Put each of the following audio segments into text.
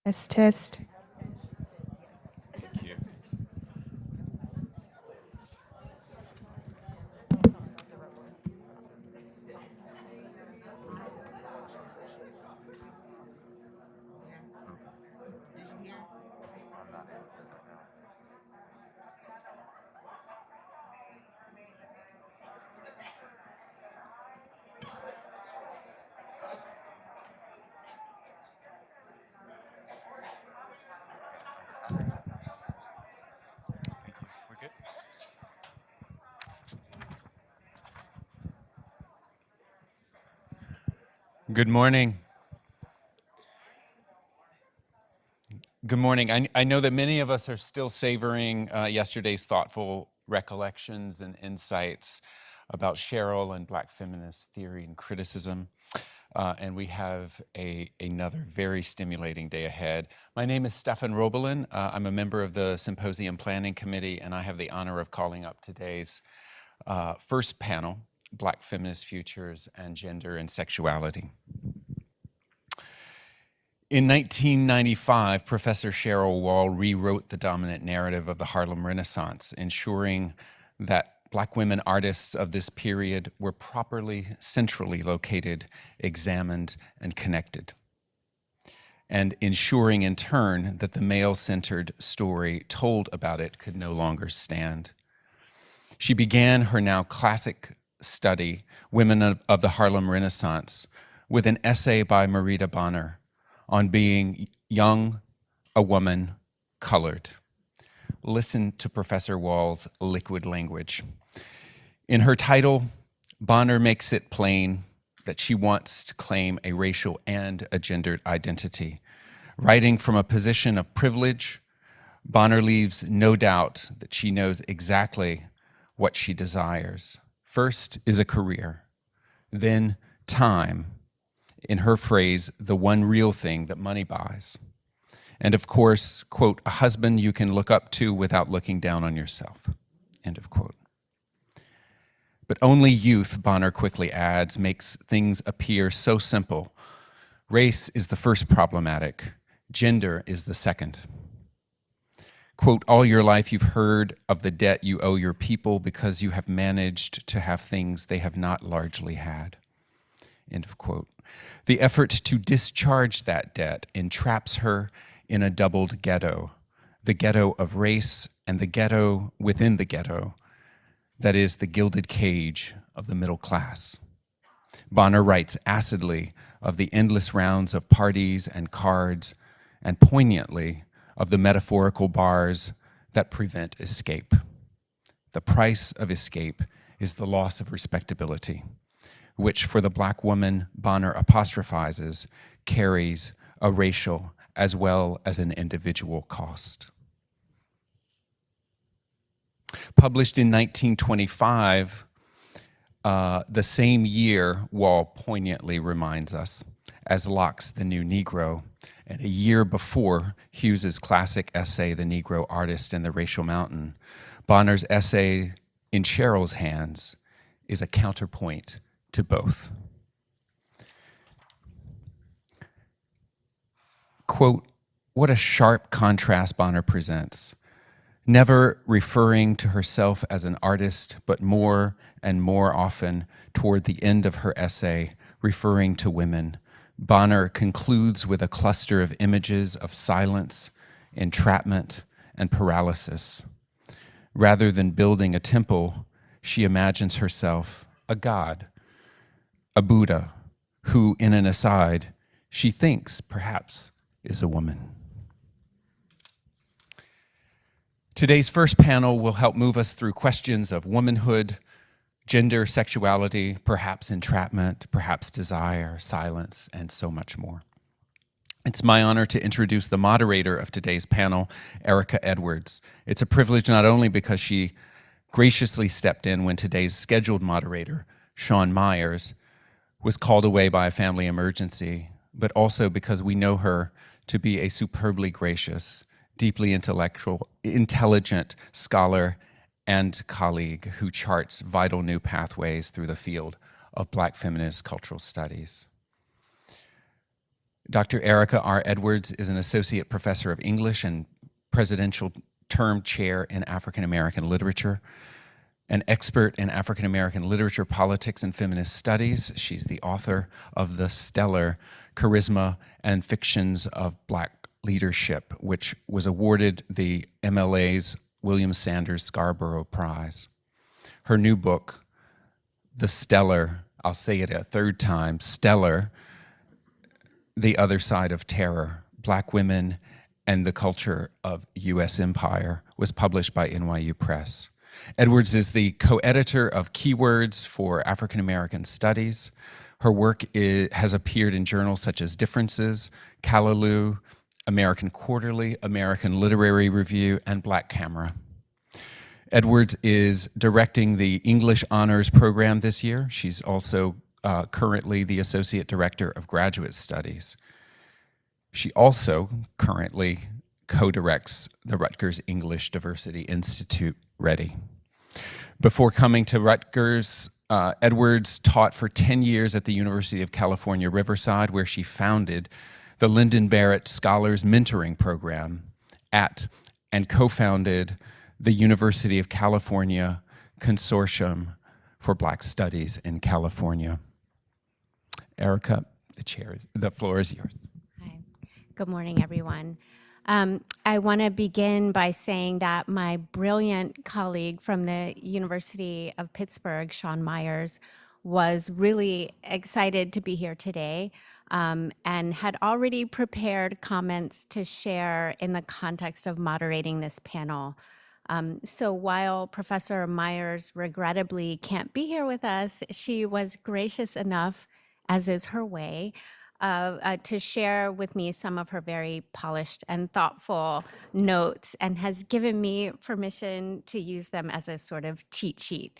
Test, test. Thank you. We're good? Good morning. Good morning. I know that many of us are still savoring yesterday's thoughtful recollections and insights about Cheryl and Black feminist theory and criticism. And we have another very stimulating day ahead. My name is Stefan Robelin. I'm a member of the Symposium Planning Committee, and I have the honor of calling up today's first panel, Black Feminist Futures and Gender and Sexuality. In 1995, Professor Cheryl Wall rewrote the dominant narrative of the Harlem Renaissance, ensuring that Black women artists of this period were properly, centrally located, examined, and connected, and ensuring in turn that the male-centered story told about it could no longer stand. She began her now classic study, Women of the Harlem Renaissance, with an essay by Marita Bonner on being young, a woman, colored. Listen to Professor Wall's liquid language. In her title, Bonner makes it plain that she wants to claim a racial and a gendered identity. Writing from a position of privilege, Bonner leaves no doubt that she knows exactly what she desires. First is a career, then time, in her phrase, the one real thing that money buys. And of course, quote, a husband you can look up to without looking down on yourself, end of quote. But only youth, Bonner quickly adds, makes things appear so simple. Race is the first problematic, gender is the second. Quote, all your life you've heard of the debt you owe your people because you have managed to have things they have not largely had, end of quote. The effort to discharge that debt entraps her in a doubled ghetto, the ghetto of race and the ghetto within the ghetto, that is the gilded cage of the middle class. Bonner writes acidly of the endless rounds of parties and cards, and poignantly of the metaphorical bars that prevent escape. The price of escape is the loss of respectability, which for the Black woman Bonner apostrophizes carries a racial as well as an individual cost. Published in 1925, the same year, Wall poignantly reminds us, as Locke's The New Negro, and a year before Hughes's classic essay, The Negro Artist and the Racial Mountain, Bonner's essay, In Cheryl's Hands, is a counterpoint to both. Quote, what a sharp contrast Bonner presents, never referring to herself as an artist, but more and more often toward the end of her essay, referring to women. Bonner concludes with a cluster of images of silence, entrapment, and paralysis. Rather than building a temple, she imagines herself a god, a Buddha, who, in an aside, she thinks perhaps is a woman. Today's first panel will help move us through questions of womanhood, gender, sexuality, perhaps entrapment, perhaps desire, silence, and so much more. It's my honor to introduce the moderator of today's panel, Erica Edwards. It's a privilege not only because she graciously stepped in when today's scheduled moderator, Sean Myers, was called away by a family emergency, but also because we know her to be a superbly gracious, deeply intelligent scholar and colleague who charts vital new pathways through the field of Black feminist cultural studies. Dr. Erica R. Edwards is an associate professor of English and presidential term chair in African American literature, an expert in African American literature, politics, and feminist studies. She's the author of the stellar Charisma and Fictions of Black Leadership, which was awarded the MLA's William Sanders Scarborough Prize. Her new book, The Stellar, I'll say it a third time, Stellar, The Other Side of Terror, Black Women and the Culture of U.S. Empire, was published by NYU Press. Edwards is the co-editor of Keywords for African American Studies. Her work has appeared in journals such as Differences, Callaloo, American Quarterly, American Literary Review, and Black Camera. Edwards is directing the English Honors Program this year. She's also currently the Associate Director of Graduate Studies. She also currently co-directs the Rutgers English Diversity Institute, Ready. Before coming to Rutgers, Edwards taught for 10 years at the University of California, Riverside, where she founded the Lyndon Barrett Scholars Mentoring Program at and co-founded the University of California Consortium for Black Studies in California. Erica, the floor is yours. Hi. Good morning, everyone. I want to begin by saying that my brilliant colleague from the University of Pittsburgh, Sean Myers, was really excited to be here today and had already prepared comments to share in the context of moderating this panel. So while Professor Myers regrettably can't be here with us, she was gracious enough, as is her way, to share with me some of her very polished and thoughtful notes, and has given me permission to use them as a sort of cheat sheet.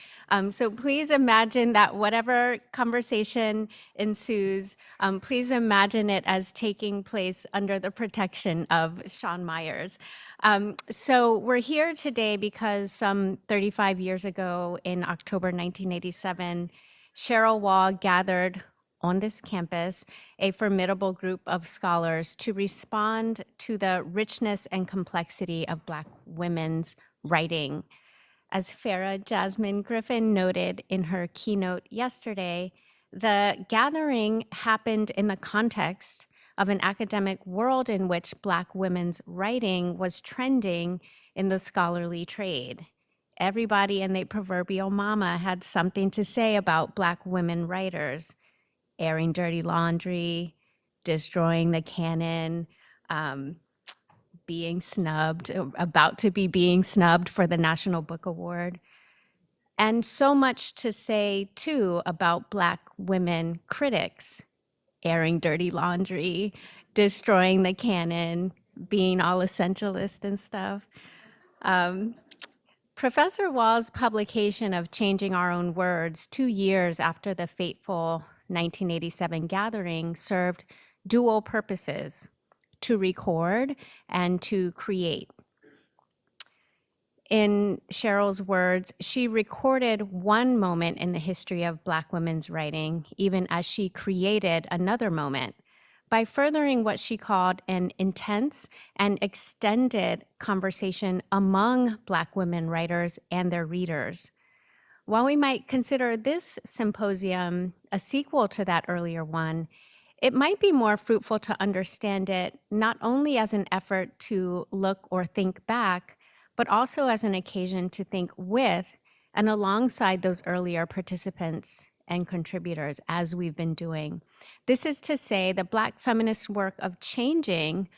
So please imagine that whatever conversation ensues, please imagine it as taking place under the protection of Sean Myers. So we're here today because some 35 years ago in October 1987, Cheryl Wall gathered on this campus a formidable group of scholars to respond to the richness and complexity of Black women's writing. As Farah Jasmine Griffin noted in her keynote yesterday, the gathering happened in the context of an academic world in which Black women's writing was trending in the scholarly trade. Everybody and their proverbial mama had something to say about Black women writers: airing dirty laundry, destroying the canon, being snubbed, about to be being snubbed for the National Book Award. And so much to say, too, about Black women critics: airing dirty laundry, destroying the canon, being all essentialist and stuff. Professor Wall's publication of Changing Our Own Words 2 years after the fateful 1987 gathering served dual purposes: to record and to create. In Cheryl's words, she recorded one moment in the history of Black women's writing, even as she created another moment, by furthering what she called an intense and extended conversation among Black women writers and their readers. While we might consider this symposium a sequel to that earlier one, it might be more fruitful to understand it not only as an effort to look or think back, but also as an occasion to think with and alongside those earlier participants and contributors, as we've been doing. This is to say, the Black feminist work of changing,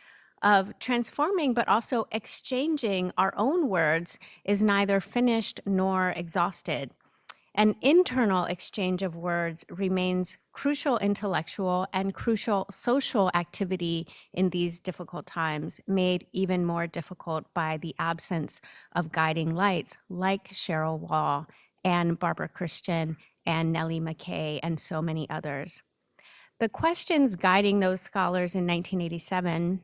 of transforming, but also exchanging our own words is neither finished nor exhausted. An internal exchange of words remains crucial intellectual and crucial social activity in these difficult times, made even more difficult by the absence of guiding lights like Cheryl Wall and Barbara Christian and Nellie McKay and so many others. The questions guiding those scholars in 1987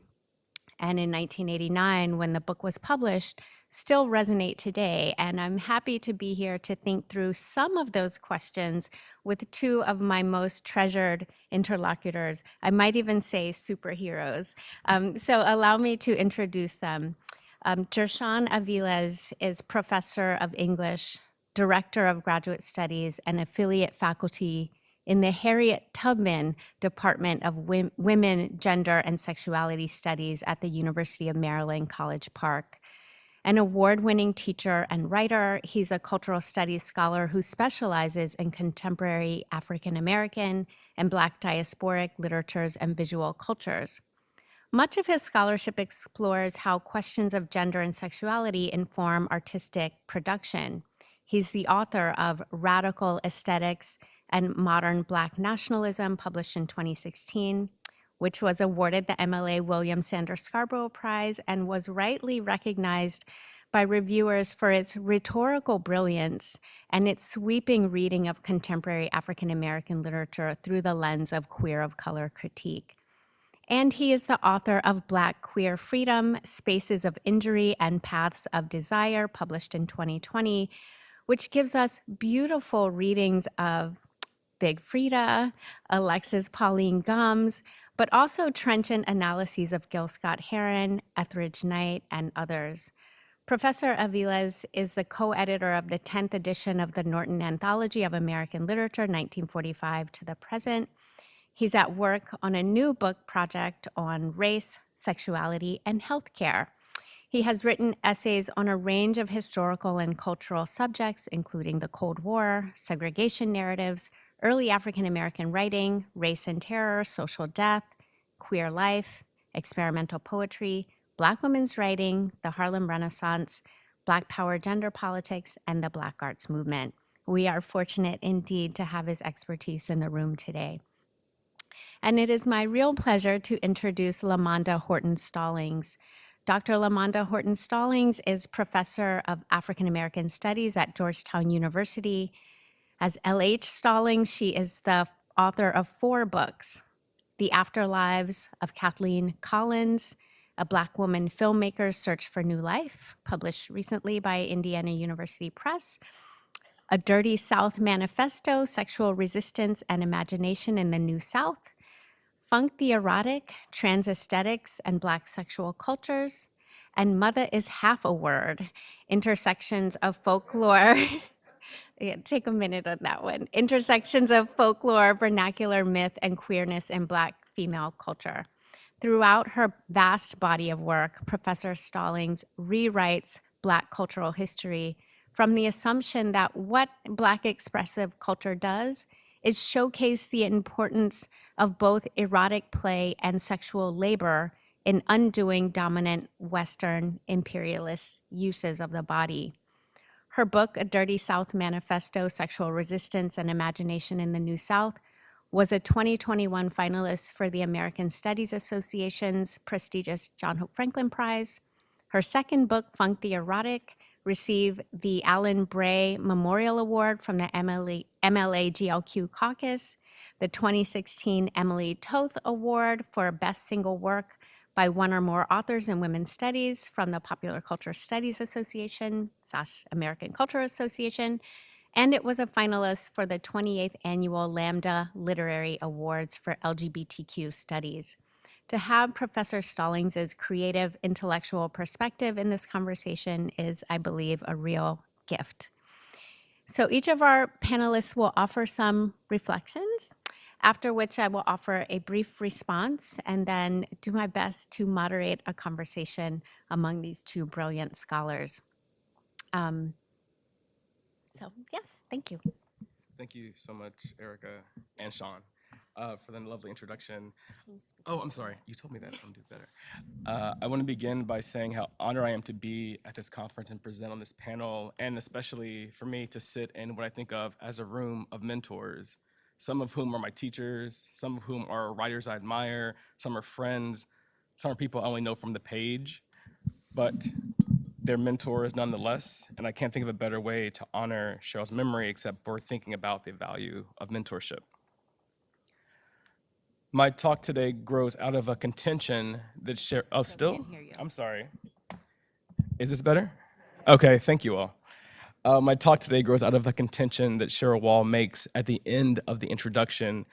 and in 1989, when the book was published, still resonate today. And I'm happy to be here to think through some of those questions with two of my most treasured interlocutors. I might even say superheroes. So allow me to introduce them. Cheryl Aviles is professor of English, director of graduate studies, and affiliate faculty in the Harriet Tubman Department of Women, Gender, and Sexuality Studies at the University of Maryland, College Park. An award-winning teacher and writer, he's a cultural studies scholar who specializes in contemporary African American and Black diasporic literatures and visual cultures. Much of his scholarship explores how questions of gender and sexuality inform artistic production. He's the author of Radical Aesthetics and Modern Black Nationalism, published in 2016, which was awarded the MLA William Sanders Scarborough Prize and was rightly recognized by reviewers for its rhetorical brilliance and its sweeping reading of contemporary African American literature through the lens of queer of color critique. And he is the author of Black Queer Freedom, Spaces of Injury and Paths of Desire, published in 2020, which gives us beautiful readings of Big Frida, Alexis Pauline Gumbs, but also trenchant analyses of Gil Scott-Heron, Etheridge Knight, and others. Professor Aviles is the co-editor of the 10th edition of the Norton Anthology of American Literature, 1945 to the present. He's at work on a new book project on race, sexuality, and healthcare. He has written essays on a range of historical and cultural subjects, including the Cold War, segregation narratives, early African American writing, race and terror, social death, queer life, experimental poetry, Black women's writing, the Harlem Renaissance, Black power gender politics, and the Black arts movement. We are fortunate indeed to have his expertise in the room today. And it is my real pleasure to introduce LaMonda Horton-Stallings. Dr. LaMonda Horton-Stallings is professor of African American Studies at Georgetown University. As L.H. Stallings, she is the author of 4 books: The Afterlives of Kathleen Collins, a Black woman filmmaker's search for new life, published recently by Indiana University Press; A Dirty South Manifesto, Sexual Resistance and Imagination in the New South; Funk the Erotic, Trans Aesthetics and Black Sexual Cultures; and Mother is Half a Word, Intersections of Folklore. Yeah, take a minute on that one. Intersections of folklore, vernacular myth, and queerness in Black female culture. Throughout her vast body of work, Professor Stallings rewrites Black cultural history from the assumption that what Black expressive culture does is showcase the importance of both erotic play and sexual labor in undoing dominant Western imperialist uses of the body. Her book, A Dirty South Manifesto, Sexual Resistance and Imagination in the New South, was a 2021 finalist for the American Studies Association's prestigious John Hope Franklin Prize. Her second book, Funk the Erotic, received the Alan Bray Memorial Award from the MLA GLQ Caucus, the 2016 Emily Toth Award for Best Single Work by one or more authors in women's studies from the Popular Culture Studies Association / American Culture Association, and it was a finalist for the 28th Annual Lambda Literary Awards for LGBTQ Studies. To have Professor Stallings' creative intellectual perspective in this conversation is, I believe, a real gift. So each of our panelists will offer some reflections, after which I will offer a brief response and then do my best to moderate a conversation among these two brilliant scholars. So yes, thank you. Thank you so much, Erica and Sean, for the lovely introduction. Oh, I'm sorry. You told me that. I'm doing better. I want to begin by saying how honored I am to be at this conference and present on this panel, and especially for me to sit in what I think of as a room of mentors, some of whom are my teachers, some of whom are writers I admire, some are friends, some are people I only know from the page, but they're mentors nonetheless, and I can't think of a better way to honor Cheryl's memory except for thinking about the value of mentorship. My talk today grows out of a contention that Cheryl, oh, still? Can't hear you. I'm sorry. Is this better? Okay, thank you all. My talk today grows out of the contention that Cheryl Wall makes at the end of the introduction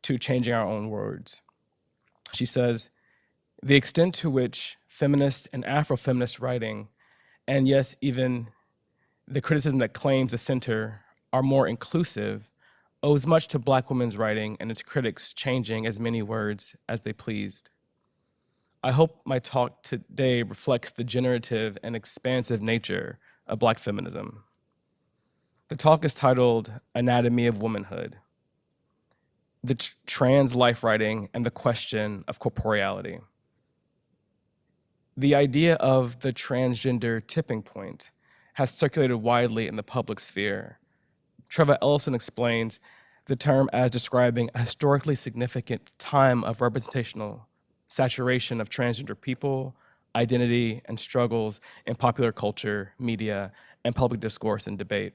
to Changing Our Own Words. She says, the extent to which feminist and Afrofeminist writing, and yes, even the criticism that claims the center are more inclusive, owes much to Black women's writing and its critics changing as many words as they pleased. I hope my talk today reflects the generative and expansive nature of Black feminism. The talk is titled Anatomy of Womanhood, the trans life writing and the question of corporeality. The idea of the transgender tipping point has circulated widely in the public sphere. Trevor Ellison explains the term as describing a historically significant time of representational saturation of transgender people, identity, and struggles in popular culture, media, and public discourse and debate.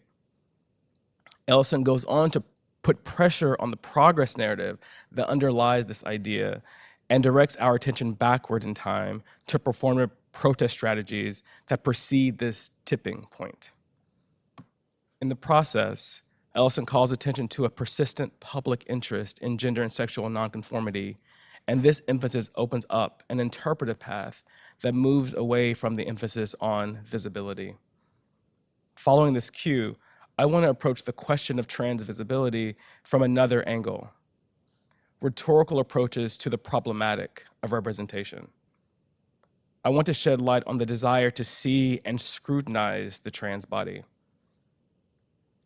Ellison goes on to put pressure on the progress narrative that underlies this idea and directs our attention backwards in time to performative protest strategies that precede this tipping point. In the process, Ellison calls attention to a persistent public interest in gender and sexual nonconformity, and this emphasis opens up an interpretive path that moves away from the emphasis on visibility. Following this cue, I want to approach the question of trans visibility from another angle: rhetorical approaches to the problematic of representation. I want to shed light on the desire to see and scrutinize the trans body.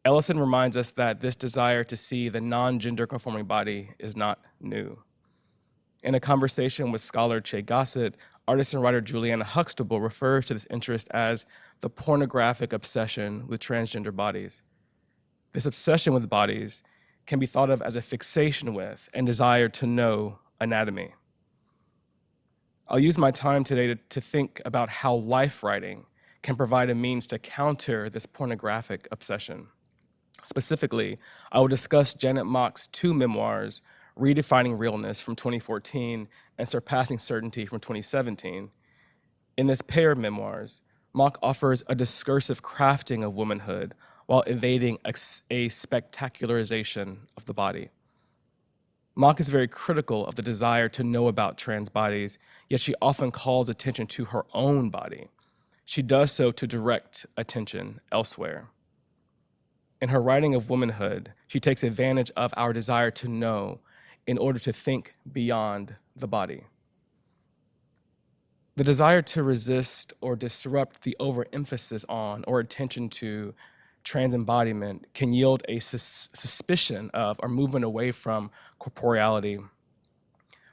Ellison reminds us that this desire to see the non-gender conforming body is not new. In a conversation with scholar Che Gossett, artist and writer Juliana Huxtable refers to this interest as the pornographic obsession with transgender bodies. This obsession with bodies can be thought of as a fixation with and desire to know anatomy. I'll use my time today to think about how life writing can provide a means to counter this pornographic obsession. Specifically, I will discuss Janet Mock's two memoirs, Redefining Realness from 2014 and Surpassing Certainty from 2017. In this pair of memoirs, Mock offers a discursive crafting of womanhood while evading a spectacularization of the body. Mock is very critical of the desire to know about trans bodies, yet she often calls attention to her own body. She does so to direct attention elsewhere. In her writing of womanhood, she takes advantage of our desire to know in order to think beyond the body. The desire to resist or disrupt the overemphasis on or attention to trans embodiment can yield a suspicion of or movement away from corporeality.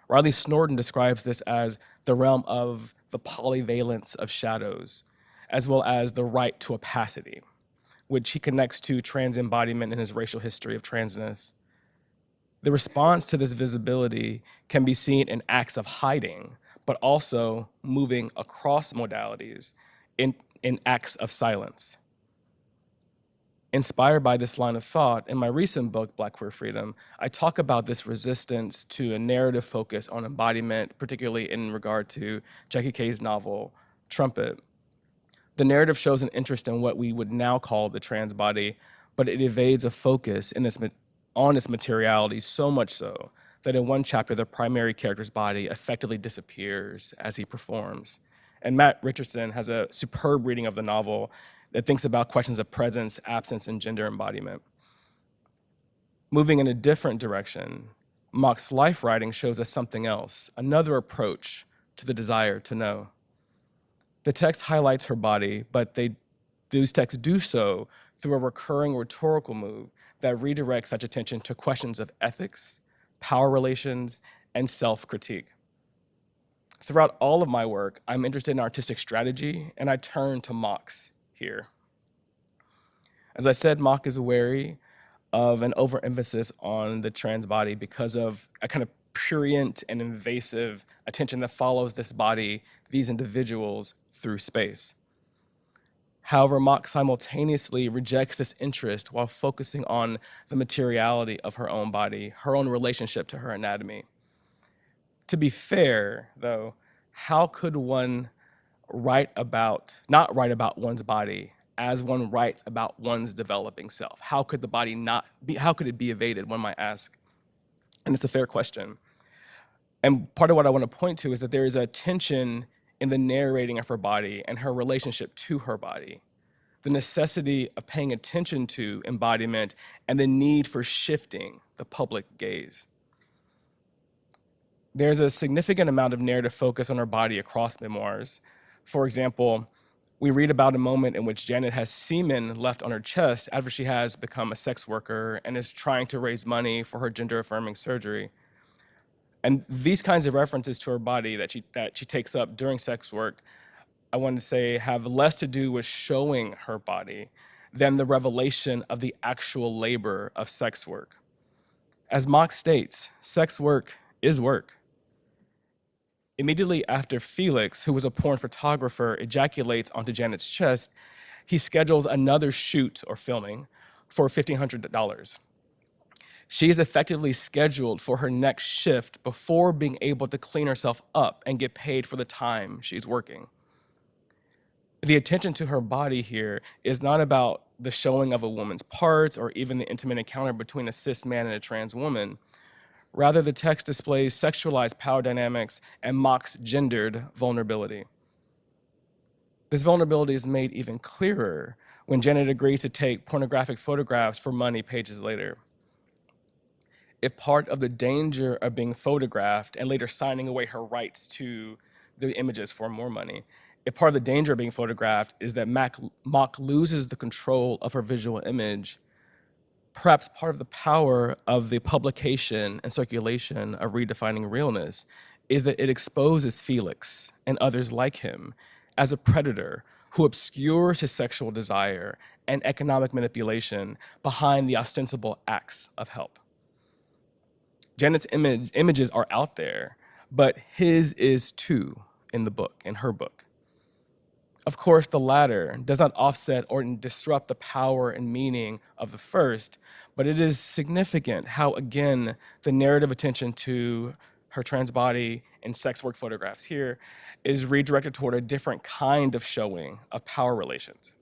Riley Snorton describes this as the realm of the polyvalence of shadows, as well as the right to opacity, which he connects to trans embodiment in his racial history of transness. The response to this visibility can be seen in acts of hiding, but also moving across modalities in acts of silence. Inspired by this line of thought, in my recent book, Black Queer Freedom, I talk about this resistance to a narrative focus on embodiment, particularly in regard to Jackie Kay's novel, Trumpet. The narrative shows an interest in what we would now call the trans body, but it evades a focus on its materiality, so much so that in one chapter, the primary character's body effectively disappears as he performs. And Matt Richardson has a superb reading of the novel that thinks about questions of presence, absence, and gender embodiment. Moving in a different direction, Mock's life writing shows us something else, another approach to the desire to know. The text highlights her body, but those texts do so through a recurring rhetorical move that redirects such attention to questions of ethics, power relations, and self-critique. Throughout all of my work, I'm interested in artistic strategy, and I turn to Mock's here. As I said, Mock is wary of an overemphasis on the trans body because of a kind of prurient and invasive attention that follows this body, these individuals, through space. However, Mock simultaneously rejects this interest while focusing on the materiality of her own body, her own relationship to her anatomy. To be fair, though, how could one not write about one's body as one writes about one's developing self? How could the body how could it be evaded, one might ask? And it's a fair question. And part of what I want to point to is that there is a tension in the narrating of her body and her relationship to her body. The necessity of paying attention to embodiment and the need for shifting the public gaze. There's a significant amount of narrative focus on her body across memoirs. For example, we read about a moment in which Janet has semen left on her chest after she has become a sex worker and is trying to raise money for her gender-affirming surgery. And these kinds of references to her body that she takes up during sex work, I want to say, have less to do with showing her body than the revelation of the actual labor of sex work. As Mock states, sex work is work. Immediately after Felix, who was a porn photographer, ejaculates onto Janet's chest, he schedules another shoot or filming for $1,500. She is effectively scheduled for her next shift before being able to clean herself up and get paid for the time she's working. The attention to her body here is not about the showing of a woman's parts or even the intimate encounter between a cis man and a trans woman. Rather, the text displays sexualized power dynamics and mocks gendered vulnerability. This vulnerability is made even clearer when Janet agrees to take pornographic photographs for money pages later. If part of the danger of being photographed and later signing away her rights to the images for more money, if part of the danger of being photographed is that Mock loses the control of her visual image, perhaps part of the power of the publication and circulation of Redefining Realness is that it exposes Felix and others like him as a predator who obscures his sexual desire and economic manipulation behind the ostensible acts of help. Janet's images are out there, but his is too in the book, in her book. Of course, the latter does not offset or disrupt the power and meaning of the first, but it is significant how, again, the narrative attention to her trans body and sex work photographs here is redirected toward a different kind of showing of power relations.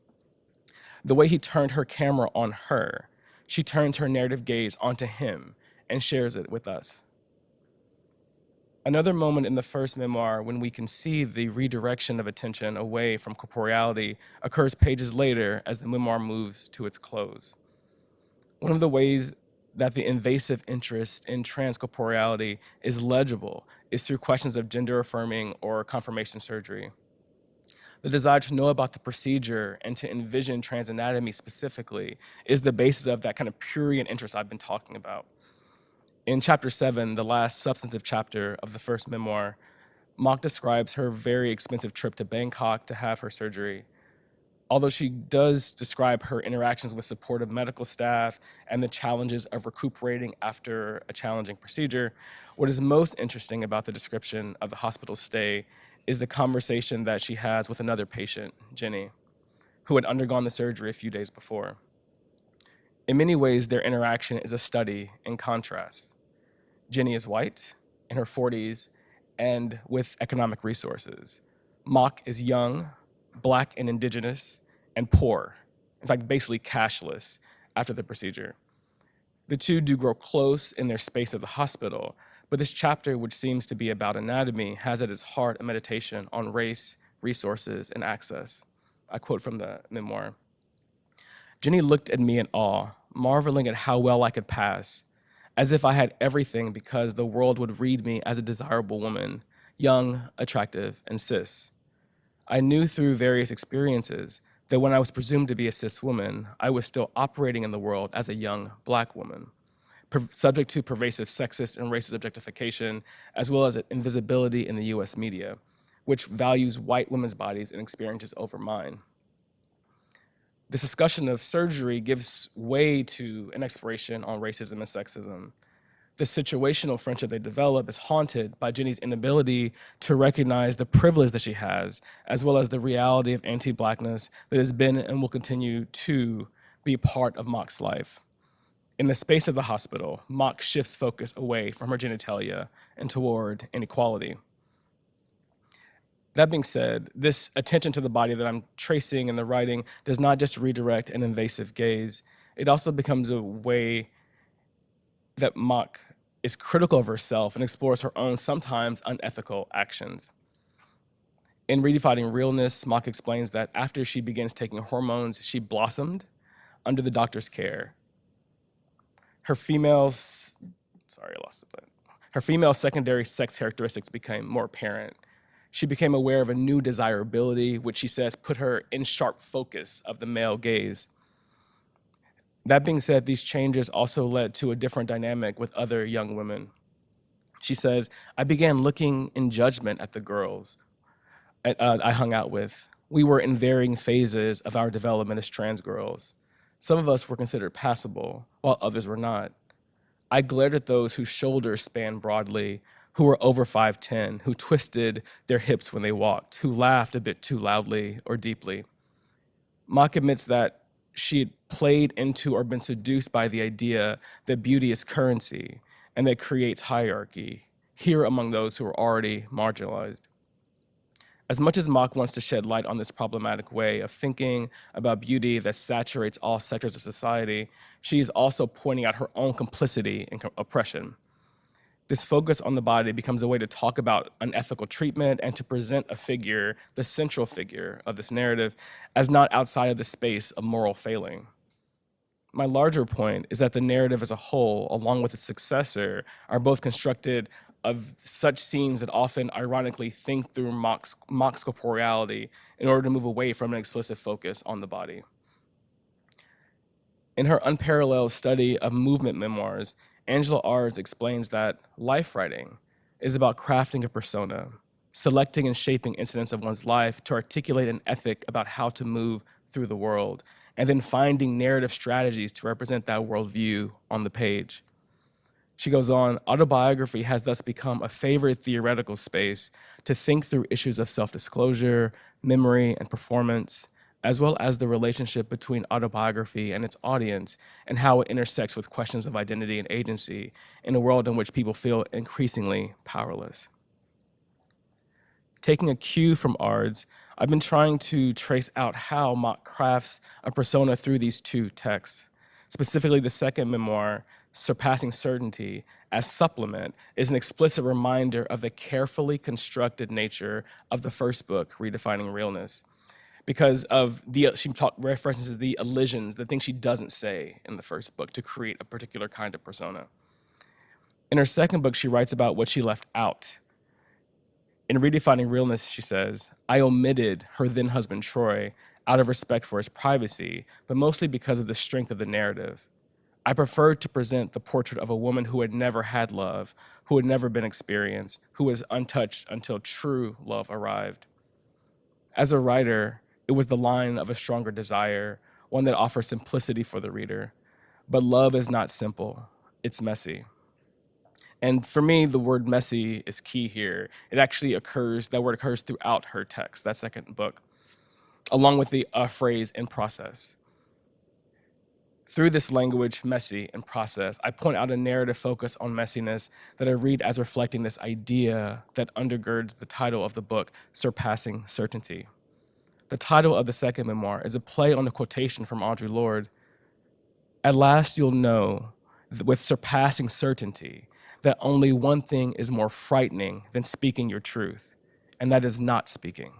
The way he turned her camera on her, she turns her narrative gaze onto him and shares it with us. Another moment in the first memoir when we can see the redirection of attention away from corporeality occurs pages later as the memoir moves to its close. One of the ways that the invasive interest in transcorporeality is legible is through questions of gender affirming or confirmation surgery. The desire to know about the procedure and to envision trans anatomy specifically is the basis of that kind of prurient interest I've been talking about. In chapter 7, the last substantive chapter of the first memoir, Mock describes her very expensive trip to Bangkok to have her surgery. Although she does describe her interactions with supportive medical staff and the challenges of recuperating after a challenging procedure, what is most interesting about the description of the hospital stay is the conversation that she has with another patient, Jenny, who had undergone the surgery a few days before. In many ways, their interaction is a study in contrast. Jenny is white, in her 40s, and with economic resources. Mock is young, Black and indigenous, and poor, in fact, basically cashless after the procedure. The two do grow close in their space of the hospital, but this chapter, which seems to be about anatomy, has at its heart a meditation on race, resources, and access. I quote from the memoir. Jenny looked at me in awe, marveling at how well I could pass, as if I had everything because the world would read me as a desirable woman, young, attractive, and cis. I knew through various experiences that when I was presumed to be a cis woman, I was still operating in the world as a young Black woman, subject to pervasive sexist and racist objectification, as well as invisibility in the US media, which values white women's bodies and experiences over mine. This discussion of surgery gives way to an exploration on racism and sexism. The situational friendship they develop is haunted by Jenny's inability to recognize the privilege that she has, as well as the reality of anti-Blackness that has been and will continue to be part of Mock's life. In the space of the hospital, Mock shifts focus away from her genitalia and toward inequality. That being said, this attention to the body that I'm tracing in the writing does not just redirect an invasive gaze. It also becomes a way that Mock is critical of herself and explores her own sometimes unethical actions. In Redefining Realness, Mock explains that after she begins taking hormones, she blossomed under the doctor's care. Her female secondary sex characteristics became more apparent. She became aware of a new desirability, which she says put her in sharp focus of the male gaze. That being said, these changes also led to a different dynamic with other young women. She says, I began looking in judgment at the girls I hung out with. We were in varying phases of our development as trans girls. Some of us were considered passable, while others were not. I glared at those whose shoulders spanned broadly, who were over 5'10", who twisted their hips when they walked, who laughed a bit too loudly or deeply. Mock admits that she had played into or been seduced by the idea that beauty is currency and that creates hierarchy, here among those who are already marginalized. As much as Mock wants to shed light on this problematic way of thinking about beauty that saturates all sectors of society, she is also pointing out her own complicity in oppression. This focus on the body becomes a way to talk about unethical treatment and to present a figure, the central figure of this narrative, as not outside of the space of moral failing. My larger point is that the narrative as a whole, along with its successor, are both constructed of such scenes that often ironically think through Mock's corporeality in order to move away from an explicit focus on the body. In her unparalleled study of movement memoirs, Angela Ards explains that life writing is about crafting a persona, selecting and shaping incidents of one's life to articulate an ethic about how to move through the world, and then finding narrative strategies to represent that worldview on the page. She goes on, autobiography has thus become a favorite theoretical space to think through issues of self-disclosure, memory, and performance, as well as the relationship between autobiography and its audience and how it intersects with questions of identity and agency in a world in which people feel increasingly powerless. Taking a cue from Ards, I've been trying to trace out how Mock crafts a persona through these two texts. Specifically, the second memoir, Surpassing Certainty, as supplement, is an explicit reminder of the carefully constructed nature of the first book, Redefining Realness, because of she references the elisions, the things she doesn't say in the first book to create a particular kind of persona. In her second book, she writes about what she left out. In Redefining Realness, she says, I omitted her then husband, Troy, out of respect for his privacy, but mostly because of the strength of the narrative. I preferred to present the portrait of a woman who had never had love, who had never been experienced, who was untouched until true love arrived. As a writer, it was the line of a stronger desire, one that offers simplicity for the reader. But love is not simple, it's messy. And for me, the word messy is key here. That word occurs throughout her text, that second book, along with the phrase in process. Through this language, messy, and process, I point out a narrative focus on messiness that I read as reflecting this idea that undergirds the title of the book, Surpassing Certainty. The title of the second memoir is a play on a quotation from Audre Lorde. At last you'll know, with surpassing certainty, that only one thing is more frightening than speaking your truth, and that is not speaking.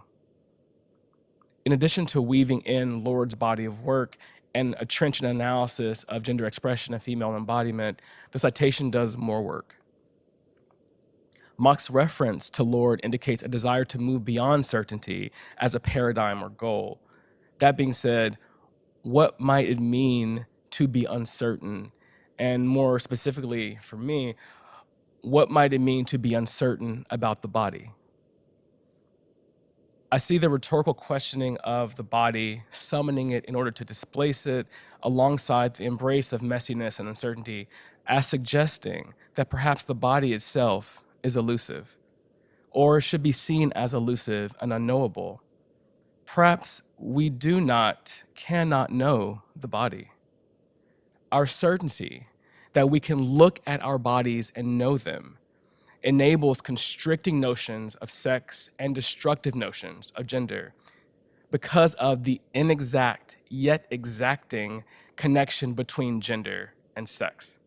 In addition to weaving in Lorde's body of work and a trenchant analysis of gender expression and female embodiment, the citation does more work. Mock's reference to Lorde indicates a desire to move beyond certainty as a paradigm or goal. That being said, what might it mean to be uncertain? And more specifically for me, what might it mean to be uncertain about the body? I see the rhetorical questioning of the body, summoning it in order to displace it, alongside the embrace of messiness and uncertainty, as suggesting that perhaps the body itself is elusive, or should be seen as elusive and unknowable. Perhaps we cannot know the body. Our certainty that we can look at our bodies and know them enables constricting notions of sex and destructive notions of gender because of the inexact yet exacting connection between gender and sex.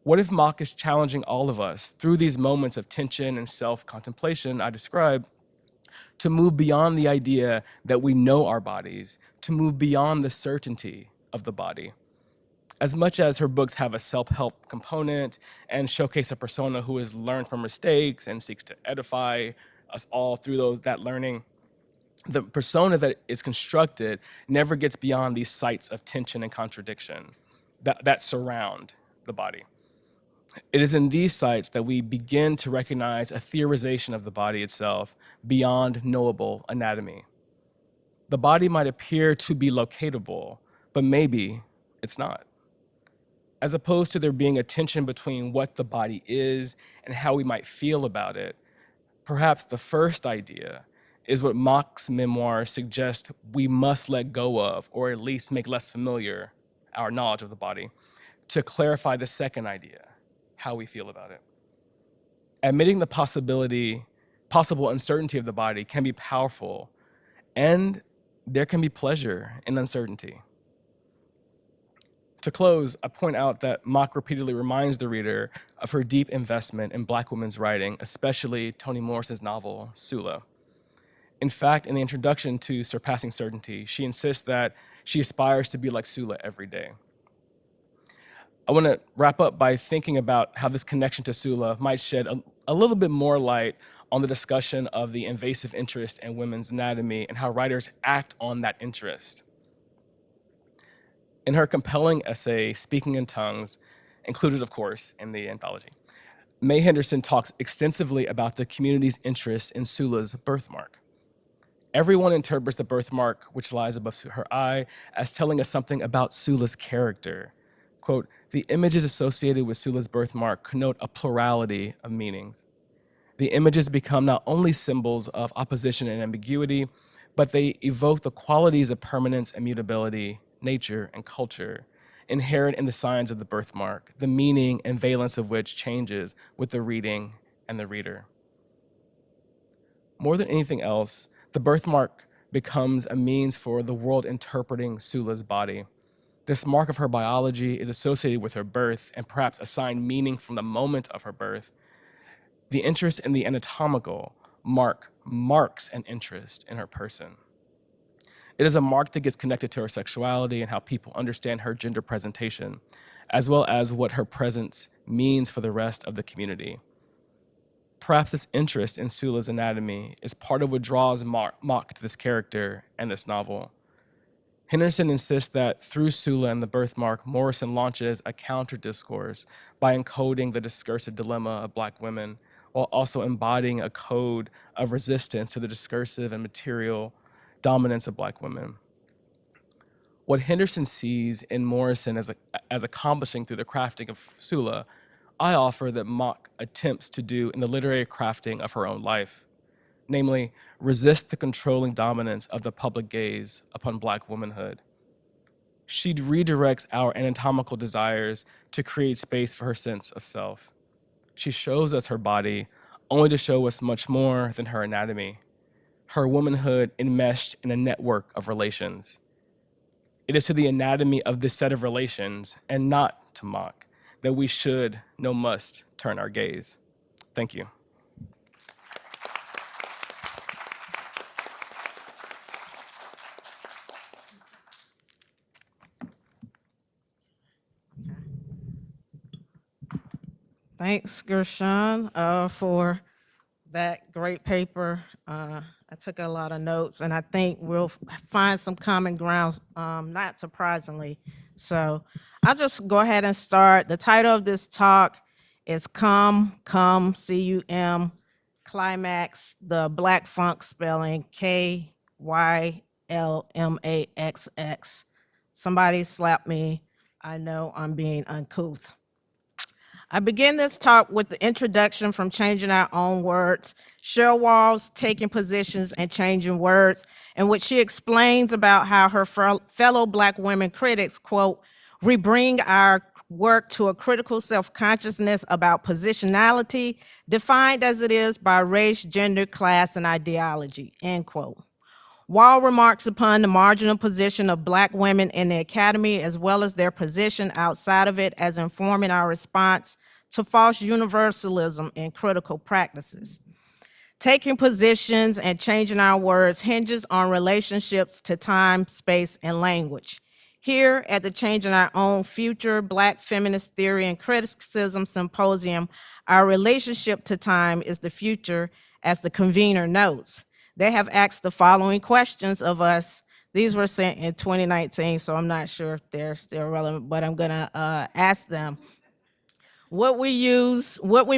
What if Mach is challenging all of us through these moments of tension and self-contemplation I described to move beyond the idea that we know our bodies, to move beyond the certainty of the body? As much as her books have a self-help component and showcase a persona who has learned from mistakes and seeks to edify us all through that learning, the persona that is constructed never gets beyond these sites of tension and contradiction that surround the body. It is in these sites that we begin to recognize a theorization of the body itself beyond knowable anatomy. The body might appear to be locatable, but maybe it's not. As opposed to there being a tension between what the body is and how we might feel about it, perhaps the first idea is what Mach's memoirs suggest we must let go of, or at least make less familiar our knowledge of the body, to clarify the second idea, how we feel about it. Admitting the possible uncertainty of the body can be powerful, and there can be pleasure in uncertainty. To close, I point out that Mach repeatedly reminds the reader of her deep investment in Black women's writing, especially Toni Morris's novel, Sula. In fact, in the introduction to Surpassing Certainty, she insists that she aspires to be like Sula every day. I want to wrap up by thinking about how this connection to Sula might shed a little bit more light on the discussion of the invasive interest in women's anatomy and how writers act on that interest. In her compelling essay, Speaking in Tongues, included, of course, in the anthology, May Henderson talks extensively about the community's interest in Sula's birthmark. Everyone interprets the birthmark, which lies above her eye, as telling us something about Sula's character. Quote, "The images associated with Sula's birthmark connote a plurality of meanings. The images become not only symbols of opposition and ambiguity, but they evoke the qualities of permanence and mutability, nature and culture, inherent in the signs of the birthmark, the meaning and valence of which changes with the reading and the reader." More than anything else, the birthmark becomes a means for the world interpreting Sula's body. This mark of her biology is associated with her birth and perhaps assigned meaning from the moment of her birth. The interest in the anatomical marks an interest in her person. It is a mark that gets connected to her sexuality and how people understand her gender presentation, as well as what her presence means for the rest of the community. Perhaps this interest in Sula's anatomy is part of what draws Mach to this character and this novel. Henderson insists that through Sula and the birthmark, Morrison launches a counter-discourse by encoding the discursive dilemma of Black women, while also embodying a code of resistance to the discursive and material dominance of Black women. What Henderson sees in Morrison as accomplishing through the crafting of Sula, I offer that Mach attempts to do in the literary crafting of her own life, namely, resist the controlling dominance of the public gaze upon Black womanhood. She redirects our anatomical desires to create space for her sense of self. She shows us her body only to show us much more than her anatomy, her womanhood enmeshed in a network of relations. It is to the anatomy of this set of relations, and not to Mach, that we should, no must, turn our gaze. Thank you. Thanks, Gershon, for that great paper. I took a lot of notes, and I think we'll find some common grounds, not surprisingly. So I'll just go ahead and start. The title of this talk is Come, C-U-M, Climax, the Black Funk spelling, K-Y-L-M-A-X-X. Somebody slap me. I know I'm being uncouth. I begin this talk with the introduction from Changing Our Own Words, Cheryl Wall's Taking Positions and Changing Words, in which she explains about how her fellow Black women critics, quote, "We bring our work to a critical self-consciousness about positionality, defined as it is by race, gender, class, and ideology, end quote. Wall remarks upon the marginal position of Black women in the academy, as well as their position outside of it, as informing our response to false universalism in critical practices. Taking positions and changing our words hinges on relationships to time, space, and language. Here at the Changing Our Own Future Black Feminist Theory and Criticism Symposium, our relationship to time is the future, as the convener notes. They have asked the following questions of us. These were sent in 2019, so I'm not sure if they're still relevant, but I'm gonna ask them. What we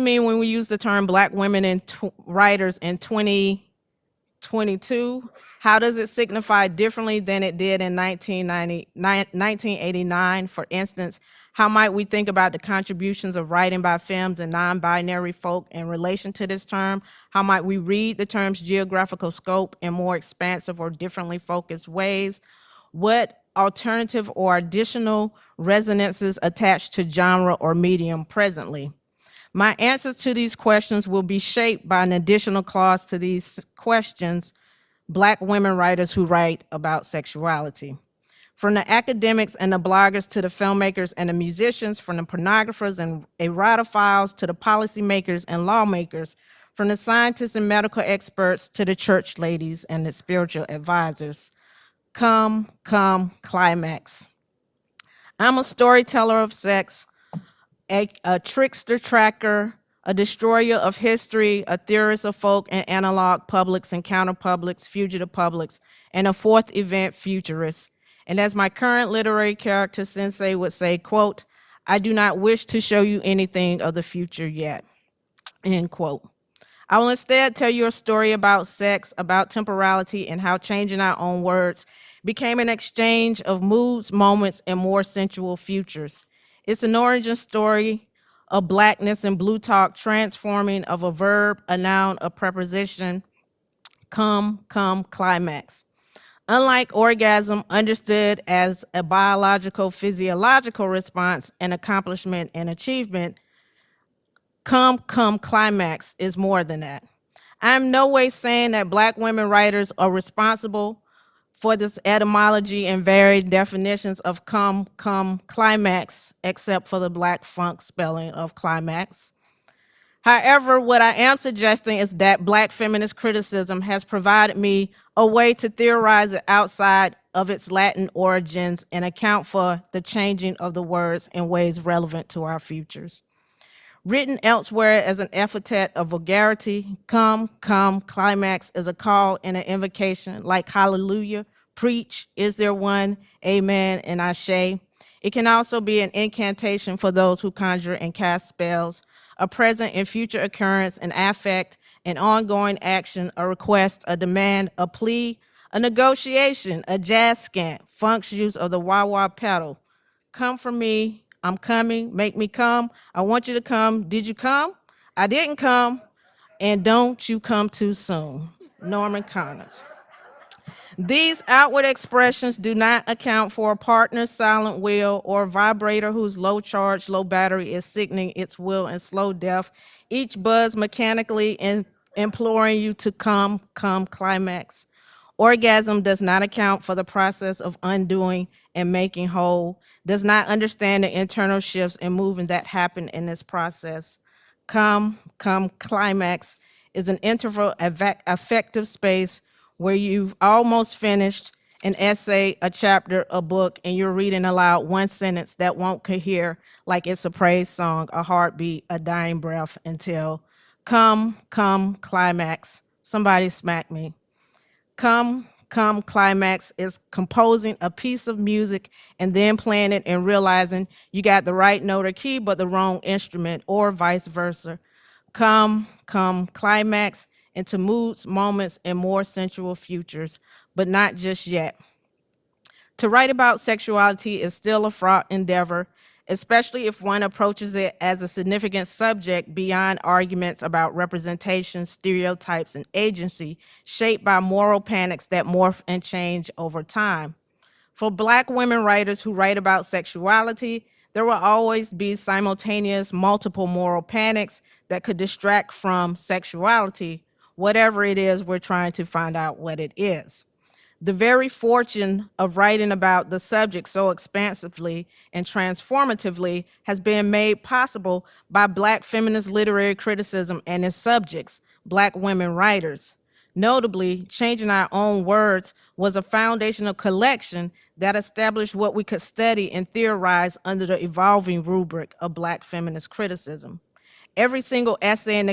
mean when we use the term Black women and writers in 2022, how does it signify differently than it did in 1989? For instance, how might we think about the contributions of writing by femmes and non-binary folk in relation to this term? How might we read the term's geographical scope in more expansive or differently focused ways? What alternative or additional resonances attached to genre or medium presently? My answers to these questions will be shaped by an additional clause to these questions: Black women writers who write about sexuality. From the academics and the bloggers to the filmmakers and the musicians, from the pornographers and erotophiles to the policymakers and lawmakers, from the scientists and medical experts to the church ladies and the spiritual advisors. Come, climax. I'm a storyteller of sex, a trickster tracker, a destroyer of history, a theorist of folk and analog publics and counterpublics, fugitive publics, and a fourth event futurist. And as my current literary character sensei would say, quote, I do not wish to show you anything of the future yet, end quote. I will instead tell you a story about sex, about temporality, and how changing our own words became an exchange of moods, moments, and more sensual futures. It's an origin story of Blackness and blue talk transforming of a verb, a noun, a preposition. Come, climax. Unlike orgasm, understood as a biological, physiological response, an accomplishment, and achievement, come, climax is more than that. I'm no way saying that Black women writers are responsible for this etymology and varied definitions of come, climax, except for the Black funk spelling of climax. However, what I am suggesting is that Black feminist criticism has provided me a way to theorize it outside of its Latin origins and account for the changing of the words in ways relevant to our futures. Written elsewhere as an epithet of vulgarity, come, climax is a call and an invocation like hallelujah, preach, is there one, amen, and ashe. It can also be an incantation for those who conjure and cast spells, a present and future occurrence, an affect, an ongoing action, a request, a demand, a plea, a negotiation, a jazz scant, funk's use of the wah-wah pedal. Come for me, I'm coming, make me come, I want you to come, did you come? I didn't come, and don't you come too soon. Norman Connors. These outward expressions do not account for a partner's silent will or a vibrator whose low charge, low battery is signaling its will and slow death, each buzz mechanically imploring you to come, climax. Orgasm does not account for the process of undoing and making whole, does not understand the internal shifts and movement that happen in this process. Come, climax is an interval affective space where you've almost finished an essay, a chapter, a book, and you're reading aloud one sentence that won't cohere like it's a praise song, a heartbeat, a dying breath until come, climax. Somebody smack me. Come, climax is composing a piece of music and then playing it and realizing you got the right note or key but the wrong instrument, or vice versa. Come, climax into moods, moments, and more sensual futures, but not just yet. To write about sexuality is still a fraught endeavor, especially if one approaches it as a significant subject beyond arguments about representation, stereotypes, and agency, shaped by moral panics that morph and change over time. For Black women writers who write about sexuality, There will always be simultaneous multiple moral panics that could distract from sexuality, whatever it is we're trying to find out what it is. The very fortune of writing about the subject so expansively and transformatively has been made possible by Black feminist literary criticism and its subjects, Black women writers. Notably, Changing Our Own Words was a foundational collection that established what we could study and theorize under the evolving rubric of Black feminist criticism. Every single essay in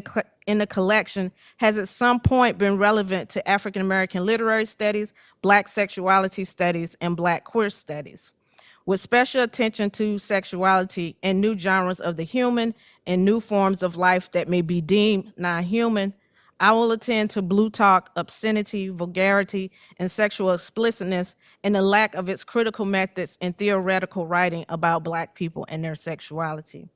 the collection has at some point been relevant to African American literary studies, Black sexuality studies, and Black queer studies, with special attention to sexuality and new genres of the human and new forms of life that may be deemed non-human. I will attend to blue talk, obscenity, vulgarity, and sexual explicitness, and the lack of its critical methods in theoretical writing about Black people and their sexuality.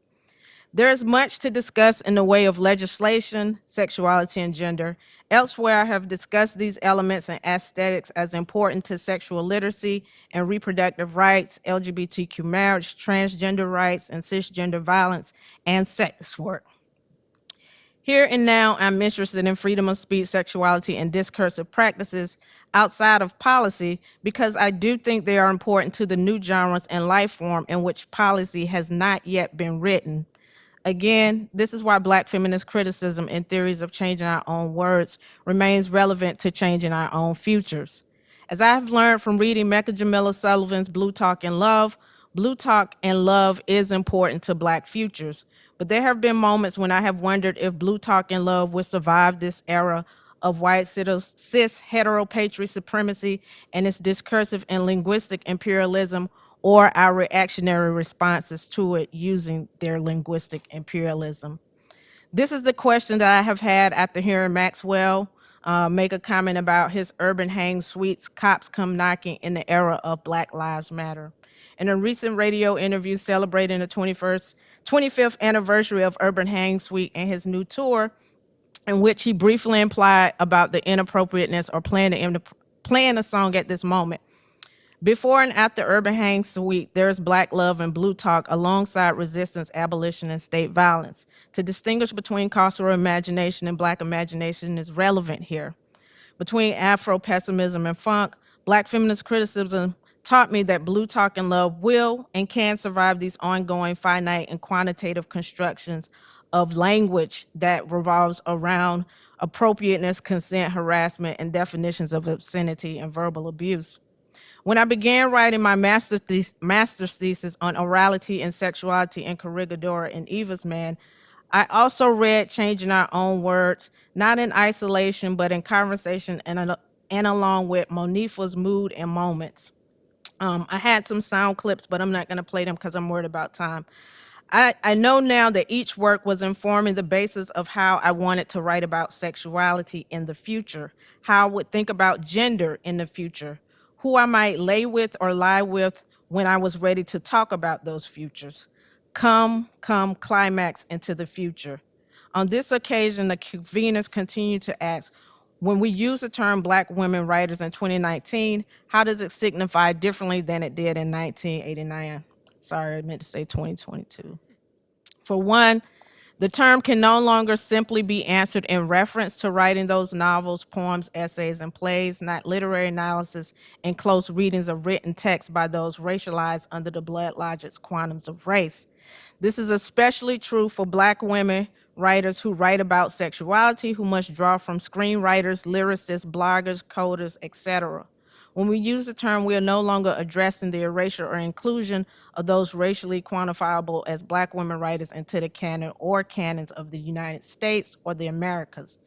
There is much to discuss in the way of legislation, sexuality, and gender. Elsewhere, I have discussed these elements and aesthetics as important to sexual literacy and reproductive rights, LGBTQ marriage, transgender rights, and cisgender violence, and sex work. Here and now, I'm interested in freedom of speech, sexuality, and discursive practices outside of policy because I do think they are important to the new genres and life form in which policy has not yet been written. Again, this is why Black feminist criticism and theories of changing our own words remains relevant to changing our own futures. As I have learned from reading Mecca Jamila Sullivan's Blue Talk and Love is important to Black futures. But there have been moments when I have wondered if Blue Talk and Love will survive this era of white cis heteropatriarchy supremacy and its discursive and linguistic imperialism, or our reactionary responses to it using their linguistic imperialism. This is the question that I have had after hearing Maxwell make a comment about his urban hang suites, cops come knocking in the era of Black Lives Matter. In a recent radio interview celebrating the 25th anniversary of Urban Hang Suite and his new tour, in which he briefly implied about the inappropriateness or playing the song at this moment. Before and after Urban Hang Suite, there's Black love and blue talk alongside resistance, abolition, and state violence. To distinguish between carceral imagination and Black imagination is relevant here. Between Afro-pessimism and funk, Black feminist criticism taught me that blue talk and love will and can survive these ongoing finite and quantitative constructions of language that revolves around appropriateness, consent, harassment, and definitions of obscenity and verbal abuse. When I began writing my master's thesis on orality and sexuality in Corregidora and Eva's Man, I also read Changing Our Own Words, not in isolation, but in conversation and along with Monifa's Mood and Moments. I had some sound clips, but I'm not going to play them because I'm worried about time. I know now that each work was informing the basis of how I wanted to write about sexuality in the future, how I would think about gender in the future, who I might lay with or lie with when I was ready to talk about those futures. Come, climax into the future. On this occasion, the conveners continue to ask, when we use the term Black women writers in 2019, how does it signify differently than it did in 1989? Sorry, I meant to say 2022. For one, the term can no longer simply be answered in reference to writing those novels, poems, essays, and plays, not literary analysis and close readings of written text by those racialized under the blood logic's quantums of race. This is especially true for Black women writers who write about sexuality, who must draw from screenwriters, lyricists, bloggers, coders, etc. When we use the term, we are no longer addressing the erasure or inclusion of those racially quantifiable as Black women writers into the canon or canons of the United States or the Americas.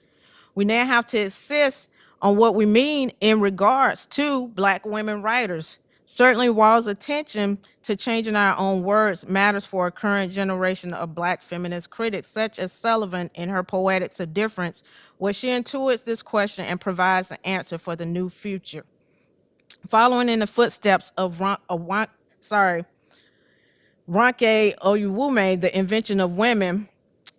We now have to insist on what we mean in regards to Black women writers. Certainly, Wall's attention to changing our own words matters for a current generation of Black feminist critics, such as Sullivan in her Poetics of Difference, where she intuits this question and provides an answer for the new future. Following in the footsteps of Ronke Oyewume, The Invention of Women,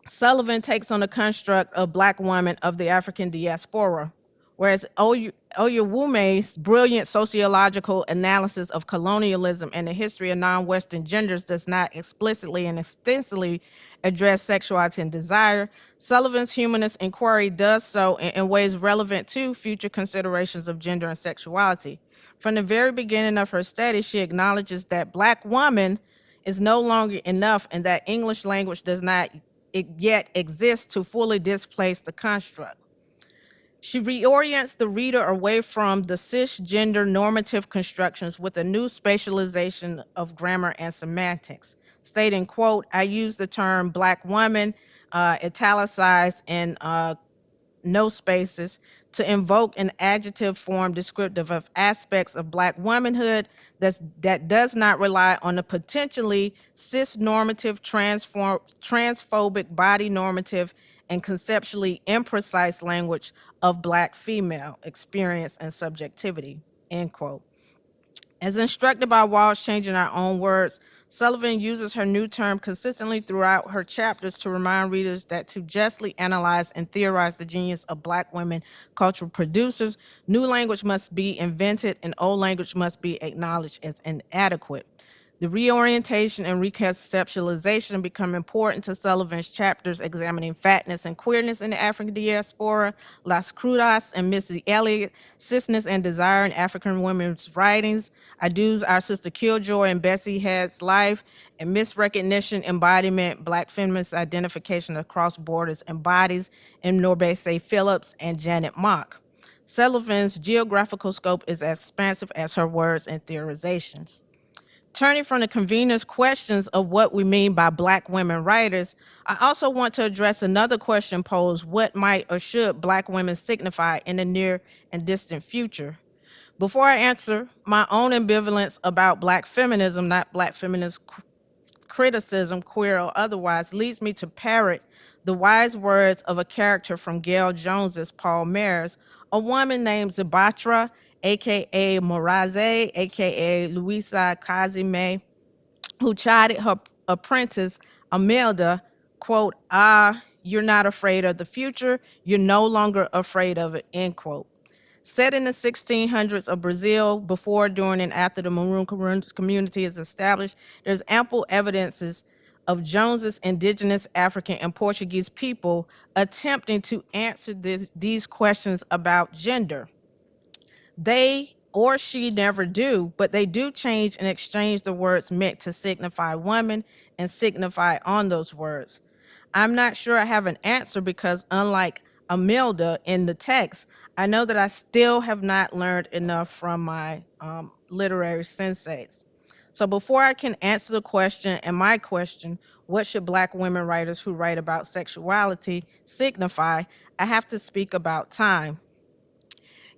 Sullivan takes on the construct of Black women of the African diaspora. whereas Oyewume's brilliant sociological analysis of colonialism and the history of non-Western genders does not explicitly and extensively address sexuality and desire, Sullivan's humanist inquiry does so in ways relevant to future considerations of gender and sexuality. From the very beginning of her study, she acknowledges that Black woman is no longer enough and that English language does not yet exist to fully displace the construct. She reorients the reader away from the cisgender normative constructions with a new spatialization of grammar and semantics, stating, quote, I use the term Black woman, italicized in no spaces, to invoke an adjective form descriptive of aspects of Black womanhood that does not rely on the potentially cis-normative, transphobic, body normative, and conceptually imprecise language of Black female experience and subjectivity, end quote. As instructed by Wall's Changing Our Own Words, Sullivan uses her new term consistently throughout her chapters to remind readers that to justly analyze and theorize the genius of Black women cultural producers, new language must be invented and old language must be acknowledged as inadequate. The reorientation and reconceptualization become important to Sullivan's chapters examining fatness and queerness in the African diaspora, Las Crudas and Missy Elliott, cisness and desire in African women's writings, I Do's Our Sister Killjoy and Bessie Head's Life, and Misrecognition, Embodiment, Black Feminist Identification Across Borders and Bodies in Norbese Phillips and Janet Mock. Sullivan's geographical scope is as expansive as her words and theorizations. Turning from the convener's questions of what we mean by Black women writers, I also want to address another question posed: what might or should Black women signify in the near and distant future? Before I answer, my own ambivalence about Black feminism, not Black feminist criticism, queer or otherwise, leads me to parrot the wise words of a character from Gail Jones's Paul Mares, a woman named Zabatra, aka Moraze, aka Luisa Kazime, who chided her apprentice Amelda, quote, you're not afraid of the future, you're no longer afraid of it, end quote. Set in the 1600s of Brazil, before, during, and after the Maroon community is established, there's ample evidences of Jones's indigenous African and Portuguese people attempting to answer these questions about gender. They or she never do, but they do change and exchange the words meant to signify woman and signify on those words. I'm not sure I have an answer because unlike Amelda in the text, I know that I still have not learned enough from my literary senseis. So before I can answer the question and my question, what should Black women writers who write about sexuality signify, I have to speak about time.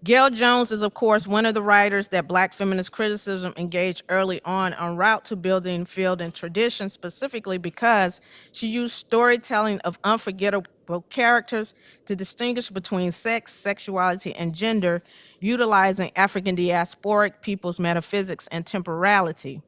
Gail Jones is, of course, one of the writers that Black feminist criticism engaged early on en route to building field and tradition, specifically because she used storytelling of unforgettable characters to distinguish between sex, sexuality, and gender, utilizing African diasporic people's metaphysics and temporality.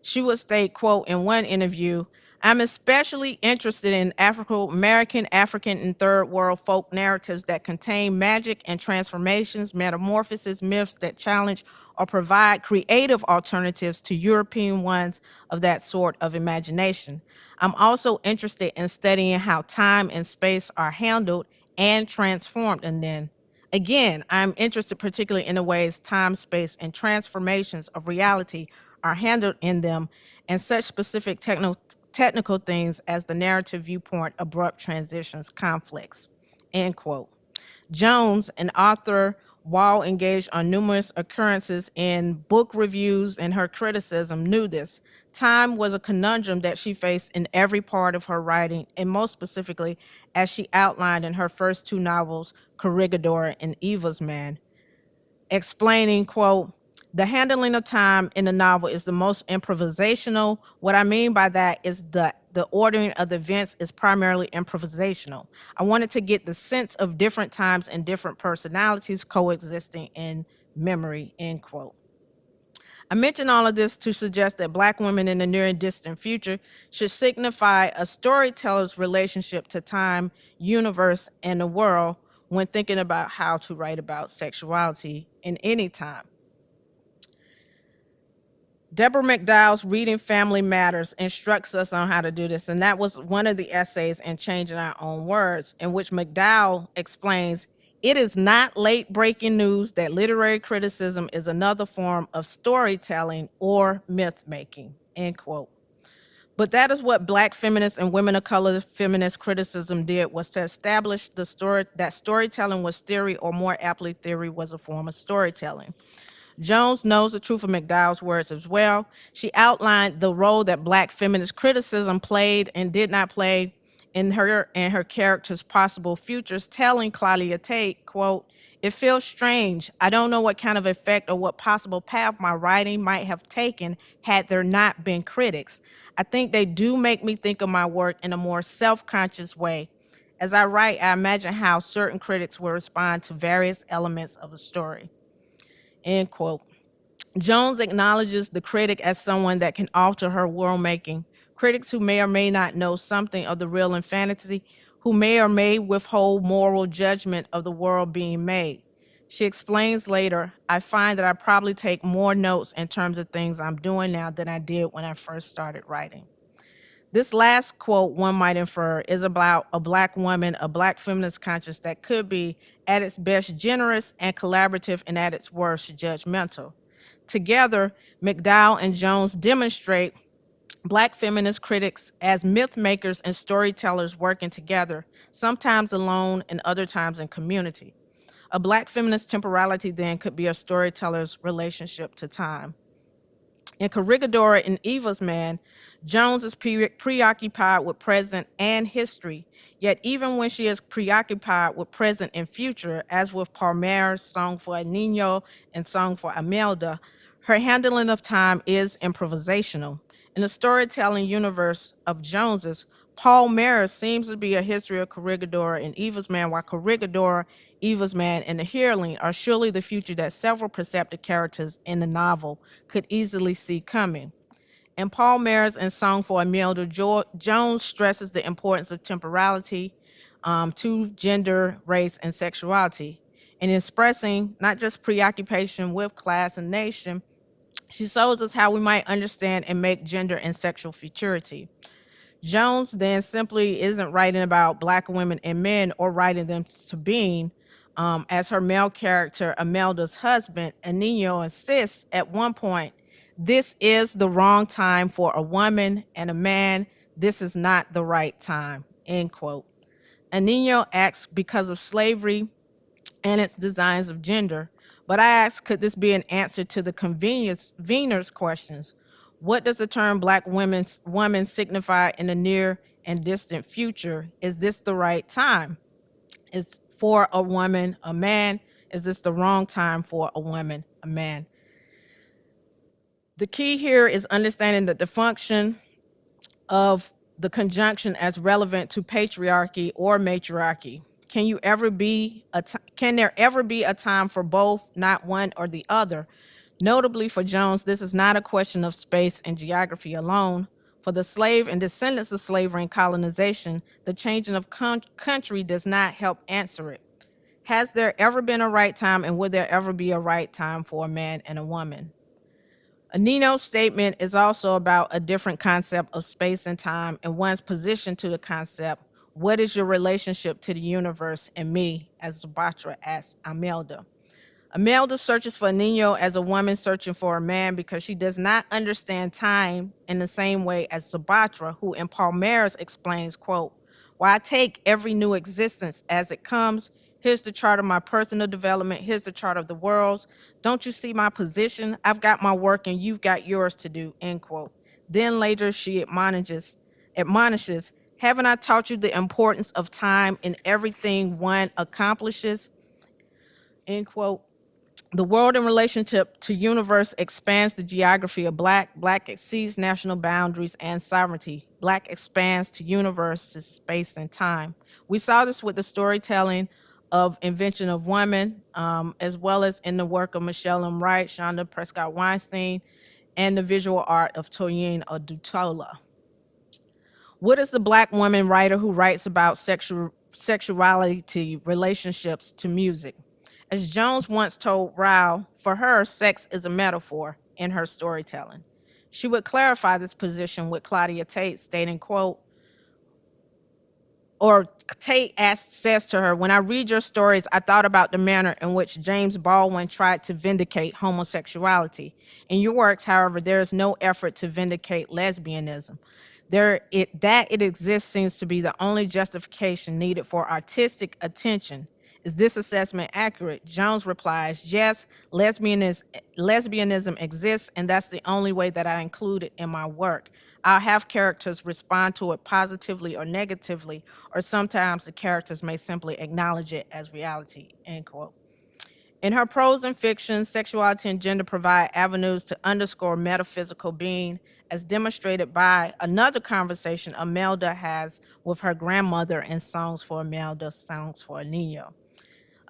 She would state, quote, in one interview, I'm especially interested in Afro-American, African, and third world folk narratives that contain magic and transformations, metamorphoses, myths that challenge or provide creative alternatives to European ones of that sort of imagination. I'm also interested in studying how time and space are handled and transformed in them. Again, I'm interested particularly in the ways time, space, and transformations of reality are handled in them, and such specific technical things as the narrative viewpoint, abrupt transitions, conflicts, end quote. Jones, an author, Wall engaged on numerous occurrences in book reviews and her criticism, knew this. Time was a conundrum that she faced in every part of her writing, and most specifically, as she outlined in her first two novels, Corregidor and Eva's Man, explaining, quote, the handling of time in the novel is the most improvisational. What I mean by that is the ordering of the events is primarily improvisational. I wanted to get the sense of different times and different personalities coexisting in memory, end quote. I mention all of this to suggest that Black women in the near and distant future should signify a storyteller's relationship to time, universe, and the world, when thinking about how to write about sexuality in any time. Deborah McDowell's Reading Family Matters instructs us on how to do this, and that was one of the essays in Changing Our Own Words, in which McDowell explains, it is not late-breaking news that literary criticism is another form of storytelling or myth-making, end quote. But that is what Black feminists and women of color feminist criticism did, was to establish that storytelling was theory, or more aptly, theory was a form of storytelling. Jones knows the truth of McDowell's words as well. She outlined the role that Black feminist criticism played and did not play in her and her character's possible futures, telling Claudia Tate, quote, it feels strange. I don't know what kind of effect or what possible path my writing might have taken had there not been critics. I think they do make me think of my work in a more self-conscious way. As I write, I imagine how certain critics will respond to various elements of the story, end quote. Jones acknowledges the critic as someone that can alter her world making. Critics who may or may not know something of the real and fantasy, who may or may withhold moral judgment of the world being made. She explains later, I find that I probably take more notes in terms of things I'm doing now than I did when I first started writing. This last quote, one might infer, is about a Black woman, a Black feminist conscience that could be at its best generous and collaborative, and at its worst judgmental. Together, McDowell and Jones demonstrate Black feminist critics as myth makers and storytellers working together, sometimes alone and other times in community. A Black feminist temporality then could be a storyteller's relationship to time. In Corregidora and Eva's Man, Jones is preoccupied with present and history, yet even when she is preoccupied with present and future, as with Palmer's Song for a Niño and Song for Imelda, her handling of time is improvisational. In the storytelling universe of Jones's, Palmer seems to be a history of Corregidora and Eva's Man, while Corregidora, Eva's Man, and the Hearling are surely the future that several perceptive characters in the novel could easily see coming. In Palmer's and Song for Imelda, Jones stresses the importance of temporality to gender, race, and sexuality. In expressing not just preoccupation with class and nation, she shows us how we might understand and make gender and sexual futurity. Jones then simply isn't writing about Black women and men or writing them to being, as her male character, Imelda's husband, Anino, insists at one point, this is the wrong time for a woman and a man. This is not the right time, end quote. Anino acts because of slavery and its designs of gender. But I ask, could this be an answer to the convener's questions? What does the term Black woman signify in the near and distant future? Is this the right time? Is for a woman, a man? Is this the wrong time for a woman, a man? The key here is understanding that the function of the conjunction as relevant to patriarchy or matriarchy. Can there ever be a time for both, not one or the other? Notably for Jones, this is not a question of space and geography alone. For the slave and descendants of slavery and colonization, the changing of country does not help answer it. Has there ever been a right time, and will there ever be a right time for a man and a woman? Anino's statement is also about a different concept of space and time and one's position to the concept. What is your relationship to the universe and me, as Zabatra asks Imelda? Imelda searches for Nino as a woman searching for a man because she does not understand time in the same way as Zabatra, who in Palmer's explains, quote, "While I take every new existence as it comes, here's the chart of my personal development, here's the chart of the world's. Don't you see my position? I've got my work and you've got yours to do," end quote. Then later she admonishes, haven't I taught you the importance of time in everything one accomplishes, end quote. The world in relationship to universe expands the geography of Black. Black exceeds national boundaries and sovereignty. Black expands to universes, space, and time. We saw this with the storytelling of Invention of Woman, as well as in the work of Michelle M. Wright, Shonda Prescott Weinstein, and the visual art of Toyin Odutola. What is the Black woman writer who writes about sexual sexuality relationships to music. As Jones once told Rao, for her, sex is a metaphor in her storytelling. She would clarify this position with Claudia Tate, stating, quote, or Tate says to her, when I read your stories, I thought about the manner in which James Baldwin tried to vindicate homosexuality. In your works, however, there is no effort to vindicate lesbianism. That it exists seems to be the only justification needed for artistic attention. Is this assessment accurate? Jones replies, yes, lesbianism exists, and that's the only way that I include it in my work. I'll have characters respond to it positively or negatively, or sometimes the characters may simply acknowledge it as reality, end quote. In her prose and fiction, sexuality and gender provide avenues to underscore metaphysical being, as demonstrated by another conversation Imelda has with her grandmother in Songs for Imelda, Songs for a Nino.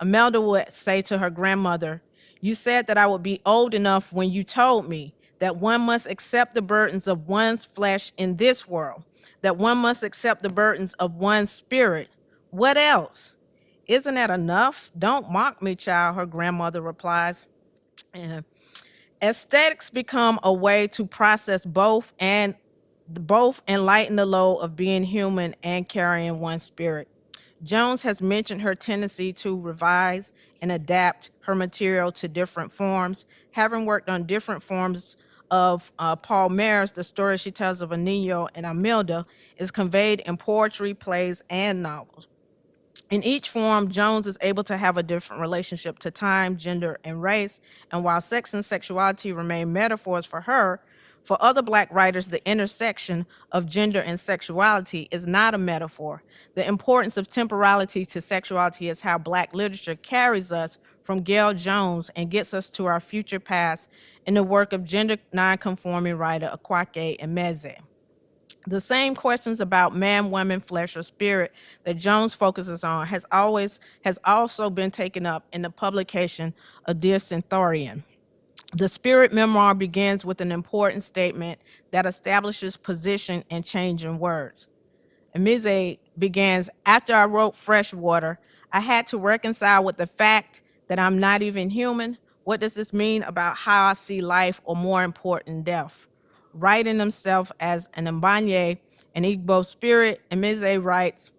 Imelda would say to her grandmother, you said that I would be old enough when you told me that one must accept the burdens of one's flesh in this world, that one must accept the burdens of one's spirit. What else? Isn't that enough? Don't mock me, child, her grandmother replies. And aesthetics become a way to process both and lighten the load of being human and carrying one's spirit. Jones has mentioned her tendency to revise and adapt her material to different forms. Having worked on different forms of Paul Mayer's, the story she tells of Anino and Imelda is conveyed in poetry, plays, and novels. In each form, Jones is able to have a different relationship to time, gender, and race. And while sex and sexuality remain metaphors for her, for other Black writers, the intersection of gender and sexuality is not a metaphor. The importance of temporality to sexuality is how Black literature carries us from Gail Jones and gets us to our future past in the work of gender nonconforming writer Akwake Emeze. The same questions about man, woman, flesh, or spirit that Jones focuses on has also been taken up in the publication of Dear Centaurian. The spirit memoir begins with an important statement that establishes position and change in words. Emeze begins, after I wrote Freshwater, I had to reconcile with the fact that I'm not even human. What does this mean about how I see life, or more important, death? Writing himself as an Mbanye, an Igbo spirit, Emeze writes,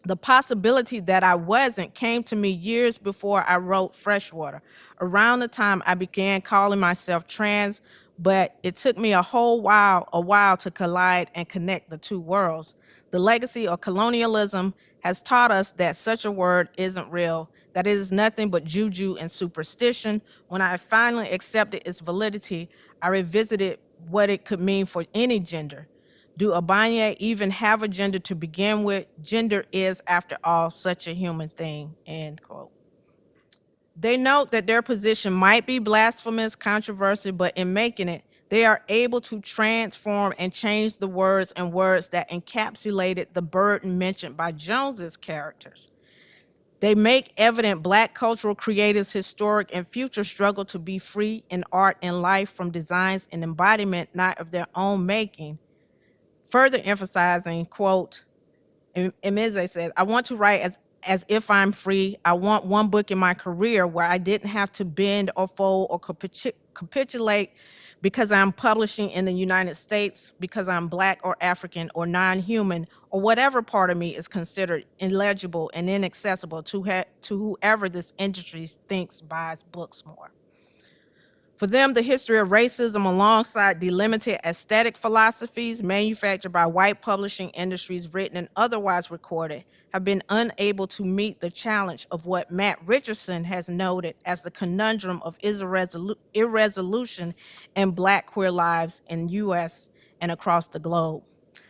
the possibility that I wasn't came to me years before I wrote Freshwater. Around the time I began calling myself trans, but it took me a while to collide and connect the two worlds. The legacy of colonialism has taught us that such a word isn't real, that it is nothing but juju and superstition. When I finally accepted its validity, I revisited what it could mean for any gender. Do Abanye even have a gender to begin with? Gender is, after all, such a human thing, end quote. They note that their position might be blasphemous, controversial, but in making it, they are able to transform and change the words and words that encapsulated the burden mentioned by Jones's characters. They make evident Black cultural creators' historic and future struggle to be free in art and life from designs and embodiment not of their own making. Further emphasizing, quote, Emeze says, I want to write as if I'm free. I want one book in my career where I didn't have to bend or fold or capitulate because I'm publishing in the United States, because I'm Black or African or non-human, or whatever part of me is considered illegible and inaccessible to whoever this industry thinks buys books more. For them, the history of racism, alongside delimited aesthetic philosophies manufactured by white publishing industries, written and otherwise recorded, have been unable to meet the challenge of what Matt Richardson has noted as the conundrum of irresolution in Black queer lives in the US and across the globe.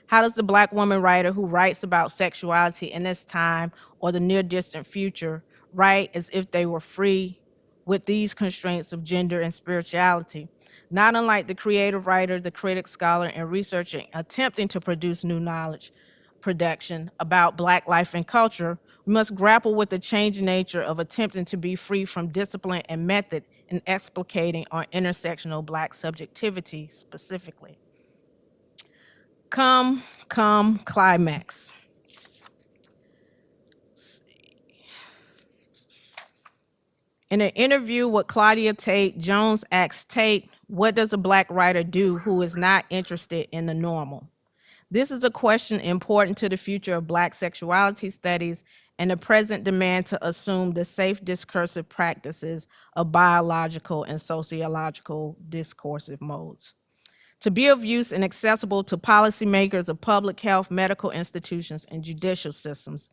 How does the Black woman writer who writes about sexuality in this time or the near distant future write as if they were free with these constraints of gender and spirituality? Not unlike the creative writer, the critic, scholar, and researcher attempting to produce new knowledge production about Black life and culture, we must grapple with the changing nature of attempting to be free from discipline and method in explicating our intersectional Black subjectivity specifically. Come, Climax. In an interview with Claudia Tate, Jones asks Tate, what does a Black writer do who is not interested in the normal? This is a question important to the future of Black sexuality studies and the present demand to assume the safe discursive practices of biological and sociological discursive modes. To be of use and accessible to policymakers of public health, medical institutions, and judicial systems.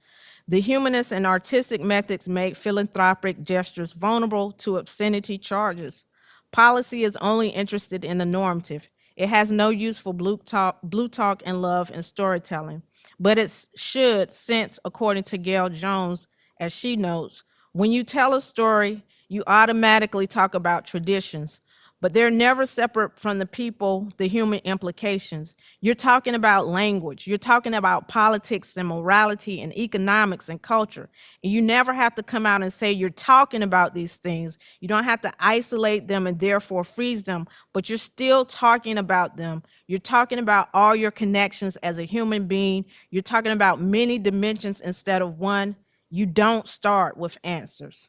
The humanist and artistic methods make philanthropic gestures vulnerable to obscenity charges. Policy is only interested in the normative. It has no use for blue talk and love and storytelling, but it should, since, according to Gail Jones, as she notes, when you tell a story, you automatically talk about traditions, but they're never separate from the people, the human implications. You're talking about language. You're talking about politics and morality and economics and culture. And you never have to come out and say you're talking about these things. You don't have to isolate them and therefore freeze them, but you're still talking about them. You're talking about all your connections as a human being. You're talking about many dimensions instead of one. You don't start with answers.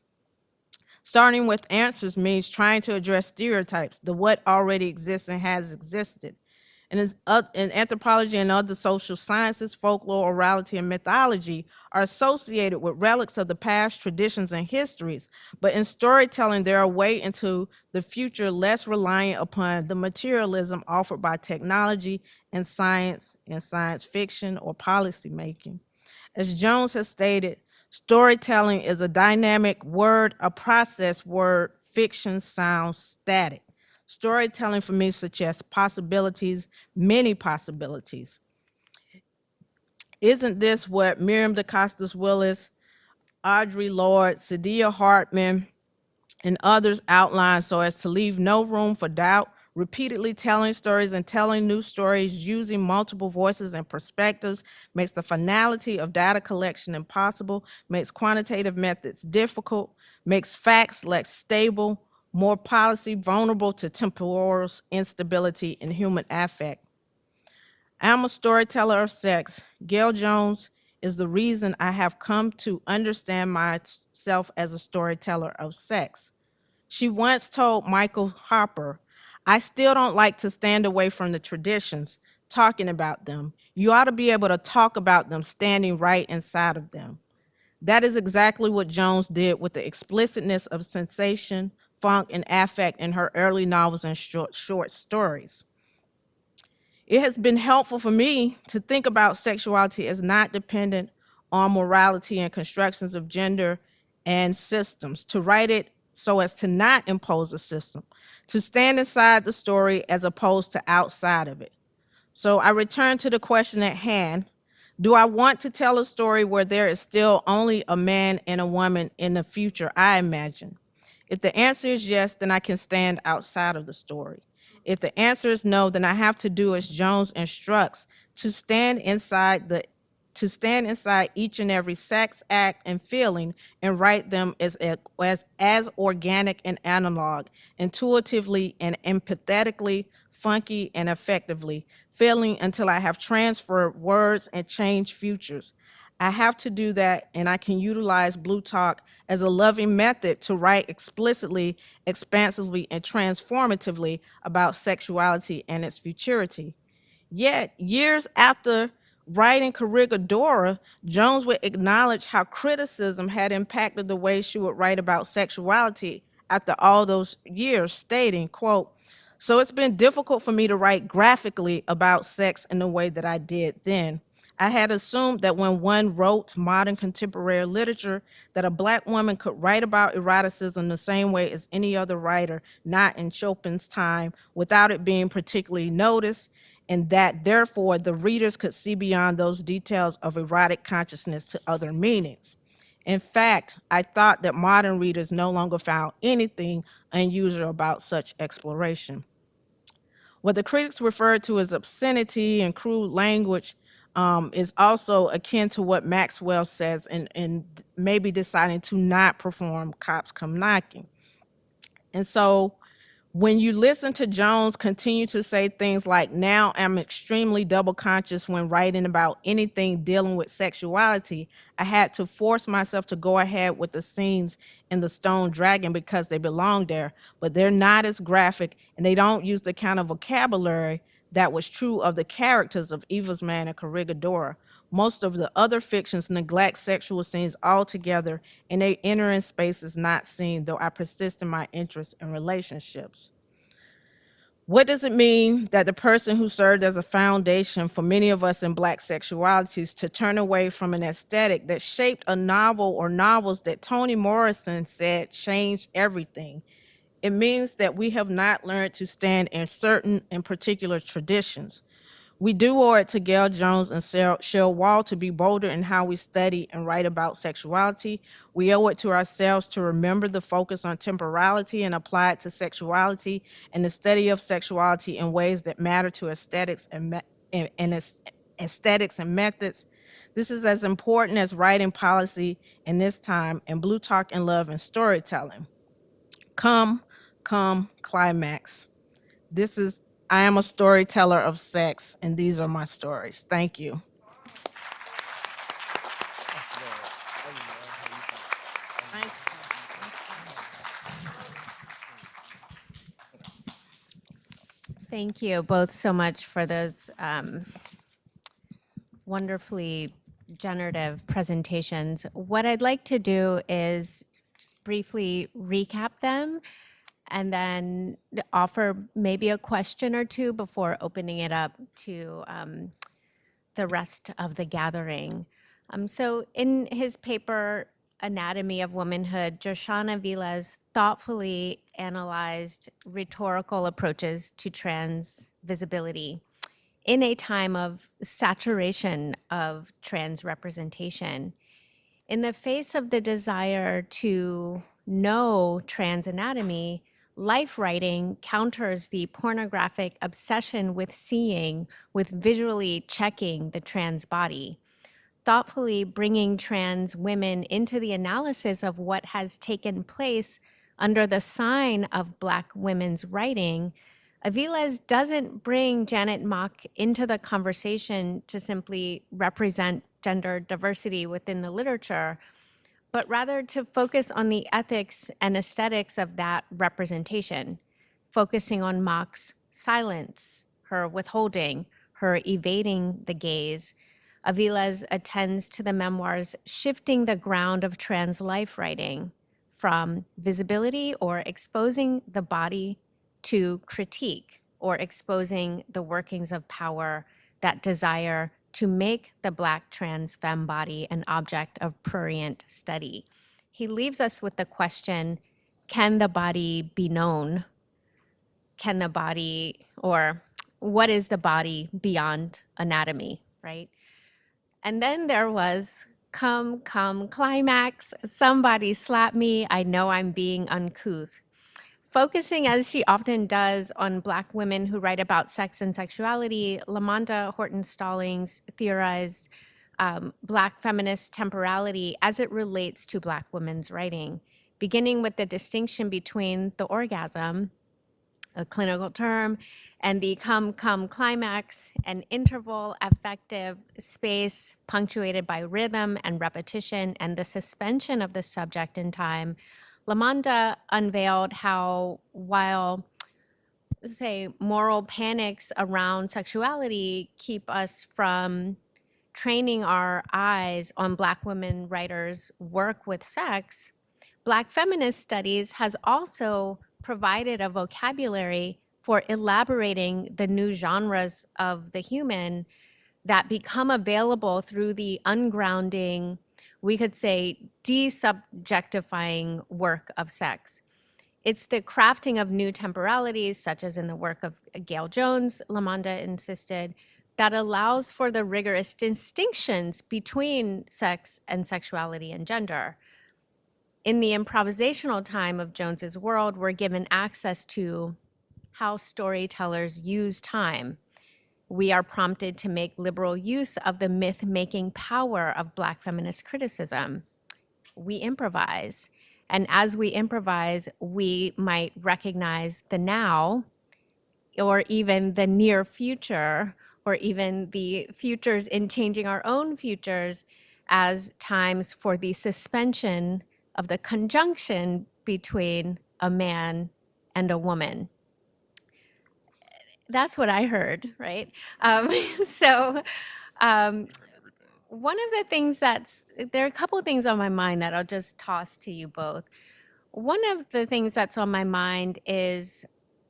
Starting with answers means trying to address stereotypes, the what already exists and has existed. And in anthropology and other social sciences, folklore, orality, and mythology are associated with relics of the past, traditions, and histories. But in storytelling, they're a way into the future less reliant upon the materialism offered by technology and science fiction or policymaking. As Jones has stated, storytelling is a dynamic word, a process word. Fiction sounds static. Storytelling for me suggests possibilities, many possibilities. Isn't this what Miriam DeCostas Willis, Audre Lorde, Sadia Hartman, and others outline so as to leave no room for doubt? Repeatedly telling stories and telling new stories using multiple voices and perspectives makes the finality of data collection impossible, makes quantitative methods difficult, makes facts less stable, more policy vulnerable to temporal instability and human affect. I'm a storyteller of sex. Gail Jones is the reason I have come to understand myself as a storyteller of sex. She once told Michael Harper, I still don't like to stand away from the traditions, talking about them. You ought to be able to talk about them standing right inside of them. That is exactly what Jones did with the explicitness of sensation, funk, and affect in her early novels and short stories. It has been helpful for me to think about sexuality as not dependent on morality and constructions of gender and systems, to write it so as to not impose a system, to stand inside the story as opposed to outside of it. So I return to the question at hand. Do I want to tell a story where there is still only a man and a woman in the future I imagine? If the answer is yes, then I can stand outside of the story. If the answer is no, then I have to do as Jones instructs, to stand inside each and every sex, act, and feeling and write them as organic and analog, intuitively and empathetically, funky and effectively, feeling until I have transferred words and changed futures. I have to do that, and I can utilize Blue Talk as a loving method to write explicitly, expansively, and transformatively about sexuality and its futurity. Yet, years after writing Corregidora, Jones would acknowledge how criticism had impacted the way she would write about sexuality after all those years, stating, quote, so it's been difficult for me to write graphically about sex in the way that I did then. I had assumed that when one wrote modern contemporary literature, that a Black woman could write about eroticism the same way as any other writer, not in Chopin's time, without it being particularly noticed, and that therefore the readers could see beyond those details of erotic consciousness to other meanings. In fact, I thought that modern readers no longer found anything unusual about such exploration. What the critics referred to as obscenity and crude language is also akin to what Maxwell says in maybe deciding to not perform Cops Come Knocking. And so When you listen to Jones continue to say things like, now I'm extremely double conscious when writing about anything dealing with sexuality, I had to force myself to go ahead with the scenes in The Stone Dragon because they belong there, but they're not as graphic and they don't use the kind of vocabulary that was true of the characters of Eva's Man and Corregidora. Most of the other fictions neglect sexual scenes altogether, and they enter in spaces not seen, though I persist in my interest in relationships. What does it mean that the person who served as a foundation for many of us in Black sexualities to turn away from an aesthetic that shaped a novel or novels that Toni Morrison said changed everything? It means that we have not learned to stand in certain and particular traditions. We do owe it to Gail Jones and Cheryl Wall to be bolder in how we study and write about sexuality. We owe it to ourselves to remember the focus on temporality and apply it to sexuality and the study of sexuality in ways that matter to aesthetics and aesthetics and methods. This is as important as writing policy in this time in Blue Talk and Love and storytelling. Come, climax. I am a storyteller of sex, and these are my stories. Thank you. Thank you both so much for those wonderfully generative presentations. What I'd like to do is just briefly recap them and then offer maybe a question or two before opening it up to the rest of the gathering. So in his paper, Anatomy of Womanhood, Joshana Vilas thoughtfully analyzed rhetorical approaches to trans visibility in a time of saturation of trans representation. In the face of the desire to know trans anatomy, life writing counters the pornographic obsession with seeing, with visually checking the trans body. Thoughtfully bringing trans women into the analysis of what has taken place under the sign of Black women's writing, Aviles doesn't bring Janet Mock into the conversation to simply represent gender diversity within the literature, but rather to focus on the ethics and aesthetics of that representation, focusing on Mock's silence, her withholding, her evading the gaze. Aviles attends to the memoir's shifting the ground of trans life writing from visibility or exposing the body to critique or exposing the workings of power that desire to make the Black trans femme body an object of prurient study. He leaves us with the question, can the body be known? Can the body, or what is the body beyond anatomy, right? And then there was come, climax, somebody slap me, I know I'm being uncouth. Focusing, as she often does, on Black women who write about sex and sexuality, Lamanda Horton Stallings theorized Black feminist temporality as it relates to Black women's writing, beginning with the distinction between the orgasm, a clinical term, and the come, climax, an interval, affective space punctuated by rhythm and repetition and the suspension of the subject in time. Lamanda unveiled how, while, say, moral panics around sexuality keep us from training our eyes on Black women writers' work with sex, Black feminist studies has also provided a vocabulary for elaborating the new genres of the human that become available through the ungrounding, we could say, desubjectifying work of sex. It's the crafting of new temporalities, such as in the work of Gail Jones, Lamanda insisted, that allows for the rigorous distinctions between sex and sexuality and gender. In the improvisational time of Jones's world, we're given access to how storytellers use time. We are prompted to make liberal use of the myth-making power of Black feminist criticism. We improvise. And as we improvise, we might recognize the now, or even the near future, or even the futures in changing our own futures, as times for the suspension of the conjunction between a man and a woman. That's what I heard, right? So um, one of the things there are a couple of things on my mind that I'll just toss to you both. One of the things that's on my mind is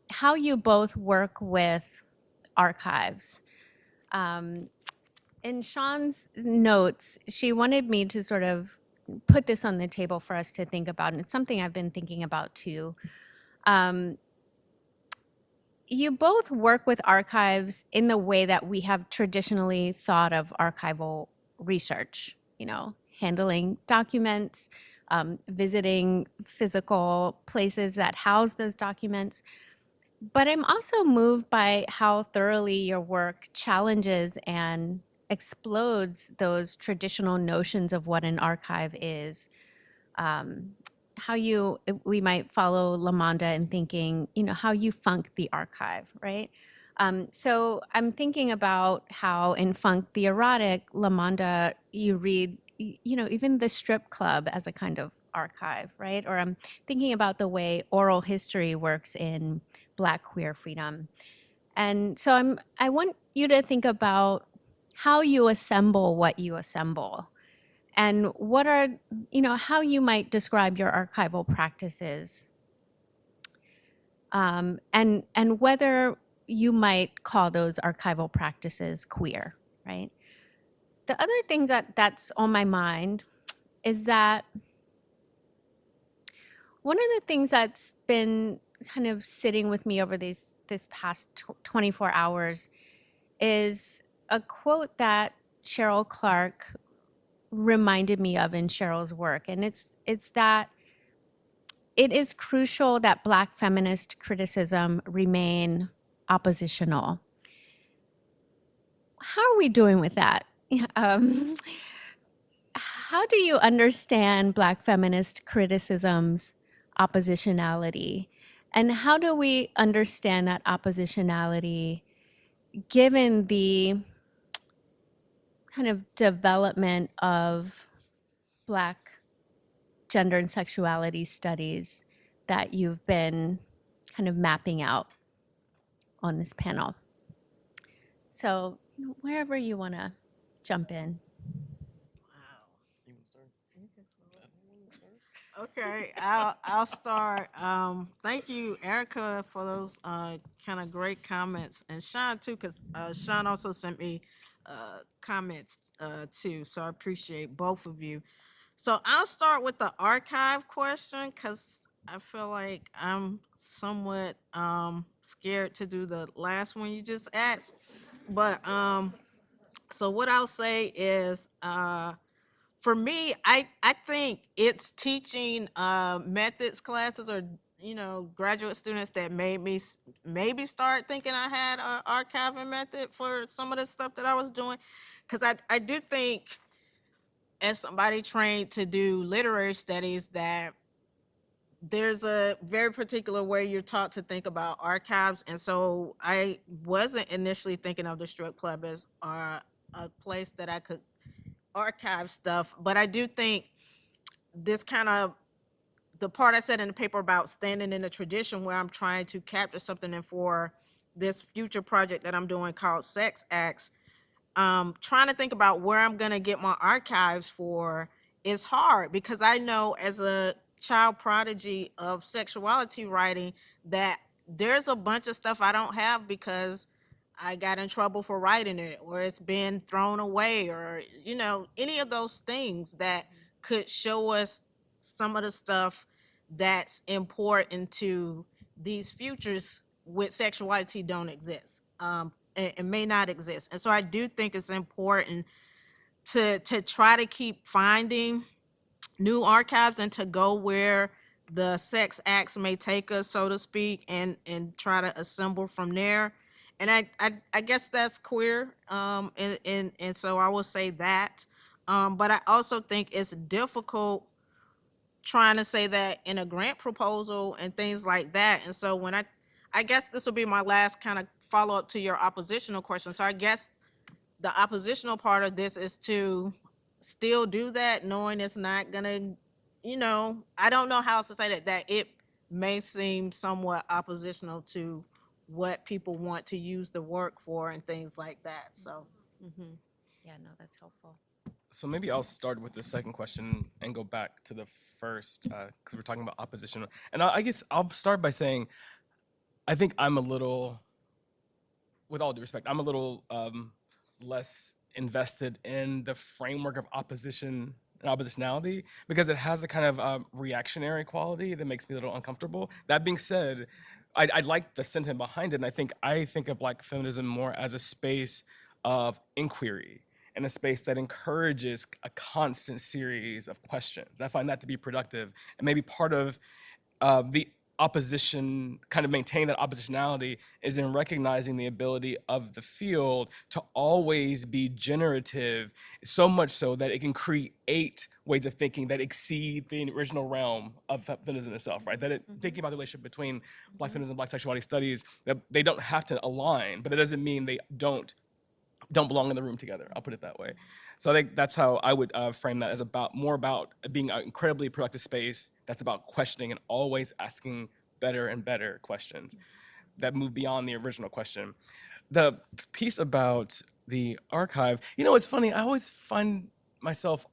how you both work with archives. In Sean's notes, she wanted me to sort of put this on the table for us to think about, and it's something I've been thinking about too. You both work with archives in the way that we have traditionally thought of archival research, handling documents, visiting physical places that house those documents. But I'm also moved by how thoroughly your work challenges and explodes those traditional notions of what an archive is. How we might follow Lamonda in thinking, how you funk the archive, right? So I'm thinking about how in Funk the Erotic, Lamonda, you read, even the strip club as a kind of archive, right? Or I'm thinking about the way oral history works in Black queer freedom. And so I want you to think about how you assemble what you assemble, and what are, how you might describe your archival practices, and whether you might call those archival practices queer, right? The other thing that's on my mind is that one of the things that's been kind of sitting with me over this past 24 hours is a quote that Cheryl Clark reminded me of in Cheryl's work. And it's that it is crucial that Black feminist criticism remain oppositional. How are we doing with that? Um, how do you understand Black feminist criticism's oppositionality? And how do we understand that oppositionality given the kind of development of Black gender and sexuality studies that you've been kind of mapping out on this panel? So wherever you want to jump in. You wanna start? Okay, I'll start. Thank you, Erica, for those kind of great comments, and Sean too, because Sean also sent me comments too. So I appreciate both of you. So I'll start with the archive question because I feel like I'm somewhat scared to do the last one you just asked. But so what I'll say is for me, I think it's teaching methods classes, or graduate students that made me maybe start thinking I had an archiving method for some of the stuff that I was doing, because I do think, as somebody trained to do literary studies, that there's a very particular way you're taught to think about archives. And so I wasn't initially thinking of the strip club as a place that I could archive stuff, but I do think this kind of, the part I said in the paper about standing in a tradition where I'm trying to capture something, and for this future project that I'm doing called Sex Acts, trying to think about where I'm gonna get my archives for is hard, because I know as a child prodigy of sexuality writing that there's a bunch of stuff I don't have because I got in trouble for writing it, or it's been thrown away, or any of those things that could show us some of the stuff that's important to these futures with sexuality don't exist. It may not exist. And so I do think it's important to try to keep finding new archives and to go where the sex acts may take us, so to speak, and try to assemble from there. And I guess that's queer. And so I will say that. But I also think it's difficult trying to say that in a grant proposal and things like that. And so when I guess this will be my last kind of follow up to your oppositional question. So I guess the oppositional part of this is to still do that, knowing it's not gonna, I don't know how else to say that it may seem somewhat oppositional to what people want to use the work for and things like that. So Yeah, no, that's helpful. So maybe I'll start with the second question and go back to the first, because we're talking about opposition. And I guess I'll start by saying, I think I'm a little, with all due respect, I'm a little less invested in the framework of opposition and oppositionality because it has a kind of reactionary quality that makes me a little uncomfortable. That being said, I like the sentiment behind it, and I think of Black feminism more as a space of inquiry and a space that encourages a constant series of questions. I find that to be productive, and maybe part of the opposition, kind of maintain that oppositionality, is in recognizing the ability of the field to always be generative, so much so that it can create ways of thinking that exceed the original realm of feminism itself, right? That thinking about the relationship between Black feminism and Black sexuality studies, that they don't have to align, but it doesn't mean they don't belong in the room together. I'll put it that way. So I think that's how I would frame that, as more about being an incredibly productive space that's about questioning and always asking better and better questions that move beyond the original question. The piece about the archive, it's funny. I always find myself,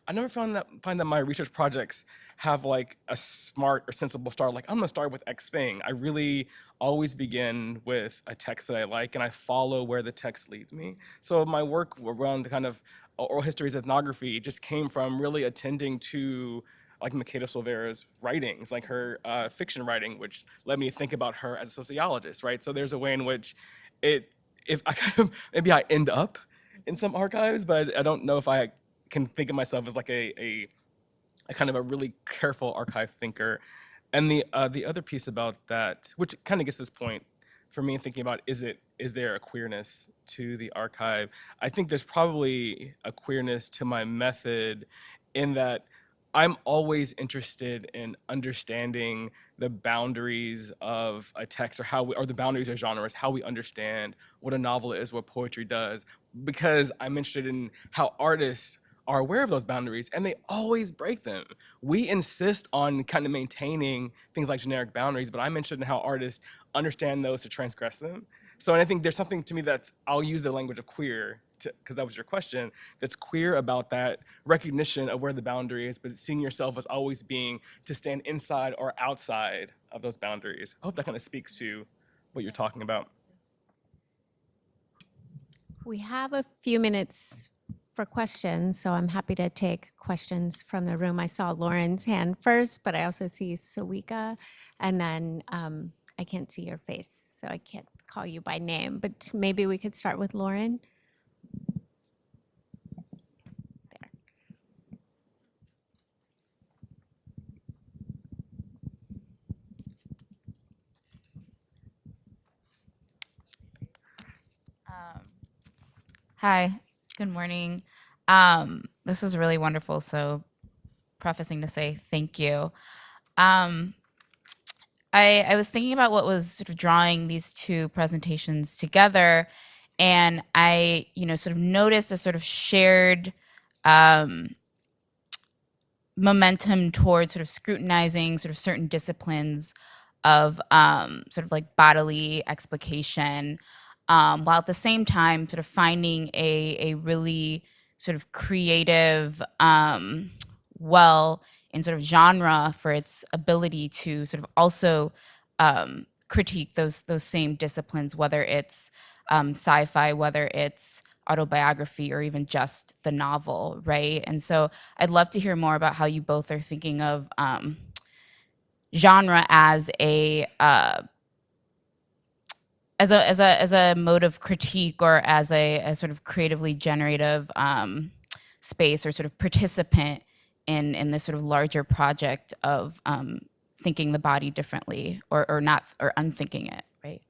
I never find that my research projects have like a smart or sensible start. Like, I'm gonna start with X thing. I really always begin with a text that I like, and I follow where the text leads me. So my work around kind of oral histories, ethnography, just came from really attending to like Makeda Silvera's writings, like her fiction writing, which led me to think about her as a sociologist, right? So there's a way in which if I kind of, maybe I end up in some archives, but I don't know if I can think of myself as like a kind of a really careful archive thinker. And the other piece about that, which kind of gets this point for me in thinking about, is there a queerness to the archive? I think there's probably a queerness to my method in that I'm always interested in understanding the boundaries of a text, or the boundaries of genres, how we understand what a novel is, what poetry does, because I'm interested in how artists are aware of those boundaries, and they always break them. We insist on kind of maintaining things like generic boundaries, but I'm interested in how artists understand those to transgress them. So, and I think there's something to me I'll use the language of queer, because that was your question, that's queer about that recognition of where the boundary is, but seeing yourself as always being to stand inside or outside of those boundaries. I hope that kind of speaks to what you're talking about. We have a few minutes for questions, so I'm happy to take questions from the room. I saw Lauren's hand first, but I also see Sawika, and then I can't see your face, so I can't call you by name, but maybe we could start with Lauren. There. Hi, good morning. This was really wonderful, so prefacing to say thank you. I was thinking about what was sort of drawing these two presentations together, and I, sort of noticed a sort of shared momentum towards sort of scrutinizing sort of certain disciplines of sort of like bodily explication, while at the same time sort of finding a really sort of creative well in sort of genre for its ability to sort of also critique those same disciplines, whether it's sci-fi, whether it's autobiography, or even just the novel, right? And so I'd love to hear more about how you both are thinking of genre as a mode of critique, or as a sort of creatively generative space, or sort of participant in this sort of larger project of thinking the body differently, or not, or unthinking it, right?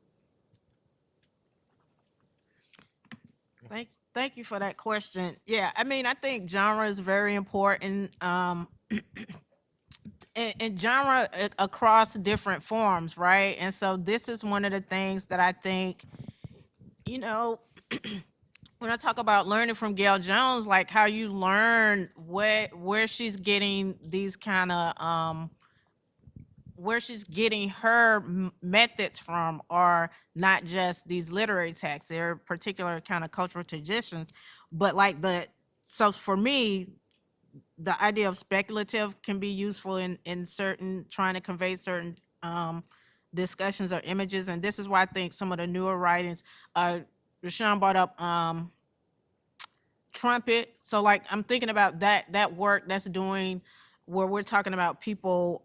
thank you for that question. Yeah, I mean, I think genre is very important. and genre across different forms, right? And so this is one of the things that I think, you know, when I talk about learning from Gail Jones, like how you learn where she's getting these kind of where she's getting her methods from are not just these literary texts, they're particular kind of cultural traditions, but like so for me, the idea of speculative can be useful in certain, trying to convey certain discussions or images. And this is why I think some of the newer writings, Rashawn brought up trumpet. So like I'm thinking about that work that's doing where we're talking about people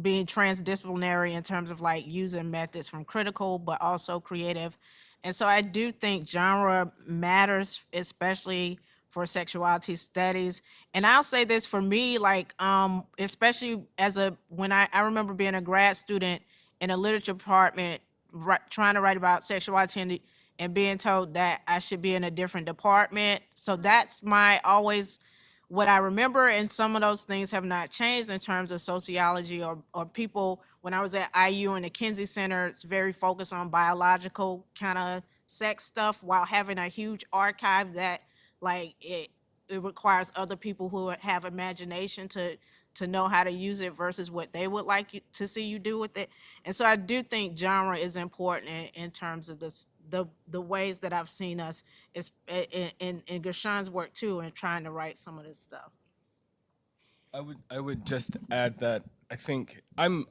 being transdisciplinary in terms of like using methods from critical but also creative. And so I do think genre matters, especially for sexuality studies. And I'll say this for me, like especially as when I remember being a grad student in a literature department, trying to write about sexuality and being told that I should be in a different department. So that's my always what I remember, and some of those things have not changed in terms of sociology or people. When I was at IU and the Kinsey Center, it's very focused on biological kind of sex stuff while having a huge archive that like it requires other people who have imagination to know how to use it versus what they would like you to see you do with it. And so I do think genre is important in terms of the ways that I've seen us is in Gershon's work too, and trying to write some of this stuff. I would just add that I think I'm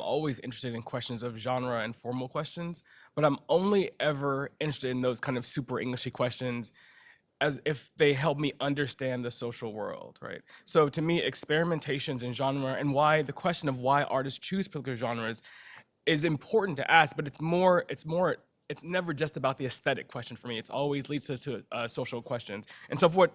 always interested in questions of genre and formal questions, but I'm only ever interested in those kind of super Englishy questions as if they help me understand the social world, right? So to me, experimentations in genre and why the question of why artists choose particular genres is important to ask, but it's never just about the aesthetic question for me. It's always leads us to social questions. And so what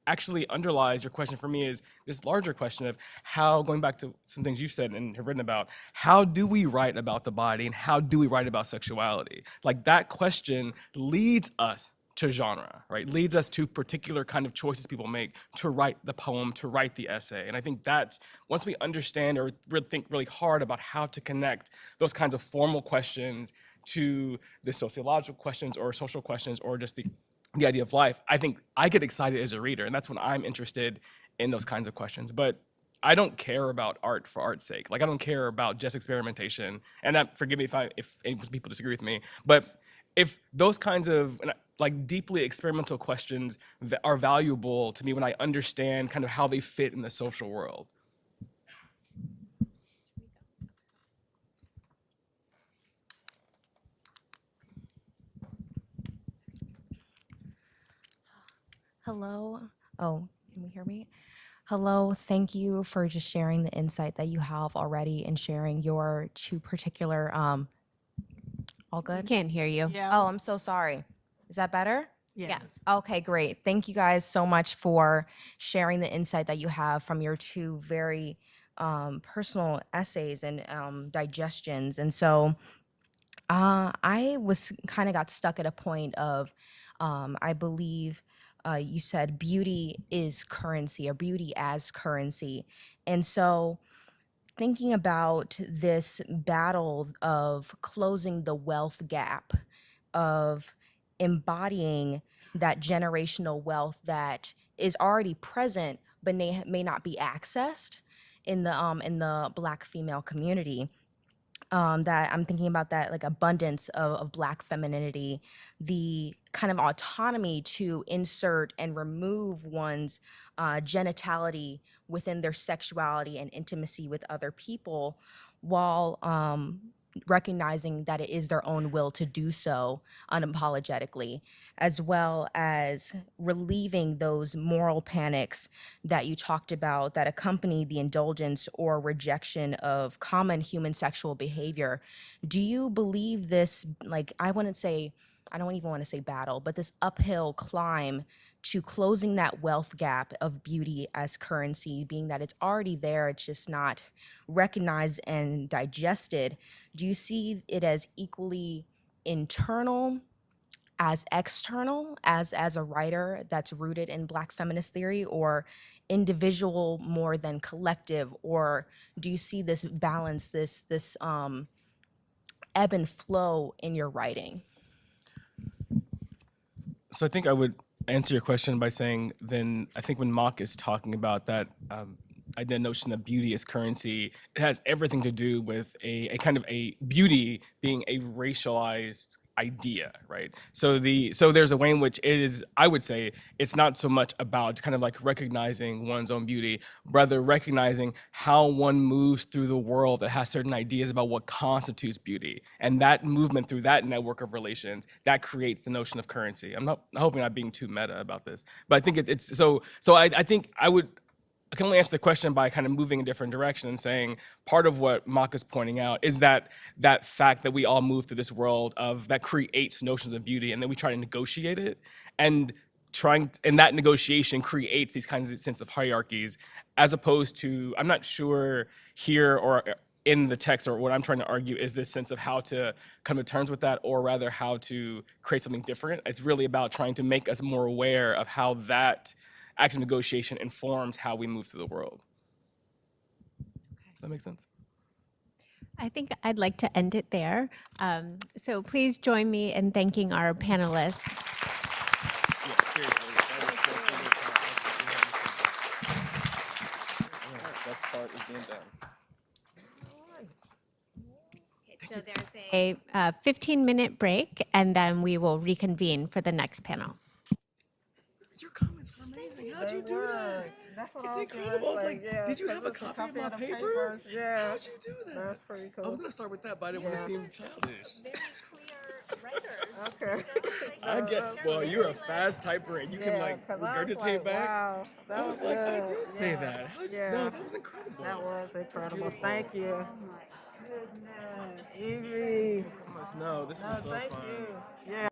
actually underlies your question for me is this larger question of how, going back to some things you said and have written about, how do we write about the body and how do we write about sexuality? Like that question leads us to genre, right? Leads us to particular kind of choices people make to write the poem, to write the essay. And I think that's, once we understand or think really hard about how to connect those kinds of formal questions to the sociological questions or social questions or just the idea of life, I think I get excited as a reader. And that's when I'm interested in those kinds of questions. But I don't care about art for art's sake. Like I don't care about just experimentation. And that, forgive me if people disagree with me, but if those kinds of like deeply experimental questions that are valuable to me when I understand kind of how they fit in the social world. Hello. Oh, can we hear me? Hello. Thank you for just sharing the insight that you have already and sharing your two particular. All good? Can't hear you. Yeah. Oh, I'm so sorry. Is that better? Yeah. Okay, great. Thank you guys so much for sharing the insight that you have from your two very personal essays and digestions. And so I was kind of got stuck at a point of, I believe you said beauty is currency or beauty as currency. And so thinking about this battle of closing the wealth gap, of embodying that generational wealth that is already present but may not be accessed in the Black female community. That I'm thinking about that like abundance of Black femininity, the kind of autonomy to insert and remove one's genitality within their sexuality and intimacy with other people, while recognizing that it is their own will to do so unapologetically, as well as relieving those moral panics that you talked about that accompany the indulgence or rejection of common human sexual behavior. Do you believe this, like, I wouldn't say, I don't even want to say battle, but this uphill climb to closing that wealth gap of beauty as currency, being that it's already there, it's just not recognized and digested? Do you see it as equally internal as external as a writer that's rooted in Black feminist theory, or individual more than collective, or do you see this balance, this ebb and flow in your writing? So I think I would answer your question by saying, then I think when Mock is talking about that idea notion that beauty is currency, it has everything to do with a kind of a beauty being a racialized idea, right? So there's a way in which it is, I would say, it's not so much about kind of like recognizing one's own beauty, rather recognizing how one moves through the world that has certain ideas about what constitutes beauty. And that movement through that network of relations, that creates the notion of currency. I'm hoping I'm not being too meta about this, but I think it's so I think I can only answer the question by kind of moving in a different direction and saying part of what Mock is pointing out is that fact that we all move through this world of that creates notions of beauty, and then we try to negotiate it, and and that negotiation creates these kinds of sense of hierarchies, as opposed to, I'm not sure here or in the text, or what I'm trying to argue is this sense of how to come to terms with that, or rather how to create something different. It's really about trying to make us more aware of how that active negotiation informs how we move through the world. Does that make sense? I think I'd like to end it there. So please join me in thanking our panelists. Yeah, seriously. That was so best part is being done. So there's a 15-minute break, and then we will reconvene for the next panel. Your comments were amazing. How'd you do that? That's what It's I was incredible. I was like, yeah, did you 'cause have a it's copy of my of the paper? papers, yeah. How'd you do that? That's pretty I was cool. gonna start with that, but I didn't want to seem childish. Very clear writers. Okay. I get, well, you're a fast typer and you can like 'cause I was regurgitate like, back. wow, that I was was like, I good. did say Yeah. that. How'd you, Yeah. no, that was incredible. That was incredible. beautiful. Thank you. Goodness. Evie. So much. No, this was so Thank fun. you. Yeah.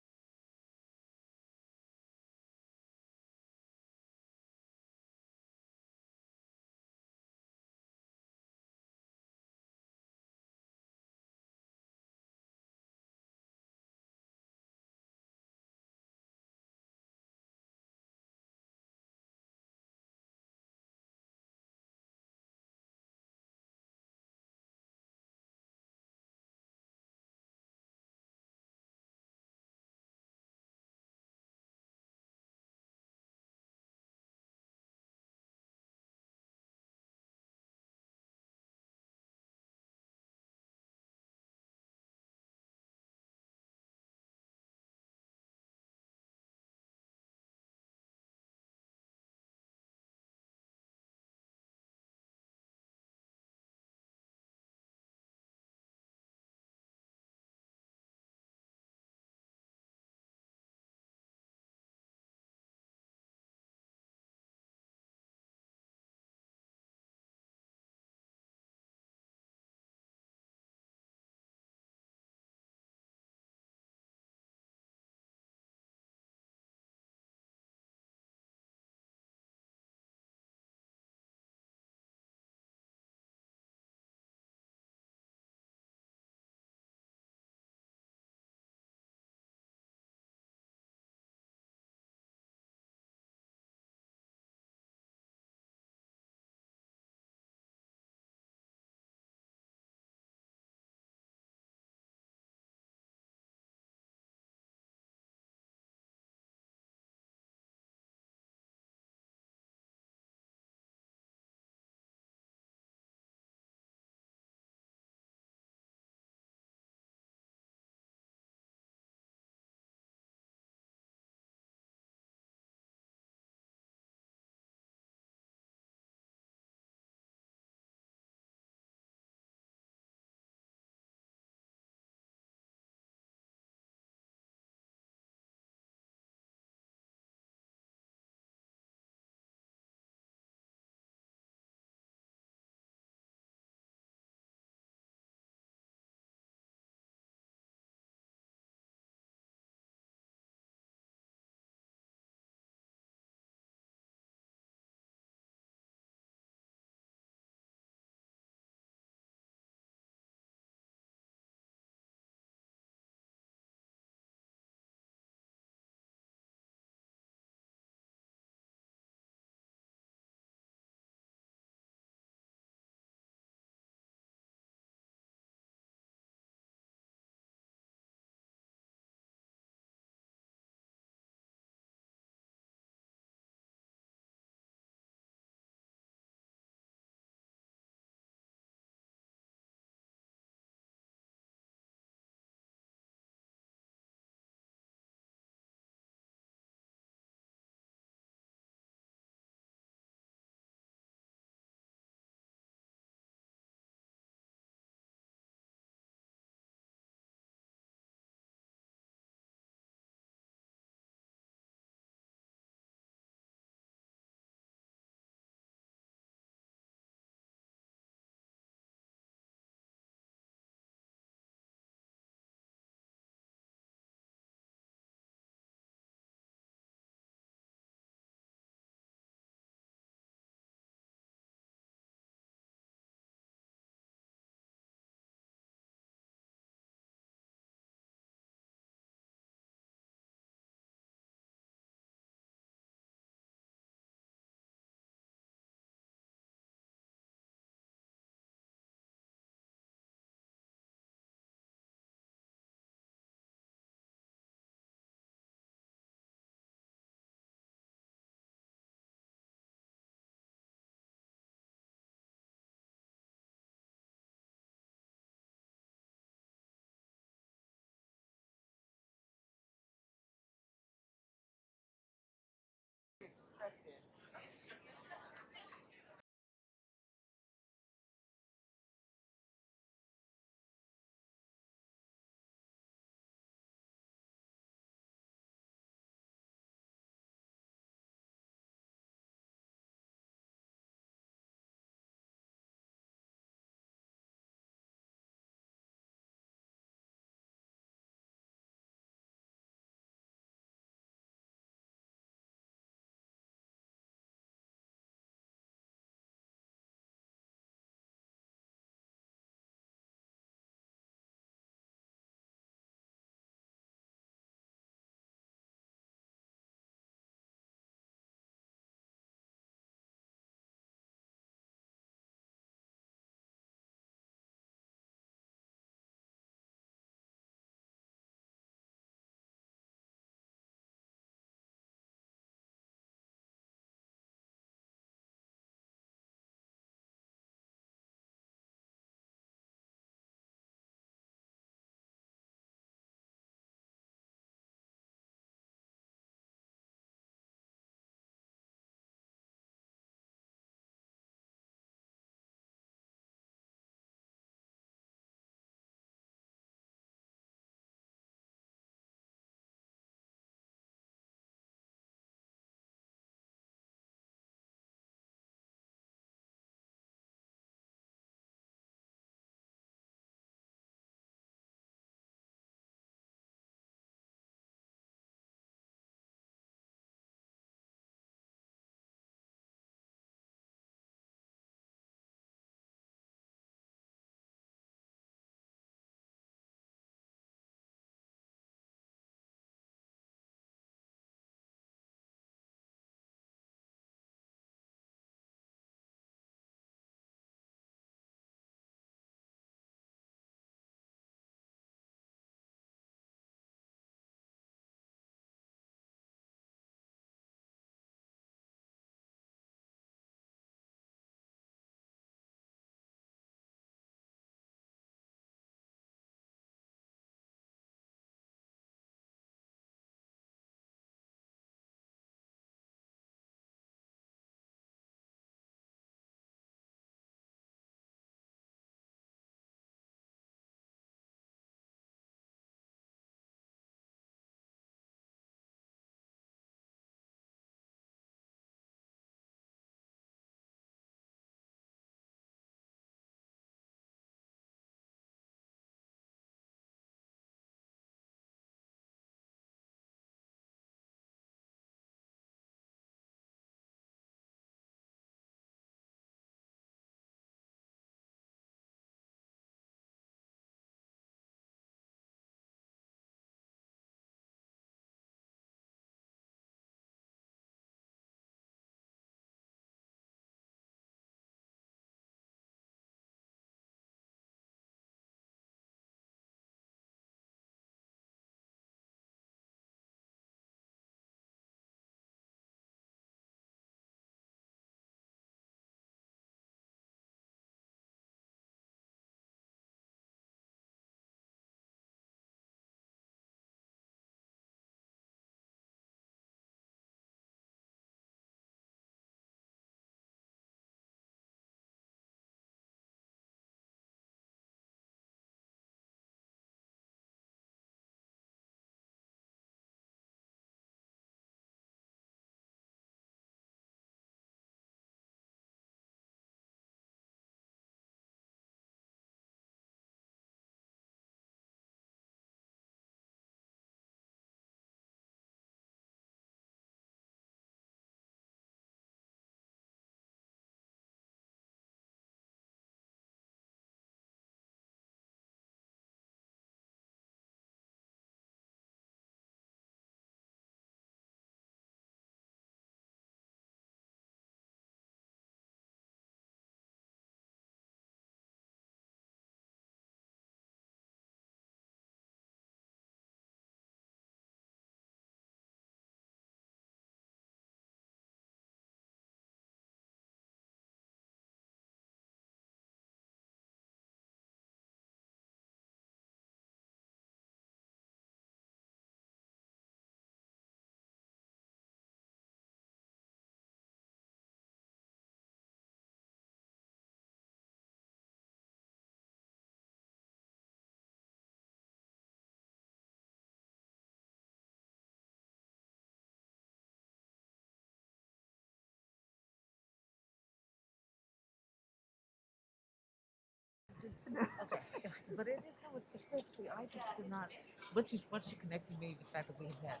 Okay. But it is kind of especially I just did not once you connected me the fact that we had met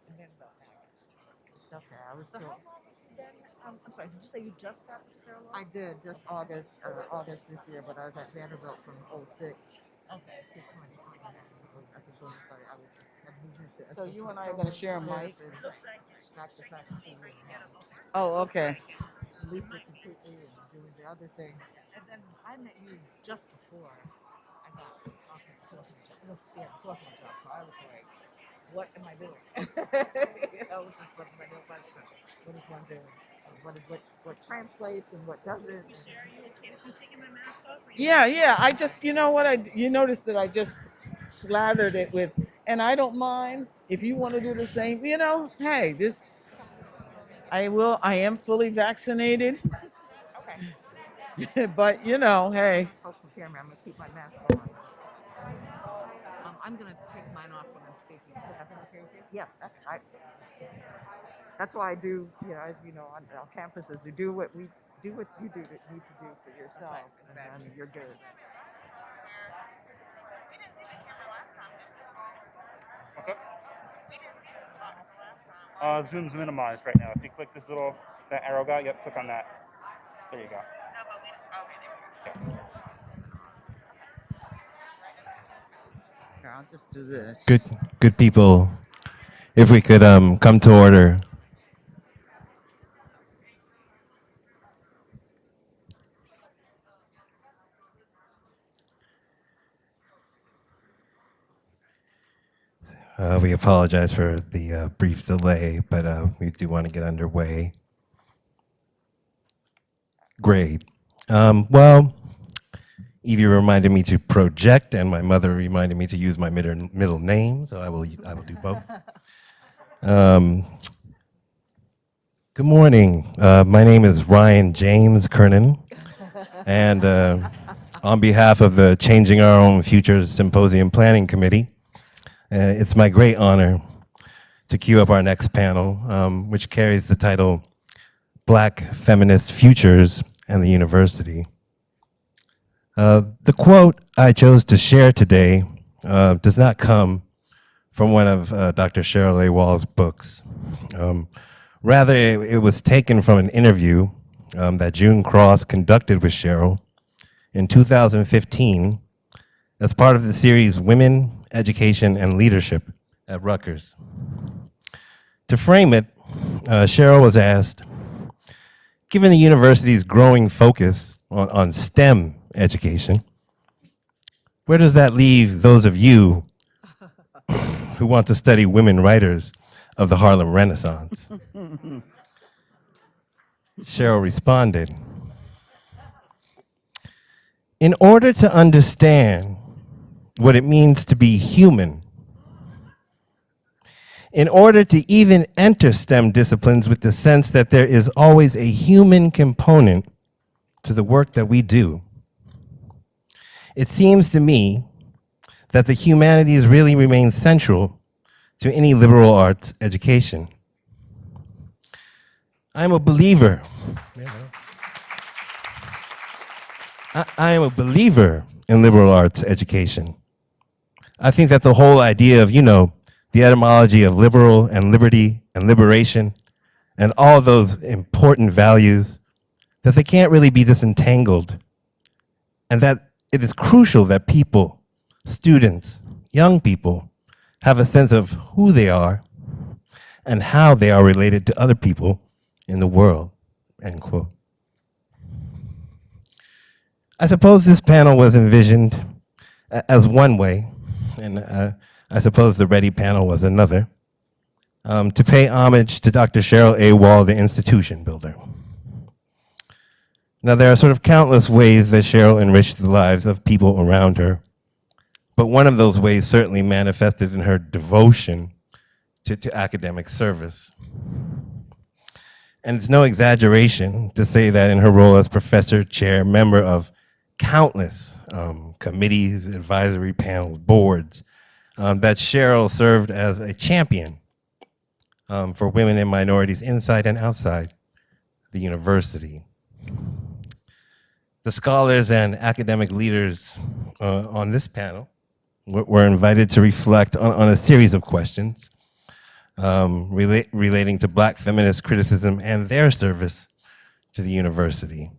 and then about that. It's okay. I was so how long have you been I'm sorry, did you say you just got to Cheryl Wall? I did just August this year, but I was at Vanderbilt from '06 Okay. to 2020. I think when I started, I was had moved into So you and I are gonna share a mic. back to faculty and Oh, okay. Lisa completely and doing the other things. And then I met you just before I got offered the Swarthmore job. It was, yeah, the Swarthmore job. So I was like, what am I doing? Which is what my real question. What is one doing? What translates and what doesn't. And Yeah, yeah. I just, you know what? You noticed that I just slathered it with, and I don't mind if you want to do the same. You know, hey, this, I will. I am fully vaccinated, but you know, hey. folks from camera, I'm gonna keep my mask on. I'm gonna take mine off when I'm speaking. That's okay with you? Yeah, that's why I do. You know, as you know, on campuses, you do what you do that need to do for yourself, and then you're good. What's up? Zoom's minimized right now. If you click this little, that arrow guy, yep, click on that. There you go. Here, I'll just do this. Good people. If we could come to order. We apologize for the brief delay, but we do want to get underway. Great. Well, Evie reminded me to project, and my mother reminded me to use my middle name, so I will do both. Good morning. My name is Ryan James Kernan, and on behalf of the Changing Our Own Futures Symposium Planning Committee, it's my great honor to queue up our next panel, which carries the title Black Feminist Futures and the University. The quote I chose to share today does not come from one of Dr. Cheryl A. Wall's books. Rather, it was taken from an interview that June Cross conducted with Cheryl in 2015 as part of the series Women, Education, and Leadership at Rutgers. To frame it, Cheryl was asked, given the university's growing focus on STEM education, where does that leave those of you who want to study women writers of the Harlem Renaissance? Cheryl responded, in order to understand what it means to be human, in order to even enter STEM disciplines with the sense that there is always a human component to the work that we do, it seems to me that the humanities really remain central to any liberal arts education. I'm a believer. I am a believer in liberal arts education. I think that the whole idea of, the etymology of liberal and liberty and liberation and all those important values, that they can't really be disentangled, and that it is crucial that people, students, young people, have a sense of who they are and how they are related to other people in the world, end quote. I suppose this panel was envisioned as one way, and I suppose the Ready panel was another, to pay homage to Dr. Cheryl A. Wall, the institution builder. Now, there are sort of countless ways that Cheryl enriched the lives of people around her, but one of those ways certainly manifested in her devotion to academic service. And it's no exaggeration to say that in her role as professor, chair, member of countless committees, advisory panels, boards, that Cheryl served as a champion for women and minorities inside and outside the university. The scholars and academic leaders on this panel were invited to reflect on a series of questions relating to Black feminist criticism and their service to the university.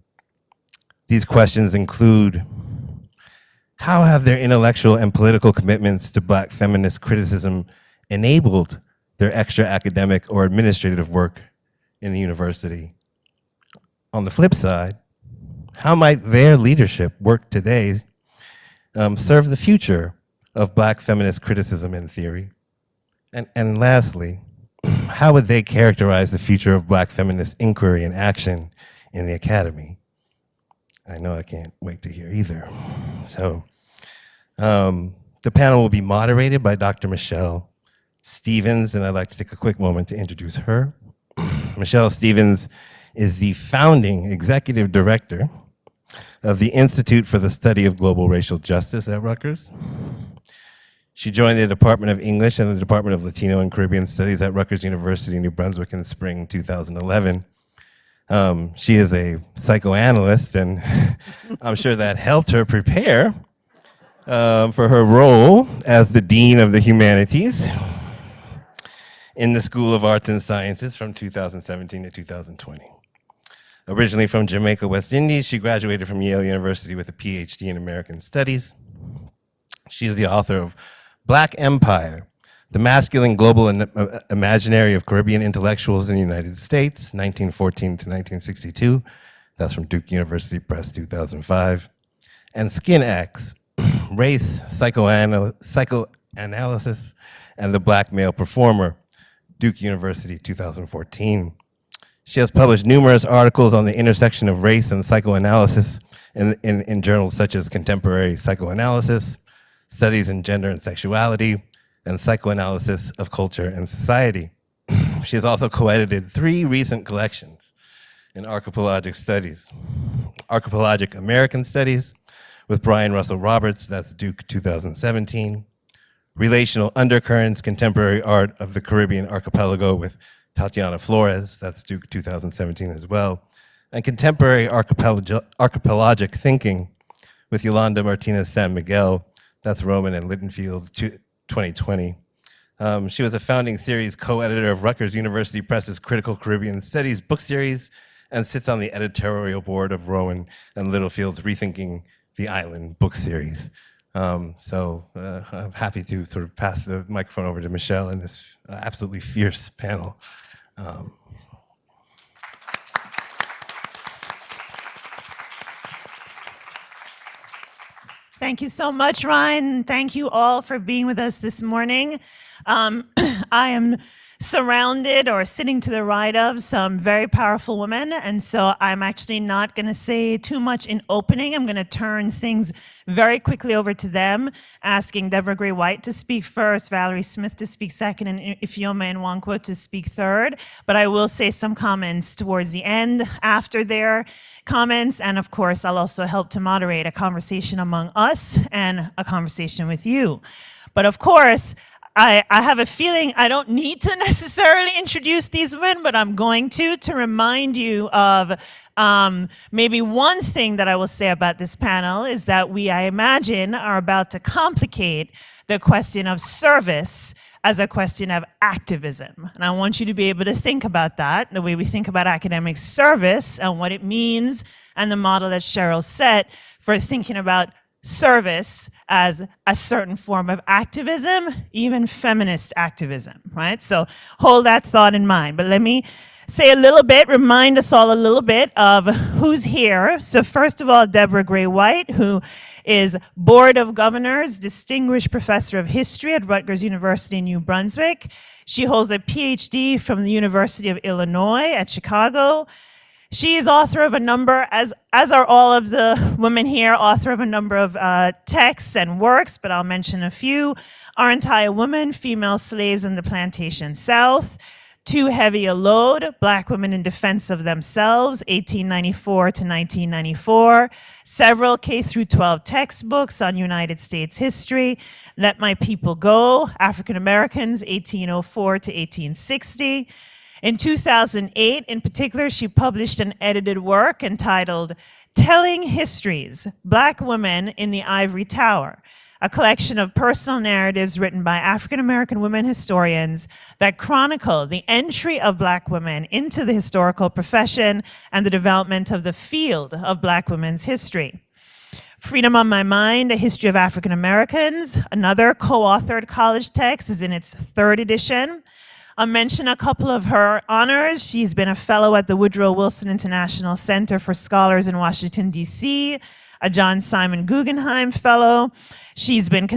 These questions include: how have their intellectual and political commitments to Black feminist criticism enabled their extra academic or administrative work in the university? On the flip side, how might their leadership work today serve the future of Black feminist criticism and theory? And lastly, how would they characterize the future of Black feminist inquiry and action in the academy? I know I can't wait to hear either. So the panel will be moderated by Dr. Michelle Stevens, and I'd like to take a quick moment to introduce her. Michelle Stevens is the founding executive director of the Institute for the Study of Global Racial Justice at Rutgers. She joined the Department of English and the Department of Latino and Caribbean Studies at Rutgers University, New Brunswick in spring 2011. She is a psychoanalyst, and I'm sure that helped her prepare for her role as the Dean of the Humanities in the School of Arts and Sciences from 2017 to 2020. Originally from Jamaica, West Indies, she graduated from Yale University with a PhD in American Studies. She is the author of Black Empire, The Masculine Global Imaginary of Caribbean Intellectuals in the United States, 1914 to 1962. That's from Duke University Press, 2005. And Skin X, Race, Psychoanalysis, and the Black Male Performer, Duke University, 2014. She has published numerous articles on the intersection of race and psychoanalysis in journals such as Contemporary Psychoanalysis, Studies in Gender and Sexuality, and Psychoanalysis of Culture and Society. She has also co-edited 3 recent collections in archipelagic studies. Archipelagic American Studies with Brian Russell Roberts, that's Duke 2017. Relational Undercurrents, Contemporary Art of the Caribbean Archipelago with Tatiana Flores, that's Duke 2017 as well. And Contemporary Archipelagic Thinking with Yolanda Martinez San Miguel, that's Roman and Littenfield, 2020. She was a founding series co-editor of Rutgers University Press's Critical Caribbean Studies book series and sits on the editorial board of Rowan and Littlefield's Rethinking the Island book series. I'm happy to sort of pass the microphone over to Michelle and this absolutely fierce panel. Thank you so much, Ryan. Thank you all for being with us this morning. I am surrounded or sitting to the right of some very powerful women, and so I'm actually not going to say too much in opening. I'm going to turn things very quickly over to them, asking Deborah Gray White to speak first, Valerie Smith to speak second, and Ifeoma Nwankwo to speak third. But I will say some comments towards the end after their comments, and of course, I'll also help to moderate a conversation among us and a conversation with you. But of course, I have a feeling I don't need to necessarily introduce these women, but I'm going to remind you of maybe one thing that I will say about this panel is that we, I imagine, are about to complicate the question of service as a question of activism. And I want you to be able to think about that, the way we think about academic service and what it means, and the model that Cheryl set for thinking about service as a certain form of activism, even feminist activism, right? So hold that thought in mind. But let me say a little bit, remind us all a little bit of who's here. So first of all, Deborah Gray White, who is Board of Governors, Distinguished Professor of History at Rutgers University in New Brunswick. She holds a PhD from the University of Illinois at Chicago. She is author of a number, as are all of the women here, author of a number of texts and works, but I'll mention a few. Aren't I a Woman? Female Slaves in the Plantation South. Too Heavy a Load, Black Women in Defense of Themselves, 1894 to 1994. Several K-12 textbooks on United States history. Let My People Go, African Americans, 1804 to 1860. In 2008, in particular, she published an edited work entitled Telling Histories, Black Women in the Ivory Tower, a collection of personal narratives written by African-American women historians that chronicle the entry of Black women into the historical profession and the development of the field of Black women's history. Freedom on My Mind, A History of African Americans, another co-authored college text, is in its 3rd edition. I'll mention a couple of her honors. She's been a fellow at the Woodrow Wilson International Center for Scholars in Washington, D.C., a John Simon Guggenheim Fellow. She's been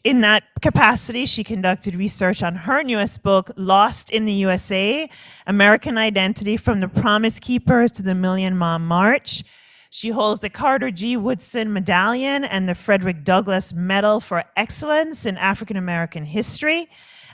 in that capacity, she conducted research on her newest book, Lost in the USA, American Identity from the Promise Keepers to the Million Mom March. She holds the Carter G. Woodson Medallion and the Frederick Douglass Medal for Excellence in African American History,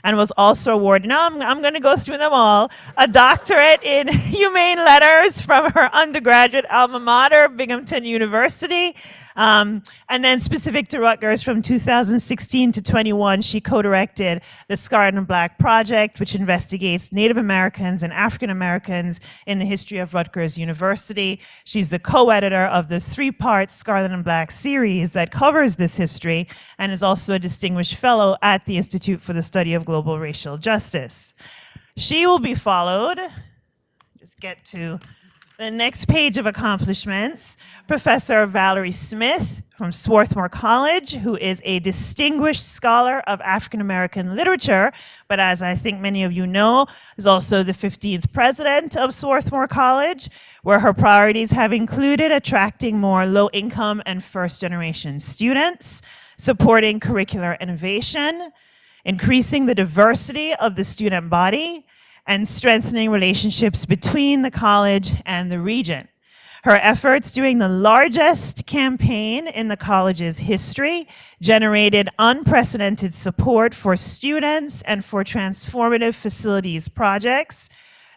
and was also awarded, now I'm going to go through them all, a doctorate in humane letters from her undergraduate alma mater, Binghamton University, and then specific to Rutgers from 2016 to 21, she co-directed the Scarlet and Black Project, which investigates Native Americans and African Americans in the history of Rutgers University. She's the co-editor of the 3-part Scarlet and Black series that covers this history, and is also a distinguished fellow at the Institute for the Study of Global Racial Justice. She will be followed, just get to the next page of accomplishments, Professor Valerie Smith from Swarthmore College, who is a distinguished scholar of African American literature, but as I think many of you know, is also the 15th president of Swarthmore College, where her priorities have included attracting more low-income and first-generation students, supporting curricular innovation, increasing the diversity of the student body, and strengthening relationships between the college and the region. Her efforts during the largest campaign in the college's history generated unprecedented support for students and for transformative facilities projects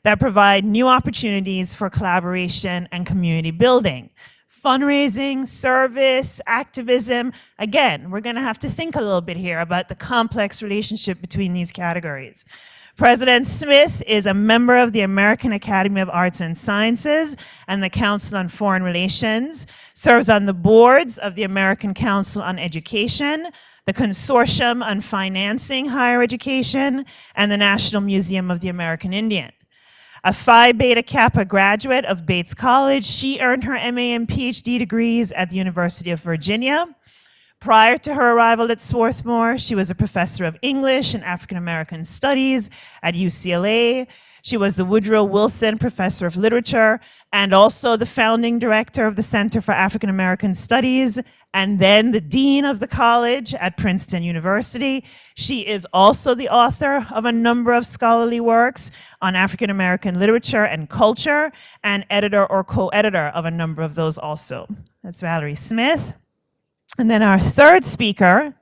that provide new opportunities for collaboration and community building. Fundraising, service, activism. Again, we're going to have to think a little bit here about the complex relationship between these categories. President Smith is a member of the American Academy of Arts and Sciences and the Council on Foreign Relations, serves on the boards of the American Council on Education, the Consortium on Financing Higher Education, and the National Museum of the American Indian. A Phi Beta Kappa graduate of Bates College, she earned her MA and PhD degrees at the University of Virginia. Prior to her arrival at Swarthmore, she was a professor of English and African American Studies at UCLA. She was the Woodrow Wilson Professor of Literature and also the founding director of the Center for African American Studies, and then the dean of the college at Princeton University. She is also the author of a number of scholarly works on African American literature and culture, and editor or co-editor of a number of those also. That's Valerie Smith. And then our third speaker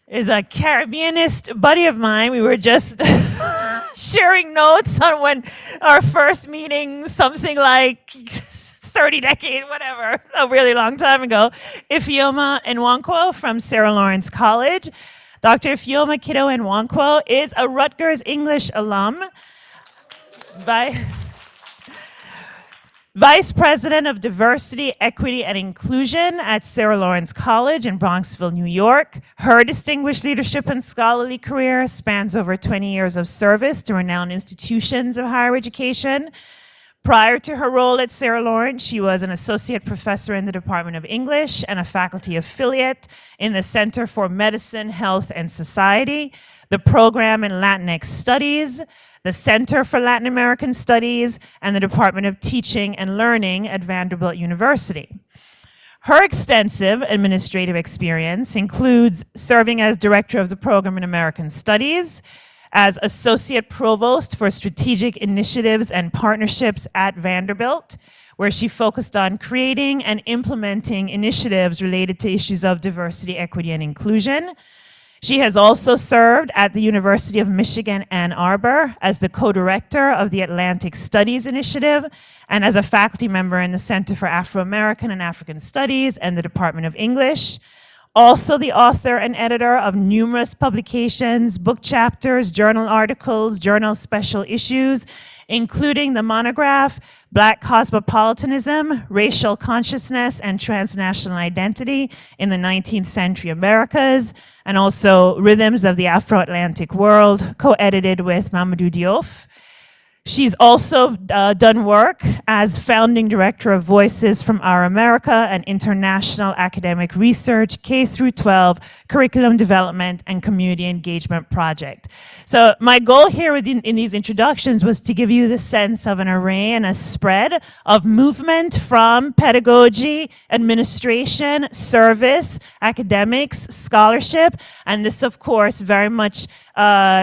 is a Caribbeanist buddy of mine. We were just sharing notes on when our first meeting, something like 30 decades, whatever, a really long time ago. Ifeoma Nwankwo from Sarah Lawrence College. Dr. Ifeoma Kiddo Nwankwo is a Rutgers English alum. Vice President of Diversity, Equity, and Inclusion at Sarah Lawrence College in Bronxville, New York. Her distinguished leadership and scholarly career spans over 20 years of service to renowned institutions of higher education. Prior to her role at Sarah Lawrence, she was an associate professor in the Department of English and a faculty affiliate in the Center for Medicine, Health, and Society, the program in Latinx Studies, the Center for Latin American Studies, and the Department of Teaching and Learning at Vanderbilt University. Her extensive administrative experience includes serving as director of the program in American Studies, as associate provost for strategic initiatives and partnerships at Vanderbilt, where she focused on creating and implementing initiatives related to issues of diversity, equity, and inclusion. She has also served at the University of Michigan, Ann Arbor as the co-director of the Atlantic Studies Initiative and as a faculty member in the Center for Afro-American and African Studies and the Department of English. Also the author and editor of numerous publications, book chapters, journal articles, journal special issues, including the monograph, Black Cosmopolitanism, Racial Consciousness and Transnational Identity in the 19th Century Americas, and also Rhythms of the Afro-Atlantic World, co-edited with Mamadou Diouf. She's also done work as founding director of Voices from Our America, an international academic research, K through 12, curriculum development, and community engagement project. So my goal here in these introductions was to give you the sense of an array and a spread of movement from pedagogy, administration, service, academics, scholarship, and this, of course, very much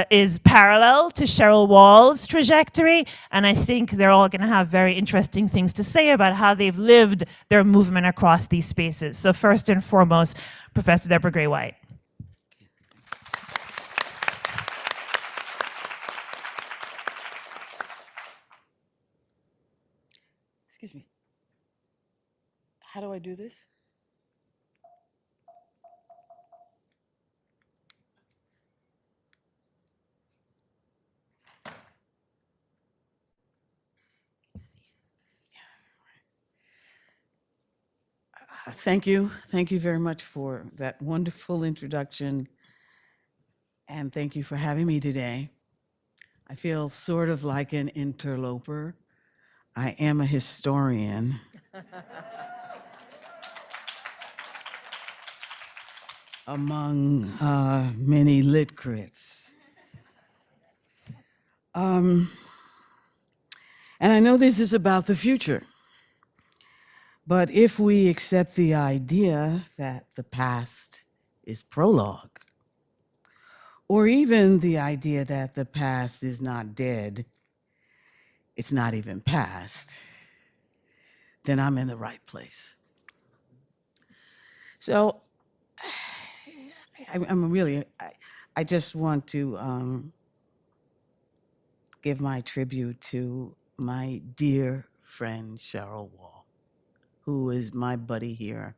is parallel to Cheryl Wall's trajectory, and I think they're all going to have very interesting things to say about how they've lived their movement across these spaces. So first and foremost, Professor Deborah Gray-White. Excuse me. How do I do this? Thank you. Thank you very much for that wonderful introduction. And thank you for having me today. I feel sort of like an interloper. I am a historian. Among many lit crits. And I know this is about the future. But if we accept the idea that the past is prologue, or even the idea that the past is not dead, it's not even past, then I'm in the right place. So I just want to give my tribute to my dear friend, Cheryl Wall, who is my buddy here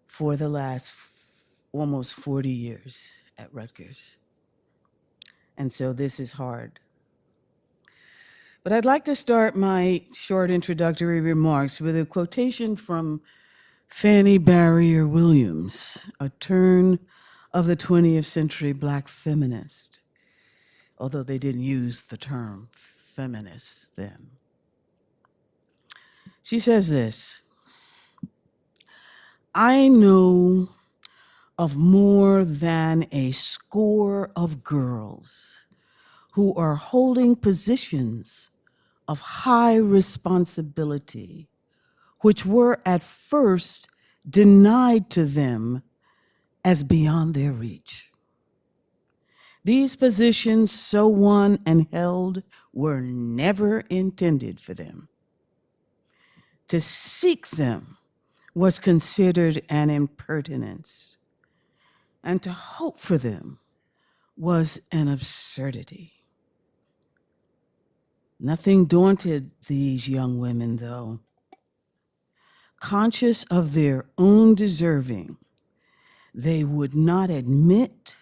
for the last almost 40 years at Rutgers. And so this is hard. But I'd like to start my short introductory remarks with a quotation from Fanny Barrier Williams, a turn of the 20th century Black feminist, although they didn't use the term feminist then. She says this: I know of more than a score of girls who are holding positions of high responsibility, which were at first denied to them as beyond their reach. These positions so won and held were never intended for them. To seek them was considered an impertinence, and to hope for them was an absurdity. Nothing daunted these young women, though. Conscious of their own deserving, they would not admit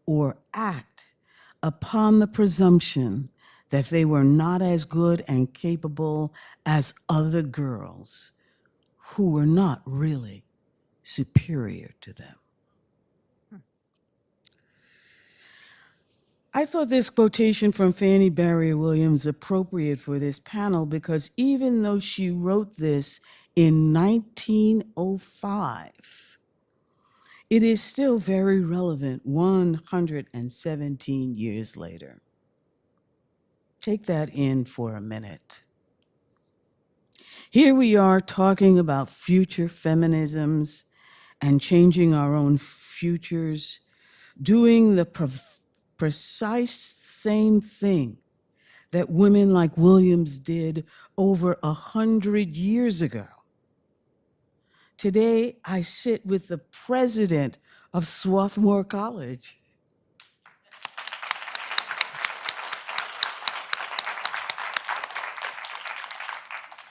or act upon the presumption that they were not as good and capable as other girls who were not really superior to them. I thought this quotation from Fanny Barrier Williams appropriate for this panel because even though she wrote this in 1905, it is still very relevant 117 years later. Take that in for a minute. Here we are talking about future feminisms and changing our own futures, doing the precise same thing that women like Williams did over 100 years ago. Today, I sit with the president of Swarthmore College.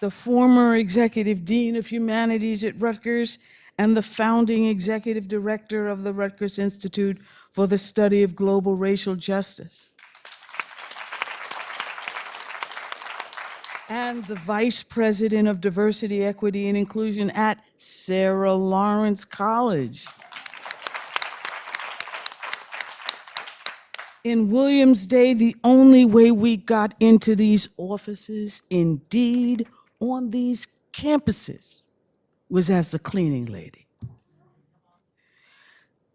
The former executive dean of humanities at Rutgers, and the founding executive director of the Rutgers Institute for the Study of Global Racial Justice, and the vice president of diversity, equity, and inclusion at Sarah Lawrence College. In Williams' day, the only way we got into these offices, indeed on these campuses, was as a cleaning lady.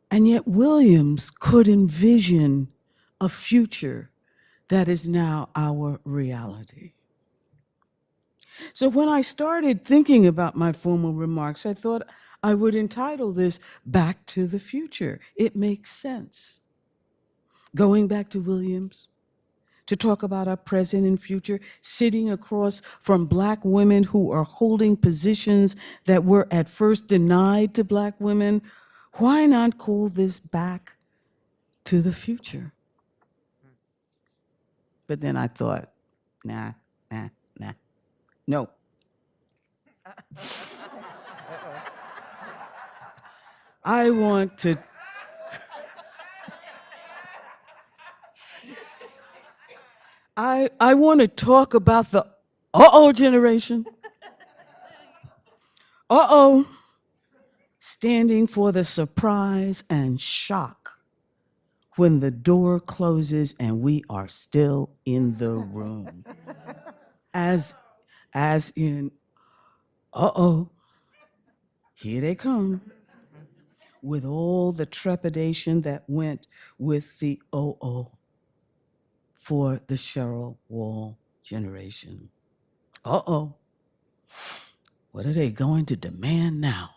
And yet Williams could envision a future that is now our reality. So when I started thinking about my formal remarks, I thought I would entitle this Back to the Future. It makes sense. Going back to Williams, to talk about our present and future, sitting across from Black women who are holding positions that were at first denied to Black women, why not call this Back to the Future? But then I thought, nah, no. I want to I want to talk about the uh-oh generation. Uh-oh, standing for the surprise and shock when the door closes and we are still in the room. As in, uh-oh, here they come, with all the trepidation that went with the oh for the Cheryl Wall generation. Uh-oh, what are they going to demand now?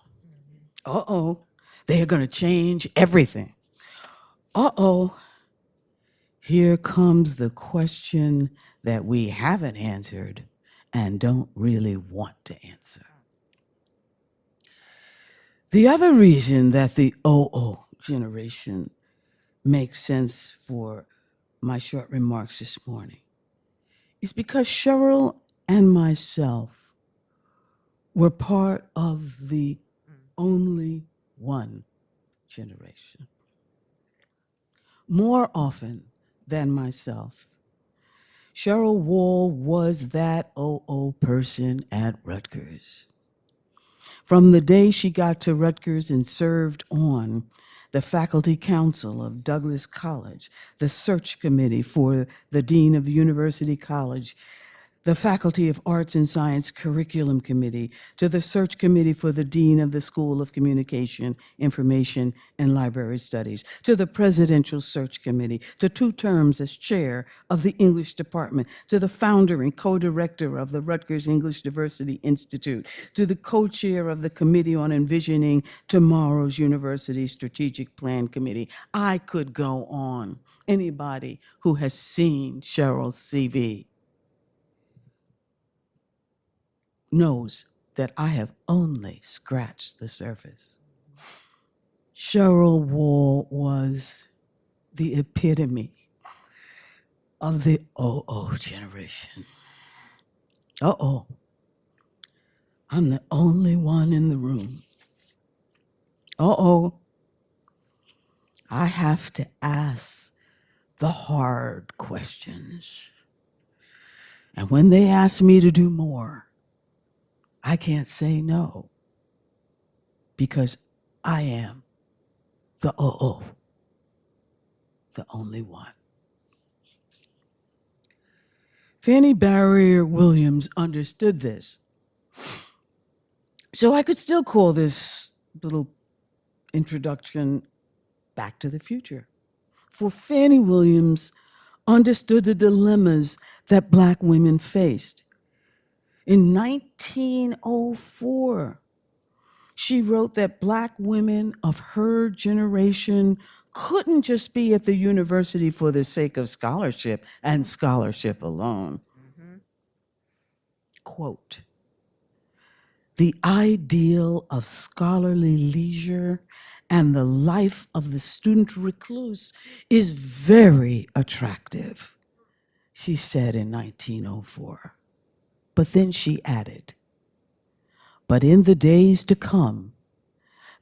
Uh-oh, they are going to change everything. Uh-oh, here comes the question that we haven't answered and don't really want to answer. The other reason that the generation makes sense for my short remarks this morning is because Cheryl and myself were part of the only one generation. More often than myself, Cheryl Wall was that person at Rutgers. From the day she got to Rutgers and served on the faculty council of Douglas College, the search committee for the dean of University College, the Faculty of Arts and Science Curriculum Committee, to the search committee for the dean of the School of Communication, Information, and Library Studies, to the Presidential Search Committee, to 2 terms as chair of the English department, to the founder and co-director of the Rutgers English Diversity Institute, to the co-chair of the Committee on Envisioning Tomorrow's University Strategic Plan Committee. I could go on. Anybody who has seen Cheryl's CV knows that I have only scratched the surface. Cheryl Wall was the epitome of the generation. I'm the only one in the room. I have to ask the hard questions. And when they ask me to do more, I can't say no, because I am the the only one. Fannie Barrier Williams understood this. So I could still call this little introduction Back to the Future. For Fannie Williams understood the dilemmas that Black women faced. In 1904, she wrote that Black women of her generation couldn't just be at the university for the sake of scholarship and scholarship alone. Quote, "The ideal of scholarly leisure and the life of the student recluse is very attractive," she said in 1904. But then she added, "But in the days to come,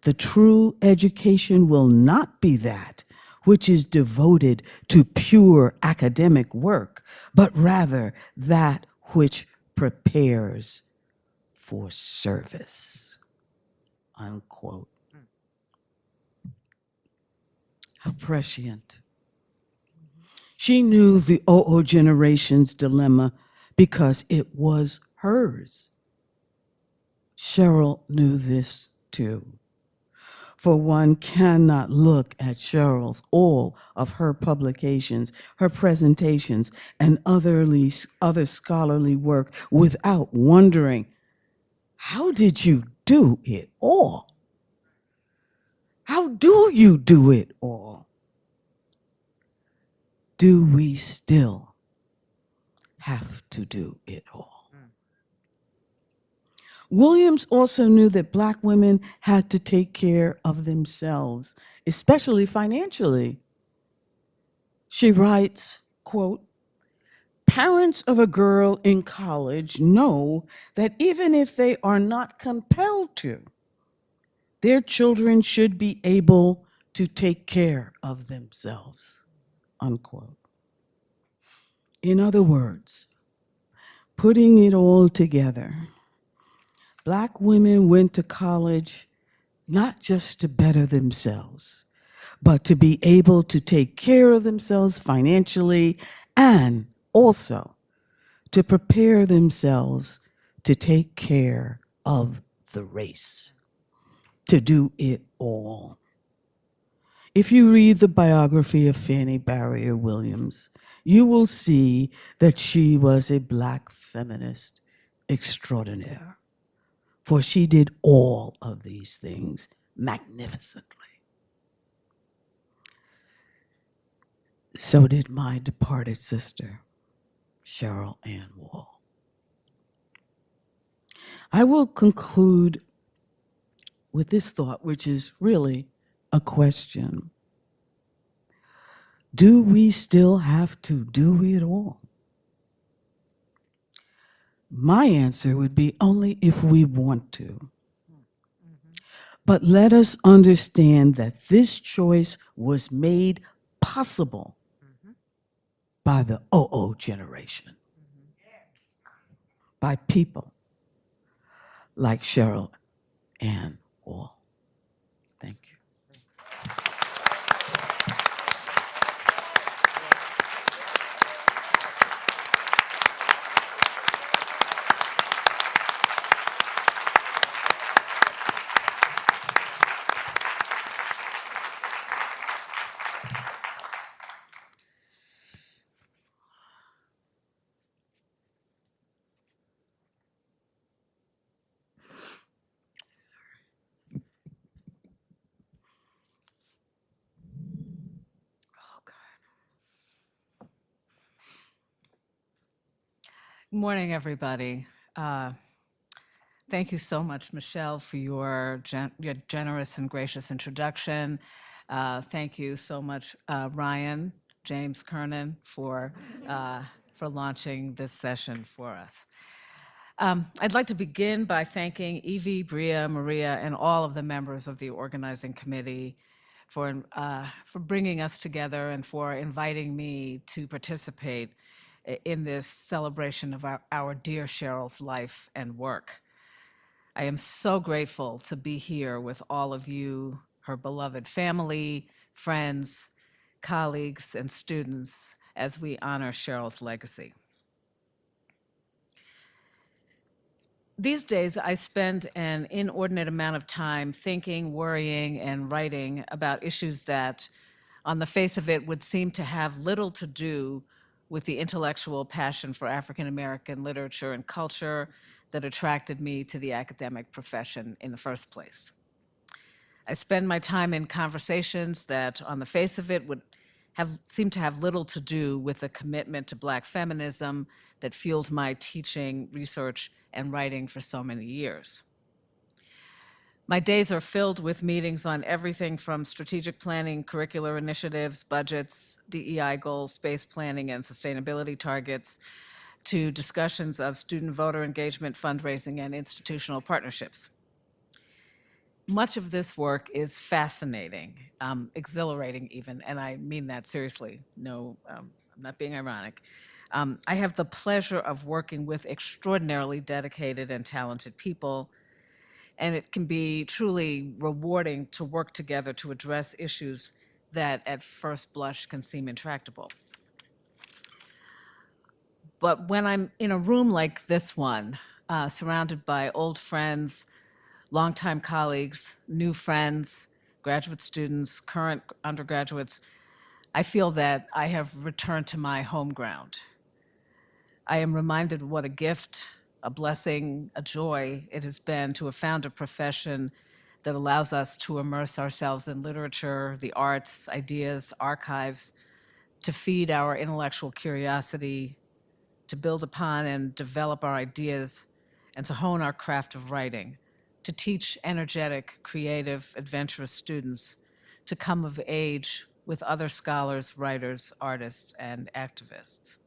The true education will not be that which is devoted to pure academic work, but rather that which prepares for service, unquote. How prescient. She knew the OO generation's dilemma because it was hers. Cheryl knew this too. For one cannot look at Cheryl's, all of her publications, her presentations, and other scholarly work without wondering, how did you do it all? How do you do it all? Do we still have to do it all? Williams also knew that Black women had to take care of themselves, especially financially. She writes, quote, "Parents of a girl in college know that even if they are not compelled to, their children should be able to take care of themselves," unquote. In other words, putting it all together, Black women went to college not just to better themselves, but to be able to take care of themselves financially and also to prepare themselves to take care of the race, to do it all. If you read the biography of Fanny Barrier Williams, you will see that she was a Black feminist extraordinaire, for she did all of these things magnificently. So did my departed sister, Cheryl Ann Wall. I will conclude with this thought, which is really a question. Do we still have to do it all? My answer would be only if we want to. But let us understand that this choice was made possible by the OO generation, by people like Cheryl Ann Wall. Thank you. Good morning, everybody. Thank you so much, Michelle, for your generous and gracious introduction. Thank you so much, Ryan, James Kernan, for launching this session for us. I'd like to begin by thanking Evie, Bria, Maria, and all of the members of the organizing committee for bringing us together and for inviting me to participate in this celebration of our dear Cheryl's life and work. I am so grateful to be here with all of you, her beloved family, friends, colleagues, and students as we honor Cheryl's legacy. These days, I spend an inordinate amount of time thinking, worrying, and writing about issues that, on the face of it, would seem to have little to do with the intellectual passion for African American literature and culture that attracted me to the academic profession in the first place. I spend my time in conversations that, on the face of it, would seem to have little to do with the commitment to Black feminism that fueled my teaching, research, and writing for so many years. My days are filled with meetings on everything from strategic planning, curricular initiatives, budgets, DEI goals, space planning, and sustainability targets, to discussions of student voter engagement, fundraising, and institutional partnerships. much of this work is fascinating, exhilarating even, and I mean that seriously. No, I'm not being ironic. I have the pleasure of working with extraordinarily dedicated and talented people, and it can be truly rewarding to work together to address issues that at first blush can seem intractable. But when I'm in a room like this one, surrounded by old friends, longtime colleagues, new friends, graduate students, current undergraduates, I feel that I have returned to my home ground. I am reminded what a gift, a blessing, a joy it has been to have found a profession that allows us to immerse ourselves in literature, the arts, ideas, archives, to feed our intellectual curiosity, to build upon and develop our ideas, and to hone our craft of writing, to teach energetic, creative, adventurous students to come of age with other scholars, writers, artists, and activists.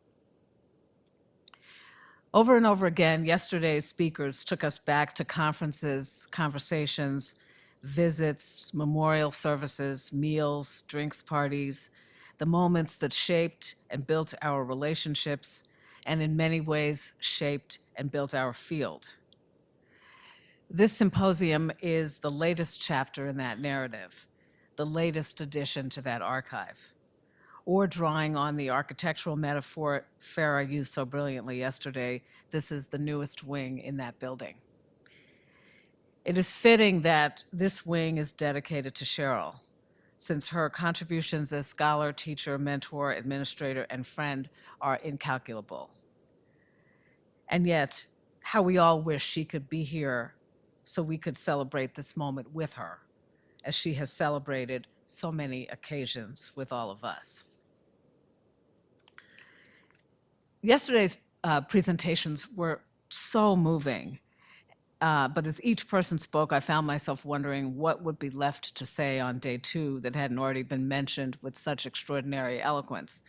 Over and over again, yesterday's speakers took us back to conferences, conversations, visits, memorial services, meals, drinks parties, the moments that shaped and built our relationships, and in many ways shaped and built our field. This symposium is the latest chapter in that narrative, the latest addition to that archive. Or drawing on the architectural metaphor Farah used so brilliantly yesterday, this is the newest wing in that building. It is fitting that this wing is dedicated to Cheryl, since her contributions as scholar, teacher, mentor, administrator, and friend are incalculable. And yet, how we all wish she could be here so we could celebrate this moment with her, as she has celebrated so many occasions with all of us. Yesterday's presentations were so moving, but as each person spoke, I found myself wondering what would be left to say on day 2 that hadn't already been mentioned with such extraordinary eloquence.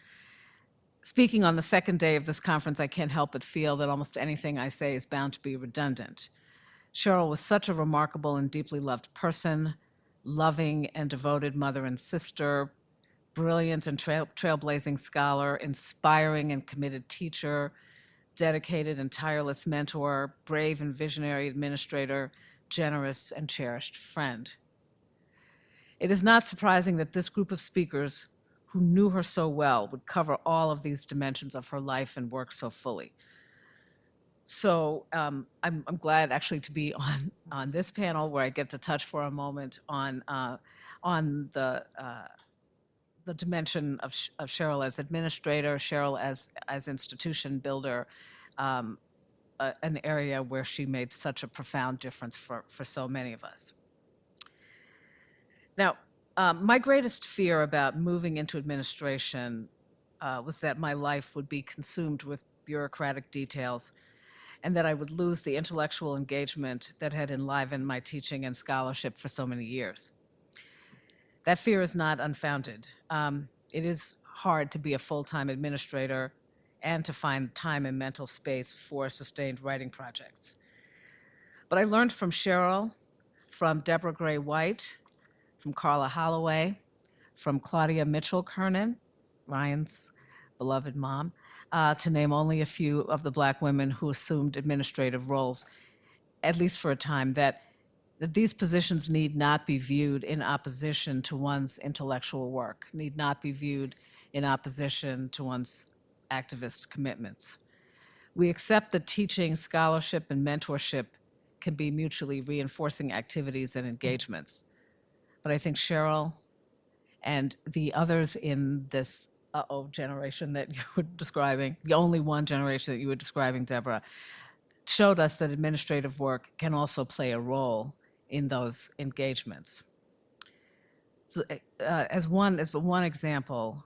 Speaking on the second day of this conference, I can't help but feel that almost anything I say is bound to be redundant. Cheryl was such a remarkable and deeply loved person, loving and devoted mother and sister, brilliant and trailblazing scholar, inspiring and committed teacher, dedicated and tireless mentor, brave and visionary administrator, generous and cherished friend. It is not surprising that this group of speakers who knew her so well would cover all of these dimensions of her life and work so fully. So I'm glad actually to be on this panel where I get to touch for a moment on the dimension of Cheryl as administrator, Cheryl as institution builder, an area where she made such a profound difference for so many of us. Now, my greatest fear about moving into administration was that my life would be consumed with bureaucratic details and that I would lose the intellectual engagement that had enlivened my teaching and scholarship for so many years. That fear is not unfounded. It is hard to be a full-time administrator and to find time and mental space for sustained writing projects. But I learned from Cheryl, from Deborah Gray White, from Carla Holloway, from Claudia Mitchell-Kernan, Ryan's beloved mom, to name only a few of the Black women who assumed administrative roles, at least for a time, that these positions need not be viewed in opposition to one's intellectual work, need not be viewed in opposition to one's activist commitments. We accept that teaching, scholarship, and mentorship can be mutually reinforcing activities and engagements. But I think Cheryl and the others in this generation that you were describing, the only one generation that you were describing, Deborah, showed us that administrative work can also play a role in those engagements. So, as one example,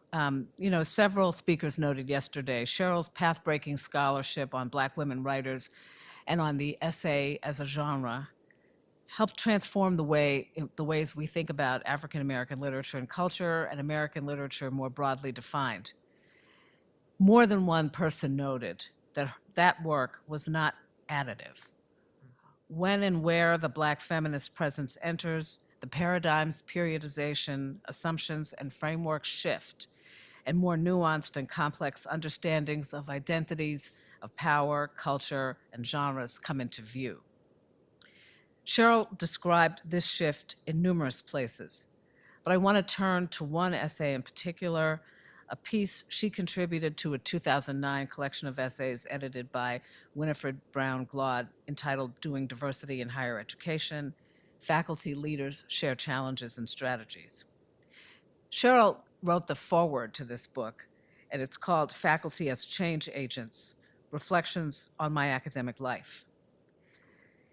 several speakers noted yesterday Cheryl's path-breaking scholarship on Black women writers and on the essay as a genre helped transform the ways we think about African American literature and culture, and American literature more broadly defined. More than one person noted that that work was not additive, When and where the Black feminist presence enters, the paradigms, periodization, assumptions, and frameworks shift, and more nuanced and complex understandings of identities, of power, culture, and genres come into view. Cheryl described this shift in numerous places, but I want to turn to one essay in particular, a piece she contributed to a 2009 collection of essays edited by Winifred Brown Glaude entitled Doing Diversity in Higher Education, Faculty Leaders Share Challenges and Strategies. Cheryl wrote the foreword to this book, and it's called Faculty as Change Agents, Reflections on My Academic Life.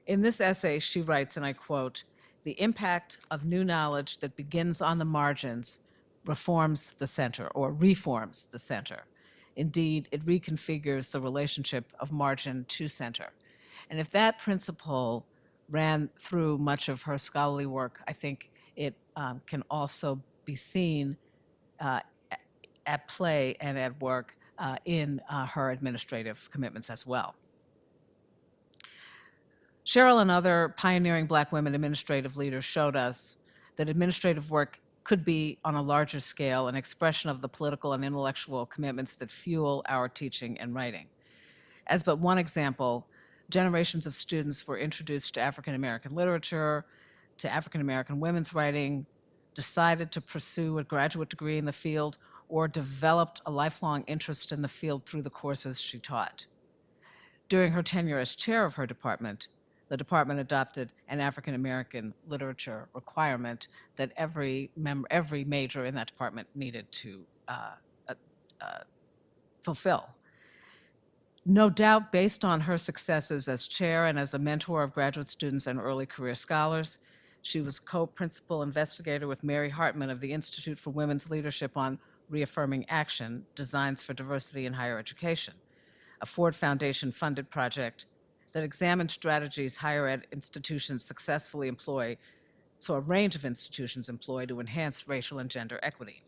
In this essay, she writes, and I quote, "The impact of new knowledge that begins on the margins reforms the center or reforms the center. Indeed, it reconfigures the relationship of margin to center." And if that principle ran through much of her scholarly work, I think it can also be seen at play and at work in her administrative commitments as well. Cheryl and other pioneering Black women administrative leaders showed us that administrative work could be, on a larger scale, an expression of the political and intellectual commitments that fuel our teaching and writing. As but one example, generations of students were introduced to African American literature, to African American women's writing, decided to pursue a graduate degree in the field, or developed a lifelong interest in the field through the courses she taught. During her tenure as chair of her department, the department adopted an African American literature requirement that every major in that department needed to fulfill. No doubt, based on her successes as chair and as a mentor of graduate students and early career scholars, she was co-principal investigator with Mary Hartman of the Institute for Women's Leadership on Reaffirming Action, Designs for Diversity in Higher Education, a Ford Foundation-funded project that examined strategies higher ed institutions successfully employ, so a range of institutions employ to enhance racial and gender equity.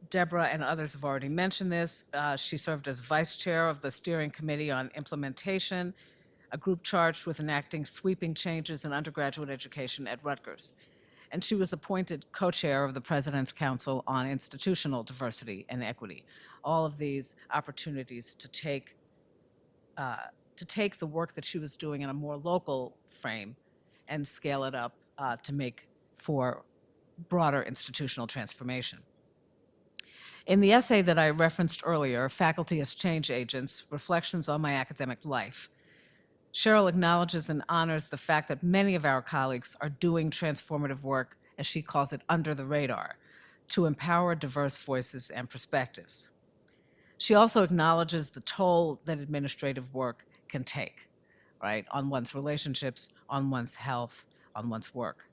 Deborah and others have already mentioned this. She served as vice chair of the Steering Committee on Implementation, a group charged with enacting sweeping changes in undergraduate education at Rutgers. And she was appointed co-chair of the President's Council on Institutional Diversity and Equity. All of these opportunities to take the work that she was doing in a more local frame and scale it up to make for broader institutional transformation. In the essay that I referenced earlier, Faculty as Change Agents, Reflections on My Academic Life, Cheryl acknowledges and honors the fact that many of our colleagues are doing transformative work, as she calls it, under the radar, to empower diverse voices and perspectives. She also acknowledges the toll that administrative work can take, right, on one's relationships, on one's health, on one's work.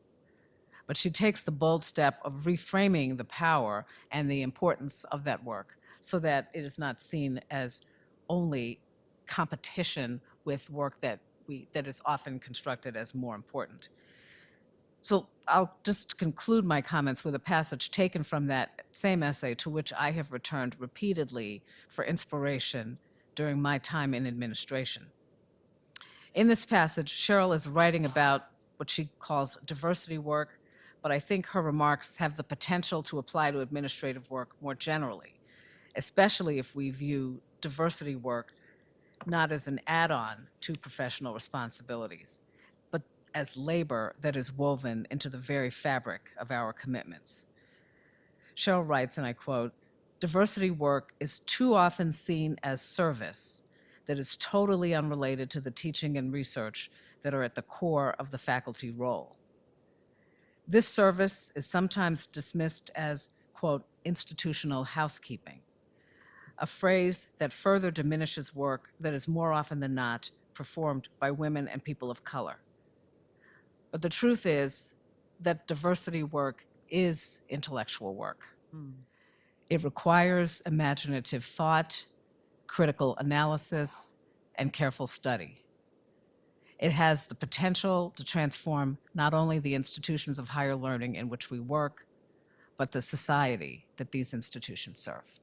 But she takes the bold step of reframing the power and the importance of that work so that it is not seen as only competition with work that is often constructed as more important. So I'll just conclude my comments with a passage taken from that same essay to which I have returned repeatedly for inspiration during my time in administration. In this passage, Cheryl is writing about what she calls diversity work, but I think her remarks have the potential to apply to administrative work more generally, especially if we view diversity work not as an add-on to professional responsibilities, but as labor that is woven into the very fabric of our commitments. Cheryl writes, and I quote, "Diversity work is too often seen as service that is totally unrelated to the teaching and research that are at the core of the faculty role. This service is sometimes dismissed as, quote, institutional housekeeping, a phrase that further diminishes work that is more often than not performed by women and people of color. But the truth is that diversity work is intellectual work. It requires imaginative thought, critical analysis, and careful study. It has the potential to transform not only the institutions of higher learning in which we work, but the society that these institutions serve."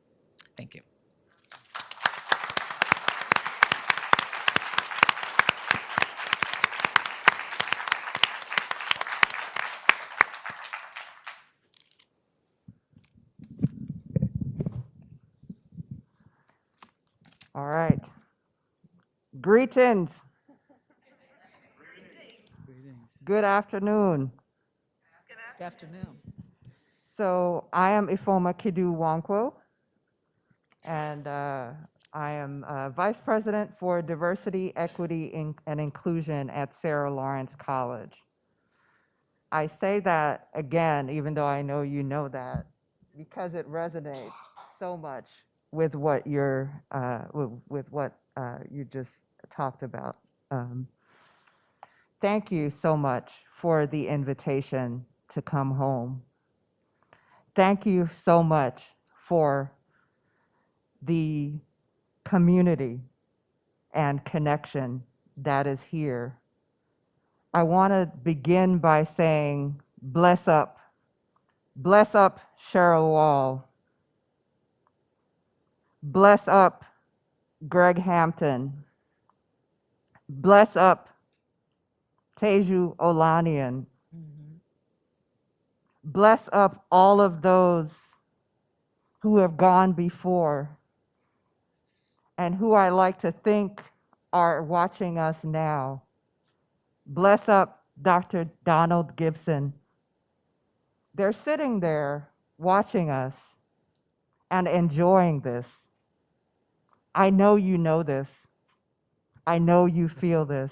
Thank you. Greetings. Greetings. Good afternoon. Good afternoon. So I am Ifoma Kidu Wankwo, and I am Vice President for Diversity, Equity, and Inclusion at Sarah Lawrence College. I say that again, even though I know you know that, because it resonates so much with what you're, with what you just talked about. Thank you so much for the invitation to come home. Thank you so much for the community and connection that is here. I want to begin by saying, bless up Cheryl Wall, bless up Greg Hampton, bless up Teju Olanian, bless up all of those who have gone before and who I like to think are watching us now. Bless up Dr. Donald Gibson. They're sitting there watching us and enjoying this. I know you know this. I know you feel this.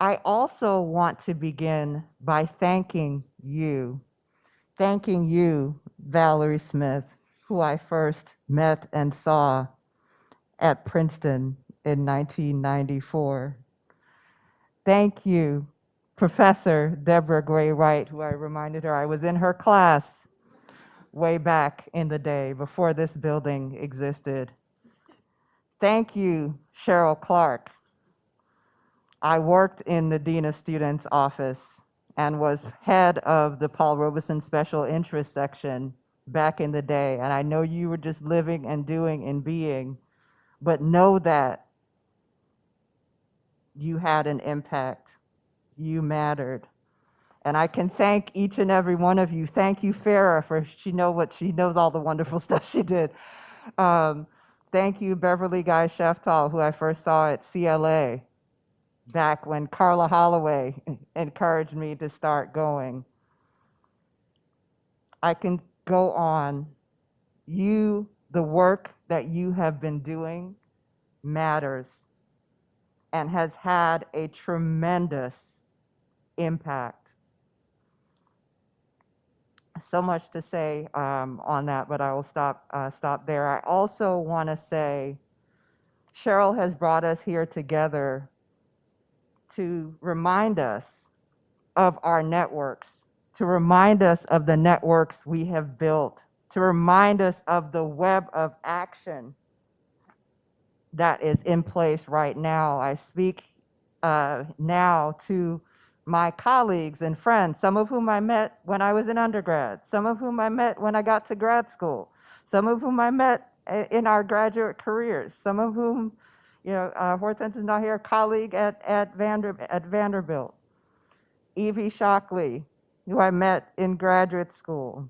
I also want to begin by thanking you, Valerie Smith, who I first met and saw at Princeton in 1994. Thank you, Professor Deborah Gray Wright, who I reminded her I was in her class way back in the day before this building existed. Thank you, Cheryl Clark. I worked in the Dean of Students office and was head of the Paul Robeson Special Interest section back in the day. And I know you were just living and doing and being, but know that you had an impact. You mattered. And I can thank each and every one of you. Thank you, Farah, for she knows all the wonderful stuff she did. Thank you, Beverly Guy Sheftal, who I first saw at CLA back when Carla Holloway encouraged me to start going. I can go on. The work that you have been doing matters and has had a tremendous impact. So much to say on that, but I will stop there. I also want to say Cheryl has brought us here together to remind us of our networks, to remind us of the networks we have built, to remind us of the web of action that is in place right now. I speak now to my colleagues and friends, some of whom I met when I was in undergrad, some of whom I met when I got to grad school, some of whom I met in our graduate careers, some of whom, Hortense is not here, a colleague at Vanderbilt. Evie Shockley, who I met in graduate school.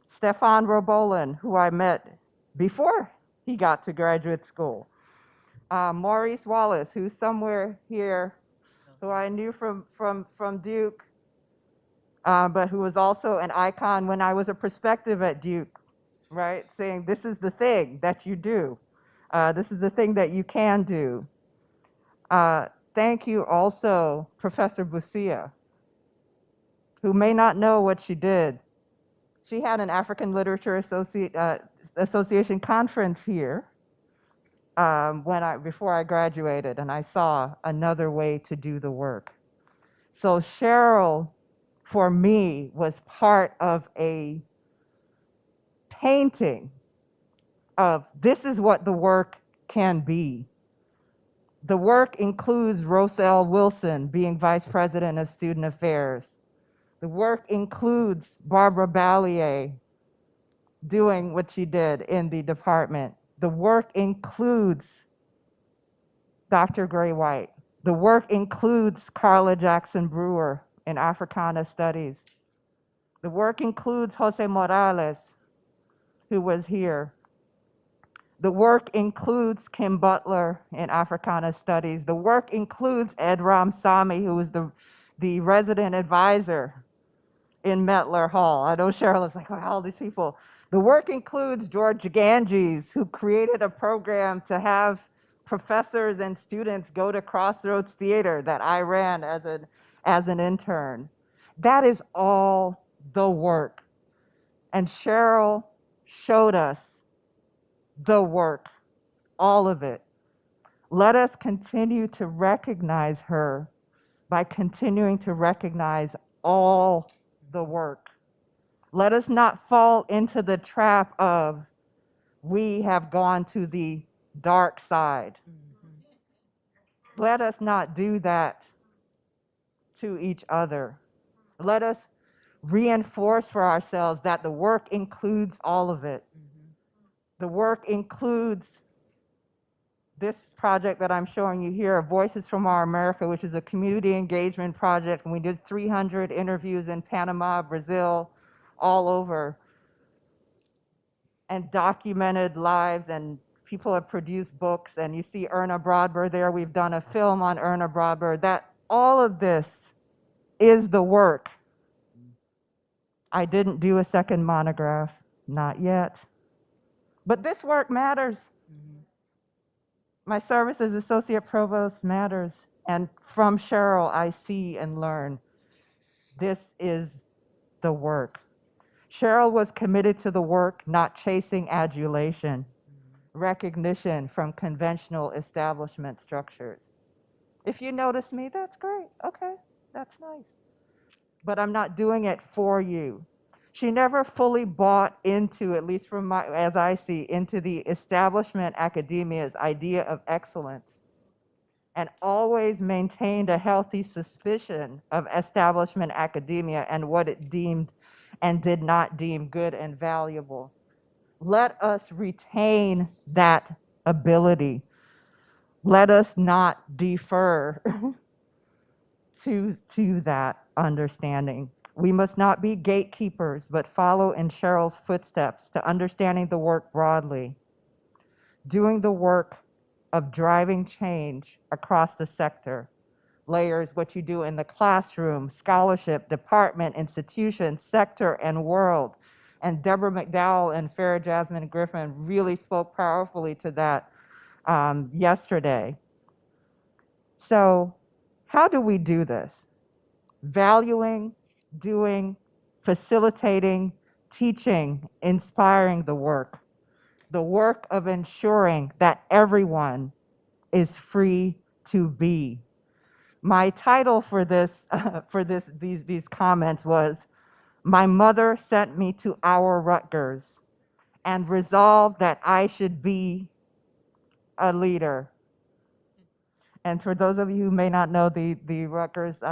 Stefan Robolin, who I met before he got to graduate school. Maurice Wallace, who's somewhere here, who I knew from Duke, but who was also an icon when I was a prospective at Duke, right? Saying, this is the thing that you do. This is the thing that you can do. Thank you also, Professor Busia, who may not know what she did. She had an African Literature Association conference here before I graduated, and I saw another way to do the work. So Cheryl, for me, was part of a painting of this is what the work can be. The work includes Roselle Wilson being Vice President of Student Affairs. The work includes Barbara Ballier doing what she did in the department. The work includes Dr. Gray White. The work includes Carla Jackson Brewer in Africana Studies. The work includes Jose Morales, who was here. The work includes Kim Butler in Africana Studies. The work includes Ed Ramsamy, who is the resident advisor in Mettler Hall. I know Cheryl is like, oh, all these people. The work includes George Ganges, who created a program to have professors and students go to Crossroads Theater that I ran as an intern. That is all the work. And Cheryl showed us the work, all of it. Let us continue to recognize her by continuing to recognize all the work. Let us not fall into the trap of we have gone to the dark side. Let us not do that to each other. Let us reinforce for ourselves that the work includes all of it. The work includes this project that I'm showing you here, Voices from Our America, which is a community engagement project. And we did 300 interviews in Panama, Brazil, all over, and documented lives, and people have produced books. And you see Erna Brodber there. We've done a film on Erna Brodber. That all of this is the work. I didn't do a second monograph, not yet. But this work matters. My service as associate provost matters. And from Cheryl, I see and learn this is the work. Cheryl was committed to the work, not chasing adulation, recognition from conventional establishment structures. If you notice me, that's great. Okay, that's nice. But I'm not doing it for you. She never fully bought into, at least from my, as I see, into the establishment academia's idea of excellence, and always maintained a healthy suspicion of establishment academia and what it deemed and did not deem good and valuable. Let us retain that ability. Let us not defer to that understanding. We must not be gatekeepers, but follow in Cheryl's footsteps to understanding the work broadly, doing the work of driving change across the sector, layers, what you do in the classroom, scholarship, department, institution, sector, and world. And Deborah McDowell and Farah Jasmine Griffin really spoke powerfully to that yesterday. So how do we do this? Valuing, doing, facilitating, teaching, inspiring the work of ensuring that everyone is free to be. My title for these comments was, "My mother sent me to our Rutgers and resolved that I should be a leader." And for those of you who may not know, the Rutgers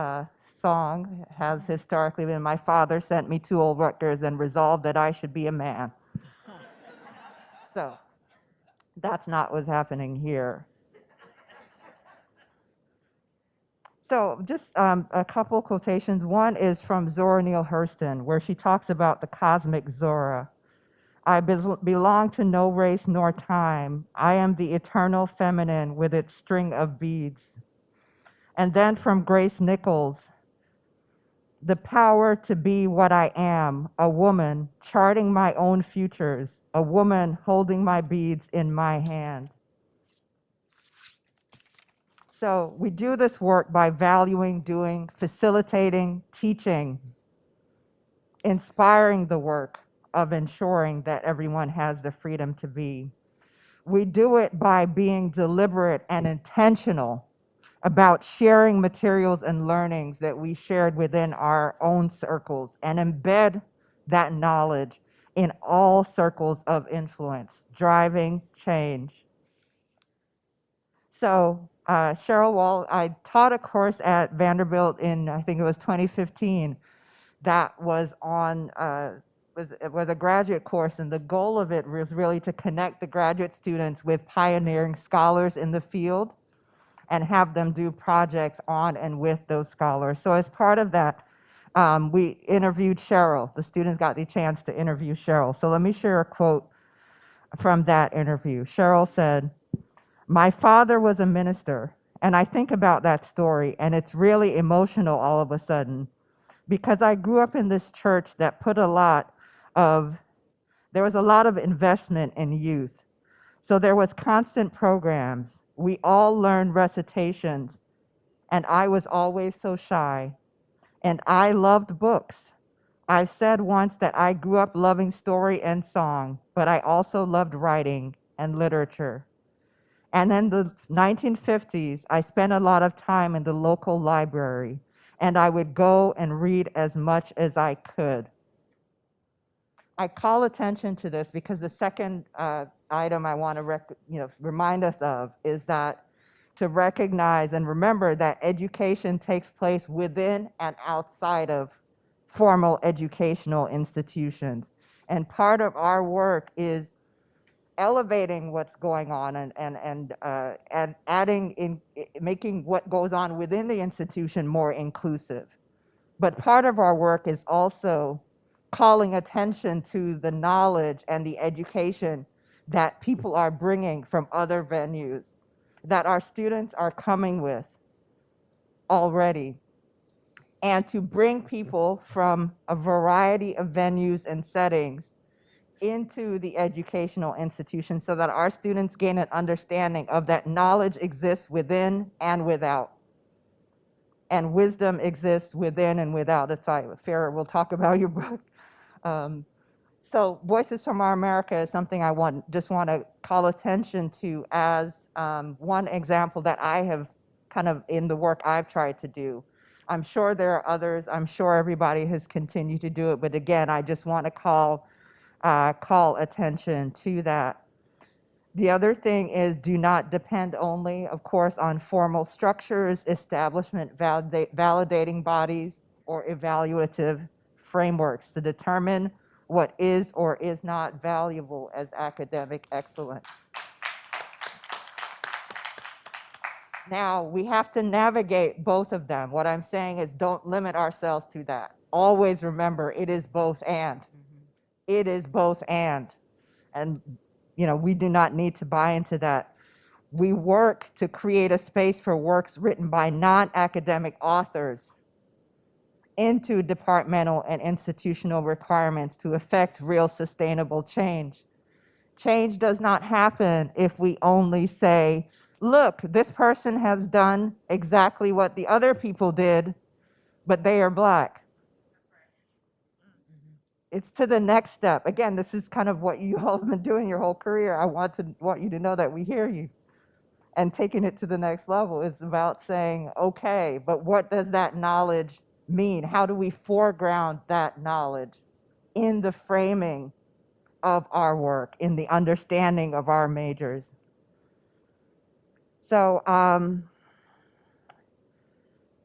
song has historically been, "My father sent me to old Rutgers and resolved that I should be a man." So that's not what's happening here. So just a couple quotations. One is from Zora Neale Hurston, where she talks about the cosmic Zora. "I belong to no race nor time. I am the eternal feminine with its string of beads." And then from Grace Nichols, "The power to be what I am, a woman charting my own futures, a woman holding my beads in my hand." So we do this work by valuing, doing, facilitating, teaching, inspiring the work of ensuring that everyone has the freedom to be. We do it by being deliberate and intentional about sharing materials and learnings that we shared within our own circles, and embed that knowledge in all circles of influence, driving change. So Cheryl Wall, I taught a course at Vanderbilt in, I think it was 2015, that was on, it was a graduate course, and the goal of it was really to connect the graduate students with pioneering scholars in the field and have them do projects on and with those scholars. So as part of that, we interviewed Cheryl. The students got the chance to interview Cheryl. So let me share a quote from that interview. Cheryl said, "My father was a minister, and I think about that story, and it's really emotional all of a sudden, because I grew up in this church that put there was a lot of investment in youth. So there was constant programs. We all learned recitations, and I was always so shy. And I loved books. I've said once that I grew up loving story and song, but I also loved writing and literature. And in the 1950s, I spent a lot of time in the local library, and I would go and read as much as I could." I call attention to this because the second item I want to remind us of is that to recognize and remember that education takes place within and outside of formal educational institutions. And part of our work is elevating what's going on and adding in, making what goes on within the institution more inclusive. But part of our work is also calling attention to the knowledge and the education that people are bringing from other venues, that our students are coming with already, and to bring people from a variety of venues and settings into the educational institution so that our students gain an understanding of that knowledge exists within and without. And wisdom exists within and without. That's why Farrah will talk about your book. So Voices from Our America is something I just want to call attention to as one example that I have kind of in the work I've tried to do. I'm sure there are others. I'm sure everybody has continued to do it. But again, I just want to call attention to that. The other thing is, do not depend only, of course, on formal structures, establishment, validating bodies, or evaluative frameworks to determine what is or is not valuable as academic excellence. Now, we have to navigate both of them. What I'm saying is, don't limit ourselves to that. Always remember, it is both and. It is both and. And we do not need to buy into that. We work to create a space for works written by non-academic authors into departmental and institutional requirements to effect real sustainable change. Change does not happen if we only say, look, this person has done exactly what the other people did, but they are Black. It's to the next step. Again, this is kind of what you all have been doing your whole career. I want you to know that we hear you. And taking it to the next level is about saying, okay, but what does that knowledge mean? How do we foreground that knowledge in the framing of our work, in the understanding of our majors? So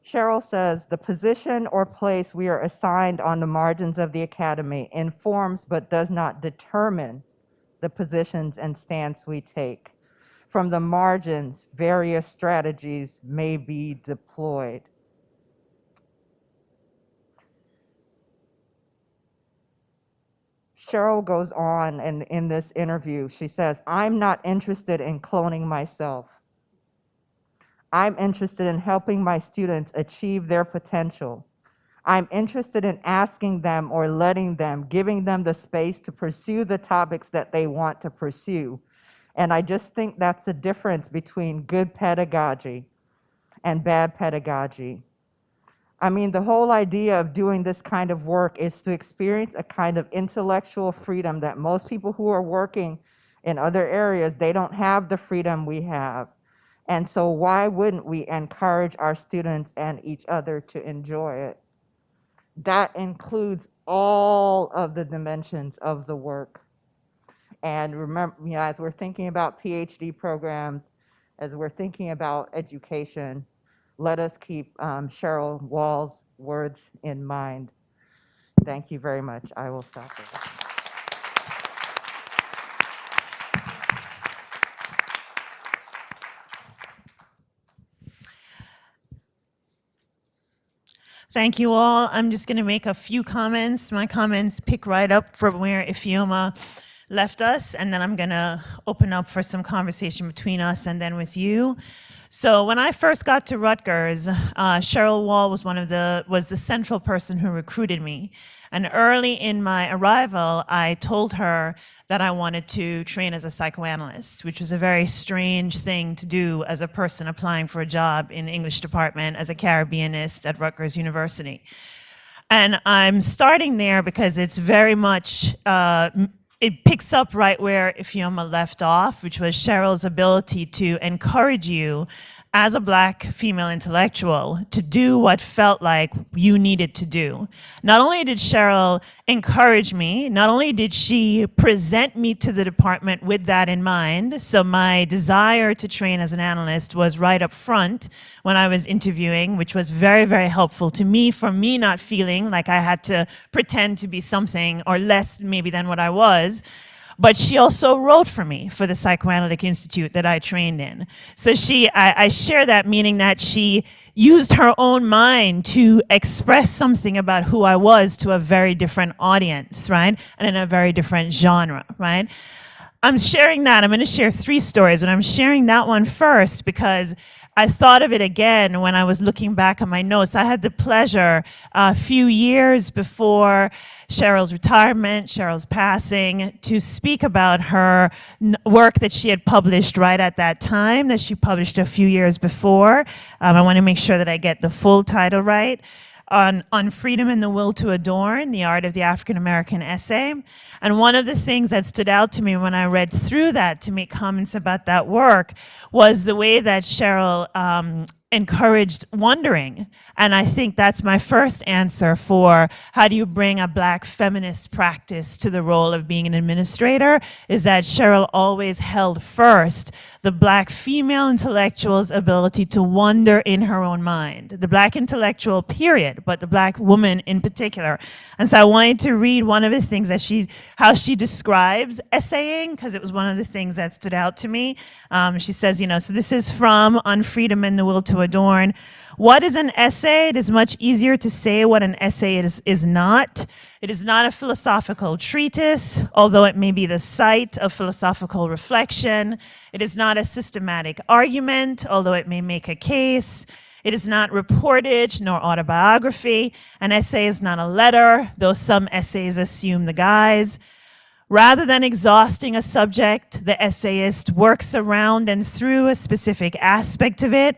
Cheryl says, the position or place we are assigned on the margins of the academy informs but does not determine the positions and stance we take. From the margins, various strategies may be deployed. Cheryl goes on, and in this interview, she says, I'm not interested in cloning myself. I'm interested in helping my students achieve their potential. I'm interested in asking them or letting them, giving them the space to pursue the topics that they want to pursue. And I just think that's the difference between good pedagogy and bad pedagogy. I mean, the whole idea of doing this kind of work is to experience a kind of intellectual freedom that most people who are working in other areas, they don't have the freedom we have. And so why wouldn't we encourage our students and each other to enjoy it? That includes all of the dimensions of the work. And remember, as we're thinking about PhD programs, as we're thinking about education, let us keep Cheryl Wall's words in mind. Thank you very much. I will stop there. Thank you all. I'm just going to make a few comments. My comments pick right up from where Ifeoma left us, and then I'm gonna open up for some conversation between us and then with you. So when I first got to Rutgers, Cheryl Wall was the central person who recruited me. And early in my arrival, I told her that I wanted to train as a psychoanalyst, which was a very strange thing to do as a person applying for a job in the English department as a Caribbeanist at Rutgers University. And I'm starting there because it's very much, it picks up right where Ifeoma left off, which was Cheryl's ability to encourage you as a Black female intellectual to do what felt like you needed to do. Not only did Cheryl encourage me, not only did she present me to the department with that in mind, so my desire to train as an analyst was right up front when I was interviewing, which was very, very helpful to me, for me not feeling like I had to pretend to be something or less maybe than what I was. But she also wrote for me for the Psychoanalytic Institute that I trained in. So I share that, meaning that she used her own mind to express something about who I was to a very different audience, right? And in a very different genre, right? I'm sharing that. I'm going to share 3 stories, and I'm sharing that one first because I thought of it again when I was looking back at my notes. I had the pleasure a few years before Cheryl's retirement, Cheryl's passing, to speak about her work that she had published right at that time, that she published a few years before. I want to make sure that I get the full title right. On freedom and the will to adorn, the art of the African American essay. And one of the things that stood out to me when I read through that to make comments about that work was the way that Cheryl encouraged wondering. And I think that's my first answer for how do you bring a Black feminist practice to the role of being an administrator, is that Cheryl always held first the Black female intellectual's ability to wonder in her own mind. The Black intellectual, period, but the Black woman in particular. And so I wanted to read one of the things that how she describes essaying, because it was one of the things that stood out to me. She says, so this is from On Freedom and the Will to Adorn. What is an essay? It is much easier to say what an essay is not. It is not a philosophical treatise, although it may be the site of philosophical reflection. It is not a systematic argument, although it may make a case. It is not reportage nor autobiography. An essay is not a letter, though some essays assume the guise. Rather than exhausting a subject, the essayist works around and through a specific aspect of it.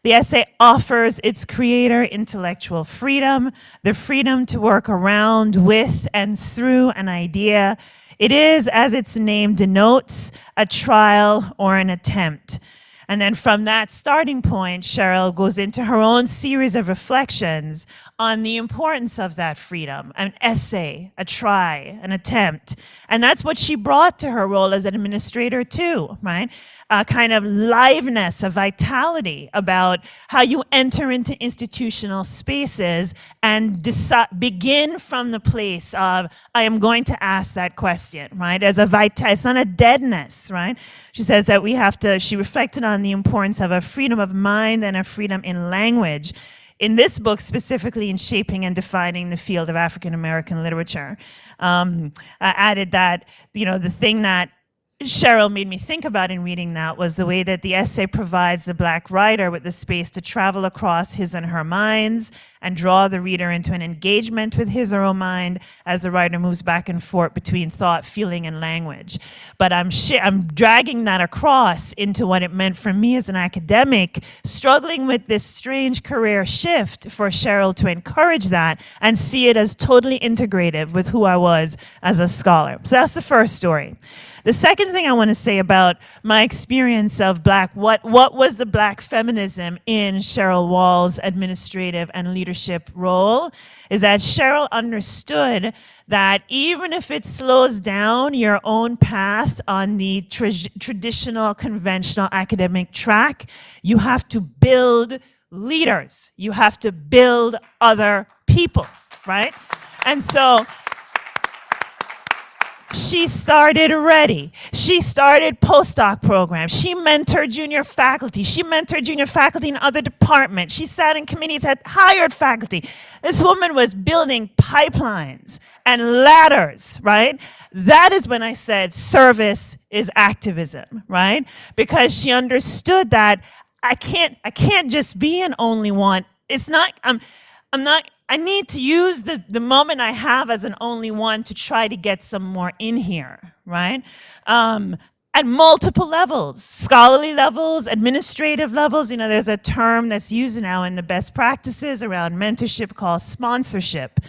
The essay offers its creator intellectual freedom, the freedom to work around, with, and through an idea. It is, as its name denotes, a trial or an attempt. And then from that starting point, Cheryl goes into her own series of reflections on the importance of that freedom, an essay, a try, an attempt. And that's what she brought to her role as an administrator too, right? A kind of liveness, a vitality about how you enter into institutional spaces and begin from the place of, I am going to ask that question, right? As a it's not a deadness, right? She says that she reflected on the importance of a freedom of mind and a freedom in language. In this book, specifically in shaping and defining the field of African American literature, I added that, the thing that Cheryl made me think about in reading that was the way that the essay provides the Black writer with the space to travel across his and her minds and draw the reader into an engagement with his or her mind as the writer moves back and forth between thought, feeling, and language. But I'm dragging that across into what it meant for me as an academic, struggling with this strange career shift for Cheryl to encourage that and see it as totally integrative with who I was as a scholar. So that's the first story. The second thing I want to say about my experience of what was the Black feminism in Cheryl Wall's administrative and leadership role, is that Cheryl understood that even if it slows down your own path on the traditional, conventional academic track, you have to build leaders. You have to build other people, right? And so She started ready. She started postdoc programs. She mentored junior faculty. She mentored junior faculty in other departments. She sat in committees, had hired faculty. This woman was building pipelines and ladders, right? That is when I said service is activism, right? Because she understood that I can't just be an only one. It's not, I need to use the moment I have as an only one to try to get some more in here, right? At multiple levels, scholarly levels, administrative levels. You know, there's a term that's used now in the best practices around mentorship called sponsorship.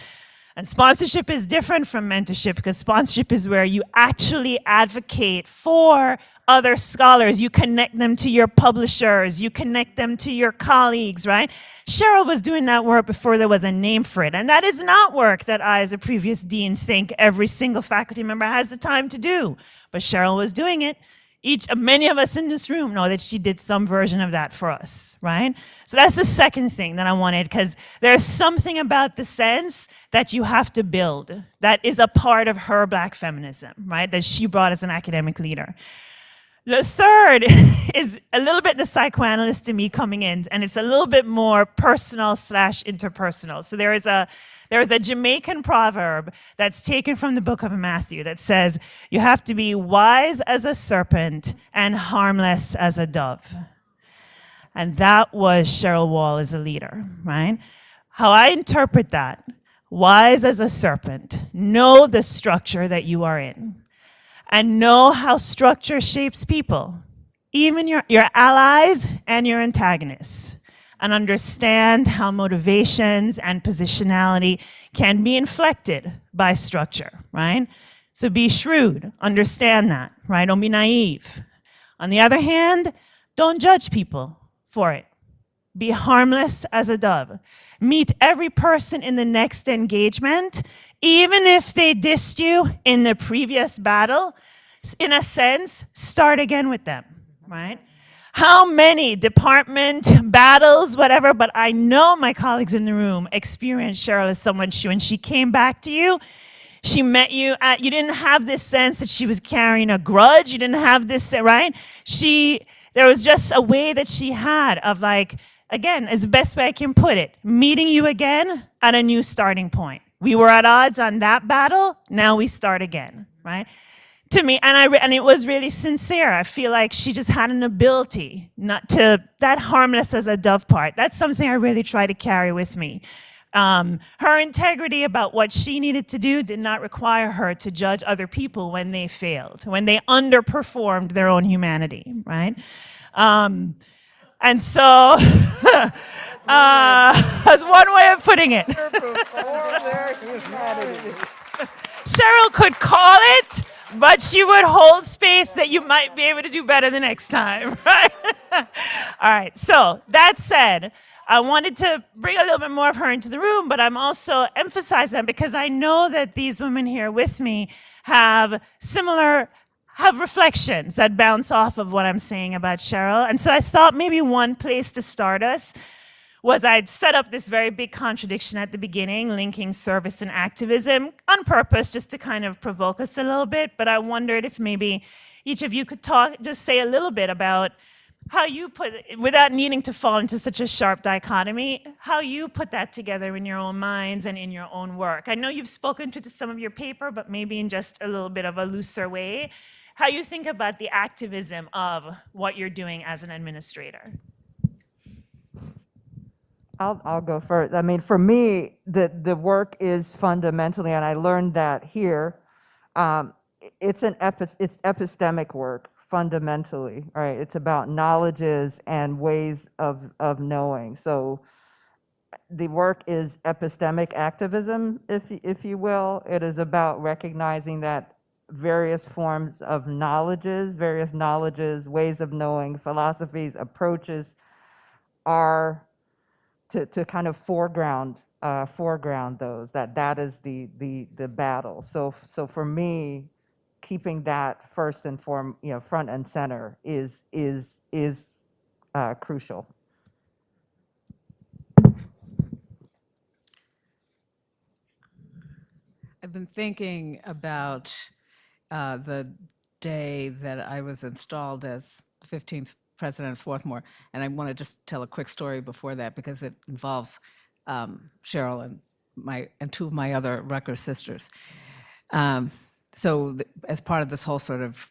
And sponsorship is different from mentorship because sponsorship is where you actually advocate for other scholars. You connect them to your publishers. You connect them to your colleagues, right? Cheryl was doing that work before there was a name for it. And that is not work that I, as a previous dean, think every single faculty member has the time to do. But Cheryl was doing it. Many of us in this room know that she did some version of that for us, right? So that's the second thing that I wanted, because there's something about the sense that you have to build that is a part of her Black feminism, right? That she brought as an academic leader. The third is a little bit the psychoanalyst in me coming in, and it's a little bit more personal / interpersonal. So there is a Jamaican proverb that's taken from the book of Matthew that says, you have to be wise as a serpent and harmless as a dove. And that was Cheryl Wall as a leader, right? How I interpret that, wise as a serpent, know the structure that you are in. And know how structure shapes people, even your allies and your antagonists, and understand how motivations and positionality can be inflected by structure, right? So be shrewd, understand that, right? Don't be naive. On the other hand, don't judge people for it. Be harmless as a dove. Meet every person in the next engagement, even if they dissed you in the previous battle. In a sense, start again with them, right? How many department battles, whatever, but I know my colleagues in the room experienced Cheryl as someone, when she came back to you, she met you at, you didn't have this sense that she was carrying a grudge. You didn't have this, right? There was just a way that she had of like, again, as the best way I can put it, meeting you again at a new starting point. We were at odds on that battle, now we start again, right? To me, and it was really sincere. I feel like she just had an ability not to, that harmless as a dove part. That's something I really try to carry with me. Her integrity about what she needed to do did not require her to judge other people when they failed, when they underperformed their own humanity, right? And so, that's one way of putting it. Cheryl could call it, but she would hold space that you might be able to do better the next time, right? All right, so that said, I wanted to bring a little bit more of her into the room, but I'm also emphasizing that because I know that these women here with me have reflections that bounce off of what I'm saying about Cheryl. And so I thought maybe one place to start us was I'd set up this very big contradiction at the beginning, linking service and activism on purpose, just to kind of provoke us a little bit. But I wondered if maybe each of you could just say a little bit about how you put, without needing to fall into such a sharp dichotomy, how you put that together in your own minds and in your own work. I know you've spoken to some of your paper, but maybe in just a little bit of a looser way, how you think about the activism of what you're doing as an administrator. I'll go first. I mean, for me, the work is fundamentally, and I learned that here, it's epistemic work fundamentally, right? It's about knowledges and ways of knowing. So the work is epistemic activism, if you will. It is about recognizing that various forms of knowledges, ways of knowing, philosophies, approaches are to kind of foreground those, that is the battle. So for me, keeping that front and center is crucial. I've been thinking about the day that I was installed as the 15th president of Swarthmore, and I want to just tell a quick story before that because it involves Cheryl and two of my other Rutgers sisters. As part of this whole sort of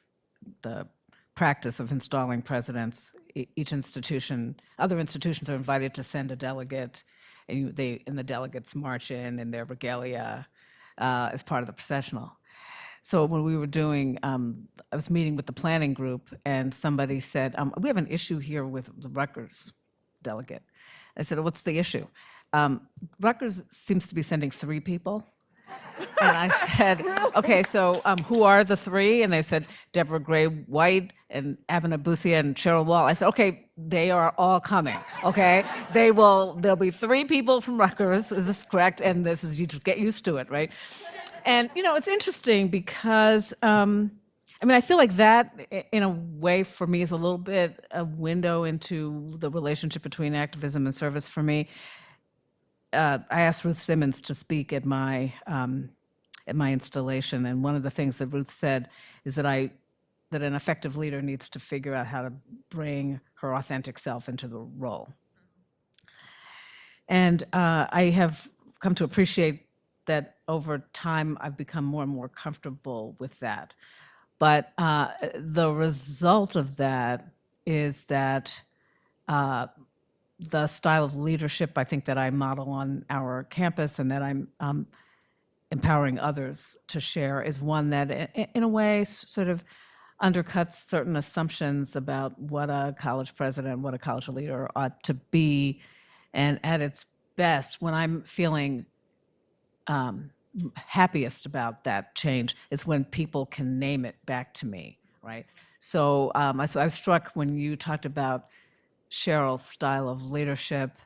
the practice of installing presidents, each institution, other institutions are invited to send a delegate, and the delegates march in their regalia as part of the processional. So when we were doing, I was meeting with the planning group, and somebody said, we have an issue here with the Rutgers delegate. I said, what's the issue? Rutgers seems to be sending 3 people. And I said, okay, so who are the 3? And they said, Deborah Gray White and Abena Busia and Cheryl Wall. I said, okay, they are all coming, okay? There'll be 3 people from Rutgers, is this correct? And this is, you just get used to it, right? And, it's interesting because, I feel like that, in a way, for me, is a little bit a window into the relationship between activism and service for me. I asked Ruth Simmons to speak at my installation, and one of the things that Ruth said is that an effective leader needs to figure out how to bring her authentic self into the role. And I have come to appreciate that over time I've become more and more comfortable with that. But the result of that is that the style of leadership I think that I model on our campus and that I'm empowering others to share is one that in a way sort of undercuts certain assumptions about what a college president, what a college leader ought to be. And at its best, when I'm feeling happiest about that change is when people can name it back to me, right? So I was struck when you talked about Cheryl's style of leadership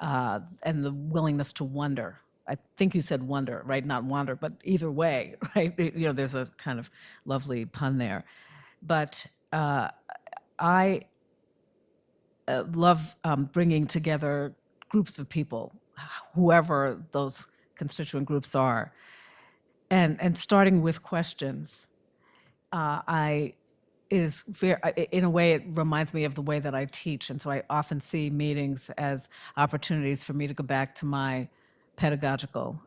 and the willingness to wonder. I think you said wonder, right? Not wander, but either way, right? There's a kind of lovely pun there. But I love bringing together groups of people, whoever those constituent groups are, and starting with questions. In a way, it reminds me of the way that I teach, and so I often see meetings as opportunities for me to go back to my pedagogical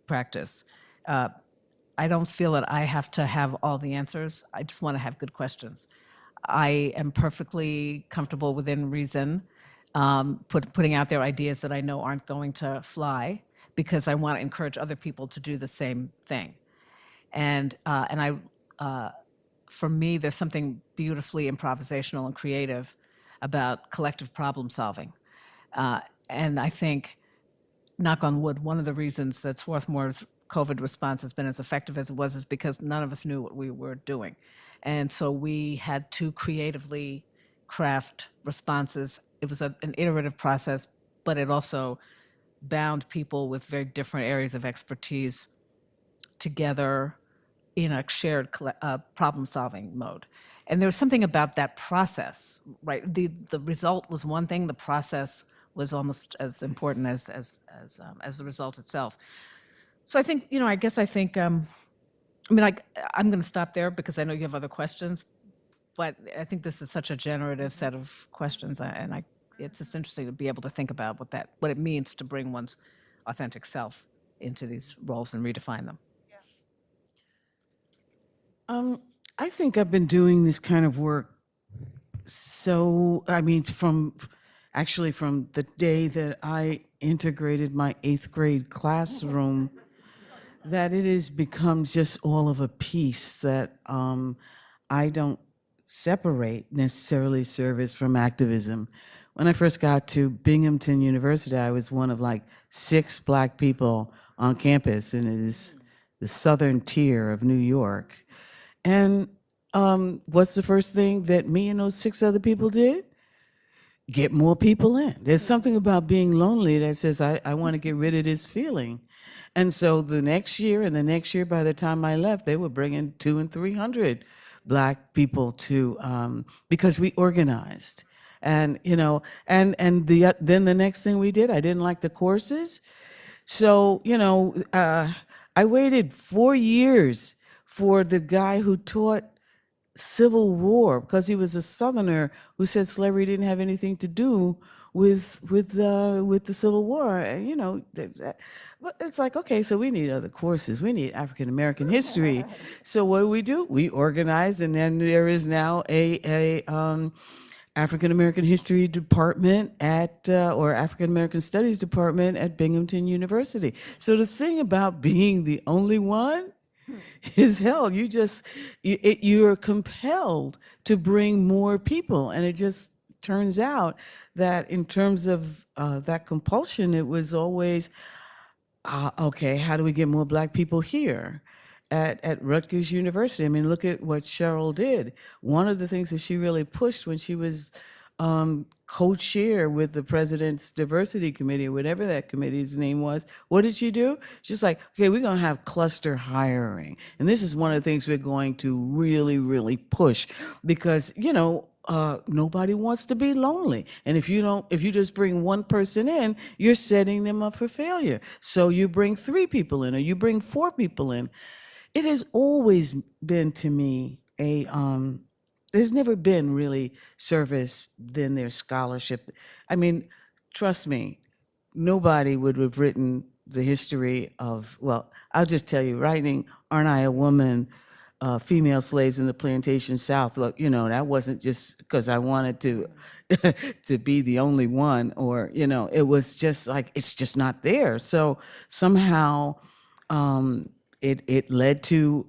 practice. I don't feel that I have to have all the answers. I just want to have good questions. I am perfectly comfortable within reason, putting out there ideas that I know aren't going to fly, because I want to encourage other people to do the same thing. And for me, there's something beautifully improvisational and creative about collective problem solving. And I think, knock on wood, one of the reasons that Swarthmore's COVID response has been as effective as it was is because none of us knew what we were doing. And so we had to creatively craft responses. It was an iterative process, but it also bound people with very different areas of expertise together in a shared problem-solving mode. And there was something about that process, right? The result was one thing, the process was almost as important as the result itself. So I think, I'm going to stop there because I know you have other questions, but I think this is such a generative set of questions, and it's just interesting to be able to think about what it means to bring one's authentic self into these roles and redefine them. I think I've been doing this kind of work from the day that I integrated my 8th grade classroom, that it has become just all of a piece that I don't separate necessarily service from activism. When I first got to Binghamton University, I was one of like 6 Black people on campus, and it is the southern tier of New York. And what's the first thing that me and those 6 other people did? Get more people in. There's something about being lonely that says, I want to get rid of this feeling. And so the next year and the next year, by the time I left, they were bringing 200 and 300 Black people to, because we organized. And, then the next thing we did, I didn't like the courses. So, I waited 4 years for the guy who taught Civil War, because he was a Southerner who said slavery didn't have anything to do with the Civil War. And, you know, but it's like, okay, so we need other courses. We need African American history. So what do? We organize, and then there is now a African American History Department at, or African American Studies Department at Binghamton University. So the thing about being the only one is hell. You're compelled to bring more people. And it just turns out that in terms of that compulsion, it was always, okay, how do we get more Black people here? At Rutgers University. I mean, look at what Cheryl did. One of the things that she really pushed when she was co-chair with the President's Diversity Committee, or whatever that committee's name was, what did she do? She's like, okay, we're going to have cluster hiring. And this is one of the things we're going to really, really push because, you know, nobody wants to be lonely. And if you just bring one person in, you're setting them up for failure. So you bring 3 people in, or you bring 4 people in. It has always been to me there's never been really service than their scholarship. I mean, trust me, nobody would have written the history of, well, I'll just tell you, writing Aren't I a Woman? Female slaves in the plantation South. Look, you know, that wasn't just because I wanted to to be the only one, or, you know, it was just like, it's just not there. So somehow it led to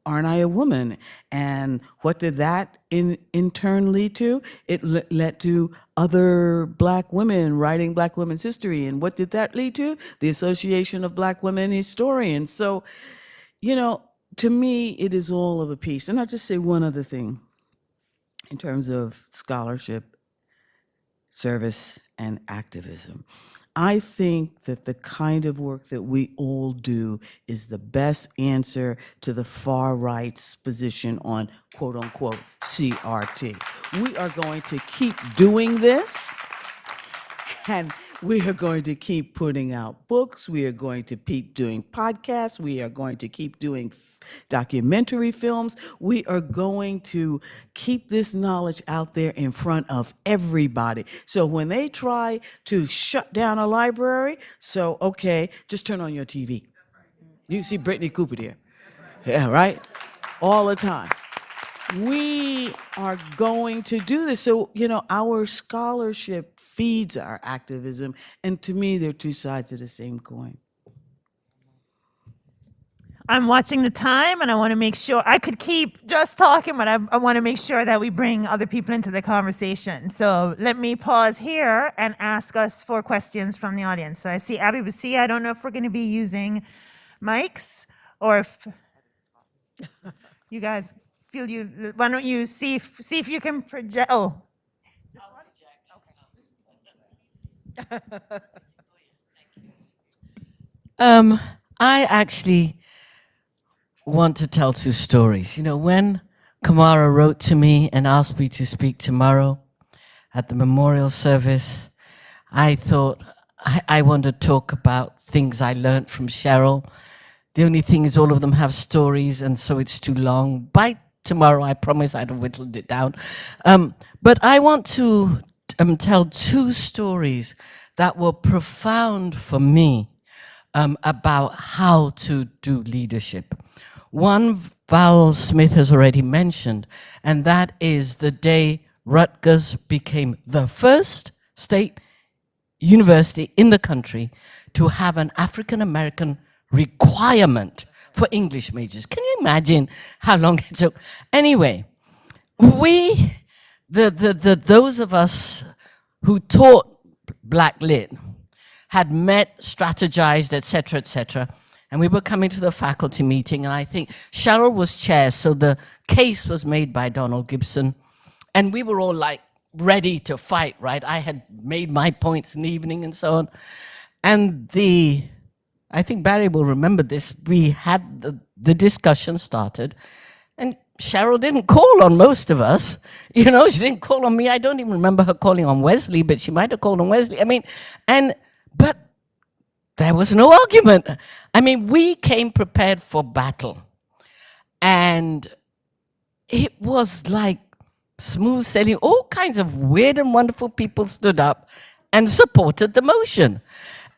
Aren't I a Woman? And what did that in turn lead to? It led to other Black women writing Black women's history. And what did that lead to? The Association of Black Women Historians. So, you know, to me, it is all of a piece. And I'll just say one other thing in terms of scholarship, service, and activism. I think that the kind of work that we all do is the best answer to the far right's position on quote unquote CRT. We are going to keep doing this, and we are going to keep putting out books. We are going to keep doing podcasts. We are going to keep doing documentary films. We are going to keep this knowledge out there in front of everybody. So when they try to shut down a library, so, okay, just turn on your TV. You see Brittany Cooper there. Yeah, right? All the time. We are going to do this. So, you know, our scholarship feeds our activism. And to me, they're 2 sides of the same coin. I'm watching the time, and I want to make sure, I could keep just talking, but I want to make sure that we bring other people into the conversation. So let me pause here and ask us for questions from the audience. So I see Abby Basia. I don't know if we're going to be using mics, or if you guys feel you, why don't you see if you can project, oh. I actually want to tell 2 stories. You know, when Kamara wrote to me and asked me to speak tomorrow at the memorial service, I thought I want to talk about things I learned from Cheryl. The only thing is all of them have stories, and so it's too long. By tomorrow, I promise I'd have whittled it down. But I want to tell 2 stories that were profound for me about how to do leadership. One, Val Smith has already mentioned, and that is the day Rutgers became the first state university in the country to have an African-American requirement for English majors. Can you imagine how long it took? Anyway, those of us who taught Black Lit had met, strategized, et cetera, and we were coming to the faculty meeting, and I think Cheryl was chair, so the case was made by Donald Gibson, and we were all like ready to fight, right? I had made my points in the evening and so on. And I think Barry will remember this, we had the discussion started, and Cheryl didn't call on most of us. You know, she didn't call on me. I don't even remember her calling on Wesley, but she might have called on Wesley. I mean, but there was no argument. I mean, we came prepared for battle. And it was like smooth sailing. All kinds of weird and wonderful people stood up and supported the motion.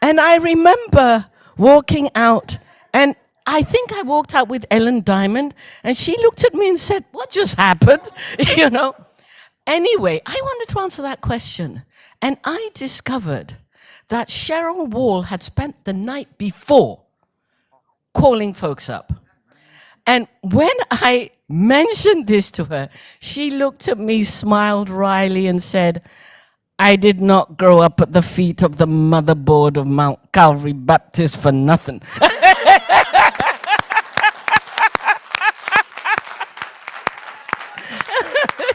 And I remember walking out, and I think I walked out with Ellen Diamond, and she looked at me and said, "What just happened?" You know? Anyway, I wanted to answer that question. And I discovered that Cheryl Wall had spent the night before calling folks up. And when I mentioned this to her, she looked at me, smiled wryly, and said, "I did not grow up at the feet of the motherboard of Mount Calvary Baptist for nothing."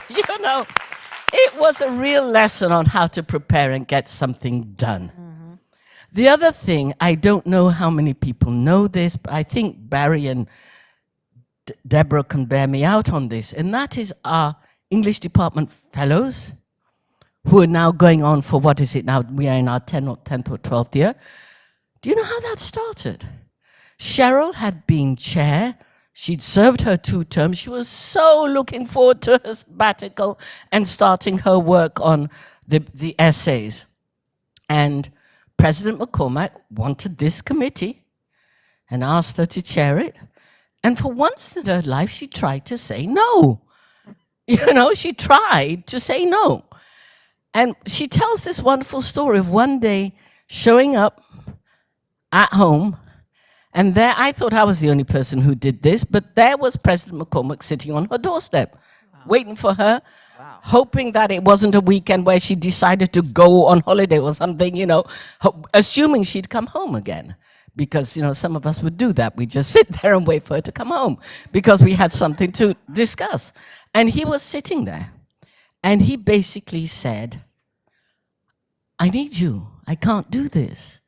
You know, it was a real lesson on how to prepare and get something done. Mm-hmm. The other thing, I don't know how many people know this, but I think Barry and Deborah can bear me out on this, and that is our English department fellows who are now going on for, what is it now? We are in our 10th or 12th year. Do you know how that started? Cheryl had been chair. She'd served her 2 terms. She was so looking forward to her sabbatical and starting her work on the essays. And President McCormack wanted this committee and asked her to chair it. And for once in her life, she tried to say no. You know, she tried to say no. And she tells this wonderful story of one day showing up at home, and there, I thought I was the only person who did this, but there was President McCormack sitting on her doorstep, waiting for her, hoping that it wasn't a weekend where she decided to go on holiday or something, you know, assuming she'd come home again. Because, you know, some of us would do that. We'd just sit there and wait for her to come home because we had something to discuss. And he was sitting there. And he basically said, "I need you. I can't do this.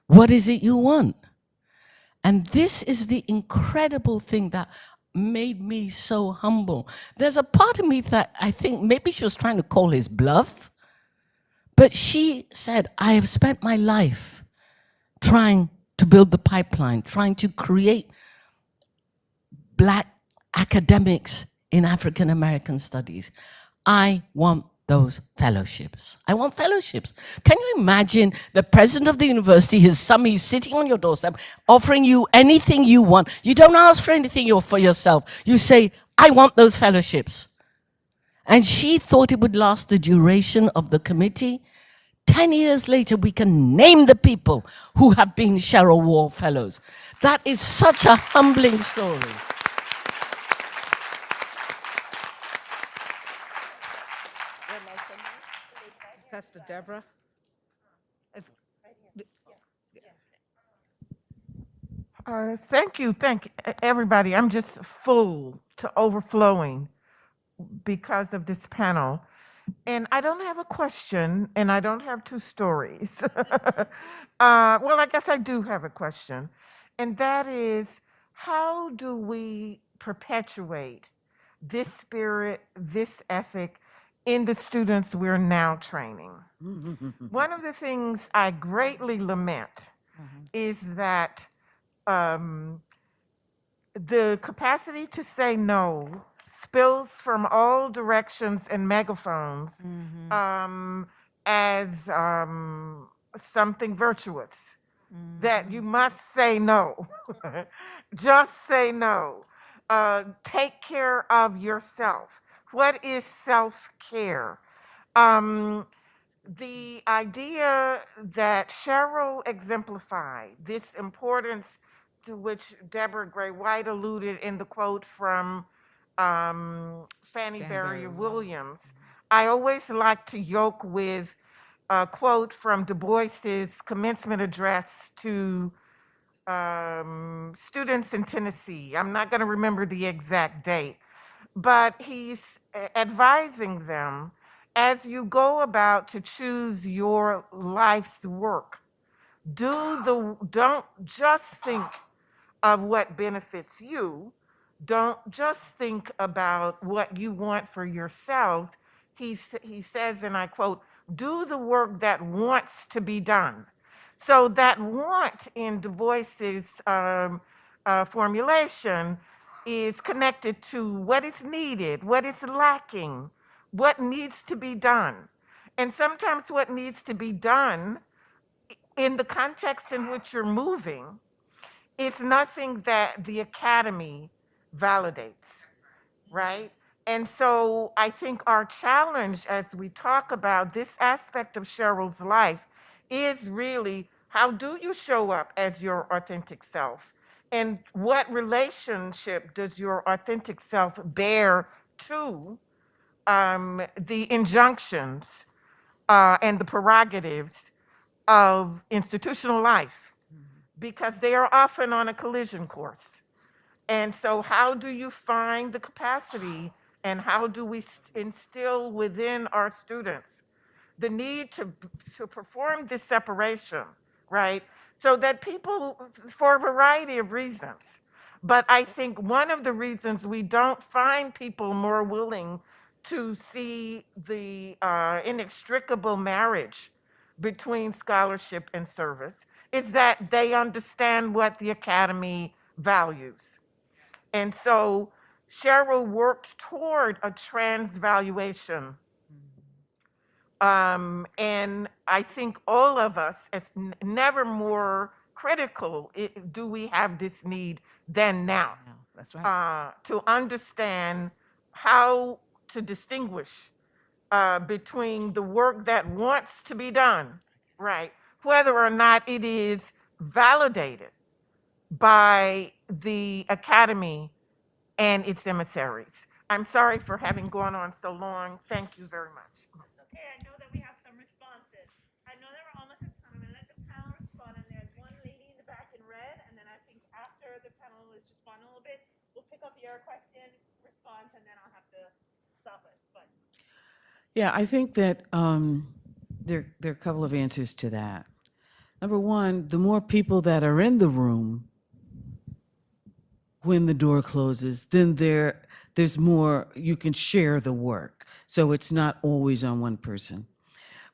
What is it you want?" And this is the incredible thing that made me so humble. There's a part of me that I think maybe she was trying to call his bluff. But she said, "I have spent my life trying to build the pipeline, trying to create Black academics in African American studies. I want those fellowships. I want fellowships." Can you imagine the president of the university, his son, he's sitting on your doorstep, offering you anything you want. You don't ask for anything for yourself. You say, "I want those fellowships." And she thought it would last the duration of the committee. 10 years later, we can name the people who have been Cheryl Wall Fellows. That is such a humbling story. Pastor Deborah. Thank you, everybody. I'm just full to overflowing because of this panel. And I don't have a question, and I don't have 2 stories. Well, I guess I do have a question, and that is, how do we perpetuate this spirit, this ethic in the students we're now training? One of the things I greatly lament is that the capacity to say no spills from all directions and megaphones as something virtuous, that you must say no. Just say no. Take care of yourself. What is self-care? The idea that Cheryl exemplified, this importance to which Deborah Gray White alluded in the quote from Fannie Barrier Williams, I always like to yoke with a quote from Du Bois's commencement address to students in Tennessee. I'm not going to remember the exact date, but he's advising them, as you go about to choose your life's work, don't just think of what benefits you. Don't just think about what you want for yourselves. He says, and I quote, "Do the work that wants to be done." So that want in Du Bois's formulation is connected to what is needed, what is lacking, what needs to be done. And sometimes what needs to be done in the context in which you're moving is nothing that the academy validates, right? And so I think our challenge as we talk about this aspect of Cheryl's life is really, how do you show up as your authentic self? And what relationship does your authentic self bear to the injunctions and the prerogatives of institutional life? Because they are often on a collision course. And so, how do you find the capacity, and how do we instill within our students the need to perform this separation, right? So that people, for a variety of reasons, but I think one of the reasons we don't find people more willing to see the inextricable marriage between scholarship and service is that they understand what the academy values. And so Cheryl worked toward a transvaluation. And I think all of us, as never more critical do we have this need than now. That's right. To understand how to distinguish between the work that wants to be done, right, whether or not it is validated by the academy and its emissaries. I'm sorry for having gone on so long. Thank you very much. Okay, I know that we have some responses. I know that we're almost at time. I'm going to let the panel respond, and there's one lady in the back in red, and then I think after the panelists respond a little bit, we'll pick up your question, response, and then I'll have to stop us. But Yeah, I think that there are a couple of answers to that. Number one, the more people that are in the room when the door closes, then there's more, you can share the work. So it's not always on one person.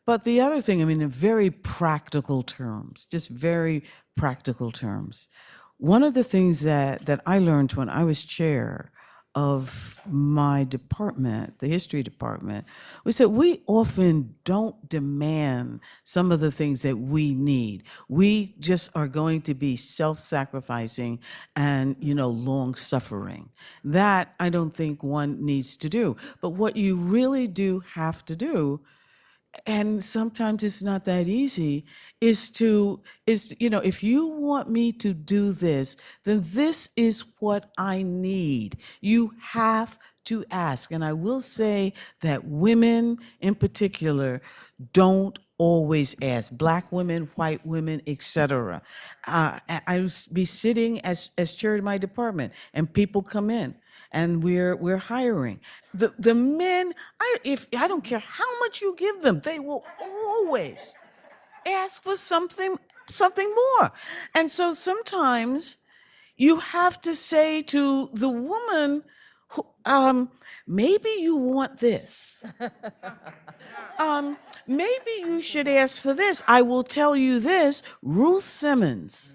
But the other thing, I mean, in very practical terms, just very practical terms, one of the things that I learned when I was chair of my department, the history department, was that we often don't demand some of the things that we need. We just are going to be self-sacrificing and, long-suffering. That I don't think one needs to do. But what you really do have to do, and sometimes it's not that easy, is if you want me to do this, then this is what I need. You have to ask. And I will say that women in particular don't always ask. Black women, white women, etc. I would be sitting as chair of my department, and people come in, and we're hiring. The men, I don't care how much you give them, they will always ask for something more. And so sometimes you have to say to the woman, maybe you want this. Maybe you should ask for this. I will tell you this, Ruth Simmons,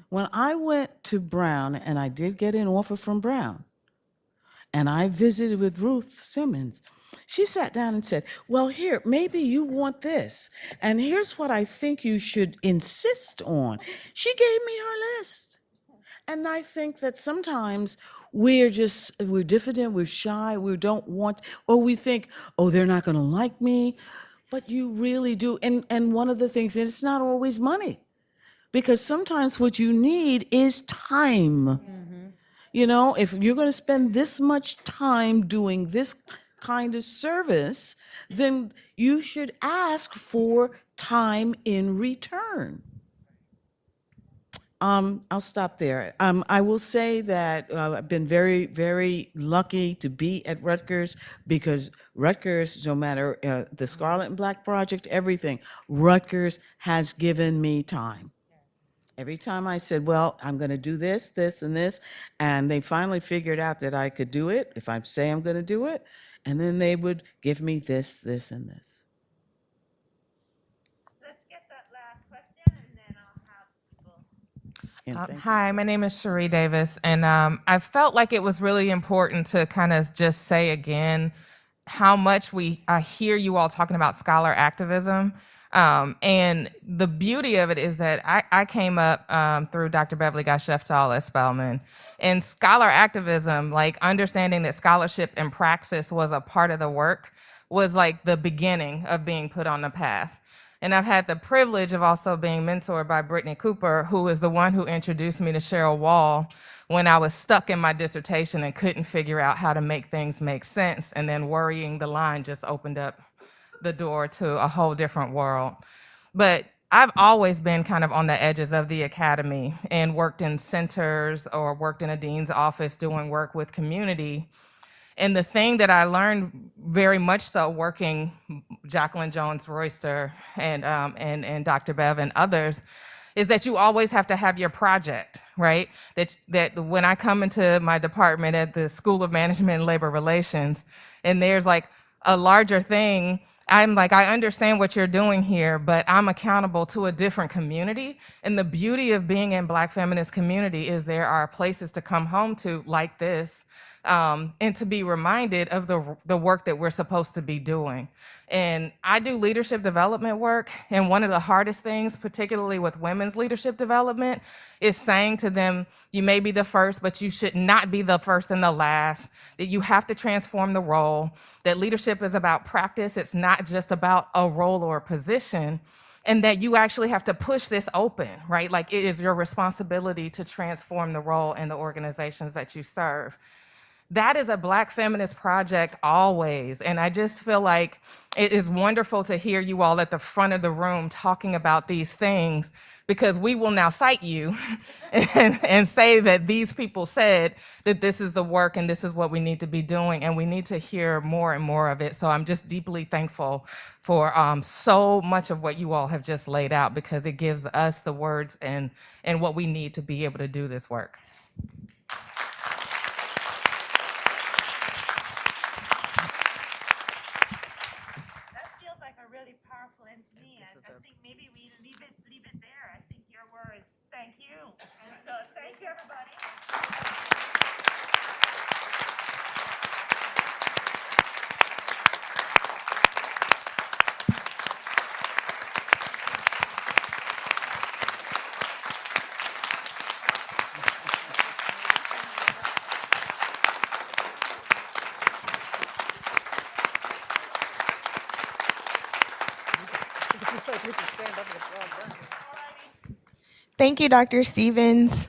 when I went to Brown, and I did get an offer from Brown, and I visited with Ruth Simmons, she sat down and said, well, here, maybe you want this, and here's what I think you should insist on. She gave me her list. And I think that sometimes we're diffident, we're shy, we don't want, or we think, oh, they're not going to like me. But you really do. And one of the things, and it's not always money, because sometimes what you need is time. If you're going to spend this much time doing this kind of service, then you should ask for time in return. I'll stop there. I will say that I've been very, very lucky to be at Rutgers, because Rutgers, no matter the Scarlet and Black Project, everything, Rutgers has given me time. Every time I said, well, I'm going to do this, this, and this, and they finally figured out that I could do it if I say I'm going to do it, and then they would give me this, this, and this. let's get that last question, and then And thank you. Hi, my name is Cherie Davis, and I felt like it was really important to kind of just say again how much I hear you all talking about scholar activism. And the beauty of it is that I came up through Dr. Beverly Gosh-Sheftal at Spelman. And scholar activism, like understanding that scholarship and praxis was a part of the work, was like the beginning of being put on the path. And I've had the privilege of also being mentored by Brittany Cooper, who is the one who introduced me to Cheryl Wall when I was stuck in my dissertation and couldn't figure out how to make things make sense. And then worrying the line just opened up the door to a whole different world. But I've always been kind of on the edges of the academy and worked in centers or worked in a dean's office doing work with community. And the thing that I learned very much so working Jacqueline Jones Royster and Dr. Bev and others is that you always have to have your project, right? That when I come into my department at the School of Management and Labor Relations, and there's like a larger thing, I'm like, I understand what you're doing here, but I'm accountable to a different community. And the beauty of being in Black feminist community is there are places to come home to like this, and to be reminded of the work that we're supposed to be doing. And I do leadership development work, and one of the hardest things, particularly with women's leadership development, is saying to them, you may be the first, but you should not be the first and the last, that you have to transform the role, that leadership is about practice, it's not just about a role or a position, and that you actually have to push this open, right? Like it is your responsibility to transform the role in the organizations that you serve. That is a Black feminist project always. And I just feel like it is wonderful to hear you all at the front of the room talking about these things, because we will now cite you and say that these people said that this is the work and this is what we need to be doing, and we need to hear more and more of it. So I'm just deeply thankful for so much of what you all have just laid out, because it gives us the words and what we need to be able to do this work. Feels like a really powerful end to me, and I think maybe we leave it there. I think your words, thank you. And so thank you, everybody. Thank you, Dr. Stevens.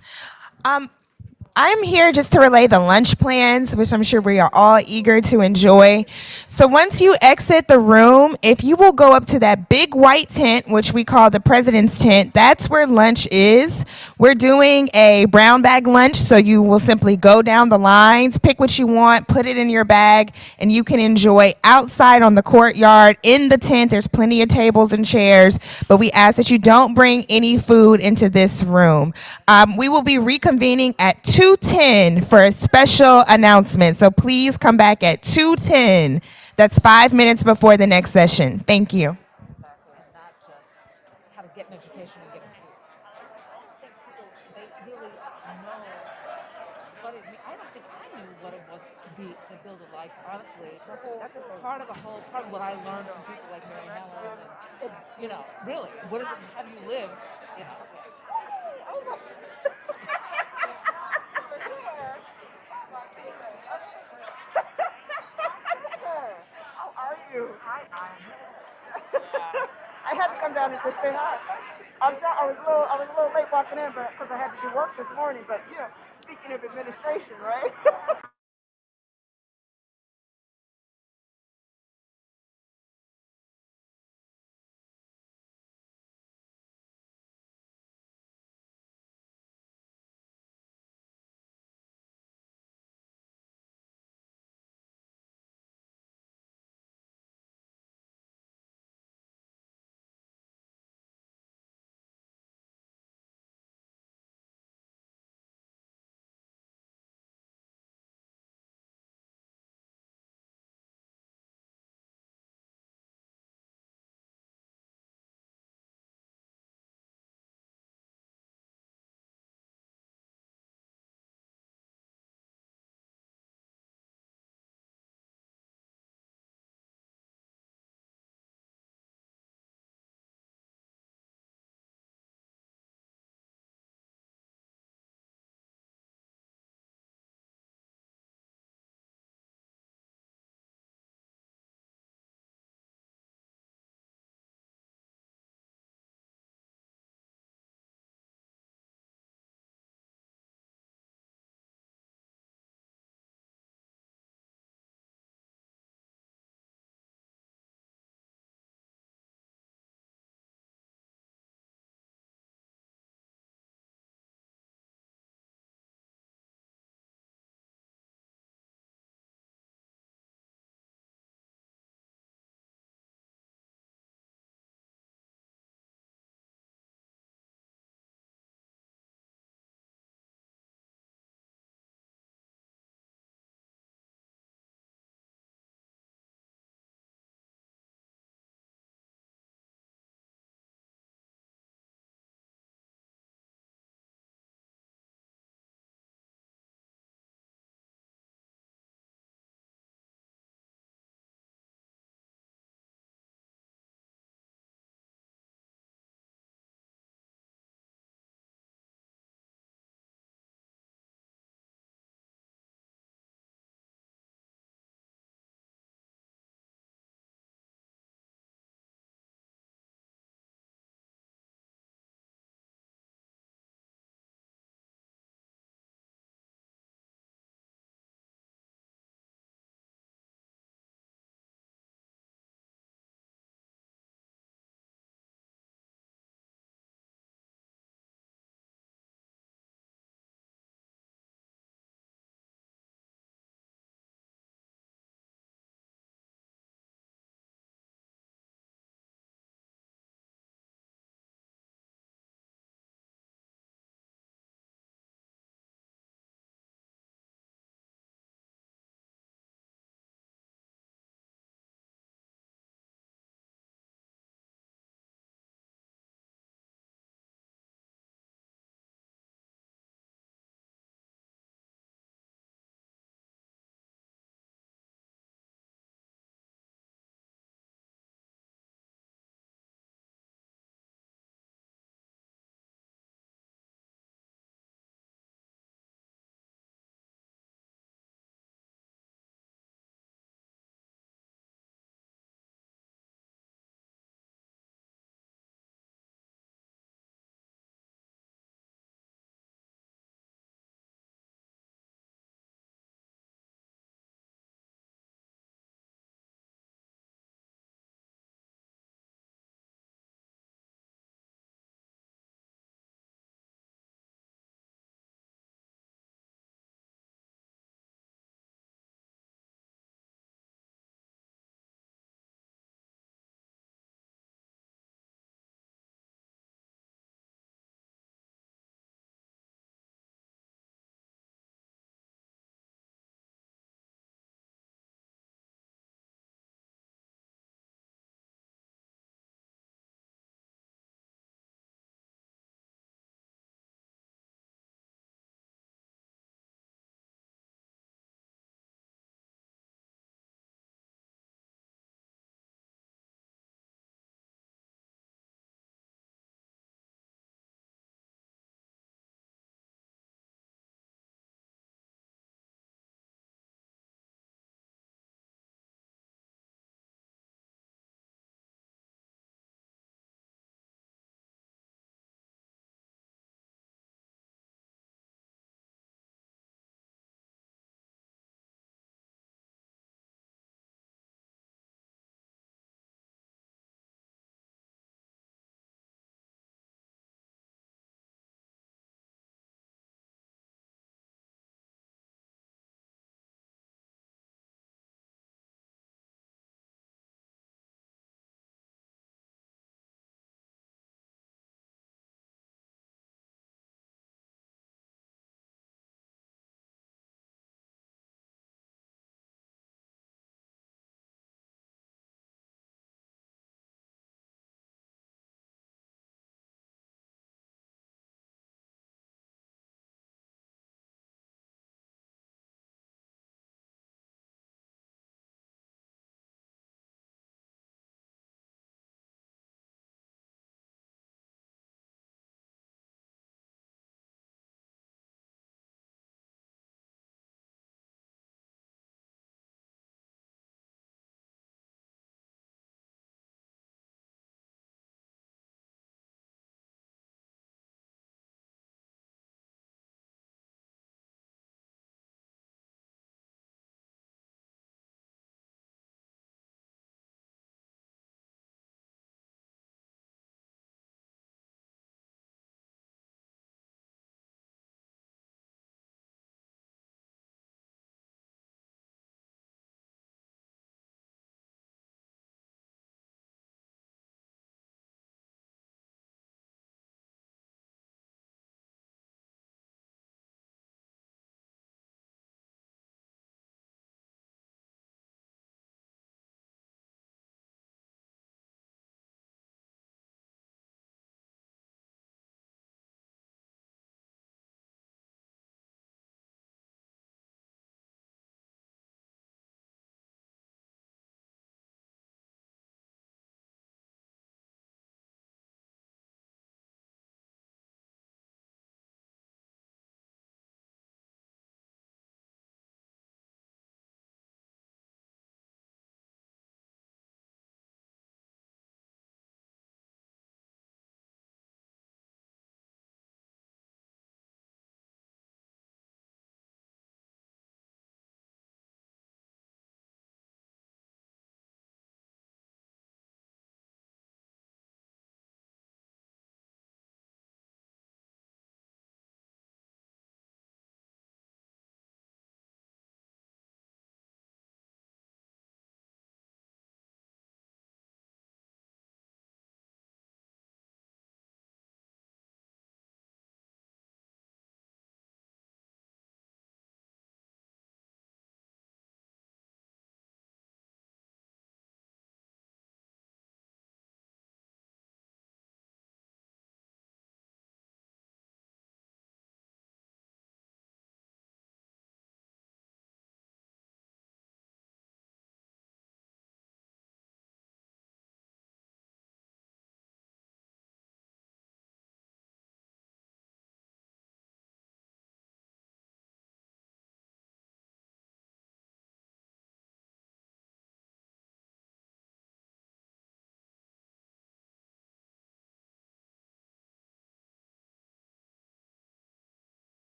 I'm here just to relay the lunch plans, which I'm sure we are all eager to enjoy. So once you exit the room, if you will go up to that big white tent, which we call the President's Tent, that's where lunch is. We're doing a brown bag lunch, so you will simply go down the lines, pick what you want, put it in your bag, and you can enjoy outside on the courtyard. In the tent, there's plenty of tables and chairs, but we ask that you don't bring any food into this room. We will be reconvening at 2:10 for a special announcement. So please come back at 2:10. That's 5 minutes before the next session. Thank you. Not just how to get an education and get a food. I don't think people, they really know what it means. I don't think I knew what it was to build a life, honestly. That's part of what I learned from people like Mary Helen and, really, what is it, how do you live, For sure. How are you? Hi, I had to come down and just say hi. I was a little late walking in, but because I had to do work this morning. But speaking of administration, right?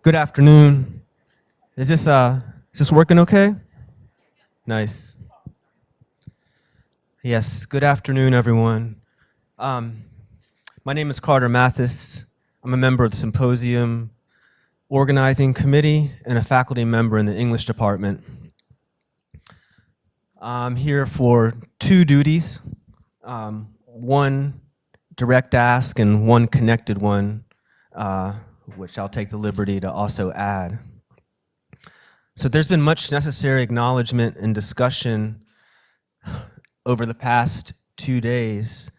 Good afternoon. Is this working okay? Nice. Yes, good afternoon, everyone. My name is Carter Mathis. I'm a member of the Symposium Organizing Committee and a faculty member in the English department. I'm here for two duties, one direct ask and one connected one, which I'll take the liberty to also add. So there's been much necessary acknowledgement and discussion over the past 2 days,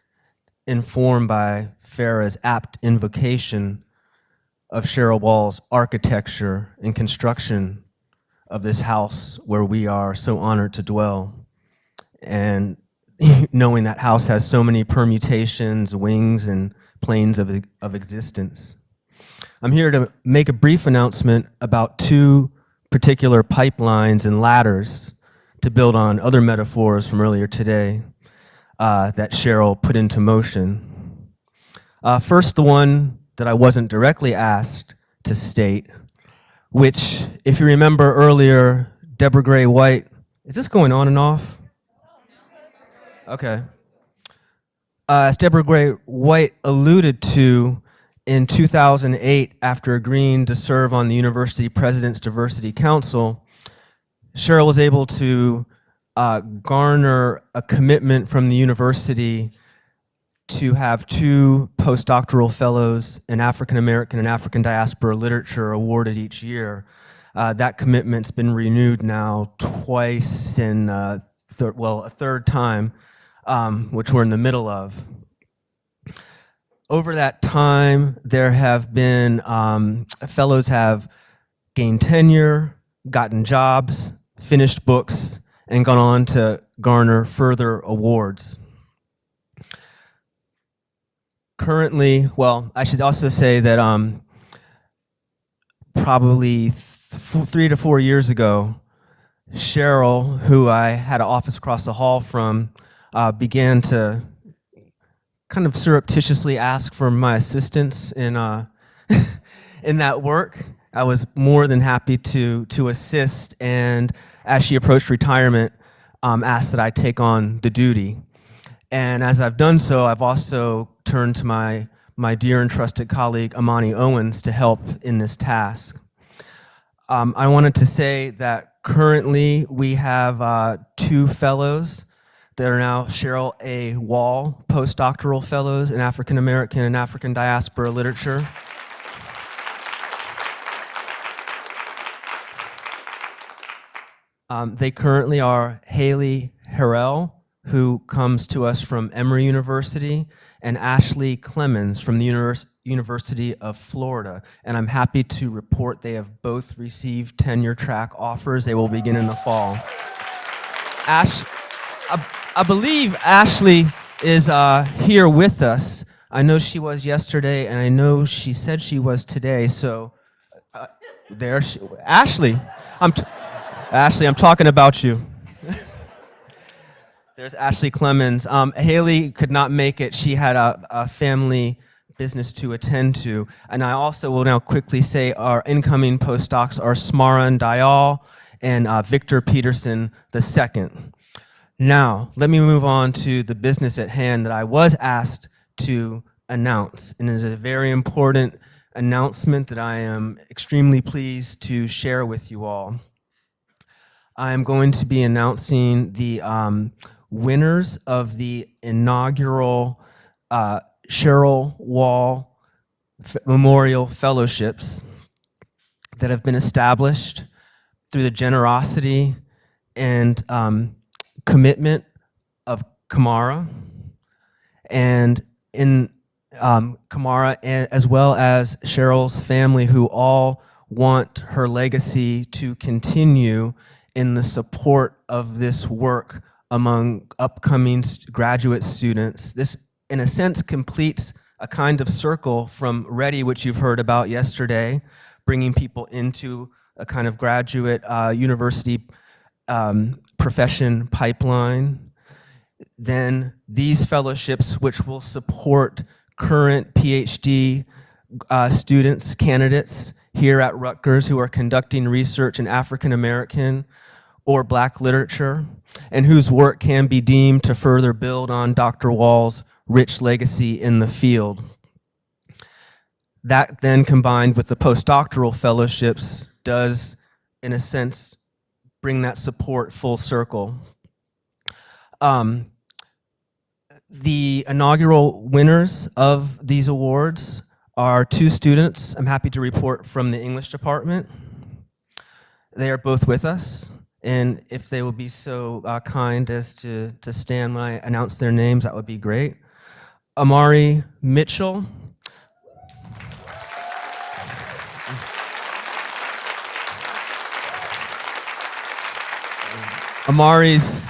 informed by Farah's apt invocation of Cheryl Wall's architecture and construction of this house where we are so honored to dwell. And knowing that house has so many permutations, wings, and planes of existence. I'm here to make a brief announcement about two particular pipelines and ladders to build on other metaphors from earlier today that Cheryl put into motion. First, the one that I wasn't directly asked to state, which, if you remember earlier, Deborah Gray White, is this going on and off? Okay. As Deborah Gray White alluded to in 2008, after agreeing to serve on the University President's Diversity Council, Cheryl was able to garner a commitment from the university to have 2 postdoctoral fellows in African American and African diaspora literature awarded each year. That commitment's been renewed now twice in, a third time, which we're in the middle of. Over that time, there have been, fellows have gained tenure, gotten jobs, finished books, and gone on to garner further awards. Currently, well, I should also say that probably 3 to 4 years ago, Cheryl, who I had an office across the hall from, began to kind of surreptitiously ask for my assistance in in that work. I was more than happy to assist, and as she approached retirement, asked that I take on the duty. And as I've done so, I've also turned to my dear and trusted colleague, Amani Owens, to help in this task. I wanted to say that currently we have 2 fellows that are now Cheryl A. Wall postdoctoral fellows in African American and African diaspora literature. They currently are Haley Harrell, who comes to us from Emory University, and Ashley Clemens from the University of Florida. And I'm happy to report they have both received tenure track offers. They will begin in the fall. I believe Ashley is here with us. I know she was yesterday, and I know she said she was today, so there she, Ashley, Ashley, I'm talking about you. There's Ashley Clemens. Haley could not make it. She had a family business to attend to. And I also will now quickly say our incoming postdocs are Smaran Dayal and Victor Peterson II. Now, let me move on to the business at hand that I was asked to announce. And it is a very important announcement that I am extremely pleased to share with you all. I am going to be announcing the winners of the inaugural Cheryl Wall Memorial Fellowships that have been established through the generosity and commitment of Kamara, and in Kamara, as well as Cheryl's family, who all want her legacy to continue in the support of this work among upcoming graduate students. This, in a sense, completes a kind of circle from Ready, which you've heard about yesterday, bringing people into a kind of graduate university profession pipeline. Then these fellowships, which will support current PhD students, candidates here at Rutgers who are conducting research in African American or Black literature, and whose work can be deemed to further build on Dr. Wall's rich legacy in the field. That then, combined with the postdoctoral fellowships, does, in a sense, bring that support full circle. The inaugural winners of these awards are two students, I'm happy to report, from the English department. They are both with us, and if they will be so kind as to stand when I announce their names, that would be great. Amari Mitchell. Amari's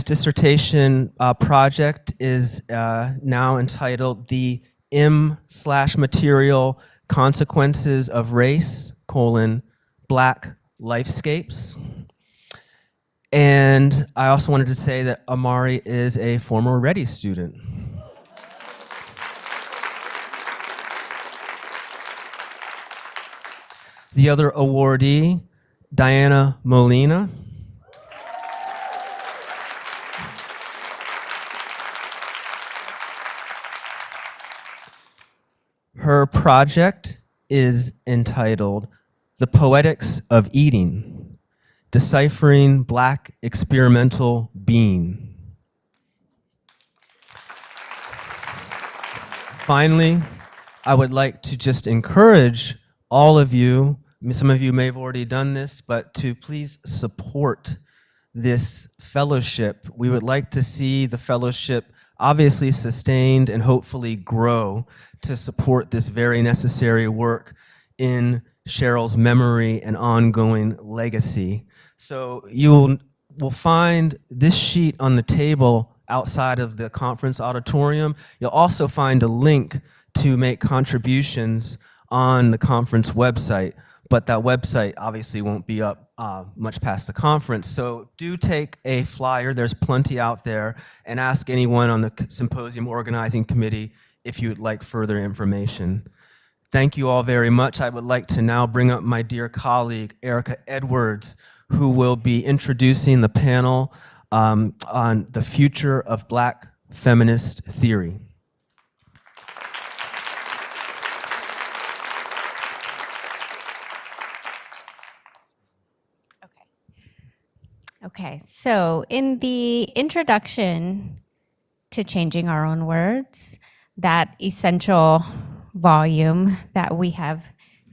dissertation project is now entitled "The M/Material Consequences of Race: Black Lifescapes." And I also wanted to say that Amari is a former Ready student. The other awardee, Diana Molina. Her project is entitled "The Poetics of Eating: Deciphering Black Experimental Being." Finally, I would like to just encourage all of you, some of you may have already done this, but to please support this fellowship. We would like to see the fellowship obviously sustained and hopefully grow to support this very necessary work in Cheryl's memory and ongoing legacy. So you will find this sheet on the table outside of the conference auditorium. You'll also find a link to make contributions on the conference website, but that website obviously won't be up much past the conference. So do take a flyer, there's plenty out there, and ask anyone on the symposium organizing committee if you would like further information. Thank you all very much. I would like to now bring up my dear colleague, Erica Edwards, who will be introducing the panel on the future of Black feminist theory. Okay, so in the introduction to Changing Our Own Words, that essential volume that we have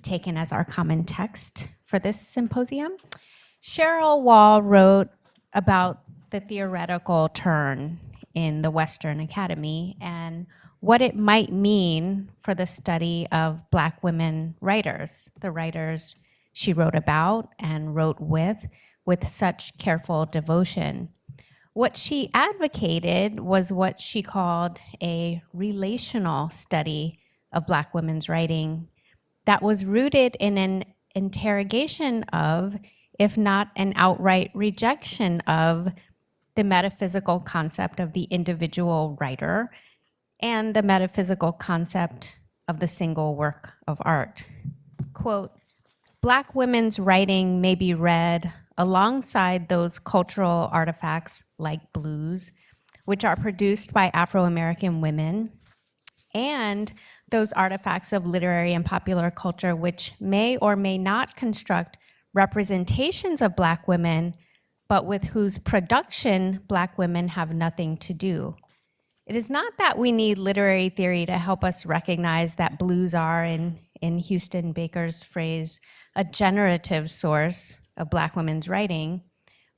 taken as our common text for this symposium, Cheryl Wall wrote about the theoretical turn in the Western Academy and what it might mean for the study of Black women writers, the writers she wrote about and wrote with such careful devotion. What she advocated was what she called a relational study of Black women's writing that was rooted in an interrogation of, if not an outright rejection of, the metaphysical concept of the individual writer and the metaphysical concept of the single work of art. Quote, Black women's writing may be read alongside those cultural artifacts like blues, which are produced by Afro-American women, and those artifacts of literary and popular culture which may or may not construct representations of Black women, but with whose production Black women have nothing to do. It is not that we need literary theory to help us recognize that blues are, in Houston Baker's phrase, a generative source of Black women's writing,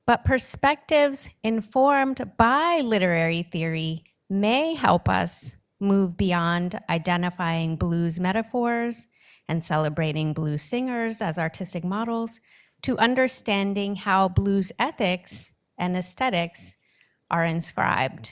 but perspectives informed by literary theory may help us move beyond identifying blues metaphors and celebrating blues singers as artistic models to understanding how blues ethics and aesthetics are inscribed.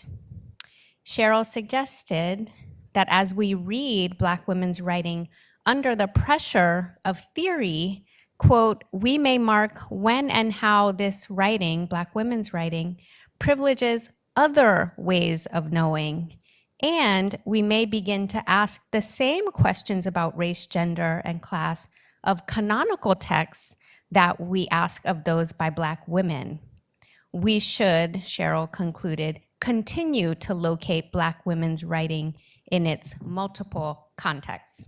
Cheryl suggested that as we read Black women's writing under the pressure of theory, quote, we may mark when and how this writing, Black women's writing, privileges other ways of knowing And we may begin to ask the same questions about race, gender, and class of canonical texts that we ask of those by Black women. We should, Cheryl concluded, continue to locate Black women's writing in its multiple contexts.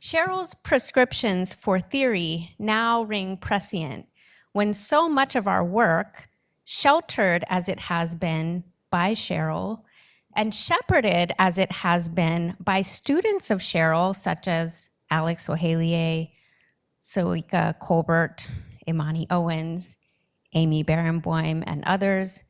Cheryl's prescriptions for theory now ring prescient when so much of our work, sheltered as it has been by Cheryl, and shepherded as it has been by students of Cheryl, such as Alex O'Haley, Soika Colbert, Imani Owens, Amy Barenboim, and others,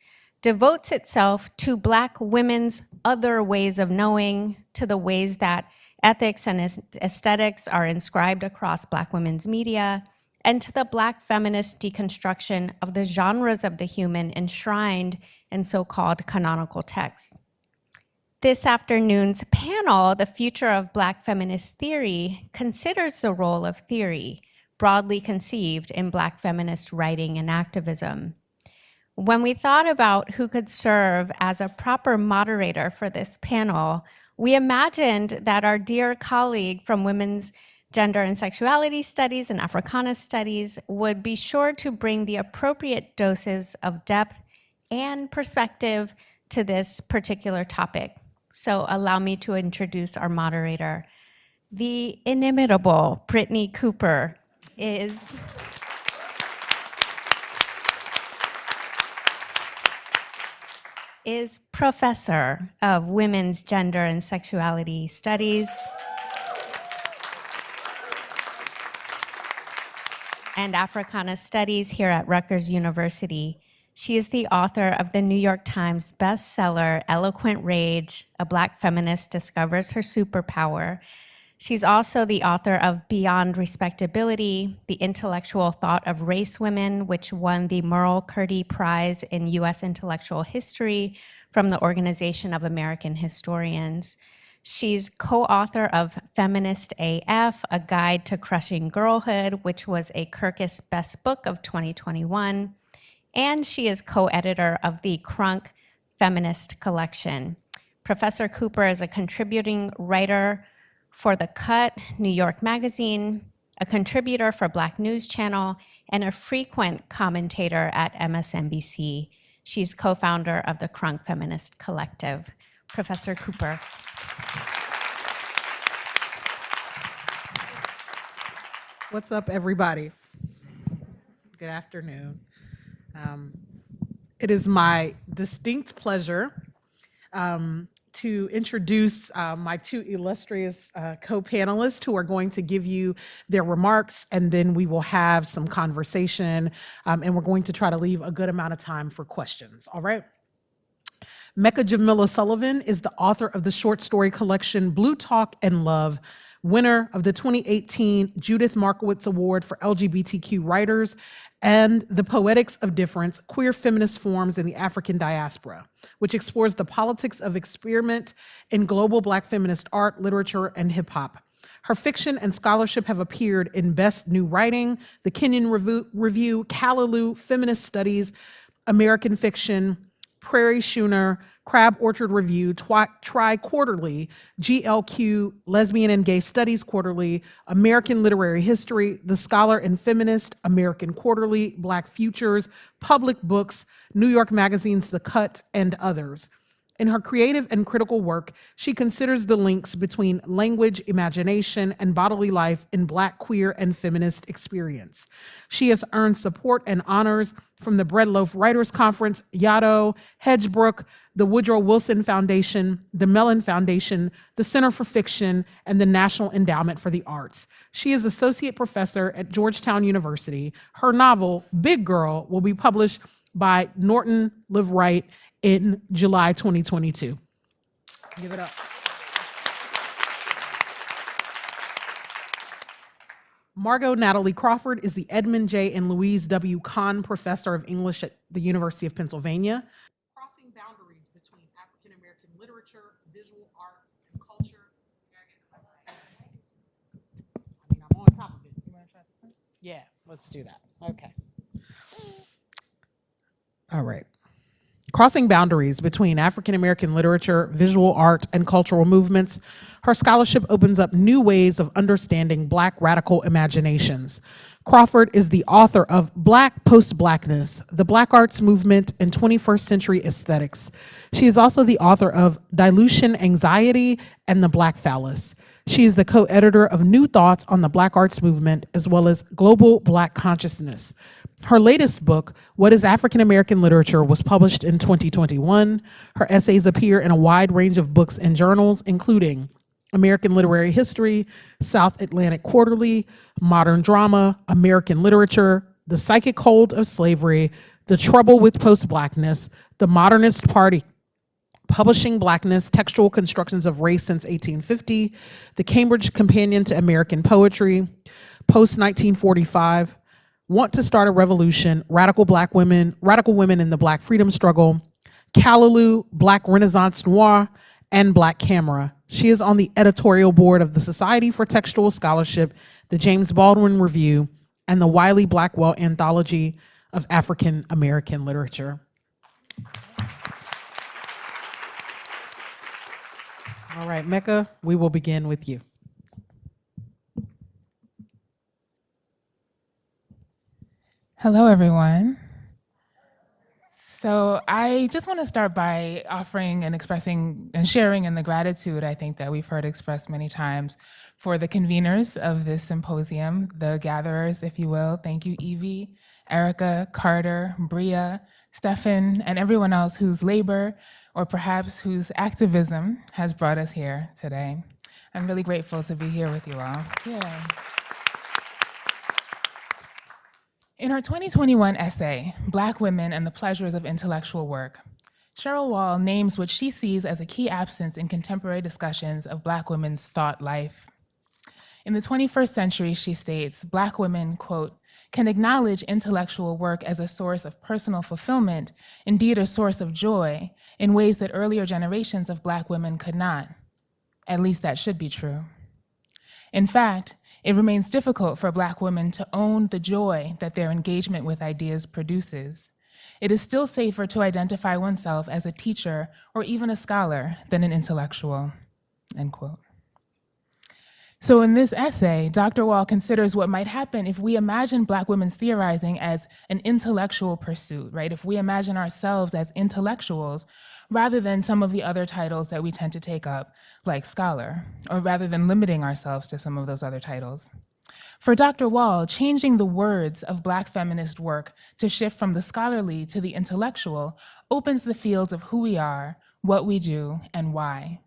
devotes itself to Black women's other ways of knowing, to the ways that ethics and aesthetics are inscribed across Black women's media, and to the Black feminist deconstruction of the genres of the human enshrined in so-called canonical texts. This afternoon's panel, The Future of Black Feminist Theory, considers the role of theory, broadly conceived in Black feminist writing and activism. When we thought about who could serve as a proper moderator for this panel, we imagined that our dear colleague from Women's Gender and Sexuality Studies and Africana Studies would be sure to bring the appropriate doses of depth and perspective to this particular topic. So allow me to introduce our moderator. The inimitable Brittany Cooper is professor of Women's Gender and Sexuality Studies and Africana Studies here at Rutgers University. She is the author of the New York Times bestseller, Eloquent Rage, A Black Feminist Discovers Her Superpower. She's also the author of Beyond Respectability, The Intellectual Thought of Race Women, which won the Merle Curdy Prize in U.S. Intellectual History from the Organization of American Historians. She's co-author of Feminist AF, A Guide to Crushing Girlhood, which was a Kirkus Best Book of 2021. And she is co-editor of the Crunk Feminist Collection. Professor Cooper is a contributing writer for The Cut, New York Magazine, a contributor for Black News Channel, and a frequent commentator at MSNBC. She's co-founder of the Crunk Feminist Collective. Professor Cooper. What's up, everybody? Good afternoon. It is my distinct pleasure to introduce my two illustrious co-panelists who are going to give you their remarks, and then we will have some conversation, and we're going to try to leave a good amount of time for questions, all right? Mecca Jamila Sullivan is the author of the short story collection Blue Talk and Love, winner of the 2018 Judith Markowitz Award for LGBTQ Writers, and The Poetics of Difference, Queer Feminist Forms in the African Diaspora, which explores the politics of experiment in global Black feminist art, literature, and hip hop. Her fiction and scholarship have appeared in Best New Writing, the Kenyon Review, Callaloo, Feminist Studies, American Fiction, Prairie Schooner, Crab Orchard Review, Tri Quarterly, GLQ, Lesbian and Gay Studies Quarterly, American Literary History, The Scholar and Feminist, American Quarterly, Black Futures, Public Books, New York Magazine's The Cut, and others. In her creative and critical work, she considers the links between language, imagination, and bodily life in Black, queer, and feminist experience. She has earned support and honors from the Breadloaf Writers Conference, Yaddo, Hedgebrook, the Woodrow Wilson Foundation, the Mellon Foundation, the Center for Fiction, and the National Endowment for the Arts. She is associate professor at Georgetown University. Her novel, Big Girl, will be published by Norton Live Right in July 2022. Give it up. Margot Natalie Crawford is the Edmund J. and Louise W. Kahn Professor of English at the University of Pennsylvania. Crossing boundaries between African American literature, visual arts, and culture. I mean, I'm on top of it. You want to try this? Yeah, let's do that. Okay. All right. Crossing boundaries between African American literature, visual art, and cultural movements, her scholarship opens up new ways of understanding Black radical imaginations. Crawford is the author of Black Post-Blackness, the Black Arts Movement in 21st Century Aesthetics. She is also the author of Dilution Anxiety and the Black Phallus. She is the co-editor of New Thoughts on the Black Arts Movement, as well as Global Black Consciousness. Her latest book, What is African American Literature, was published in 2021. Her essays appear in a wide range of books and journals, including American Literary History, South Atlantic Quarterly, Modern Drama, American Literature, The Psychic Hold of Slavery, The Trouble with Post-Blackness, The Modernist Party, Publishing Blackness, Textual Constructions of Race Since 1850, The Cambridge Companion to American Poetry, Post-1945, Want to Start a Revolution, Radical Women in the Black Freedom Struggle, Callaloo, Black Renaissance Noir, and Black Camera. She is on the editorial board of the Society for Textual Scholarship, the James Baldwin Review, and the Wiley Blackwell Anthology of African American Literature. All right, Mecca, we will begin with you. Hello, everyone. So I just want to start by offering and expressing and sharing in the gratitude I think that we've heard expressed many times for the conveners of this symposium, the gatherers, if you will. Thank you, Evie, Erica, Carter, Bria, Stefan, and everyone else whose labor or perhaps whose activism has brought us here today. I'm really grateful to be here with you all. Yeah. In her 2021 essay, Black Women and the Pleasures of Intellectual Work, Cheryl Wall names what she sees as a key absence in contemporary discussions of Black women's thought life. In the 21st century, she states, Black women, quote, can acknowledge intellectual work as a source of personal fulfillment, indeed a source of joy, in ways that earlier generations of Black women could not. At least that should be true. In fact, it remains difficult for Black women to own the joy that their engagement with ideas produces. It is still safer to identify oneself as a teacher or even a scholar than an intellectual, end quote. So in this essay, Dr. Wall considers what might happen if we imagine Black women's theorizing as an intellectual pursuit, right? If we imagine ourselves as intellectuals rather than some of the other titles that we tend to take up, like scholar, or rather than limiting ourselves to some of those other titles. For Dr. Wall, changing the words of Black feminist work to shift from the scholarly to the intellectual opens the fields of who we are, what we do, and why.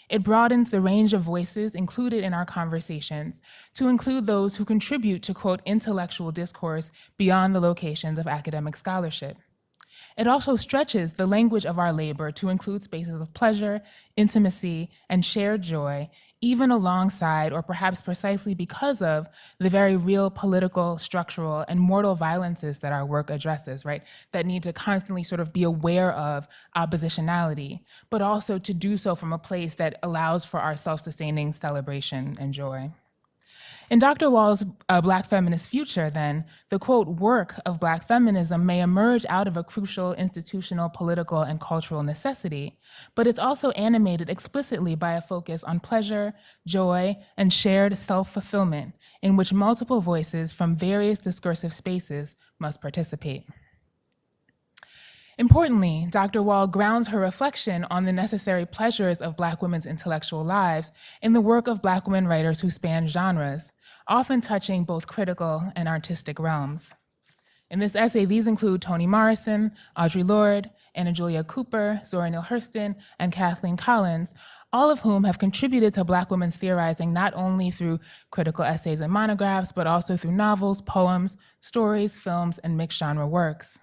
It broadens the range of voices included in our conversations to include those who contribute to, quote, intellectual discourse beyond the locations of academic scholarship. It also stretches the language of our labor to include spaces of pleasure, intimacy, and shared joy, even alongside, or perhaps precisely because of, the very real political, structural, and mortal violences that our work addresses, right? That need to constantly sort of be aware of oppositionality, but also to do so from a place that allows for our self-sustaining celebration and joy. In Dr. Wall's Black feminist future, then, the, quote, work of Black feminism may emerge out of a crucial institutional, political, and cultural necessity, but it's also animated explicitly by a focus on pleasure, joy, and shared self-fulfillment, in which multiple voices from various discursive spaces must participate. Importantly, Dr. Wall grounds her reflection on the necessary pleasures of Black women's intellectual lives in the work of Black women writers who span genres, often touching both critical and artistic realms. In this essay, these include Toni Morrison, Audre Lorde, Anna Julia Cooper, Zora Neale Hurston, and Kathleen Collins, all of whom have contributed to Black women's theorizing not only through critical essays and monographs, but also through novels, poems, stories, films, and mixed genre works.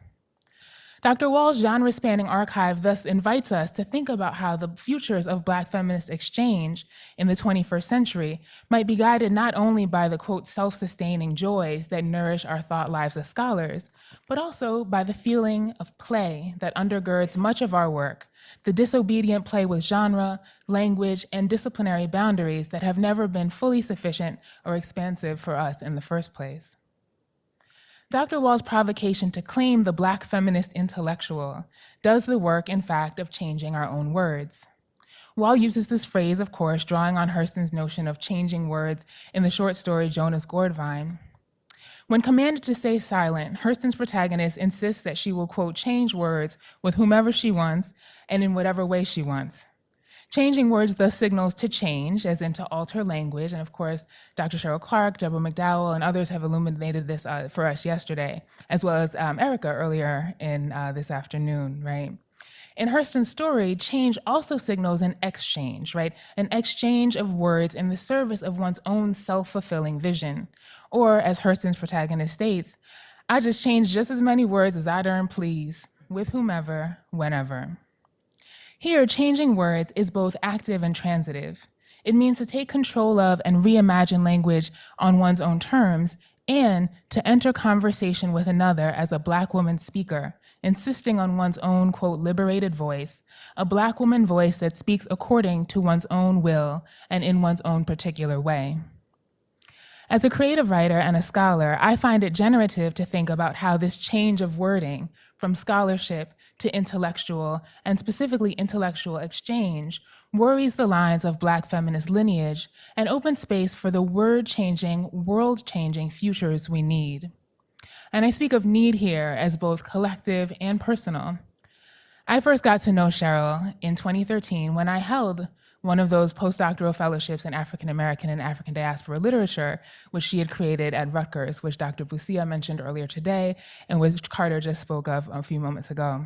Dr. Wall's genre-spanning archive thus invites us to think about how the futures of Black feminist exchange in the 21st century might be guided not only by the, quote, self-sustaining joys that nourish our thought lives as scholars, but also by the feeling of play that undergirds much of our work, the disobedient play with genre, language, and disciplinary boundaries that have never been fully sufficient or expansive for us in the first place. Dr. Wall's provocation to claim the Black feminist intellectual does the work, in fact, of changing our own words. Wall uses this phrase, of course, drawing on Hurston's notion of changing words in the short story Jonas Gourdvine. When commanded to stay silent, Hurston's protagonist insists that she will, quote, change words with whomever she wants and in whatever way she wants. Changing words thus signals to change, as in to alter language, and of course, Dr. Cheryl Clark, Deborah McDowell, and others have illuminated this for us yesterday, as well as Erica earlier in this afternoon, right? In Hurston's story, change also signals an exchange, right? An exchange of words in the service of one's own self-fulfilling vision. Or, as Hurston's protagonist states, I just change just as many words as I darn please, with whomever, whenever. Here, changing words is both active and transitive. It means to take control of and reimagine language on one's own terms, and to enter conversation with another as a Black woman speaker, insisting on one's own, quote, liberated voice, a Black woman voice that speaks according to one's own will and in one's own particular way. As a creative writer and a scholar, I find it generative to think about how this change of wording from scholarship to intellectual, and specifically intellectual exchange, worries the lines of Black feminist lineage and opens space for the word-changing, world-changing futures we need. And I speak of need here as both collective and personal. I first got to know Cheryl in 2013 when I held one of those postdoctoral fellowships in African American and African diaspora literature, which she had created at Rutgers, which Dr. Busia mentioned earlier today, and which Carter just spoke of a few moments ago.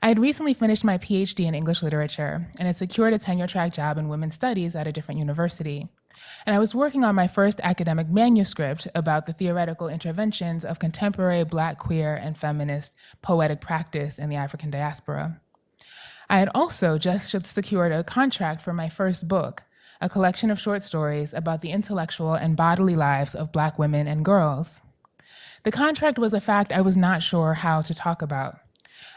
I had recently finished my PhD in English literature and had secured a tenure-track job in women's studies at a different university. And I was working on my first academic manuscript about the theoretical interventions of contemporary Black, queer, and feminist poetic practice in the African diaspora. I had also just secured a contract for my first book, a collection of short stories about the intellectual and bodily lives of Black women and girls. The contract was a fact I was not sure how to talk about.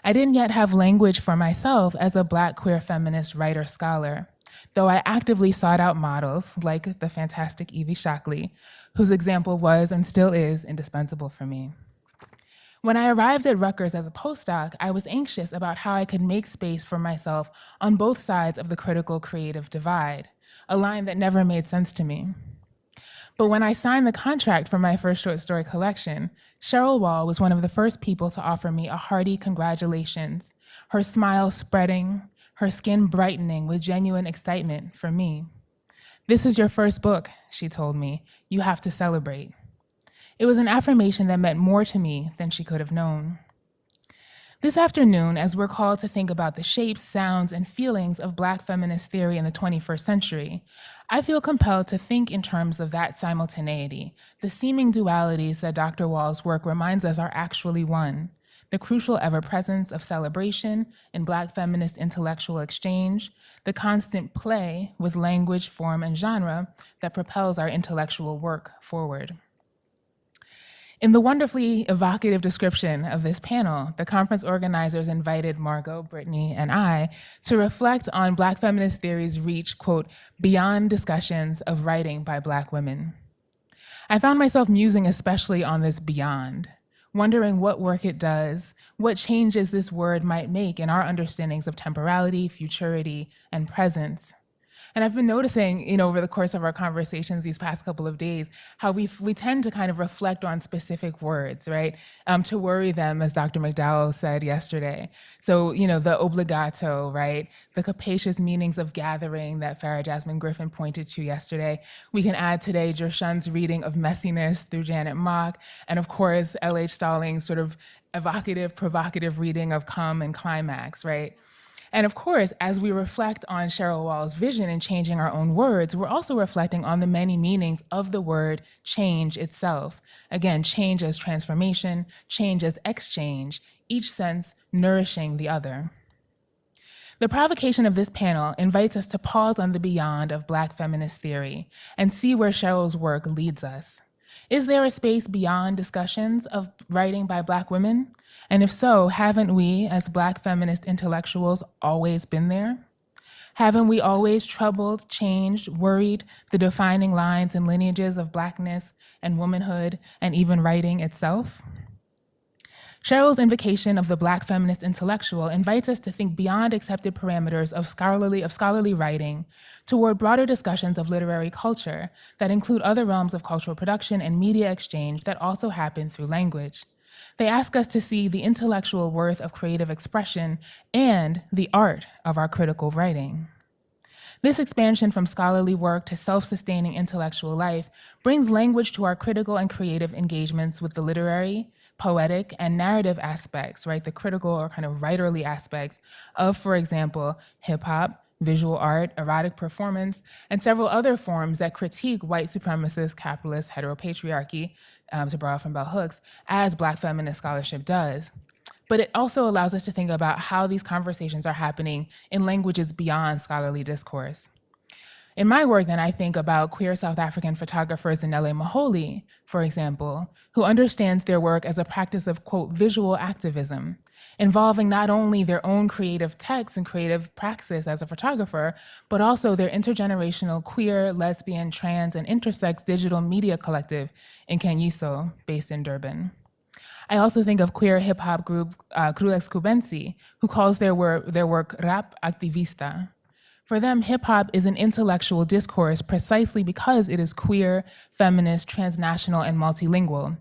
I didn't yet have language for myself as a Black queer feminist writer-scholar, though I actively sought out models like the fantastic Evie Shockley, whose example was and still is indispensable for me. When I arrived at Rutgers as a postdoc, I was anxious about how I could make space for myself on both sides of the critical creative divide, a line that never made sense to me. But when I signed the contract for my first short story collection, Cheryl Wall was one of the first people to offer me a hearty congratulations, her smile spreading, her skin brightening with genuine excitement for me. "This is your first book," she told me. "You have to celebrate." It was an affirmation that meant more to me than she could have known. This afternoon, as we're called to think about the shapes, sounds, and feelings of Black feminist theory in the 21st century, I feel compelled to think in terms of that simultaneity, the seeming dualities that Dr. Wall's work reminds us are actually one, the crucial ever-presence of celebration in Black feminist intellectual exchange, the constant play with language, form, and genre that propels our intellectual work forward. In the wonderfully evocative description of this panel, the conference organizers invited Margot, Brittany, and I to reflect on Black feminist theory's reach, quote, beyond discussions of writing by Black women. I found myself musing especially on this beyond, wondering what work it does, what changes this word might make in our understandings of temporality, futurity, and presence. And I've been noticing, over the course of our conversations these past couple of days, how we tend to kind of reflect on specific words, right? To worry them, as Dr. McDowell said yesterday. So, the obligato, right? The capacious meanings of gathering that Farah Jasmine Griffin pointed to yesterday. We can add today Jershun's reading of messiness through Janet Mock, and of course, L.H. Stallings' sort of evocative, provocative reading of Come and Climax, right? And of course, as we reflect on Cheryl Wall's vision in changing our own words, we're also reflecting on the many meanings of the word change itself. Again, change as transformation, change as exchange, each sense nourishing the other. The provocation of this panel invites us to pause on the beyond of Black feminist theory and see where Cheryl's work leads us. Is there a space beyond discussions of writing by Black women? And if so, haven't we, as Black feminist intellectuals, always been there? Haven't we always troubled, changed, worried the defining lines and lineages of Blackness and womanhood and even writing itself? Cheryl's invocation of the Black feminist intellectual invites us to think beyond accepted parameters of scholarly writing toward broader discussions of literary culture that include other realms of cultural production and media exchange that also happen through language. They ask us to see the intellectual worth of creative expression and the art of our critical writing. This expansion from scholarly work to self-sustaining intellectual life brings language to our critical and creative engagements with the literary, poetic, and narrative aspects, right? The critical or kind of writerly aspects of, for example, hip hop, visual art, erotic performance, and several other forms that critique white supremacist, capitalist, heteropatriarchy, to borrow from bell hooks, as Black feminist scholarship does. But it also allows us to think about how these conversations are happening in languages beyond scholarly discourse. In my work, then, I think about queer South African photographers Nelly Maholi, for example, who understands their work as a practice of, quote, visual activism, involving not only their own creative texts and creative praxis as a photographer, but also their intergenerational queer, lesbian, trans, and intersex digital media collective in Kenyiso, based in Durban. I also think of queer hip-hop group Climax, who calls their work rap activista. For them, hip-hop is an intellectual discourse precisely because it is queer, feminist, transnational, and multilingual.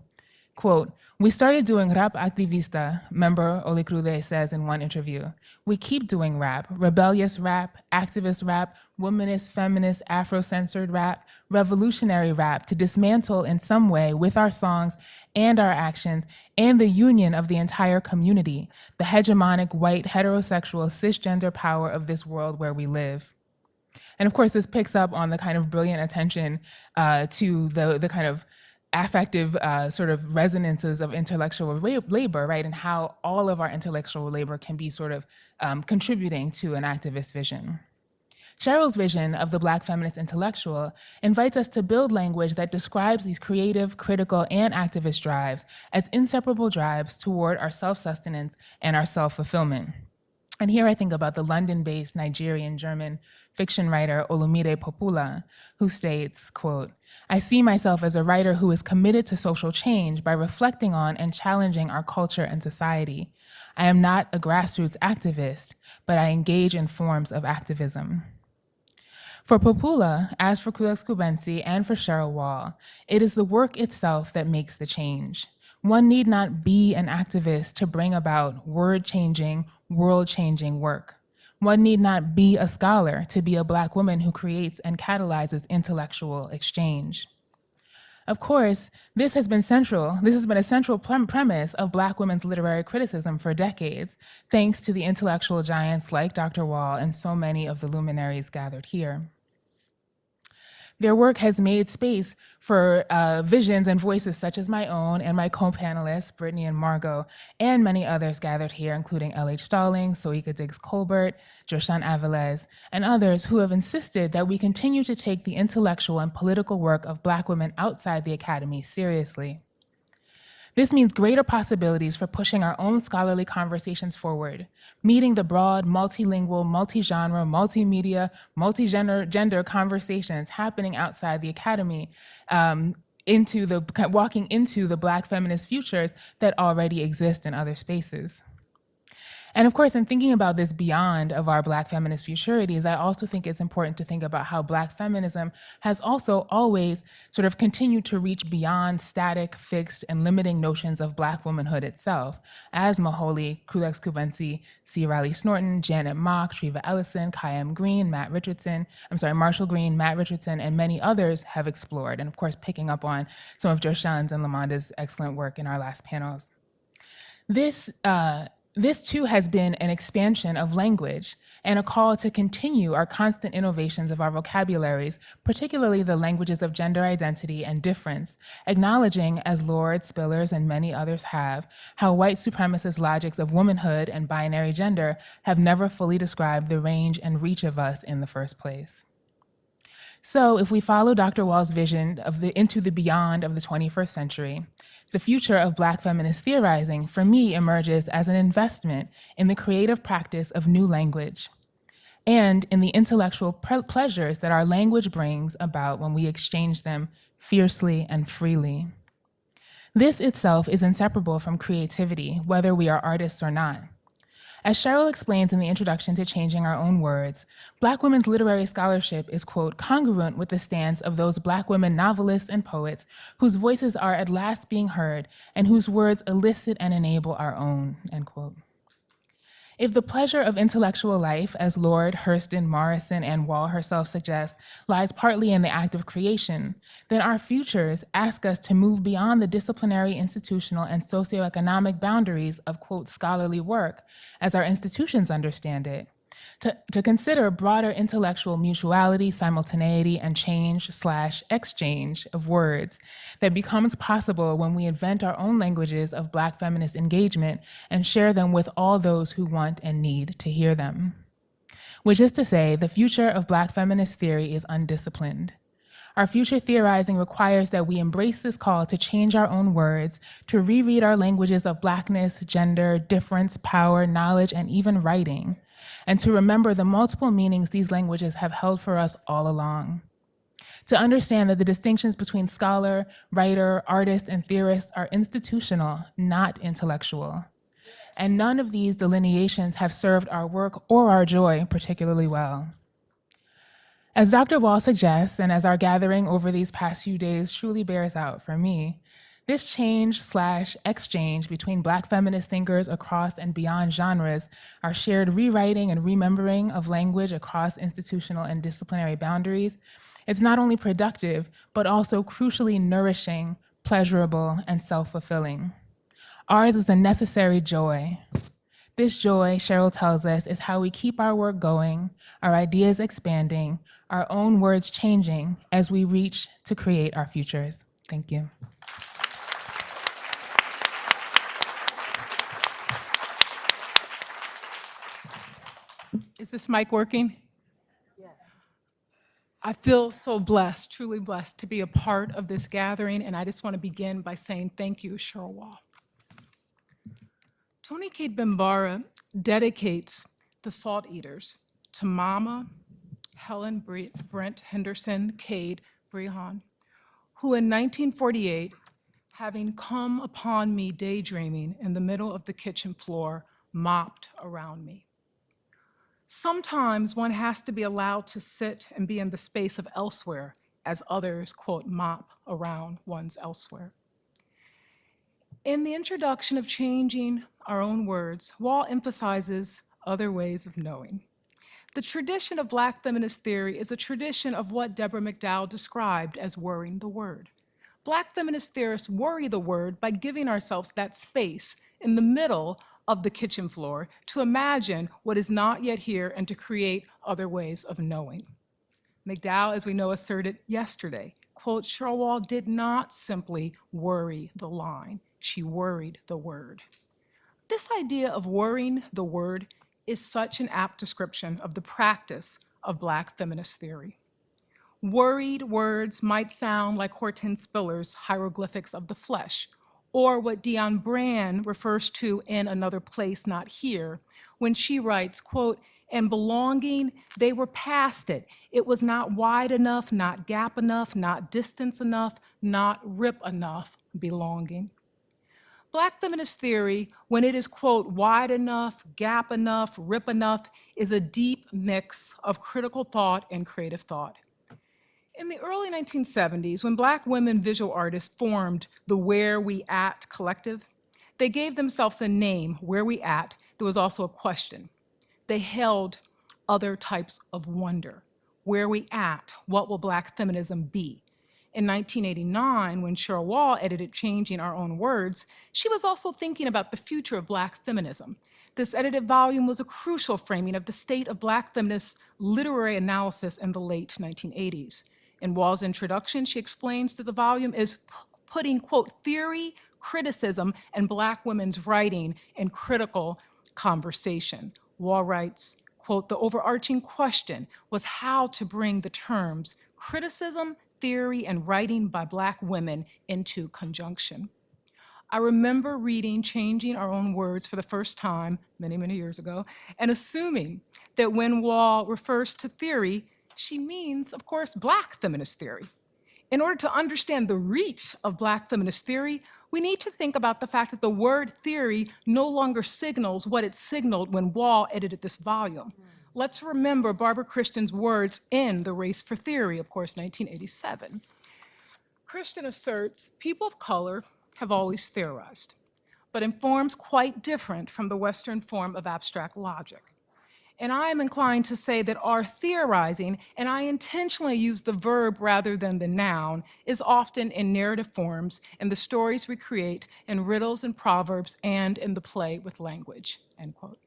Quote, "We started doing rap activista," member Olikrude says in one interview. "We keep doing rap, rebellious rap, activist rap, womanist, feminist, Afro-censored rap, revolutionary rap to dismantle in some way with our songs and our actions and the union of the entire community, the hegemonic white heterosexual cisgender power of this world where we live." And of course, this picks up on the kind of brilliant attention to the kind of affective sort of resonances of intellectual labor, right? And how all of our intellectual labor can be sort of contributing to an activist vision. Cheryl's vision of the Black feminist intellectual invites us to build language that describes these creative, critical, and activist drives as inseparable drives toward our self-sustenance and our self-fulfillment. And here I think about the London-based Nigerian-German fiction writer Olumide Popoola, who states, quote, "I see myself as a writer who is committed to social change by reflecting on and challenging our culture and society. I am not a grassroots activist, but I engage in forms of activism." For Popoola, as for Climax and for Cheryl Wall, it is the work itself that makes the change. One need not be an activist to bring about word-changing, world-changing work. One need not be a scholar to be a Black woman who creates and catalyzes intellectual exchange. Of course, this has been a central premise of Black women's literary criticism for decades, thanks to the intellectual giants like Dr. Wall and so many of the luminaries gathered here. Their work has made space for visions and voices such as my own and my co-panelists, Brittany and Margot, and many others gathered here, including L.H. Stallings, Soika Diggs-Colbert, Joshan Avelez, and others who have insisted that we continue to take the intellectual and political work of Black women outside the academy seriously. This means greater possibilities for pushing our own scholarly conversations forward, meeting the broad, multilingual, multi-genre, multimedia, multi-gender conversations happening outside the academy, walking into the Black feminist futures that already exist in other spaces. And of course, in thinking about this beyond of our Black feminist futurities, I also think it's important to think about how Black feminism has also always sort of continued to reach beyond static, fixed, and limiting notions of Black womanhood itself, as Maholi, Climax, C. Riley Snorton, Janet Mock, Treva Ellison, Kayam Green, Marshall Green, Matt Richardson, and many others have explored, and of course, picking up on some of Joshan's and Lamonda's excellent work in our last panels. This too has been an expansion of language and a call to continue our constant innovations of our vocabularies, particularly the languages of gender identity and difference, acknowledging, as Lord, Spillers, and many others have, how white supremacist logics of womanhood and binary gender have never fully described the range and reach of us in the first place. So if we follow Dr. Wall's vision into the beyond of the 21st century, the future of Black feminist theorizing, for me, emerges as an investment in the creative practice of new language. and in the intellectual pleasures that our language brings about when we exchange them fiercely and freely. This itself is inseparable from creativity, whether we are artists or not. As Cheryl explains in the introduction to Changing Our Own Words, Black women's literary scholarship is, quote, congruent with the stance of those Black women novelists and poets whose voices are at last being heard and whose words elicit and enable our own, end quote. If the pleasure of intellectual life, as Lord, Hurston, Morrison, and Wall herself suggests, lies partly in the act of creation, then our futures ask us to move beyond the disciplinary, institutional, and socioeconomic boundaries of, quote, scholarly work, as our institutions understand it, to consider broader intellectual mutuality, simultaneity, and change/exchange of words that becomes possible when we invent our own languages of Black feminist engagement and share them with all those who want and need to hear them. Which is to say, the future of Black feminist theory is undisciplined. Our future theorizing requires that we embrace this call to change our own words, to reread our languages of Blackness, gender, difference, power, knowledge, and even writing, and to remember the multiple meanings these languages have held for us all along. To understand that the distinctions between scholar, writer, artist, and theorist are institutional, not intellectual. And none of these delineations have served our work or our joy particularly well. As Dr. Wall suggests, and as our gathering over these past few days truly bears out for me, this change/exchange between Black feminist thinkers across and beyond genres, our shared rewriting and remembering of language across institutional and disciplinary boundaries, is not only productive, but also crucially nourishing, pleasurable, and self-fulfilling. Ours is a necessary joy. This joy, Cheryl tells us, is how we keep our work going, our ideas expanding, our own words changing as we reach to create our futures. Thank you. Is this mic working? Yes. I feel so blessed, truly blessed to be a part of this gathering, and I just want to begin by saying thank you, Cheryl Wall. Toni Cade Bambara dedicates The Salt Eaters to Mama Helen Brent Henderson Cade Brehan, who in 1948, having come upon me daydreaming in the middle of the kitchen floor, mopped around me. Sometimes one has to be allowed to sit and be in the space of elsewhere as others, quote, mop around one's elsewhere. In the introduction of Changing Our Own Words, Wall emphasizes other ways of knowing. The tradition of Black feminist theory is a tradition of what Deborah McDowell described as worrying the word. Black feminist theorists worry the word by giving ourselves that space in the middle of the kitchen floor to imagine what is not yet here and to create other ways of knowing. McDowell, as we know, asserted yesterday, quote, Cheryl Wall did not simply worry the line, she worried the word. This idea of worrying the word is such an apt description of the practice of Black feminist theory. Worried words might sound like Hortense Spiller's hieroglyphics of the flesh, or what Dion Brand refers to in Another Place Not Here, when she writes, quote, and belonging, they were past it. It was not wide enough, not gap enough, not distance enough, not rip enough, belonging. Black feminist theory, when it is, quote, wide enough, gap enough, rip enough, is a deep mix of critical thought and creative thought. In the early 1970s, when Black women visual artists formed the Where We At collective, they gave themselves a name, Where We At. There was also a question. They held other types of wonder. Where we at? What will Black feminism be? In 1989, when Cheryl Wall edited Changing Our Own Words, she was also thinking about the future of Black feminism. This edited volume was a crucial framing of the state of Black feminist literary analysis in the late 1980s. In Wall's introduction, she explains that the volume is putting, quote, theory, criticism, and Black women's writing in critical conversation. Wall writes, quote, the overarching question was how to bring the terms criticism, theory, and writing by Black women into conjunction. I remember reading Changing Our Own Words for the first time many, many years ago, and assuming that when Wall refers to theory, she means, of course, Black feminist theory. In order to understand the reach of Black feminist theory, we need to think about the fact that the word theory no longer signals what it signaled when Wall edited this volume. Let's remember Barbara Christian's words in The Race for Theory, of course, 1987. Christian asserts people of color have always theorized, but in forms quite different from the Western form of abstract logic. And I am inclined to say that our theorizing, and I intentionally use the verb rather than the noun, is often in narrative forms in the stories we create, in riddles and proverbs, and in the play with language, end quote.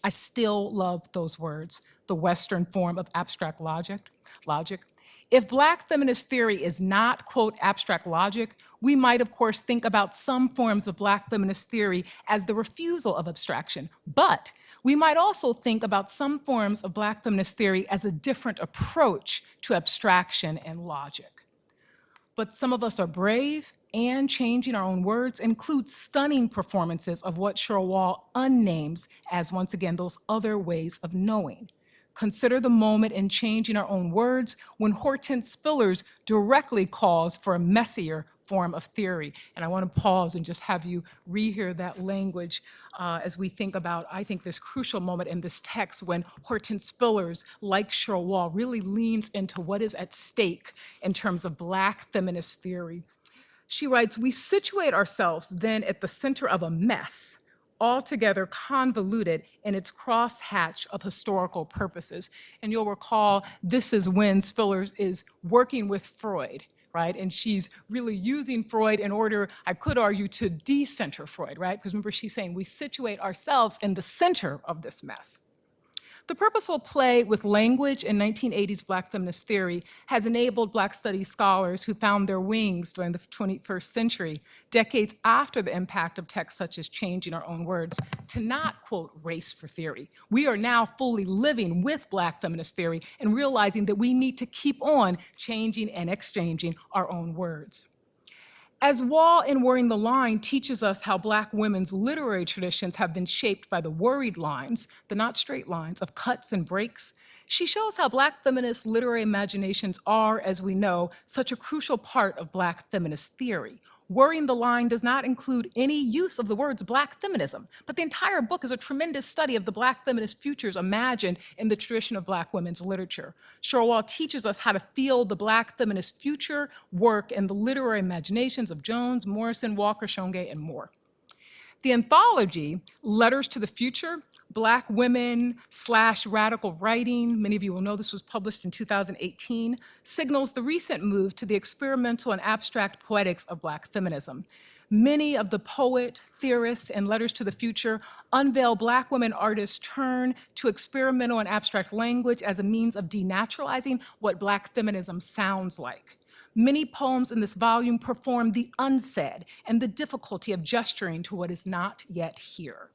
I still love those words, the Western form of abstract logic. If Black feminist theory is not, quote, abstract logic, we might, of course, think about some forms of Black feminist theory as the refusal of abstraction, but we might also think about some forms of Black feminist theory as a different approach to abstraction and logic. But some of us are brave, and Changing Our Own Words includes stunning performances of what Cheryl Wall unnames as, once again, those other ways of knowing. Consider the moment in Changing Our Own Words when Hortense Spillers directly calls for a messier form of theory. And I want to pause and just have you rehear that language as we think about, I think, this crucial moment in this text when Hortense Spillers, like Cheryl Wall, really leans into what is at stake in terms of Black feminist theory. She writes, "We situate ourselves then at the center of a mess, altogether convoluted in its crosshatch of historical purposes." And you'll recall this is when Spillers is working with Freud, right? And she's really using Freud in order, I could argue, to decenter Freud, right? Because remember, she's saying we situate ourselves in the center of this mess. The purposeful play with language in 1980s Black feminist theory has enabled Black studies scholars who found their wings during the 21st century, decades after the impact of texts such as Changing Our Own Words, to not, quote, race for theory. We are now fully living with Black feminist theory and realizing that we need to keep on changing and exchanging our own words. As Wall in Worrying the Line teaches us how Black women's literary traditions have been shaped by the worried lines, the not straight lines, of cuts and breaks, she shows how Black feminist literary imaginations are, as we know, such a crucial part of Black feminist theory. Worrying the Line does not include any use of the words Black feminism, but the entire book is a tremendous study of the Black feminist futures imagined in the tradition of Black women's literature. Cheryl Wall teaches us how to feel the Black feminist future work in the literary imaginations of Jones, Morrison, Walker, Shonge, and more. The anthology, Letters to the Future, Black Women / Radical Writing, many of you will know this was published in 2018, signals the recent move to the experimental and abstract poetics of Black feminism. Many of the poet, theorists, and Letters to the Future unveil Black women artists' turn to experimental and abstract language as a means of denaturalizing what Black feminism sounds like. Many poems in this volume perform the unsaid and the difficulty of gesturing to what is not yet here.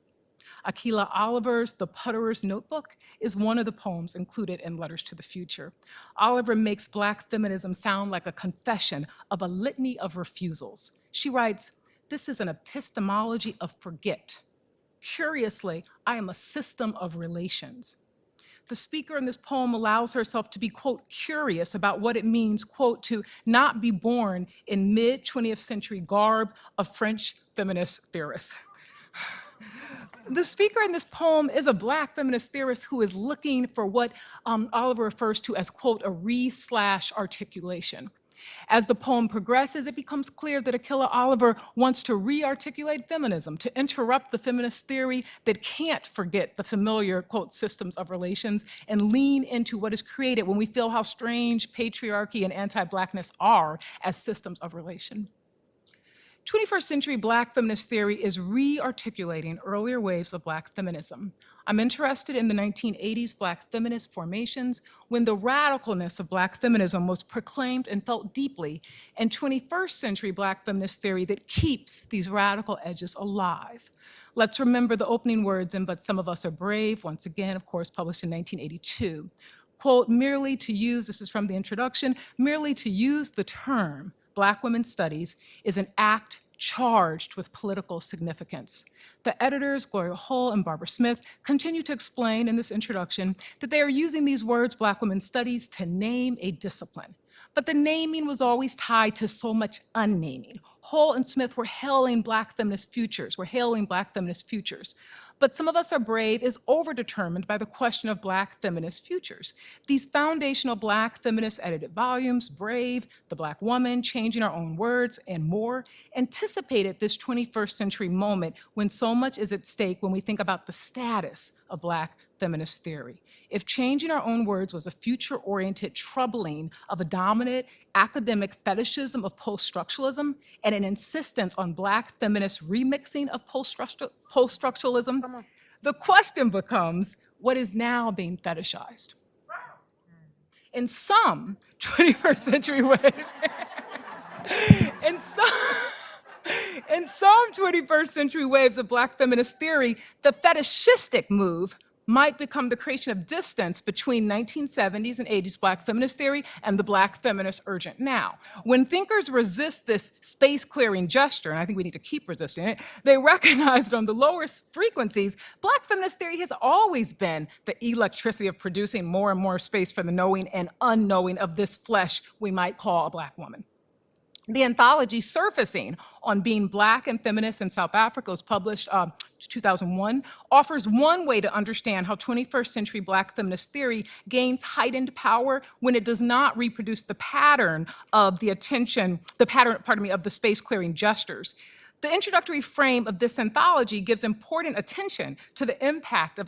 Akilah Oliver's The Putterer's Notebook is one of the poems included in Letters to the Future. Oliver makes Black feminism sound like a confession of a litany of refusals. She writes, "This is an epistemology of forget. Curiously, I am a system of relations." The speaker in this poem allows herself to be, quote, curious about what it means, quote, to not be born in mid-20th century garb of French feminist theorists. The speaker in this poem is a Black feminist theorist who is looking for what Oliver refers to as, quote, a re/articulation. As the poem progresses, it becomes clear that Akilah Oliver wants to re-articulate feminism, to interrupt the feminist theory that can't forget the familiar, quote, systems of relations and lean into what is created when we feel how strange patriarchy and anti-Blackness are as systems of relation. 21st century Black feminist theory is re-articulating earlier waves of Black feminism. I'm interested in the 1980s Black feminist formations when the radicalness of Black feminism was proclaimed and felt deeply, and 21st century Black feminist theory that keeps these radical edges alive. Let's remember the opening words in But Some of Us Are Brave, once again, of course, published in 1982. Quote, merely to use, this is from the introduction, merely to use the term Black women's studies is an act charged with political significance. The editors, Gloria Hull and Barbara Smith, continue to explain in this introduction that they are using these words, Black Women's Studies, to name a discipline. But the naming was always tied to so much unnaming. Hull and Smith were hailing Black feminist futures, But Some of Us Are Brave is overdetermined by the question of Black feminist futures. These foundational Black feminist edited volumes, Brave, The Black Woman, Changing Our Own Words, and more, anticipated this 21st century moment when so much is at stake when we think about the status of Black feminist theory. If Changing Our Own Words was a future-oriented troubling of a dominant academic fetishism of post-structuralism and an insistence on Black feminist remixing of post-structuralism, the question becomes, what is now being fetishized? In some 21st century ways, in some 21st century waves of Black feminist theory, the fetishistic move might become the creation of distance between 1970s and 80s Black feminist theory and the Black feminist urgent now. When thinkers resist this space-clearing gesture, and I think we need to keep resisting it, they recognize that on the lowest frequencies, Black feminist theory has always been the electricity of producing more and more space for the knowing and unknowing of this flesh we might call a Black woman. The anthology Surfacing on Being Black and Feminist in South Africa was published 2001, offers one way to understand how 21st century Black feminist theory gains heightened power when it does not reproduce the pattern of the of the space clearing gestures. The introductory frame of this anthology gives important attention to the impact of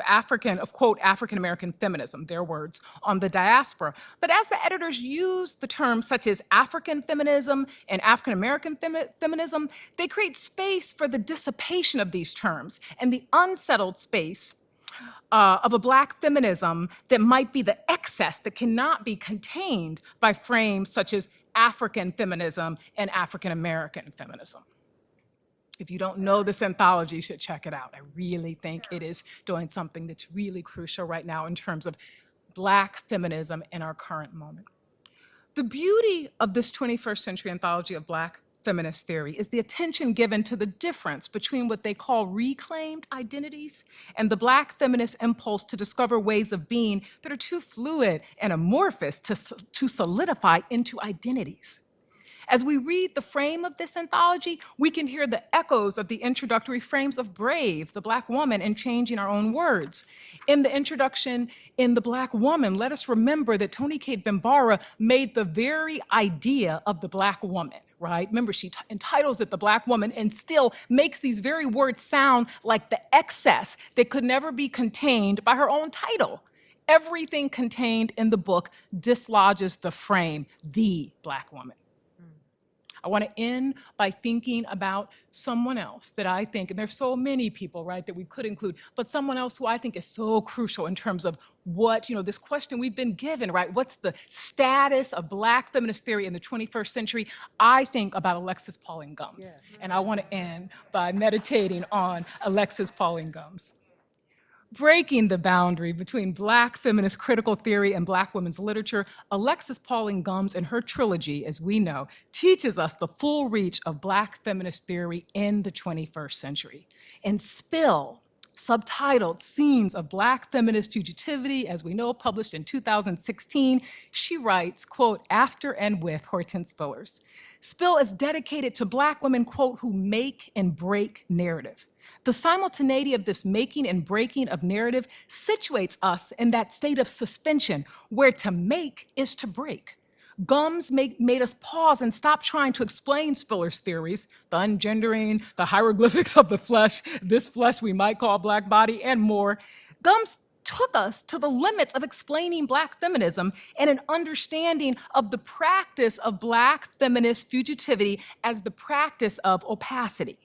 quote, African-American feminism, their words, on the diaspora. But as the editors use the terms such as African feminism and African-American feminism, they create space for the dissipation of these terms and the unsettled space of a Black feminism that might be the excess that cannot be contained by frames such as African feminism and African-American feminism. If you don't know this anthology, you should check it out. I really think it is doing something that's really crucial right now in terms of Black feminism in our current moment. The beauty of this 21st century anthology of Black feminist theory is the attention given to the difference between what they call reclaimed identities and the Black feminist impulse to discover ways of being that are too fluid and amorphous to solidify into identities. As we read the frame of this anthology, we can hear the echoes of the introductory frames of Brave, the Black woman, and Changing Our Own Words. In the introduction, in The Black Woman, let us remember that Toni Cade Bambara made the very idea of the Black woman, right? Remember, she entitles it The Black Woman and still makes these very words sound like the excess that could never be contained by her own title. Everything contained in the book dislodges the frame, the Black woman. I want to end by thinking about someone else that I think, and there's so many people, right, that we could include, but someone else who I think is so crucial in terms of what, this question we've been given, right? What's the status of Black feminist theory in the 21st century? I think about Alexis Pauline Gumbs, and I want to end by meditating on Alexis Pauline Gumbs. Breaking the boundary between Black feminist critical theory and Black women's literature, Alexis Pauline Gumbs and her trilogy, as we know, teaches us the full reach of Black feminist theory in the 21st century. In Spill, subtitled Scenes of Black Feminist Fugitivity, as we know, published in 2016, she writes, quote, after and with Hortense Spillers. Spill is dedicated to Black women, quote, who make and break narrative. The simultaneity of this making and breaking of narrative situates us in that state of suspension where to make is to break. Gumbs made us pause and stop trying to explain Spiller's theories, the ungendering, the hieroglyphics of the flesh, this flesh we might call Black body, and more. Gumbs took us to the limits of explaining Black feminism and an understanding of the practice of Black feminist fugitivity as the practice of opacity.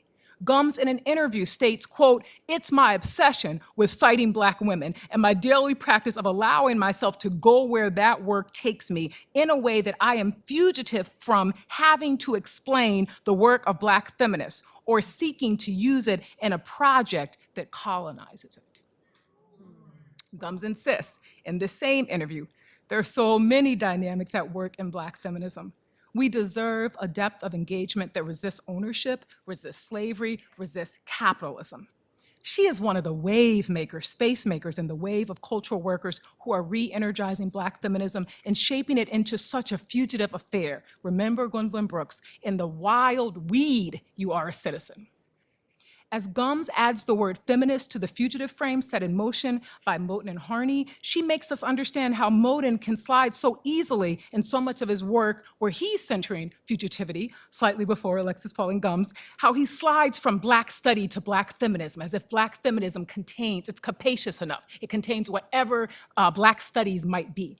Gumbs in an interview states, quote, it's my obsession with citing Black women and my daily practice of allowing myself to go where that work takes me in a way that I am fugitive from having to explain the work of Black feminists or seeking to use it in a project that colonizes it. Gumbs insists in this same interview, there are so many dynamics at work in Black feminism. We deserve a depth of engagement that resists ownership, resists slavery, resists capitalism. She is one of the wave makers, space makers in the wave of cultural workers who are re-energizing Black feminism and shaping it into such a fugitive affair. Remember Gwendolyn Brooks, in the wild weed, you are a citizen. As Gums adds the word feminist to the fugitive frame set in motion by Moten and Harney, she makes us understand how Moten can slide so easily in so much of his work where he's centering fugitivity, slightly before Alexis Pauline Gums, how he slides from Black study to Black feminism, as if Black feminism contains, it's capacious enough, it contains whatever Black studies might be.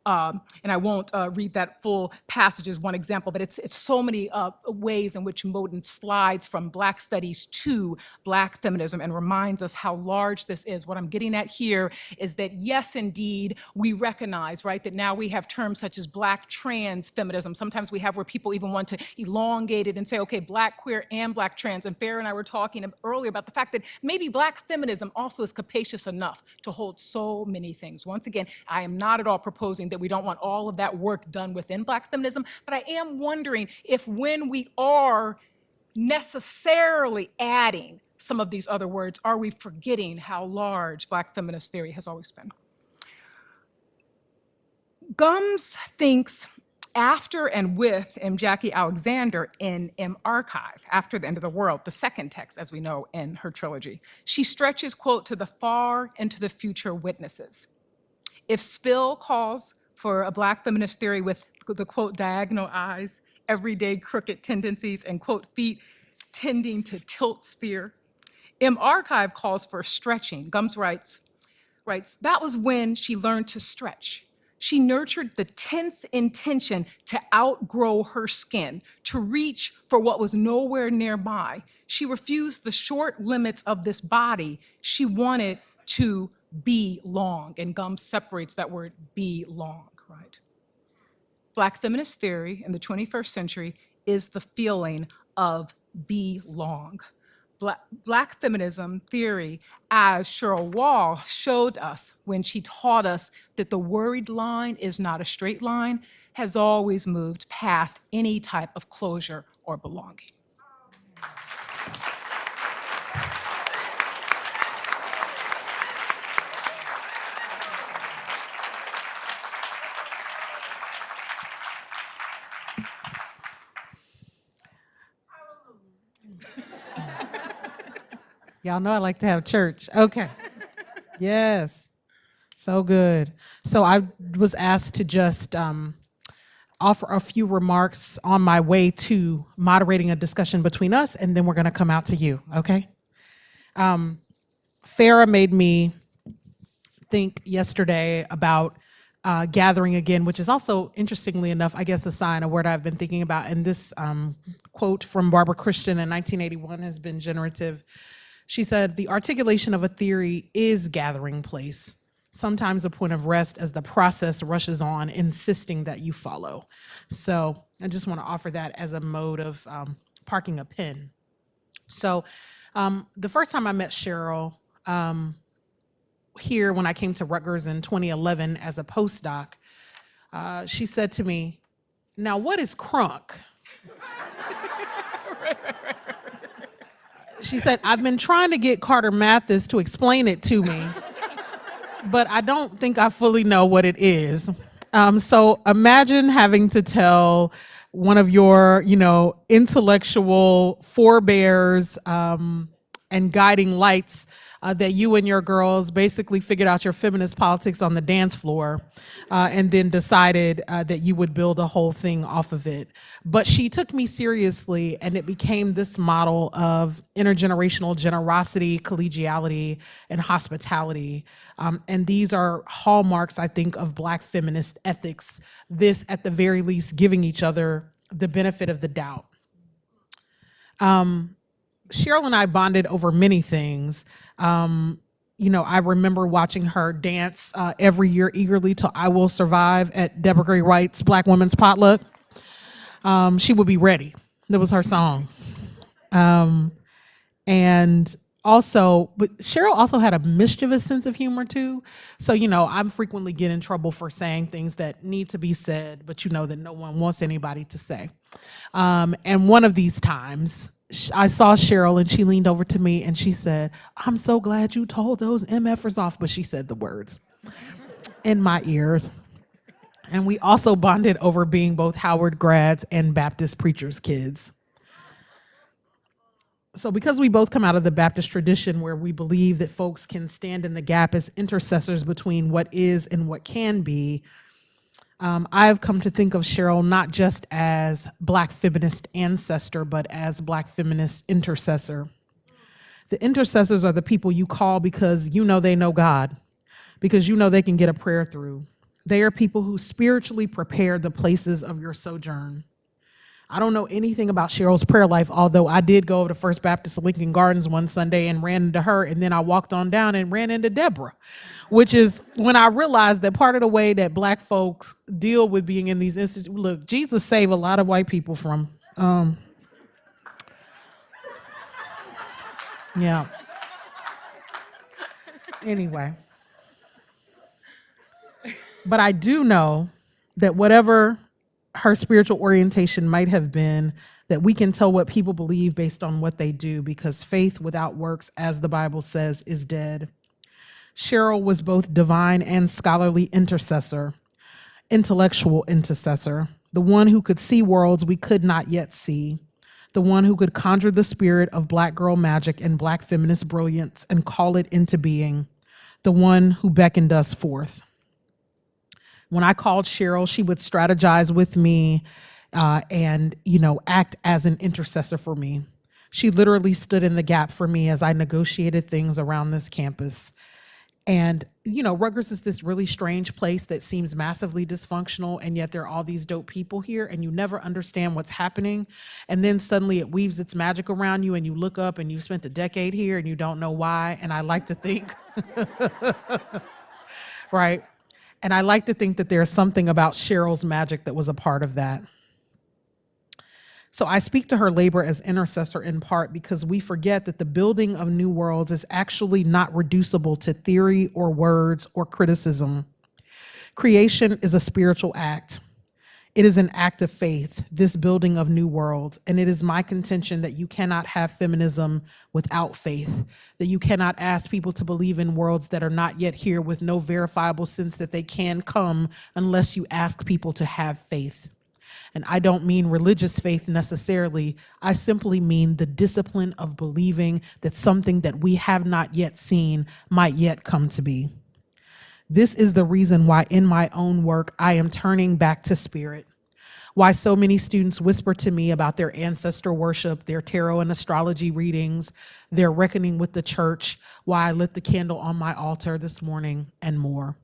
And I won't read that full passage as one example, but it's so many ways in which Moten slides from Black studies to Black feminism and reminds us how large this is. What I'm getting at here is that yes, indeed, we recognize, right, that now we have terms such as Black trans feminism. Sometimes we have where people even want to elongate it and say, okay, Black queer and Black trans. And Farah and I were talking earlier about the fact that maybe Black feminism also is capacious enough to hold so many things. Once again, I am not at all proposing that we don't want all of that work done within Black feminism, but I am wondering if when we are necessarily adding some of these other words, are we forgetting how large Black feminist theory has always been? Gums thinks after and with M. Jackie Alexander in M. Archive, After the End of the World, the second text, as we know, in her trilogy, she stretches, quote, to the far and to the future witnesses. If Spill calls for a Black feminist theory with the, quote, diagonal eyes, everyday crooked tendencies, and, quote, feet tending to tilt spear, M. Archive calls for stretching. Gums writes, that was when she learned to stretch. She nurtured the tense intention to outgrow her skin, to reach for what was nowhere nearby. She refused the short limits of this body. She wanted to be long, and Gums separates that word be long, right? Black feminist theory in the 21st century is the feeling of be long. Black feminism theory, as Cheryl Wall showed us when she taught us that the worried line is not a straight line, has always moved past any type of closure or belonging. Y'all know I like to have church. Okay. Yes. So good. So I was asked to just offer a few remarks on my way to moderating a discussion between us, and then we're going to come out to you, okay? Farah made me think yesterday about gathering again, which is also, interestingly enough, I guess a sign of what I've been thinking about. And this quote from Barbara Christian in 1981 has been generative. She said, "The articulation of a theory is gathering place, sometimes a point of rest as the process rushes on, insisting that you follow." So I just want to offer that as a mode of parking a pen. So the first time I met Cheryl here when I came to Rutgers in 2011 as a postdoc, she said to me, "Now what is crunk?" She said, "I've been trying to get Carter Mathis to explain it to me, but I don't think I fully know what it is." So imagine having to tell one of your, intellectual forebears and guiding lights that you and your girls basically figured out your feminist politics on the dance floor and then decided that you would build a whole thing off of it. But she took me seriously, and it became this model of intergenerational generosity, collegiality, and hospitality. And these are hallmarks, I think, of Black feminist ethics. This, at the very least, giving each other the benefit of the doubt. Cheryl and I bonded over many things. I remember watching her dance every year eagerly to "I Will Survive" at Deborah Gray Wright's Black Women's Potluck. She would be ready. That was her song. And also, but Cheryl also had a mischievous sense of humor too. So, I'm frequently get in trouble for saying things that need to be said, but that no one wants anybody to say. And one of these times, I saw Cheryl and she leaned over to me and she said, "I'm so glad you told those MFers off," but she said the words in my ears. And we also bonded over being both Howard grads and Baptist preachers' kids. So because we both come out of the Baptist tradition where we believe that folks can stand in the gap as intercessors between what is and what can be, I've come to think of Cheryl not just as Black feminist ancestor, but as Black feminist intercessor. The intercessors are the people you call because they know God, because they can get a prayer through. They are people who spiritually prepare the places of your sojourn. I don't know anything about Cheryl's prayer life, although I did go over to First Baptist Lincoln Gardens one Sunday and ran into her, and then I walked on down and ran into Deborah, which is when I realized that part of the way that Black folks deal with being in these institutions, look, Jesus saved a lot of white people from, yeah. Anyway. But I do know that whatever her spiritual orientation might have been, that we can tell what people believe based on what they do, because faith without works, as the Bible says, is dead. Cheryl was both divine and scholarly intercessor, intellectual intercessor, the one who could see worlds we could not yet see, the one who could conjure the spirit of Black girl magic and Black feminist brilliance and call it into being, the one who beckoned us forth. When I called Cheryl, she would strategize with me and act as an intercessor for me. She literally stood in the gap for me as I negotiated things around this campus. And, Rutgers is this really strange place that seems massively dysfunctional, and yet there are all these dope people here, and you never understand what's happening. And then suddenly it weaves its magic around you, and you look up and you've spent a decade here and you don't know why. And I like to think, right? And I like to think that there's something about Cheryl's magic that was a part of that. So I speak to her labor as intercessor in part because we forget that the building of new worlds is actually not reducible to theory or words or criticism. Creation is a spiritual act. It is an act of faith, this building of new worlds, and it is my contention that you cannot have feminism without faith, that you cannot ask people to believe in worlds that are not yet here with no verifiable sense that they can come unless you ask people to have faith. And I don't mean religious faith necessarily, I simply mean the discipline of believing that something that we have not yet seen might yet come to be. This is the reason why in my own work, I am turning back to spirit. Why so many students whisper to me about their ancestor worship, their tarot and astrology readings, their reckoning with the church, why I lit the candle on my altar this morning, and more.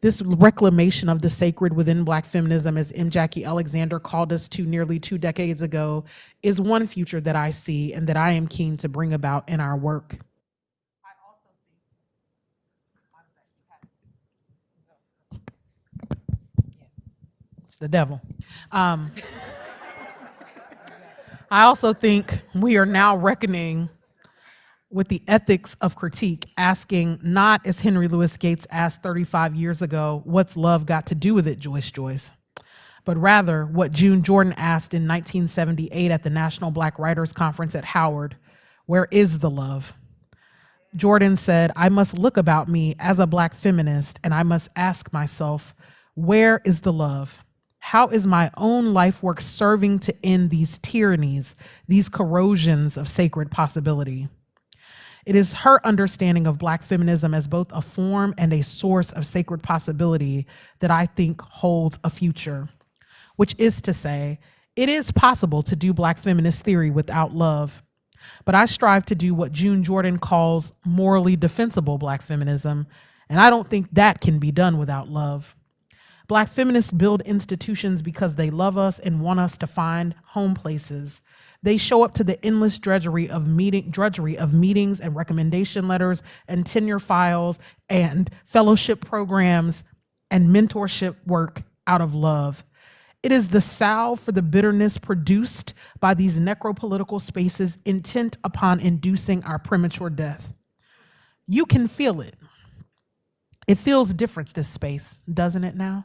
This reclamation of the sacred within Black feminism, as M. Jackie Alexander called us to nearly 2 decades ago, is one future that I see and that I am keen to bring about in our work. It's the devil. I also think we are now reckoning with the ethics of critique, asking not, as Henry Louis Gates asked 35 years ago, what's love got to do with it, Joyce? But rather what June Jordan asked in 1978 at the National Black Writers Conference at Howard, where is the love? Jordan said, I must look about me as a Black feminist and I must ask myself, where is the love? How is my own life work serving to end these tyrannies, these corrosions of sacred possibility? It is her understanding of Black feminism as both a form and a source of sacred possibility that I think holds a future, which is to say, it is possible to do Black feminist theory without love, but I strive to do what June Jordan calls morally defensible Black feminism, and I don't think that can be done without love. Black feminists build institutions because they love us and want us to find home places. They show up to the endless drudgery of meetings and recommendation letters and tenure files and fellowship programs and mentorship work out of love. It is the salve for the bitterness produced by these necropolitical spaces intent upon inducing our premature death. You can feel it. It feels different, this space, doesn't it now?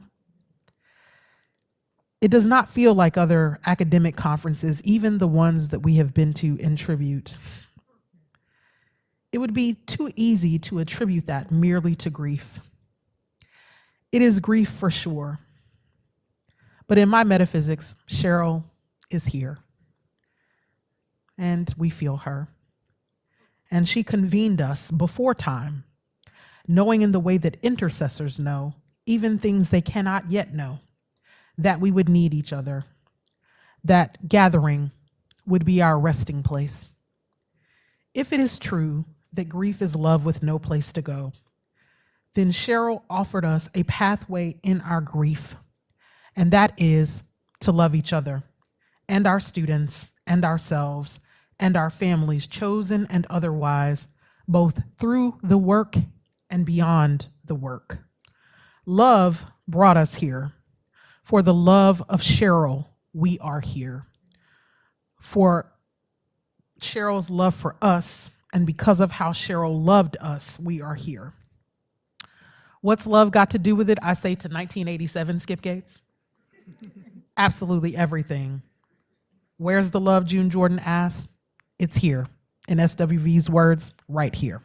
It does not feel like other academic conferences, even the ones that we have been to in tribute. It would be too easy to attribute that merely to grief. It is grief for sure. But in my metaphysics, Cheryl is here. And we feel her. And she convened us before time, knowing in the way that intercessors know, even things they cannot yet know, that we would need each other, that gathering would be our resting place. If it is true that grief is love with no place to go, then Cheryl offered us a pathway in our grief, and that is to love each other and our students and ourselves and our families, chosen and otherwise, both through the work and beyond the work. Love brought us here. For the love of Cheryl, we are here. For Cheryl's love for us, and because of how Cheryl loved us, we are here. What's love got to do with it? I say to 1987 Skip Gates. Absolutely everything. Where's the love, June Jordan asked? It's here. In SWV's words, right here.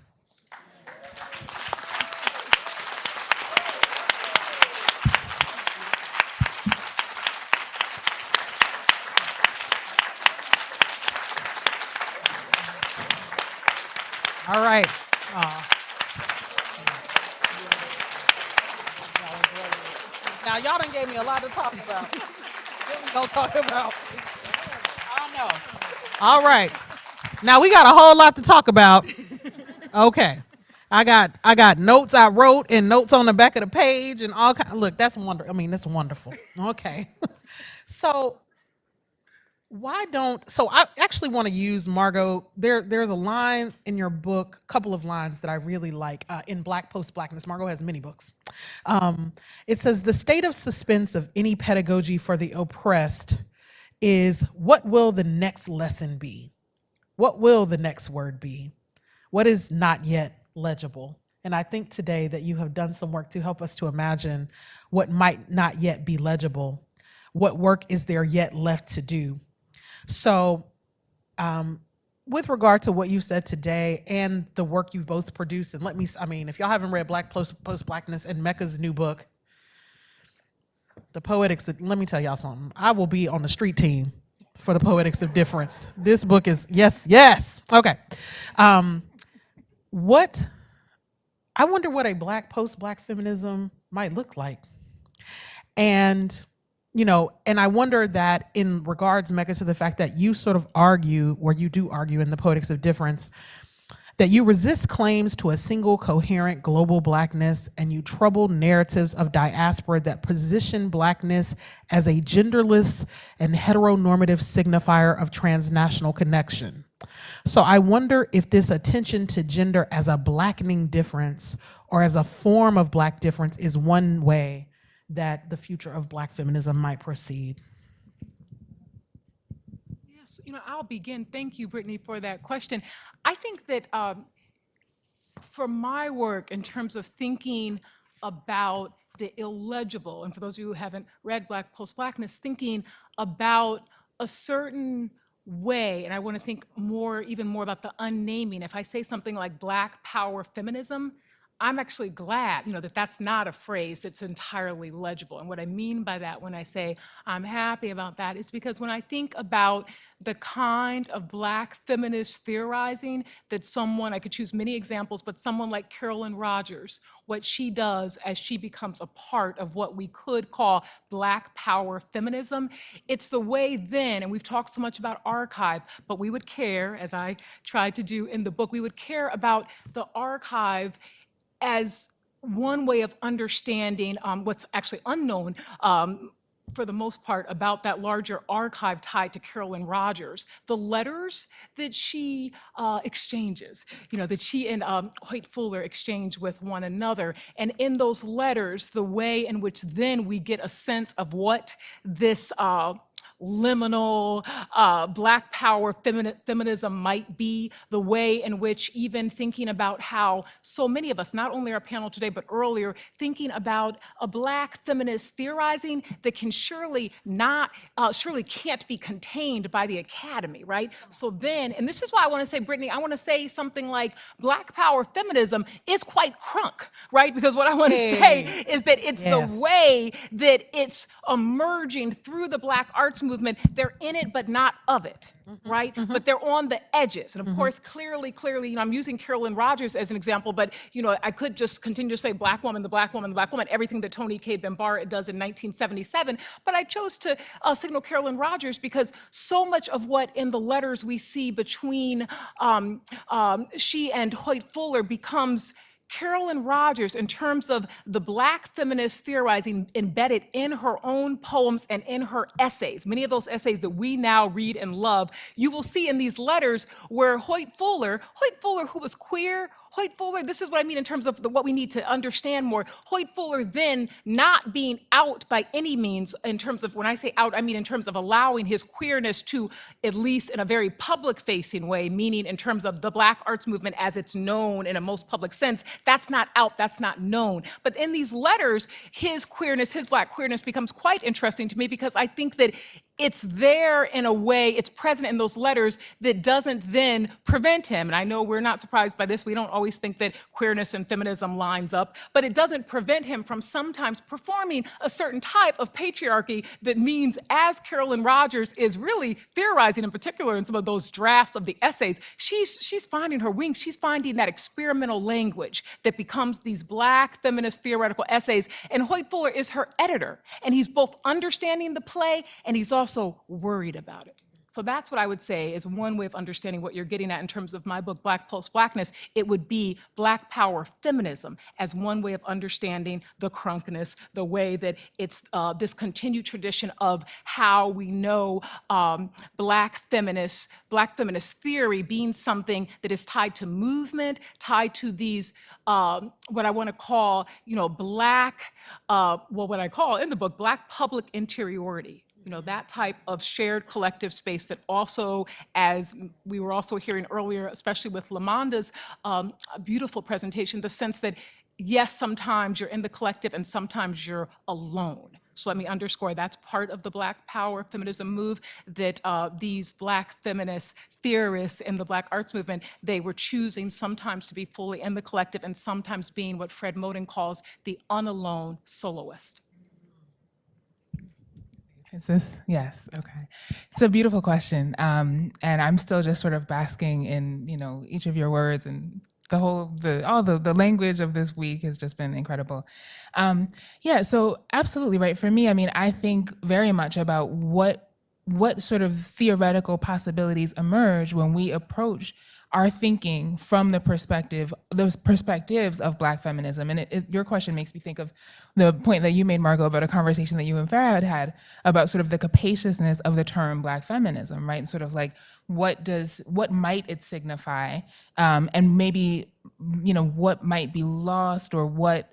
All right. Now, y'all done gave me a lot to talk about. What we gonna talk about? I know. All right. Now, we got a whole lot to talk about. Okay. I got notes I wrote and notes on the back of the page and all kind. Look, that's wonderful. I mean, that's wonderful. Okay. So I actually want to use, Margot, there's a line in your book, a couple of lines that I really like in Black Post-Blackness. Margot has many books. It says, the state of suspense of any pedagogy for the oppressed is, what will the next lesson be? What will the next word be? What is not yet legible? And I think today that you have done some work to help us to imagine what might not yet be legible. What work is there yet left to do? So with regard to what you said today and the work you've both produced, and if y'all haven't read Black Post-Blackness and Mecca's new book, The Poetics, let me tell y'all something. I will be on the street team for The Poetics of Difference. This book is, yes. Okay. I wonder what a Black post-Black feminism might look like. And I wonder that in regards, Mecca, to the fact that you sort of argue, or you do argue in The Poetics of Difference, that you resist claims to a single coherent global Blackness, and you trouble narratives of diaspora that position Blackness as a genderless and heteronormative signifier of transnational connection. So I wonder if this attention to gender as a blackening difference or as a form of Black difference is one way that the future of Black feminism might proceed. Yes, I'll begin. Thank you, Brittany, for that question. I think that for my work, in terms of thinking about the illegible, and for those of you who haven't read Black Post-Blackness, thinking about a certain way, and I want to think even more about the unnaming. If I say something like Black power feminism, I'm actually glad, that that's not a phrase that's entirely legible. And what I mean by that when I say I'm happy about that is because when I think about the kind of Black feminist theorizing that I could choose many examples, but someone like Carolyn Rogers, what she does as she becomes a part of what we could call Black power feminism, it's the way then, and we've talked so much about archive, but we would care, as I tried to do in the book, we would care about the archive as one way of understanding what's actually unknown for the most part, about that larger archive tied to Carolyn Rogers. The letters that she exchanges, that she and Hoyt Fuller exchange with one another. And in those letters, the way in which then we get a sense of what this liminal Black power feminism might be, the way in which even thinking about how so many of us, not only our panel today, but earlier, thinking about a Black feminist theorizing that can surely can't be contained by the academy, right? So then, and this is why I want to say, Brittany, I want to say something like Black power feminism is quite crunk, right? Because what I want to say is that it's the way that it's emerging through the Black arts movement. They're in it, but not of it, right? But they're on the edges. And of course, clearly, I'm using Carolyn Rogers as an example, but I could just continue to say Black woman, the Black woman, the Black woman, everything that Toni Cade Bambara does in 1977. But I chose to signal Carolyn Rogers because so much of what in the letters we see between she and Hoyt Fuller becomes Carolyn Rogers in terms of the Black feminist theorizing embedded in her own poems and in her essays. Many of those essays that we now read and love, you will see in these letters where Hoyt Fuller, who was queer, Hoyt Fuller, this is what I mean in terms of what we need to understand more. Hoyt Fuller then not being out by any means in terms of, when I say out, I mean in terms of allowing his queerness to, at least in a very public-facing way, meaning in terms of the Black arts movement as it's known in a most public sense, that's not out, that's not known. But in these letters, his queerness, his Black queerness becomes quite interesting to me because I think that it's there in a way, it's present in those letters that doesn't then prevent him. And I know we're not surprised by this. We don't always think that queerness and feminism lines up, but it doesn't prevent him from sometimes performing a certain type of patriarchy that means, as Carolyn Rogers is really theorizing in particular in some of those drafts of the essays, she's finding her wings. She's finding that experimental language that becomes these Black feminist theoretical essays. And Hoyt Fuller is her editor. And he's both understanding the play and he's also worried about it. So that's what I would say is one way of understanding what you're getting at in terms of my book, Black Post-Blackness. It would be Black power feminism as one way of understanding the crunkness, the way that it's this continued tradition of how we know Black feminist theory being something that is tied to movement, tied to these, what I want to call, Black, what I call in the book, Black public interiority. That type of shared collective space that also, as we were also hearing earlier, especially with Lamonda's beautiful presentation, the sense that, yes, sometimes you're in the collective and sometimes you're alone. So let me underscore, that's part of the Black power feminism move, that these Black feminist theorists in the Black arts movement, they were choosing sometimes to be fully in the collective and sometimes being what Fred Moten calls the unalone soloist. Is this? Yes, okay. It's a beautiful question. And I'm still just sort of basking in, each of your words, and all the language of this week has just been incredible. So absolutely right. For me, I think very much about what sort of theoretical possibilities emerge when we approach our thinking from those perspectives of Black feminism. And your question makes me think of the point that you made, Margot, about a conversation that you and Farah had about sort of the capaciousness of the term Black feminism, right? And sort of like, what might it signify? And maybe, what might be lost, or what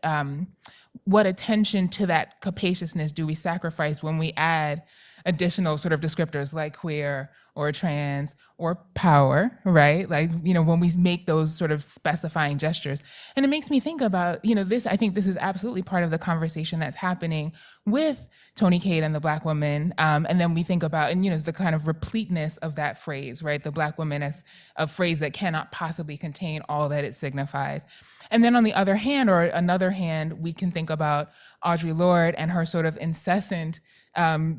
attention to that capaciousness do we sacrifice when we add additional sort of descriptors like queer or trans or power, right? Like, when we make those sort of specifying gestures. And it makes me think about, I think this is absolutely part of the conversation that's happening with Toni Cade and the Black woman. And then we think about, the kind of repleteness of that phrase, right? The Black woman as a phrase that cannot possibly contain all that it signifies. And then on the other hand, or another hand, we can think about Audre Lorde and her sort of incessant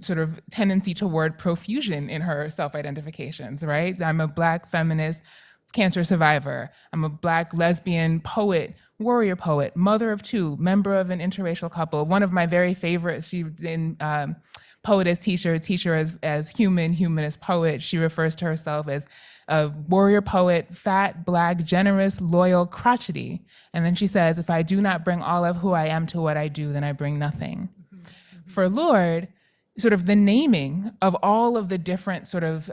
sort of tendency toward profusion in her self-identifications, right? I'm a Black feminist cancer survivor. I'm a Black lesbian poet, warrior poet, mother of two, member of an interracial couple. One of my very favorites, she in poet as teacher as humanist poet. She refers to herself as a warrior poet, fat, Black, generous, loyal, crotchety. And then she says, if I do not bring all of who I am to what I do, then I bring nothing. For Lorde, sort of the naming of all of the different sort of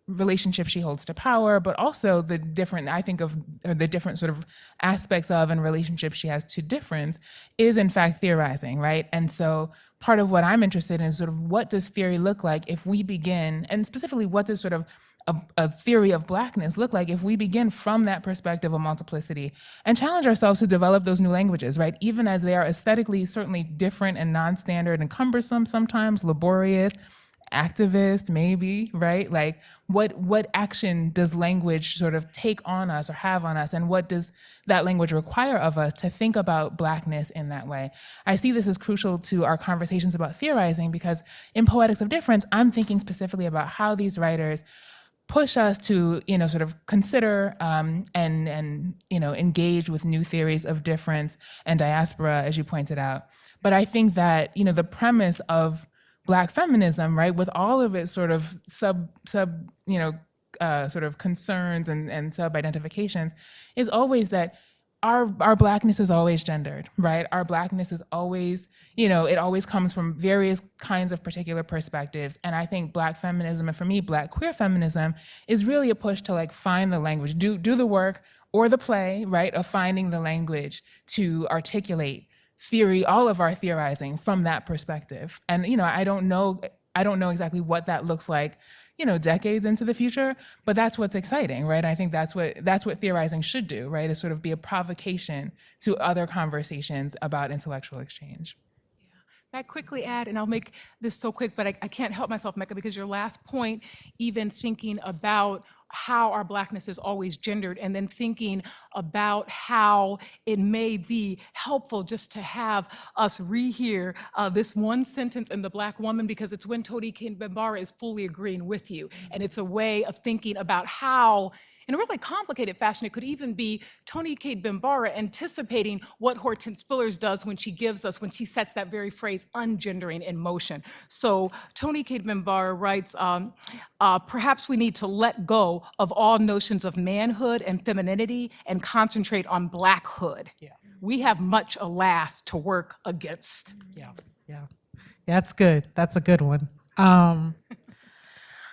relationships she holds to power, but also the different, I think of the different sort of aspects of and relationships she has to difference is in fact theorizing, right? And so part of what I'm interested in is sort of what does theory look like if we begin, and specifically what does sort of a theory of Blackness look like if we begin from that perspective of multiplicity and challenge ourselves to develop those new languages, right? Even as they are aesthetically certainly different and non-standard and cumbersome sometimes, laborious, activist maybe, right? Like what action does language sort of take on us or have on us, and what does that language require of us to think about Blackness in that way? I see this as crucial to our conversations about theorizing, because in Poetics of Difference, I'm thinking specifically about how these writers push us to, sort of consider and engage with new theories of difference and diaspora, as you pointed out. But I think that, the premise of Black feminism, right, with all of its sort of sort of concerns and sub-identifications, is always that our Blackness is always gendered, right? Our Blackness is always, it always comes from various kinds of particular perspectives. And I think Black feminism, and for me, Black queer feminism, is really a push to like find the language, do the work or the play, right, of finding the language to articulate theory, all of our theorizing from that perspective. And, I don't know exactly what that looks like, decades into the future, but that's what's exciting, right? I think that's what theorizing should do, right? Is sort of be a provocation to other conversations about intellectual exchange. May I quickly add, and I'll make this so quick, but I can't help myself, Mecca, because your last point, even thinking about how our Blackness is always gendered, and then thinking about how it may be helpful just to have us rehear this one sentence in The Black Woman, because it's when Toni Cade Bambara is fully agreeing with you. And it's a way of thinking about how, in a really complicated fashion, it could even be Toni Cade Bambara anticipating what Hortense Spillers does when she sets that very phrase, ungendering, in motion. So Toni Cade Bambara writes, perhaps we need to let go of all notions of manhood and femininity and concentrate on Blackhood. Yeah. We have much, alas, to work against. Yeah. That's good. That's a good one.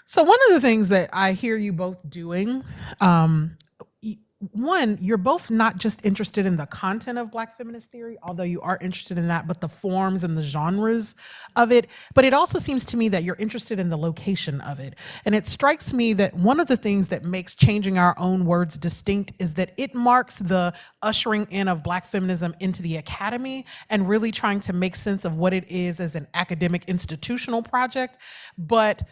So one of the things that I hear you both doing, one, you're both not just interested in the content of Black feminist theory, although you are interested in that, but the forms and the genres of it. But it also seems to me that you're interested in the location of it. And it strikes me that one of the things that makes Changing Our Own Words distinct is that it marks the ushering in of Black feminism into the academy and really trying to make sense of what it is as an academic institutional project. But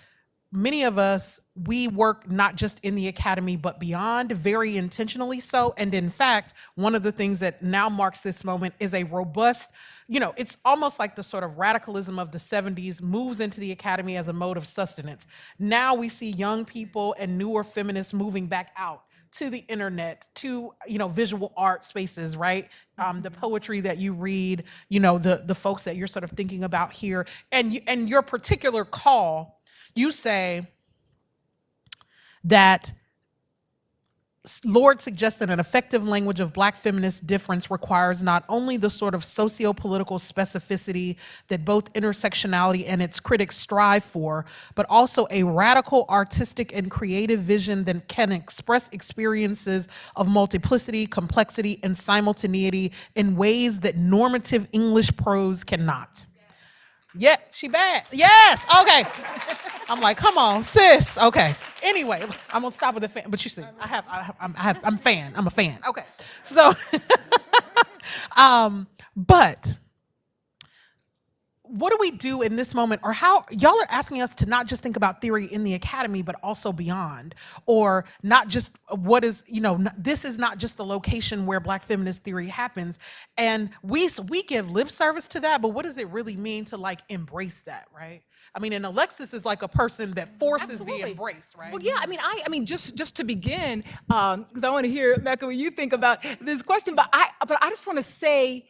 many of us, we work not just in the academy, but beyond, very intentionally so. And in fact, one of the things that now marks this moment is a robust, it's almost like the sort of radicalism of the 70s moves into the academy as a mode of sustenance. Now we see young people and newer feminists moving back out to the internet, to visual art spaces, right? The poetry that you read, the folks that you're sort of thinking about here, and your particular call. You say that Lord suggests that an effective language of Black feminist difference requires not only the sort of socio-political specificity that both intersectionality and its critics strive for, but also a radical artistic and creative vision that can express experiences of multiplicity, complexity, and simultaneity in ways that normative English prose cannot. Yeah, she bad. Yes, okay. I'm like, come on, sis. Okay. Anyway, I'm gonna stop with the fan. But you see, I'm a fan. I'm a fan. Okay. So, but what do we do in this moment, or how y'all are asking us to not just think about theory in the academy, but also beyond, or not just what is, this is not just the location where Black feminist theory happens. And we give lip service to that, but what does it really mean to like embrace that, right? I mean, and Alexis is like a person that forces the embrace, right? Well, yeah, I mean, just to begin, because I want to hear, Mecca, what you think about this question, but I just want to say,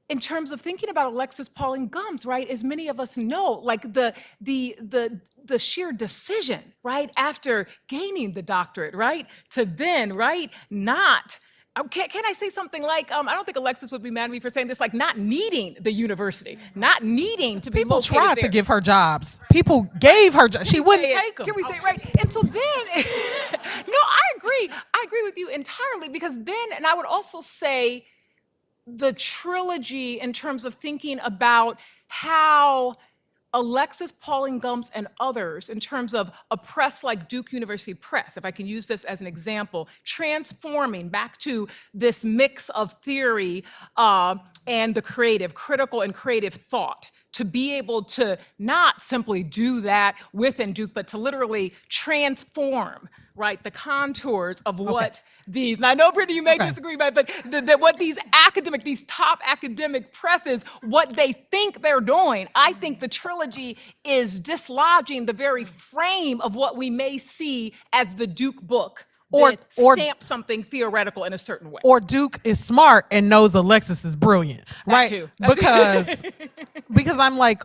in terms of thinking about Alexis Pauline Gumbs, right, as many of us know, like the sheer decision, right, after gaining the doctorate, right, to then, right, not Can I say something like, I don't think Alexis would be mad at me for saying this, like not needing the university, not needing to be People located tried there. to give her jobs. People gave her jobs. She wouldn't take them. Can we say it right? And so then, no, I agree. I agree with you entirely, because then, and I would also say the trilogy in terms of thinking about how Alexis Pauline Gumbs and others, in terms of a press like Duke University Press, if I can use this as an example, transforming back to this mix of theory and the creative, critical and creative thought, to be able to not simply do that within Duke, but to literally transform, right, the contours of what these, and I know, Brittany, you may disagree, but what these top academic presses, what they think they're doing, I think the trilogy is dislodging the very frame of what we may see as the Duke book, or stamp something theoretical in a certain way. Or Duke is smart and knows Alexis is brilliant, right? Because I'm like,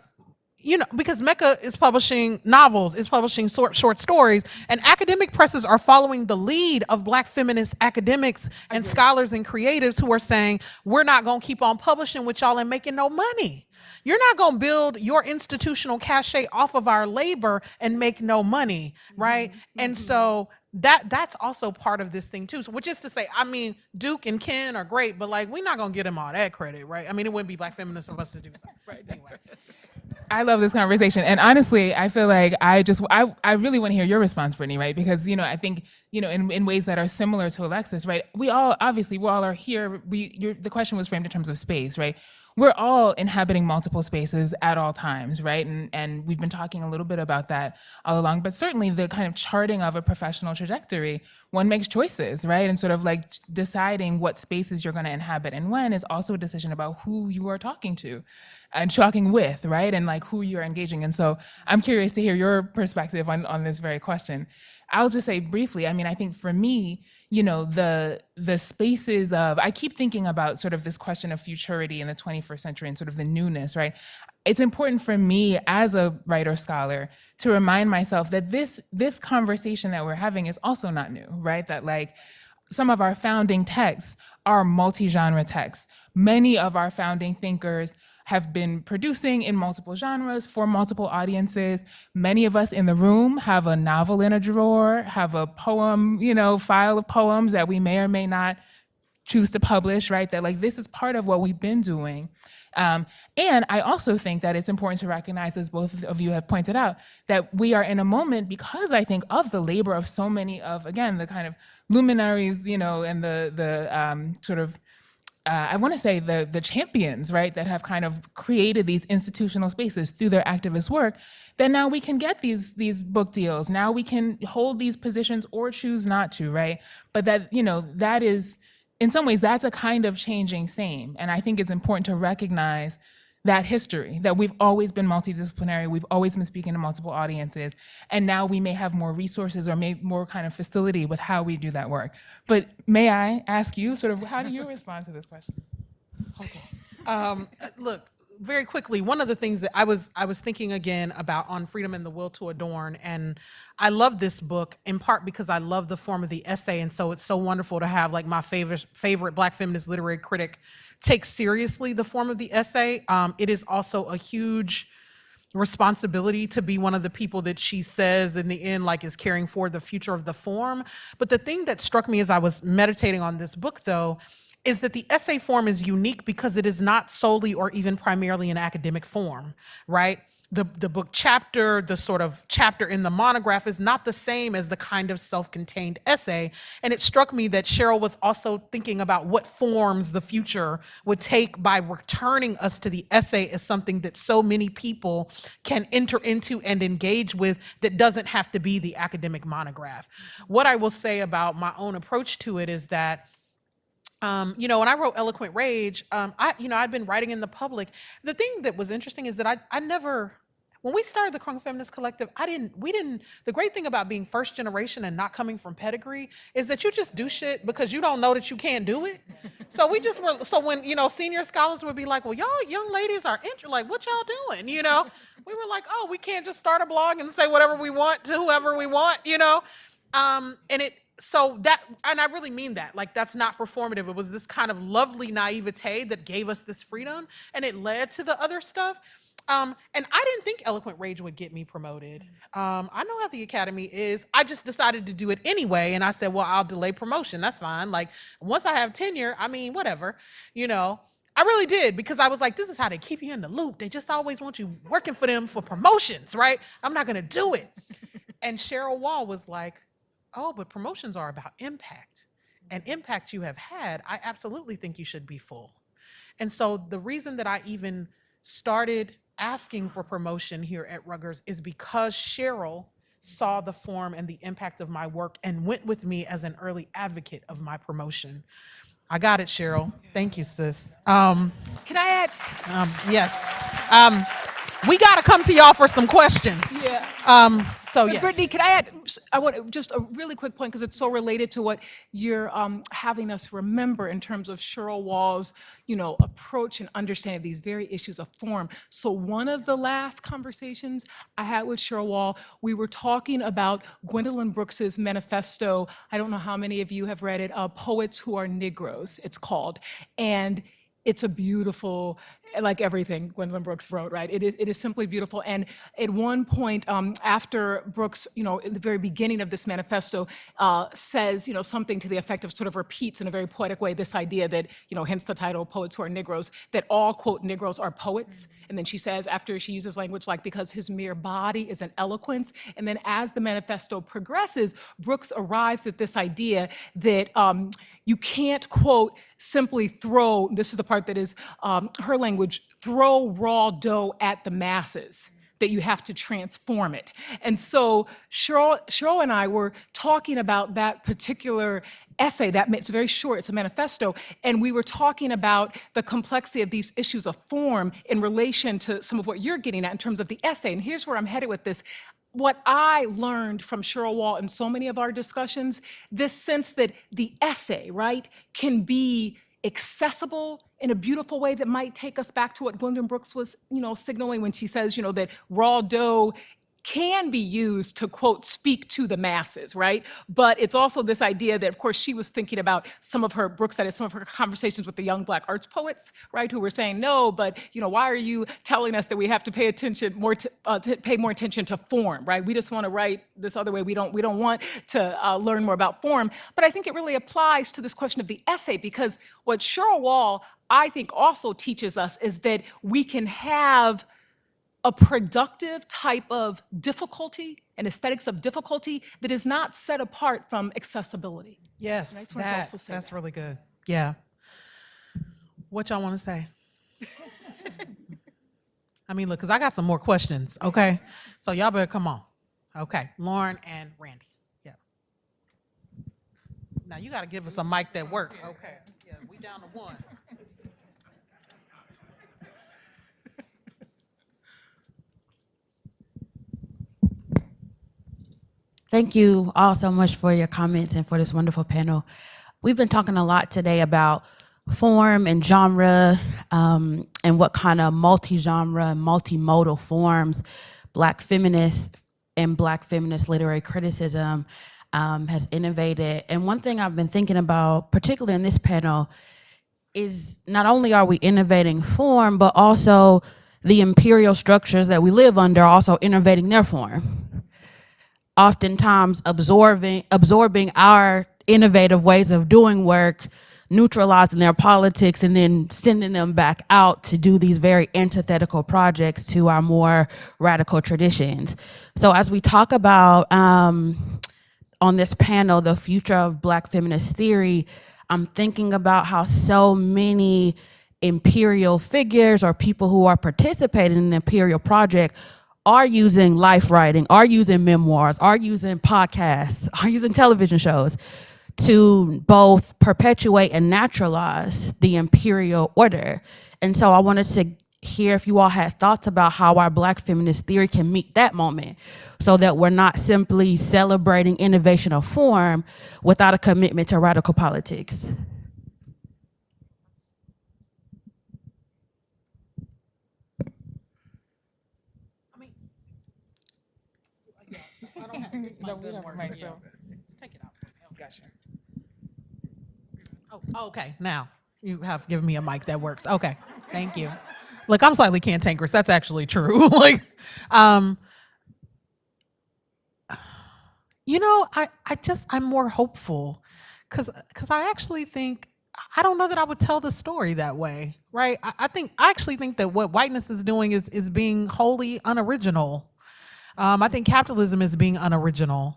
because Mecca is publishing novels, is publishing short stories, and academic presses are following the lead of Black feminist academics and scholars and creatives who are saying, we're not going to keep on publishing with y'all and making no money. You're not going to build your institutional cachet off of our labor and make no money, right? And so that's also part of this thing too. So, which is to say, I mean, Duke and Ken are great, but like, we're not going to get them all that credit, right? I mean, it wouldn't be Black feminists of us to do so. Right, anyway. that's right. I love this conversation. And honestly, I feel like I really want to hear your response, Brittany, right? Because, I think, in ways that are similar to Alexis, right? We all are here. The question was framed in terms of space, right? We're all inhabiting multiple spaces at all times, right? And we've been talking a little bit about that all along, but certainly the kind of charting of a professional trajectory, one makes choices, right? And sort of like deciding what spaces you're going to inhabit and when is also a decision about who you are talking to and talking with, right? And like who you're engaging. And so I'm curious to hear your perspective on this very question. I'll just say briefly, I mean, I think for me, the spaces of, I keep thinking about sort of this question of futurity in the 21st century and sort of the newness, right? It's important for me as a writer scholar to remind myself that this conversation that we're having is also not new, right? That like some of our founding texts are multi-genre texts. Many of our founding thinkers have been producing in multiple genres for multiple audiences. Many of us in the room have a novel in a drawer, have a poem, file of poems that we may or may not choose to publish, right? That like this is part of what we've been doing. And I also think that it's important to recognize, as both of you have pointed out, that we are in a moment, because I think of the labor of so many of, again, the kind of luminaries, and the sort of, I want to say the champions, right, that have kind of created these institutional spaces through their activist work, that now we can get these book deals. Now we can hold these positions or choose not to, right? But that, that is, in some ways, that's a kind of changing same. And I think it's important to recognize that history, that we've always been multidisciplinary, we've always been speaking to multiple audiences, and now we may have more resources or more kind of facility with how we do that work. But may I ask you, sort of, how do you respond to this question? Okay. Look, very quickly, one of the things that I was thinking again about on Freedom and the Will to Adorn, and I love this book in part because I love the form of the essay, and so it's so wonderful to have like my favorite Black feminist literary critic take seriously the form of the essay. It is also a huge responsibility to be one of the people that she says in the end like is carrying forward the future of the form. But the thing that struck me as I was meditating on this book, though, is that the essay form is unique because it is not solely or even primarily an academic form, right? The book chapter, the sort of chapter in the monograph is not the same as the kind of self-contained essay. And it struck me that Cheryl was also thinking about what forms the future would take by returning us to the essay as something that so many people can enter into and engage with that doesn't have to be the academic monograph. What I will say about my own approach to it is that when I wrote Eloquent Rage, I'd been writing in the public. The thing that was interesting is that I never, when we started the Crunk Feminist Collective, the great thing about being first generation and not coming from pedigree is that you just do shit because you don't know that you can't do it. So we just were, so when, senior scholars would be like, well, y'all young ladies are like, what y'all doing, we were like, oh, we can't just start a blog and say whatever we want to whoever we want, and so that, and I really mean that, like, that's not performative. It was this kind of lovely naivete that gave us this freedom, and it led to the other stuff. And I didn't think Eloquent Rage would get me promoted. I know how the Academy is. I just decided to do it anyway, and I said, well, I'll delay promotion. That's fine. Like, once I have tenure, I mean, whatever, you know. I really did, because I was like, this is how they keep you in the loop. They just always want you working for them for promotions, right? I'm not gonna do it. And Cheryl Wall was like, oh, but promotions are about impact. And impact you have had, I absolutely think you should be full. And so the reason that I even started asking for promotion here at Rutgers is because Cheryl saw the form and the impact of my work and went with me as an early advocate of my promotion. I got it, Cheryl. Thank you, sis. Can I add? Yes. We got to come to y'all for some questions. Yeah. So But yes. Brittany, can I add? I want just a really quick point, because it's so related to what you're having us remember in terms of Cheryl Wall's, approach and understanding of these very issues of form. So one of the last conversations I had with Cheryl Wall, we were talking about Gwendolyn Brooks's manifesto. I don't know how many of you have read it. Poets Who Are Negroes, it's called, and it's a beautiful, like everything Gwendolyn Brooks wrote, right? It is simply beautiful. And at one point, after Brooks, in the very beginning of this manifesto, says, something to the effect of, sort of repeats in a very poetic way this idea that, hence the title, Poets Who Are Negroes, that all, quote, Negroes are poets. And then she says, after she uses language like, because his mere body is an eloquence. And then as the manifesto progresses, Brooks arrives at this idea that you can't, quote, simply throw, this is the part that is her language, throw raw dough at the masses, that you have to transform it. And so Cheryl and I were talking about that particular essay. It's very short, it's a manifesto, and we were talking about the complexity of these issues of form in relation to some of what you're getting at in terms of the essay. And here's where I'm headed with this. What I learned from Cheryl Wall in so many of our discussions, this sense that the essay, right, can be accessible in a beautiful way that might take us back to what Gwendolyn Brooks was, signaling when she says, that raw dough can be used to, quote, speak to the masses, right? But it's also this idea that, of course, she was thinking about some of her conversations with the young Black arts poets, right, who were saying, no, but, why are you telling us that we have to pay attention to pay more attention to form, right? We just want to write this other way. We don't want to learn more about form. But I think it really applies to this question of the essay, because what Cheryl Wall, I think, also teaches us is that we can have a productive type of difficulty and aesthetics of difficulty that is not set apart from accessibility. Yes, And I just wanted to also say that's that. really good. Yeah. What y'all want to say? I mean, look, because I got some more questions, okay? So y'all better come on. Okay, Lauren and Randy. Yeah. Now you got to give us a mic that works. Okay. Yeah, we down to one. Thank you all so much for your comments and for this wonderful panel. We've been talking a lot today about form and genre, and what kind of multi-genre, multimodal forms Black feminists and Black feminist literary criticism has innovated. And one thing I've been thinking about, particularly in this panel, is not only are we innovating form, but also the imperial structures that we live under are also innovating their form. Oftentimes absorbing our innovative ways of doing work, neutralizing their politics, and then sending them back out to do these very antithetical projects to our more radical traditions. So as we talk about on this panel, the future of Black feminist theory, I'm thinking about how so many imperial figures or people who are participating in the imperial project are using life writing, are using memoirs, are using podcasts, are using television shows to both perpetuate and naturalize the imperial order. And so I wanted to hear if you all had thoughts about how our Black feminist theory can meet that moment, so that we're not simply celebrating innovation of form without a commitment to radical politics. I don't have this mic doesn't work. Yeah. Take it out. Gotcha. Oh, okay, now you have given me a mic that works. Okay, thank you. Look, I'm slightly cantankerous. That's actually true. Like, you know, I'm more hopeful because I actually think, I don't know that I would tell the story that way, right? I actually think that what whiteness is doing is being wholly unoriginal. I think capitalism is being unoriginal.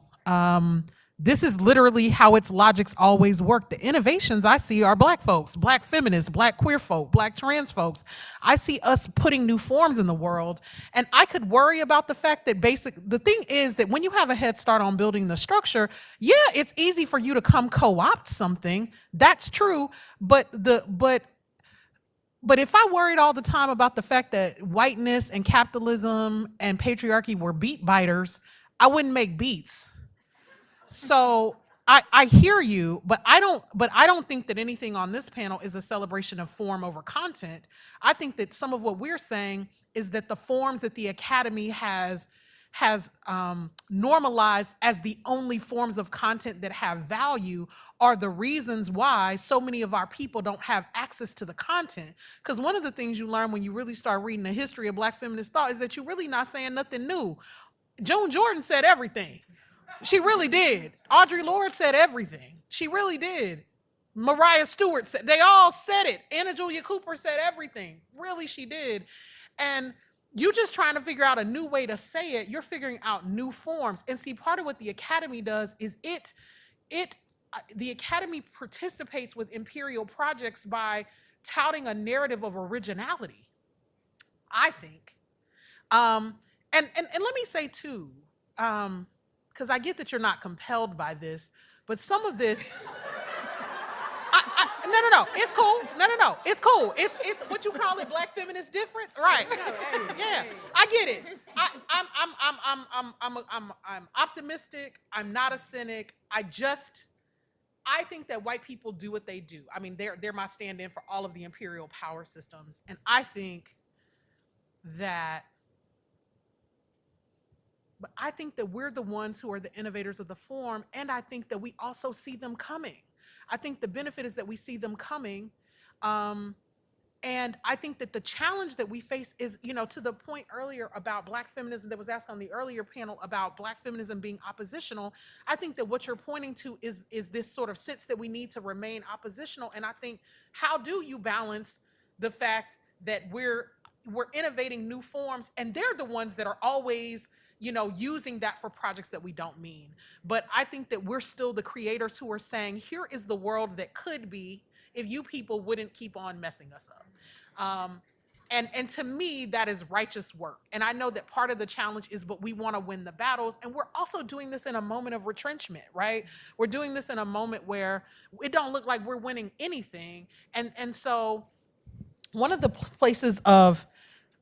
This is literally how its logics always work. The innovations I see are Black folks, Black feminists, Black queer folk, Black trans folks. I see us putting new forms in the world, and I could worry about the fact that the thing is that when you have a head start on building the structure, yeah, it's easy for you to come co-opt something. That's true, but if I worried all the time about the fact that whiteness and capitalism and patriarchy were beat biters, I wouldn't make beats. So I hear you, but I don't think that anything on this panel is a celebration of form over content. I think that some of what we're saying is that the forms that the Academy has normalized as the only forms of content that have value are the reasons why so many of our people don't have access to the content. Because one of the things you learn when you really start reading the history of Black feminist thought is that you're really not saying nothing new. Joan Jordan said everything. She really did. Audre Lorde said everything. She really did. Mariah Stewart said, they all said it. Anna Julia Cooper said everything. Really, she did. And you just trying to figure out a new way to say it. You're figuring out new forms. And see, part of what the Academy does is the Academy participates with imperial projects by touting a narrative of originality, I think. And let me say too, because I get that you're not compelled by this, but some of this, no, it's cool. No, it's cool. It's what you call it, Black feminist difference, right? Yeah, I get it. I'm optimistic. I'm not a cynic. I think that white people do what they do. I mean, they're my stand-in for all of the imperial power systems, and I think that. But I think that we're the ones who are the innovators of the form, and I think that we also see them coming. I think the benefit is that we see them coming, and I think that the challenge that we face is, to the point earlier about Black feminism that was asked on the earlier panel about Black feminism being oppositional. I think that what you're pointing to is this sort of sense that we need to remain oppositional, and I think, how do you balance the fact that we're innovating new forms, and they're the ones that are always using that for projects that we don't mean. But I think that we're still the creators who are saying, here is the world that could be if you people wouldn't keep on messing us up. And to me, that is righteous work. And I know that part of the challenge is, but we want to win the battles. And we're also doing this in a moment of retrenchment, right? We're doing this in a moment where it don't look like we're winning anything. And so one of the places of,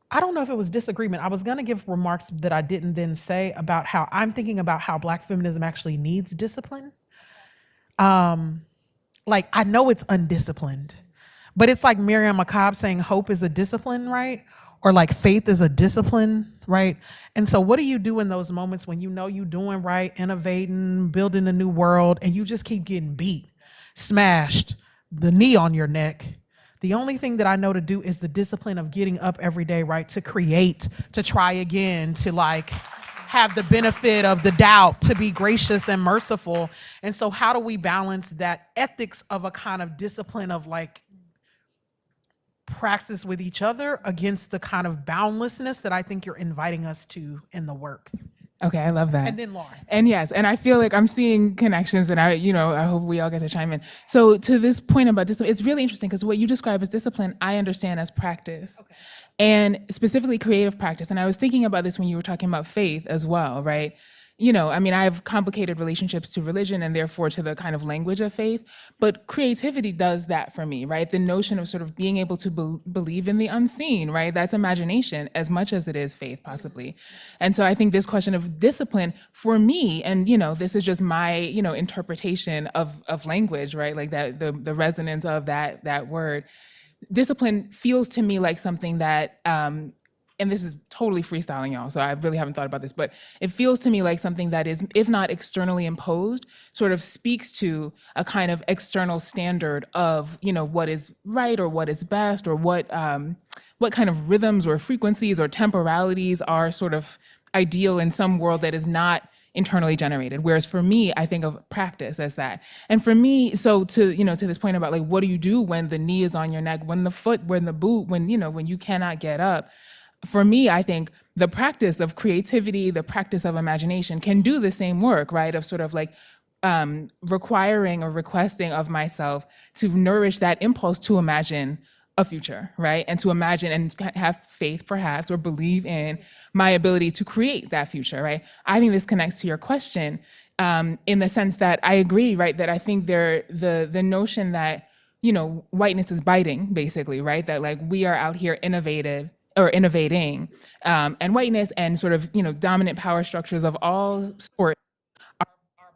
I don't know if it was disagreement. I was going to give remarks that I didn't then say about how I'm thinking about how Black feminism actually needs discipline. Like, I know it's undisciplined, but it's like Miriam Makab saying hope is a discipline, right? Or like faith is a discipline, right? And so what do you do in those moments when you know you're doing right, innovating, building a new world, and you just keep getting beat, smashed, the knee on your neck? The only thing that I know to do is the discipline of getting up every day, right? To create, to try again, to like have the benefit of the doubt, to be gracious and merciful. And so how do we balance that ethics of a kind of discipline of like praxis with each other against the kind of boundlessness that I think you're inviting us to in the work? Okay, I love that. And then Lauren. And yes, and I feel like I'm seeing connections, and I hope we all get to chime in. So to this point about discipline, it's really interesting because what you describe as discipline, I understand as practice. Okay. And specifically creative practice. And I was thinking about this when you were talking about faith as well, right? I have complicated relationships to religion and therefore to the kind of language of faith, but creativity does that for me, right? The notion of sort of being able to believe in the unseen, right? That's imagination as much as it is faith, possibly. And so I think this question of discipline for me, and this is just my, interpretation of language, right? Like that, the resonance of that word, discipline feels to me like something that and this is totally freestyling, y'all, so I really haven't thought about this, but it feels to me like something that is, if not externally imposed, sort of speaks to a kind of external standard of, you know, what is right or what is best, or what kind of rhythms or frequencies or temporalities are sort of ideal in some world that is not internally generated. Whereas for me, I think of practice as that. And for me, so to, you know, to this point about like, what do you do when the knee is on your neck, when the foot, when the boot, when, you know, when you cannot get up? For me, I think the practice of creativity, the practice of imagination can do the same work, right? Of sort of like requiring or requesting of myself to nourish that impulse to imagine a future, right? And to imagine and have faith, perhaps, or believe in my ability to create that future, right? I think this connects to your question in the sense that I agree, right? That I think the notion that, you know, whiteness is biting, basically, right? That like we are out here innovating, and whiteness and sort of, you know, dominant power structures of all sorts are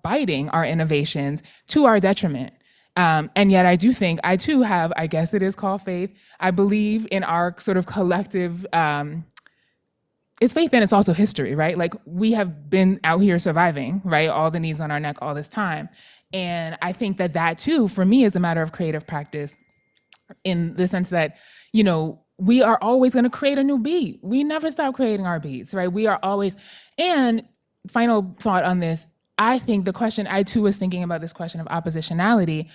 biting our innovations to our detriment. And yet I do think, I too have, I guess it is called faith. I believe in our sort of collective, it's faith and it's also history, right? Like we have been out here surviving, right? All the knees on our neck all this time. And I think that that too, for me, is a matter of creative practice in the sense that, you know, we are always going to create a new beat. We never stop creating our beats, right? We are always, and final thought on this, I think the question, I too was thinking about this question of oppositionality.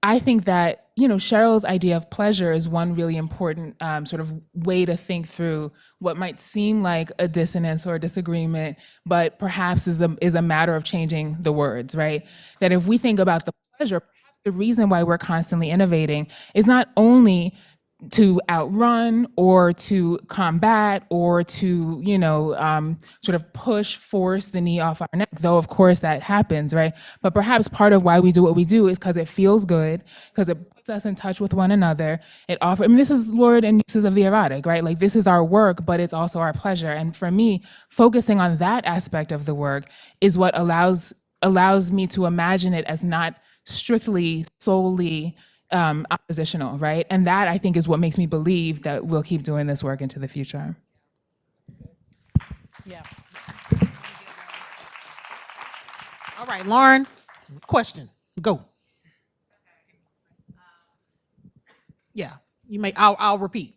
I think that, you know, Cheryl's idea of pleasure is one really important sort of way to think through what might seem like a dissonance or a disagreement, but perhaps is a matter of changing the words, right? That if we think about the pleasure, perhaps the reason why we're constantly innovating is not only to outrun or to combat or to, you know, sort of force the knee off our neck, though of course that happens, right? But perhaps part of why we do what we do is because it feels good, because it puts us in touch with one another. It offers, I mean, this is Lord and Uses of the Erotic, right? Like this is our work, but it's also our pleasure. And for me, focusing on that aspect of the work is what allows me to imagine it as not strictly, solely oppositional, right? And that I think is what makes me believe that we'll keep doing this work into the future. Yeah. All right, Lauren, question, go. Yeah, you may, I'll repeat.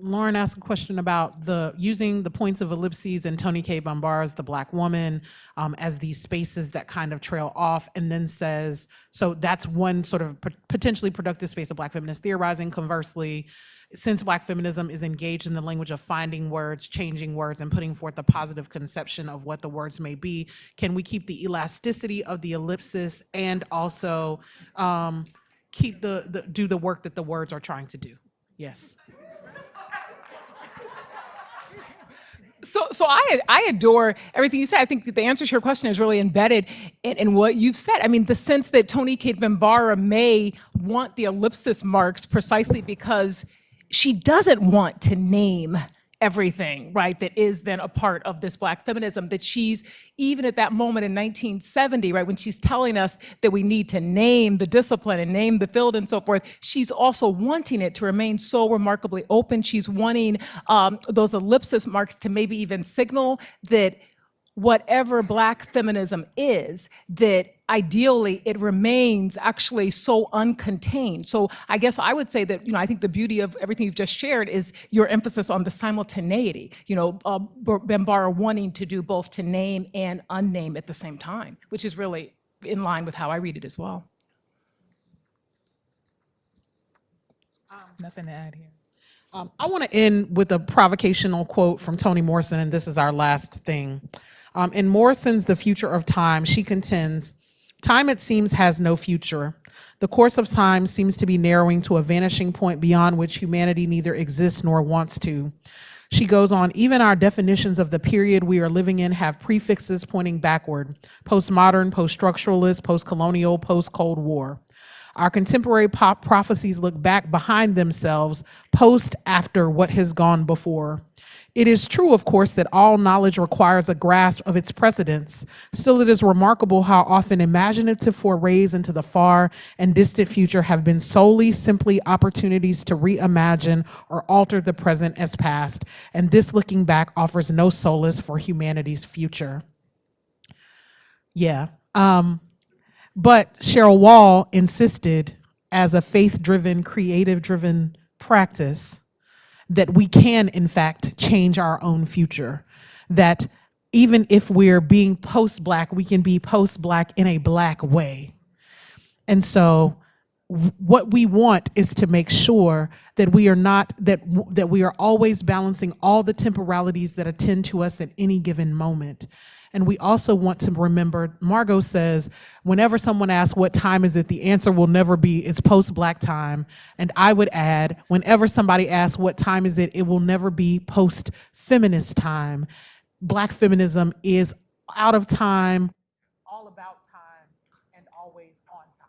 Lauren asked a question about using the points of ellipses and Toni K. Bambar's The Black Woman as these spaces that kind of trail off, and then says, so that's one sort of potentially productive space of Black feminist theorizing. Conversely, since Black feminism is engaged in the language of finding words, changing words, and putting forth a positive conception of what the words may be, can we keep the elasticity of the ellipsis and also keep do the work that the words are trying to do? Yes. So I adore everything you said. I think that the answer to your question is really embedded in what you've said. I mean, the sense that Toni Cade Bambara may want the ellipsis marks precisely because she doesn't want to name everything, right, that is then a part of this Black feminism, that she's, even at that moment in 1970, right, when she's telling us that we need to name the discipline and name the field and so forth, she's also wanting it to remain so remarkably open. She's wanting those ellipsis marks to maybe even signal that whatever Black feminism is, that ideally it remains actually so uncontained. So I guess I would say that, I think the beauty of everything you've just shared is your emphasis on the simultaneity, Bambara wanting to do both to name and unname at the same time, which is really in line with how I read it as well. Nothing to add here. I want to end with a provocational quote from Toni Morrison, and this is our last thing. In Morrison's The Future of Time, she contends, "Time, it seems, has no future. The course of time seems to be narrowing to a vanishing point beyond which humanity neither exists nor wants to." She goes on, "Even our definitions of the period we are living in have prefixes pointing backward: postmodern, post-structuralist, post-colonial, post-Cold War. Our contemporary pop prophecies look back behind themselves, post after what has gone before. It is true, of course, that all knowledge requires a grasp of its precedents. Still, it is remarkable how often imaginative forays into the far and distant future have been solely, simply opportunities to reimagine or alter the present as past, and this looking back offers no solace for humanity's future." Yeah. But Cheryl Wall insisted, as a faith-driven, creative-driven practice, that we can, in fact, change our own future. That even if we're being post-Black, we can be post-Black in a Black way. And so what we want is to make sure that we are not, that we are always balancing all the temporalities that attend to us at any given moment. And we also want to remember, Margot says, whenever someone asks what time is it, the answer will never be it's post-Black time. And I would add, whenever somebody asks what time is it, it will never be post-feminist time. Black feminism is out of time, all about time, and always on time.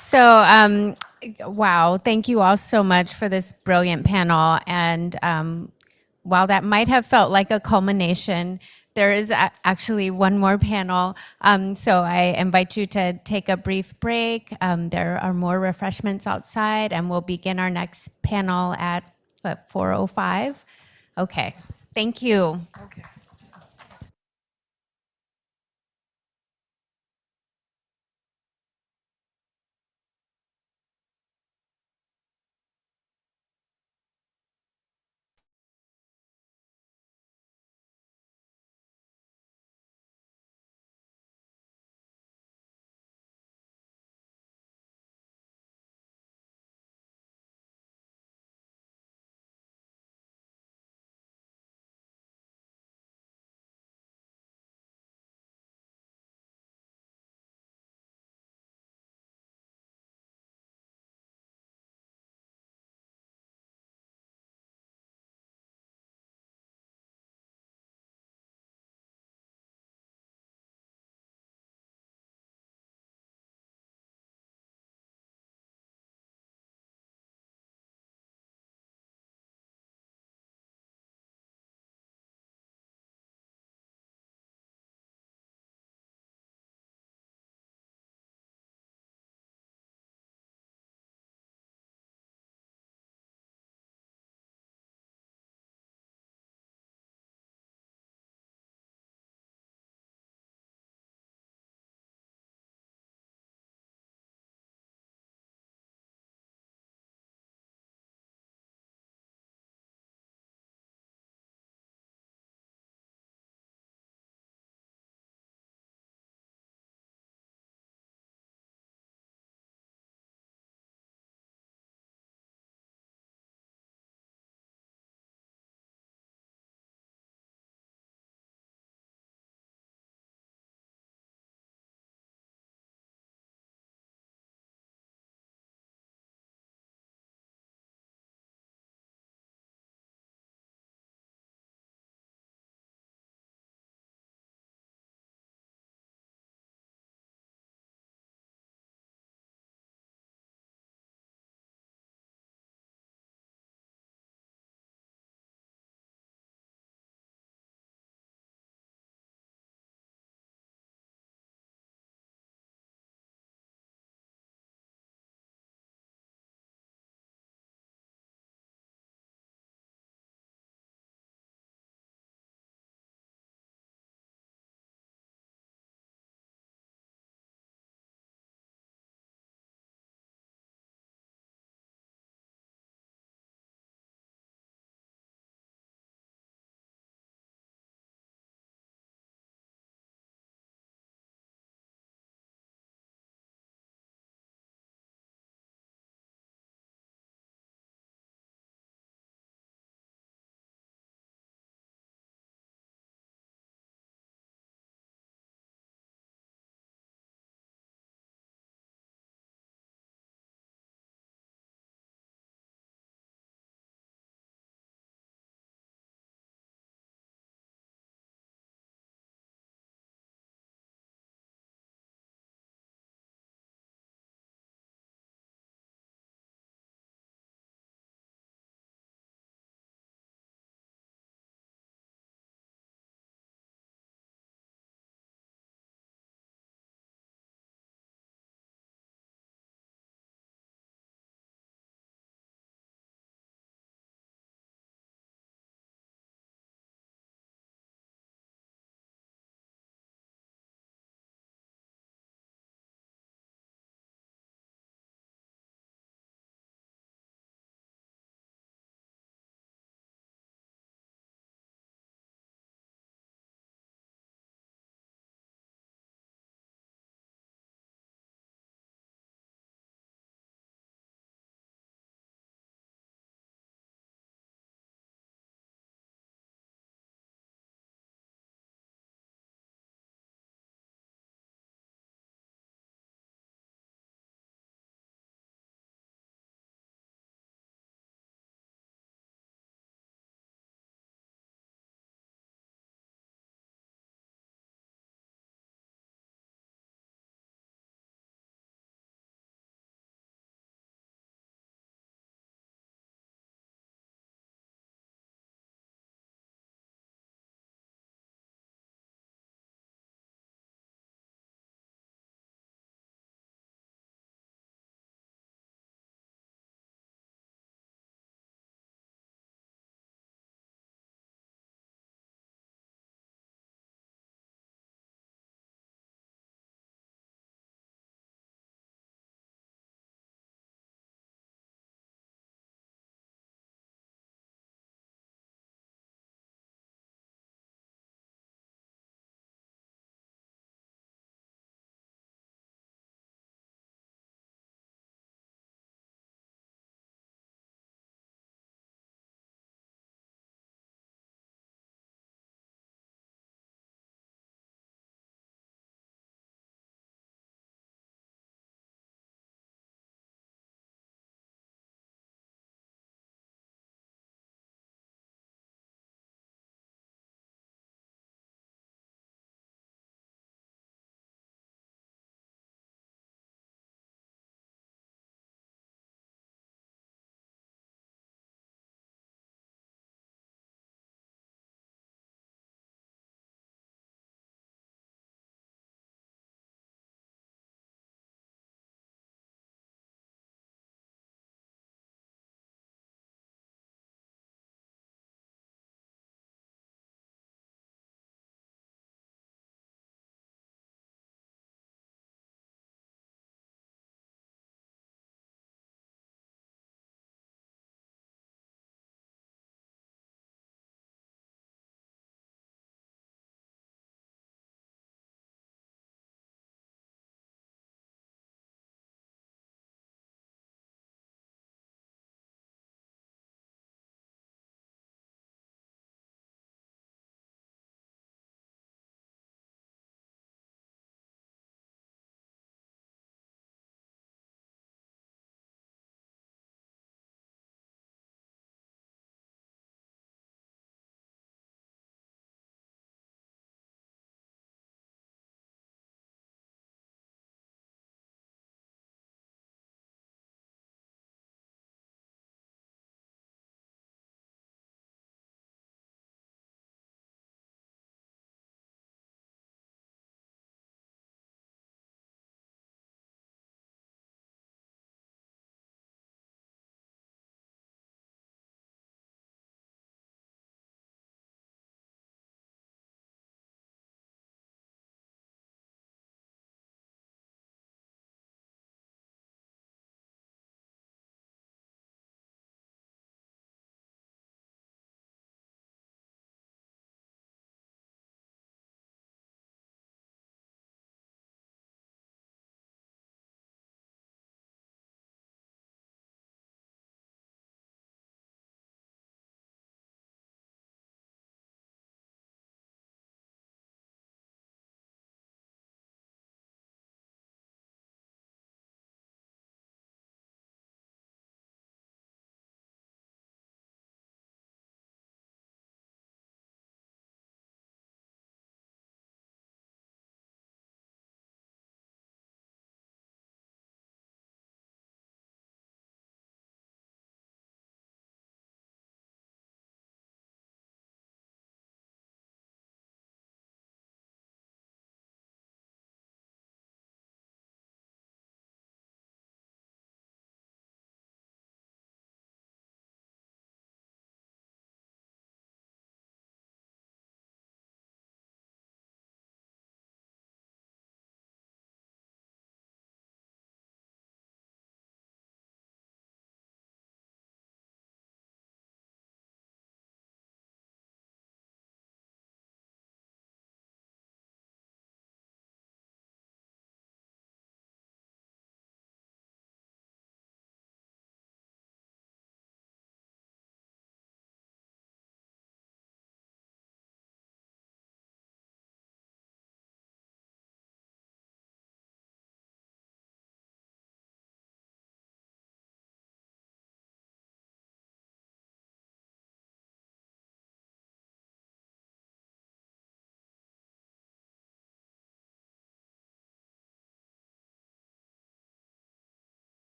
So, wow, thank you all so much for this brilliant panel. And while that might have felt like a culmination, there is actually one more panel. So I invite you to take a brief break. There are more refreshments outside, and we'll begin our next panel at 4:05. Okay, thank you. Okay.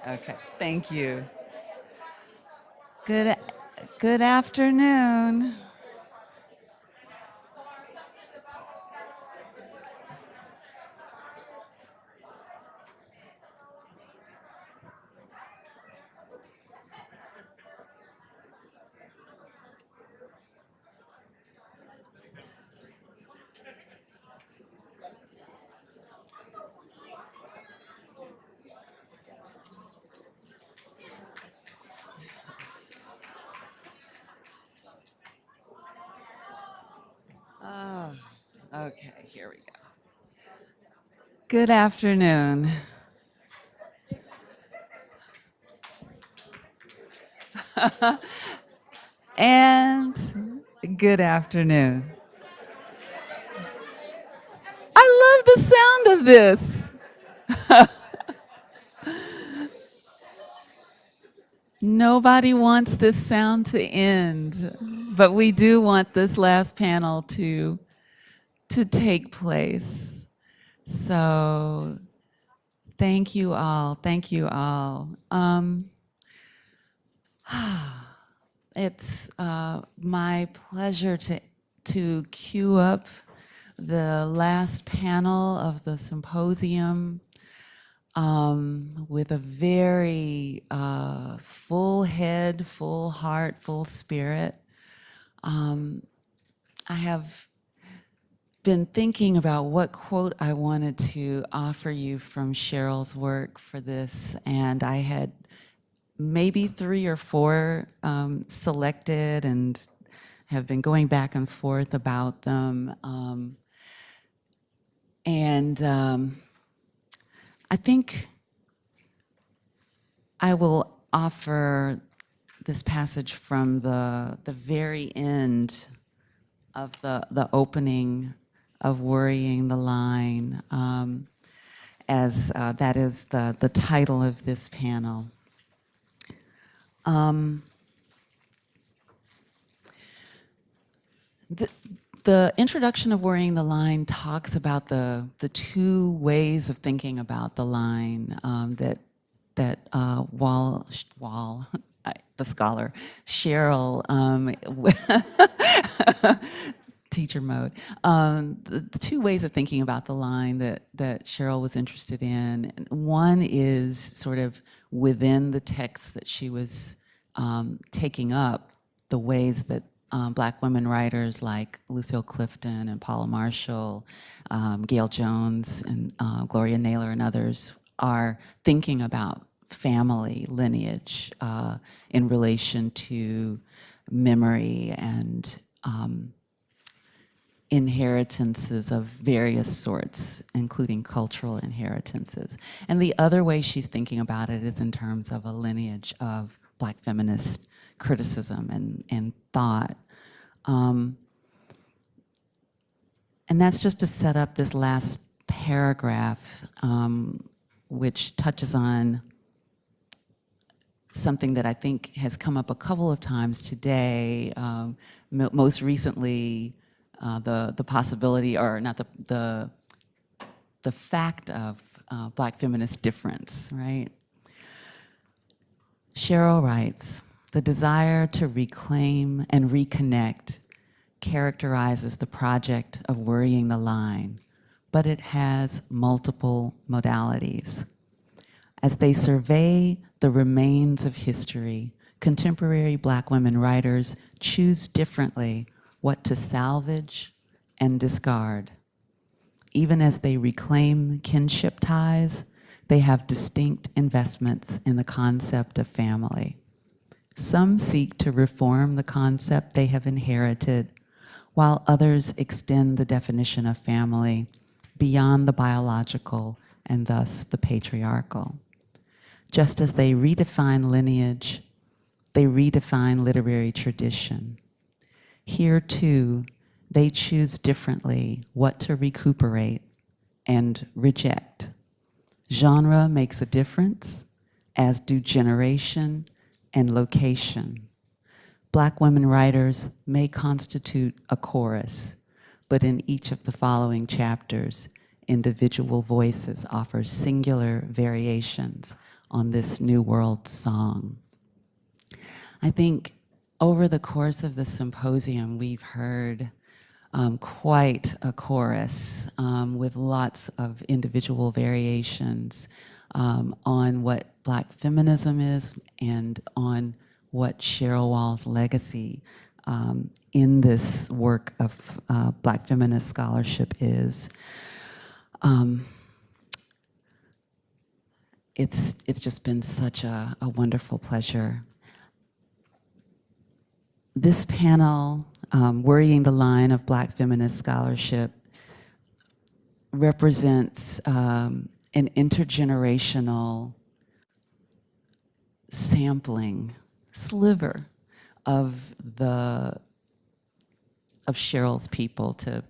Okay, thank you. Good afternoon. Oh, okay, here we go. Good afternoon. And good afternoon. I love the sound of this. Nobody wants this sound to end, but we do want this last panel to take place. So thank you all. Thank you all. It's my pleasure to cue up the last panel of the symposium with a very full head, full heart, full spirit. I have been thinking about what quote I wanted to offer you from Cheryl's work for this, and I had maybe 3 or 4 selected and have been going back and forth about them. I think I will offer this passage from the very end of the opening of Worrying the Line, as that is the title of this panel. The introduction of Worrying the Line talks about the 2 ways of thinking about the line that Wall, the scholar, Cheryl, teacher mode. The 2 ways of thinking about the line that Cheryl was interested in. One is sort of within the text that she was taking up, the ways that Black women writers like Lucille Clifton and Paula Marshall, Gail Jones and Gloria Naylor and others are thinking about family lineage in relation to memory and inheritances of various sorts, including cultural inheritances. And the other way she's thinking about it is in terms of a lineage of Black feminist criticism and thought. And that's just to set up this last paragraph, which touches on something that I think has come up a couple of times today, most recently, the possibility, or not the fact of Black feminist difference, right? Cheryl writes, the desire to reclaim and reconnect characterizes the project of Worrying the Line, but it has multiple modalities. As they survey the remains of history, contemporary Black women writers choose differently what to salvage and discard. Even as they reclaim kinship ties, they have distinct investments in the concept of family. Some seek to reform the concept they have inherited, while others extend the definition of family beyond the biological and thus the patriarchal. Just as they redefine lineage, they redefine literary tradition. Here too, they choose differently what to recuperate and reject. Genre makes a difference, as do generation and location. Black women writers may constitute a chorus, but in each of the following chapters, individual voices offer singular variations on this New World song. I think over the course of the symposium, we've heard quite a chorus with lots of individual variations on what Black feminism is and on what Cheryl Wall's legacy in this work of Black feminist scholarship is. It's just been such a wonderful pleasure. This panel, Worrying the Line of Black Feminist Scholarship, represents an intergenerational sampling, sliver of Cheryl's people, to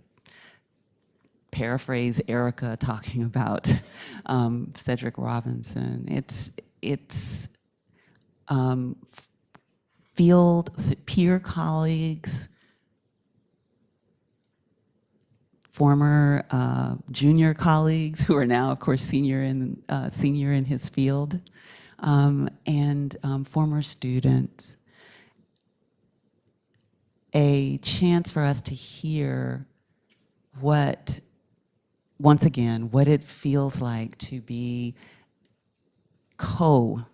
paraphrase Erica talking about Cedric Robinson. It's peer colleagues, former junior colleagues who are now, of course, senior in his field, and former students. A chance for us to hear once again, what it feels like to be C-O-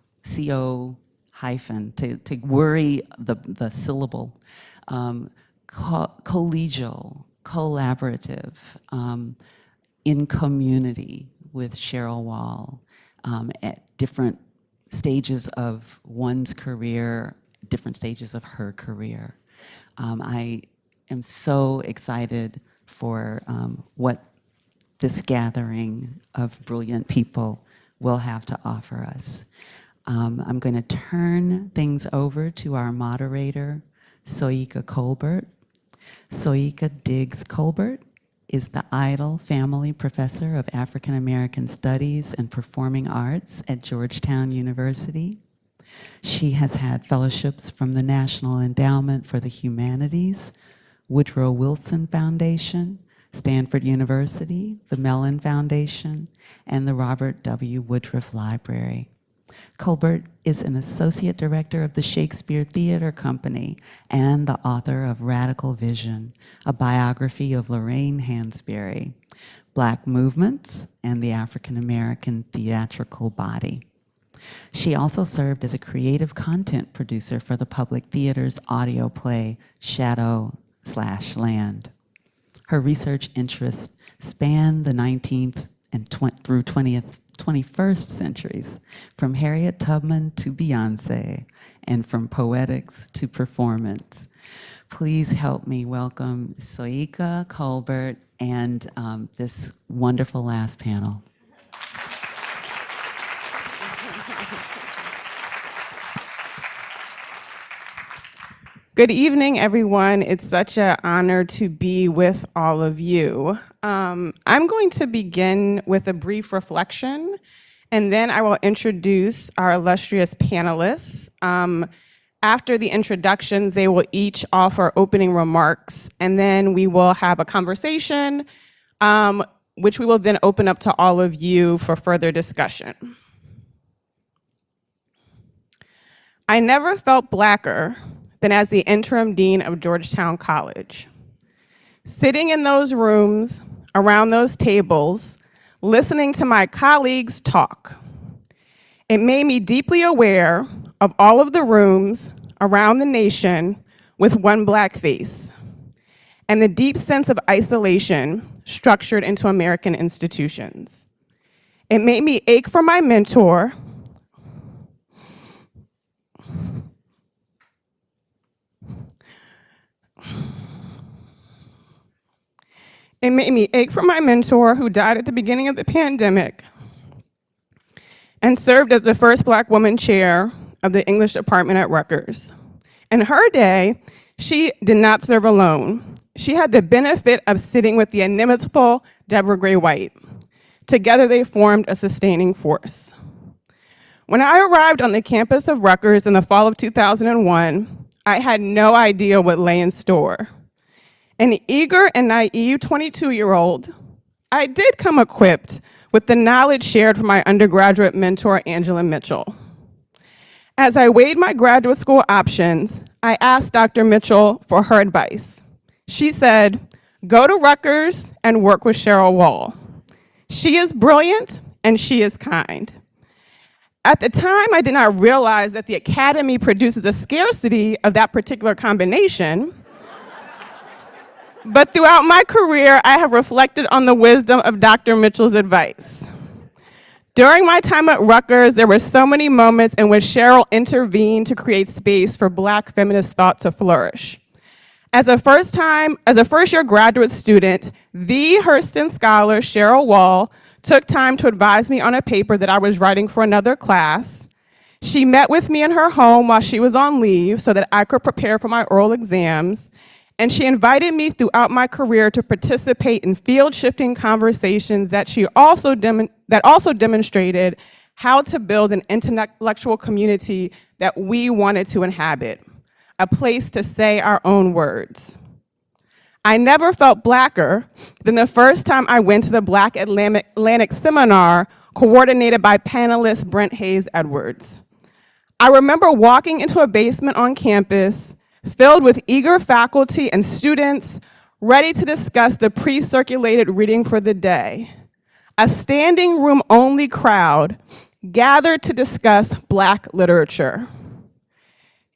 to worry the syllable, collegial, collaborative, in community with Cheryl Wall at different stages of one's career, different stages of her career. I am so excited for what this gathering of brilliant people will have to offer us. I'm going to turn things over to our moderator, Soika Colbert. Soika Diggs Colbert is the Idle Family Professor of African American Studies and Performing Arts at Georgetown University. She has had fellowships from the National Endowment for the Humanities, Woodrow Wilson Foundation, Stanford University, the Mellon Foundation, and the Robert W. Woodruff Library. Colbert is an associate director of the Shakespeare Theater Company and the author of Radical Vision, a biography of Lorraine Hansberry, Black Movements, and the African American Theatrical Body. She also served as a creative content producer for the Public Theater's audio play, Shadow/Land. Her research interests span the 19th and through 21st centuries, from Harriet Tubman to Beyonce, and from poetics to performance. Please help me welcome Soika Colbert and this wonderful last panel. Good evening, everyone. It's such an honor to be with all of you. I'm going to begin with a brief reflection, and then I will introduce our illustrious panelists. After the introductions, they will each offer opening remarks, and then we will have a conversation, which we will then open up to all of you for further discussion. I never felt Blacker than as the interim dean of Georgetown College. Sitting in those rooms, around those tables, listening to my colleagues talk, it made me deeply aware of all of the rooms around the nation with one Black face, and the deep sense of isolation structured into American institutions. It made me ache for my mentor, who died at the beginning of the pandemic and served as the first Black woman chair of the English department at Rutgers. In her day, she did not serve alone. She had the benefit of sitting with the inimitable Deborah Gray White. Together, they formed a sustaining force. When I arrived on the campus of Rutgers in the fall of 2001, I had no idea what lay in store. An eager and naive 22-year-old, I did come equipped with the knowledge shared from my undergraduate mentor, Angela Mitchell. As I weighed my graduate school options, I asked Dr. Mitchell for her advice. She said, go to Rutgers and work with Cheryl Wall. She is brilliant and she is kind. At the time, I did not realize that the academy produces a scarcity of that particular combination. But throughout my career, I have reflected on the wisdom of Dr. Mitchell's advice. During my time at Rutgers, there were so many moments in which Cheryl intervened to create space for Black feminist thought to flourish. As a first-year graduate student, the Hurston scholar Cheryl Wall took time to advise me on a paper that I was writing for another class. She met with me in her home while she was on leave so that I could prepare for my oral exams. And she invited me throughout my career to participate in field-shifting conversations that also demonstrated how to build an intellectual community that we wanted to inhabit, a place to say our own words. I never felt Blacker than the first time I went to the Black Atlantic seminar coordinated by panelist Brent Hayes Edwards. I remember walking into a basement on campus filled with eager faculty and students ready to discuss the pre-circulated reading for the day. A standing room only crowd gathered to discuss Black literature.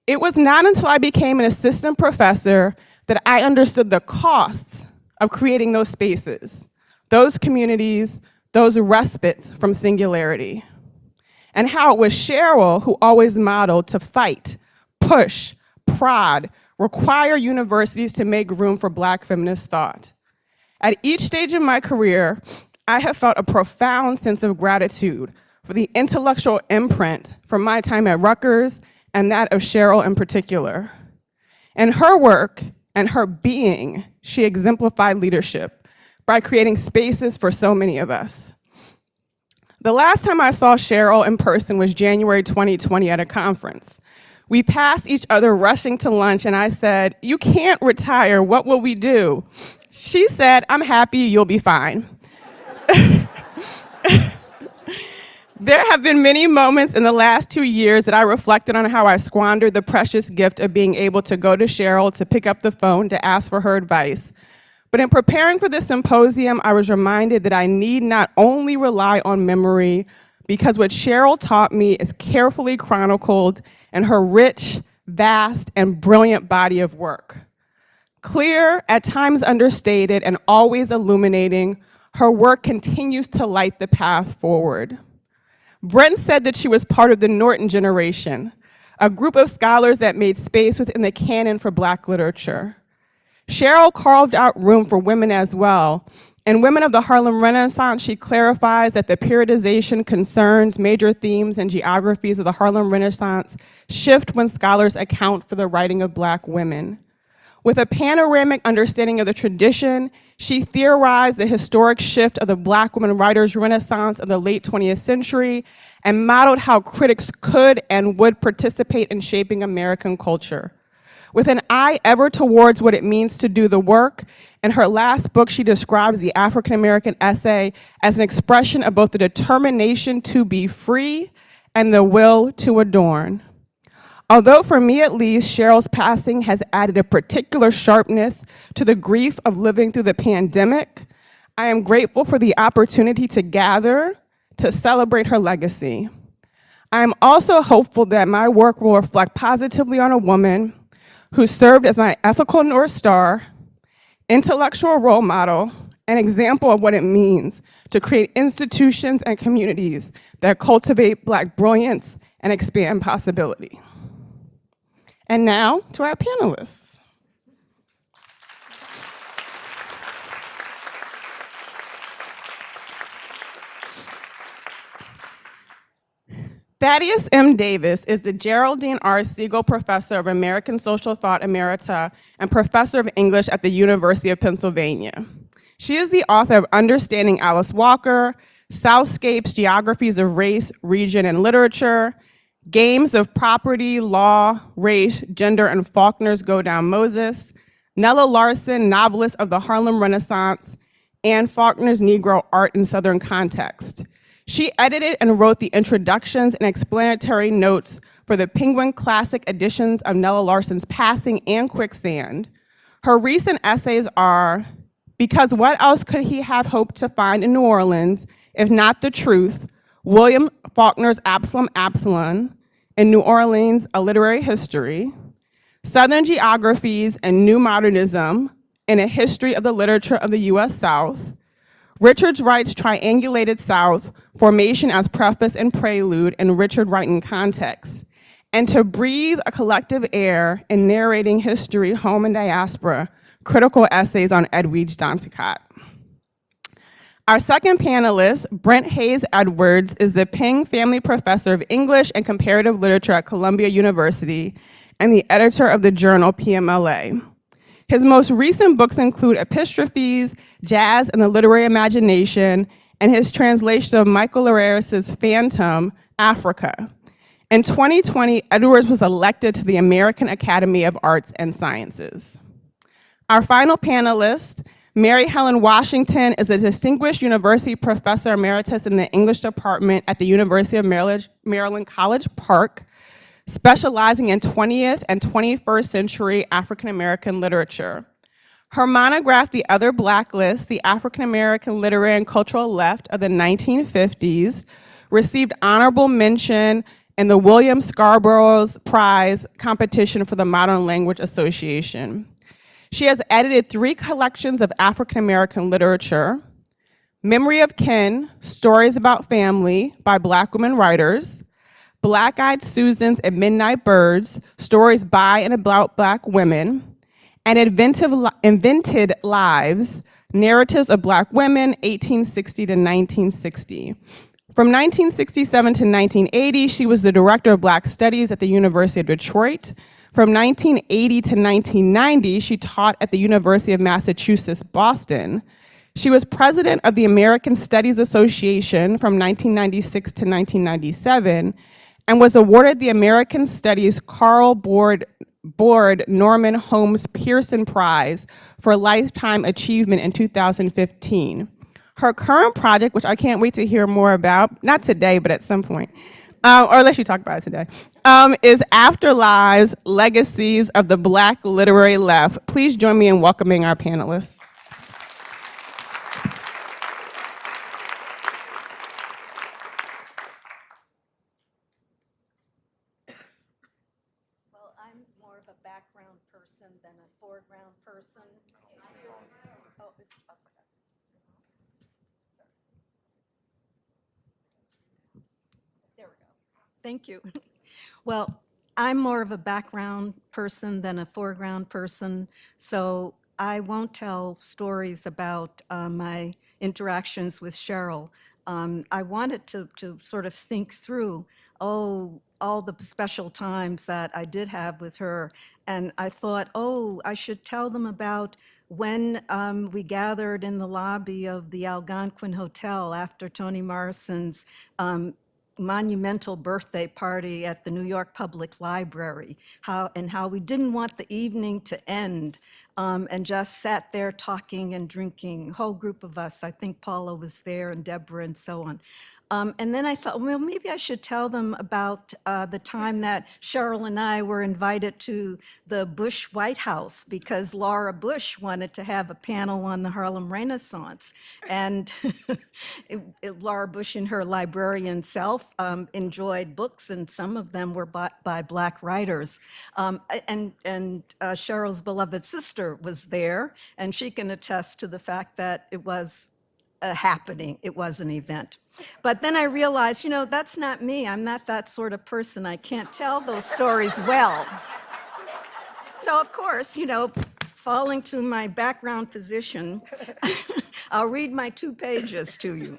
It was not until I became an assistant professor that I understood the costs of creating those spaces, those communities, those respites from singularity, and how it was Cheryl who always modeled to fight, push, prod, require universities to make room for Black feminist thought. At each stage of my career, I have felt a profound sense of gratitude for the intellectual imprint from my time at Rutgers and that of Cheryl in particular. In her work and her being, she exemplified leadership by creating spaces for so many of us. The last time I saw Cheryl in person was January 2020 at a conference. We passed each other rushing to lunch and I said, "You can't retire, what will we do?" She said, "I'm happy, you'll be fine." There have been many moments in the last 2 years that I reflected on how I squandered the precious gift of being able to go to Cheryl to pick up the phone to ask for her advice. But in preparing for this symposium, I was reminded that I need not only rely on memory, because what Cheryl taught me is carefully chronicled in her rich, vast, and brilliant body of work. Clear, at times understated, and always illuminating, her work continues to light the path forward. Brent said that she was part of the Norton generation, a group of scholars that made space within the canon for Black literature. Cheryl carved out room for women as well. In Women of the Harlem Renaissance, she clarifies that the periodization concerns major themes and geographies of the Harlem Renaissance shift when scholars account for the writing of Black women. With a panoramic understanding of the tradition, she theorized the historic shift of the Black women writers' renaissance of the late 20th century and modeled how critics could and would participate in shaping American culture. With an eye ever towards what it means to do the work, in her last book, she describes the African American essay as an expression of both the determination to be free and the will to adorn. Although for me at least, Cheryl's passing has added a particular sharpness to the grief of living through the pandemic, I am grateful for the opportunity to gather to celebrate her legacy. I am also hopeful that my work will reflect positively on a woman who served as my ethical North Star, intellectual role model, and example of what it means to create institutions and communities that cultivate Black brilliance and expand possibility. And now to our panelists. Thaddeus M. Davis is the Geraldine R. Siegel Professor of American Social Thought Emerita and Professor of English at the University of Pennsylvania. She is the author of Understanding Alice Walker, Southscape's Geographies of Race, Region, and Literature, Games of Property, Law, Race, Gender, and Faulkner's Go Down Moses, Nella Larson, Novelist of the Harlem Renaissance, and Faulkner's Negro Art in Southern Context. She edited and wrote the introductions and explanatory notes for the Penguin Classic editions of Nella Larsen's Passing and Quicksand. Her recent essays are Because What Else Could He Have Hoped to Find in New Orleans, If Not the Truth, William Faulkner's Absalom Absalom, in New Orleans, A Literary History, Southern Geographies and New Modernism, in a History of the Literature of the U.S. South, Richard Wright's Triangulated South, Formation as Preface and Prelude, and Richard Wright in Context, and To Breathe a Collective Air in Narrating History, Home and Diaspora, Critical Essays on Edwidge Danticat. Our second panelist, Brent Hayes Edwards, is the Ping Family Professor of English and Comparative Literature at Columbia University and the editor of the journal PMLA. His most recent books include Epistrophes, Jazz and the Literary Imagination, and his translation of Michael Leraris' Phantom, Africa. In 2020, Edwards was elected to the American Academy of Arts and Sciences. Our final panelist, Mary Helen Washington, is a distinguished university professor emeritus in the English department at the University of Maryland College Park, specializing in 20th and 21st century African American literature. Her monograph, The Other Blacklist, The African American Literary and Cultural Left of the 1950s, received honorable mention in the William Scarborough's Prize competition for the Modern Language Association. She has edited 3 collections of African American literature, Memory of Kin, Stories About Family by Black women writers, Black-Eyed Susans and Midnight Birds, Stories by and about Black women, and Invented Lives, Narratives of Black Women, 1860 to 1960. From 1967 to 1980, she was the Director of Black Studies at the University of Detroit. From 1980 to 1990, she taught at the University of Massachusetts, Boston. She was president of the American Studies Association from 1996 to 1997, and was awarded the American Studies Carl Board Norman Holmes Pearson Prize for Lifetime Achievement in 2015. Her current project, which I can't wait to hear more about, not today, but at some point, or unless you talk about it today, is Afterlives, Legacies of the Black Literary Left. Please join me in welcoming our panelists. Well, I'm more of a background person than a foreground person. Oh, it's up. There we go. Thank you. Well, I'm more of a background person than a foreground person, so I won't tell stories about my interactions with Cheryl. I wanted to sort of think through, all the special times that I did have with her, and I thought, I should tell them about when we gathered in the lobby of the Algonquin Hotel after Toni Morrison's monumental birthday party at the New York Public Library, how we didn't want the evening to end, and just sat there talking and drinking, a whole group of us. I think Paula was there and Deborah and so on. And then I thought, well, maybe I should tell them about the time that Cheryl and I were invited to the Bush White House because Laura Bush wanted to have a panel on the Harlem Renaissance. And Laura Bush and her librarian self enjoyed books, and some of them were by Black writers. And Cheryl's beloved sister was there, and she can attest to the fact that it was a happening. It was an event. But then I realized, that's not me. I'm not that sort of person. I can't tell those stories well. So of course, falling to my background position, I'll read my 2 pages to you.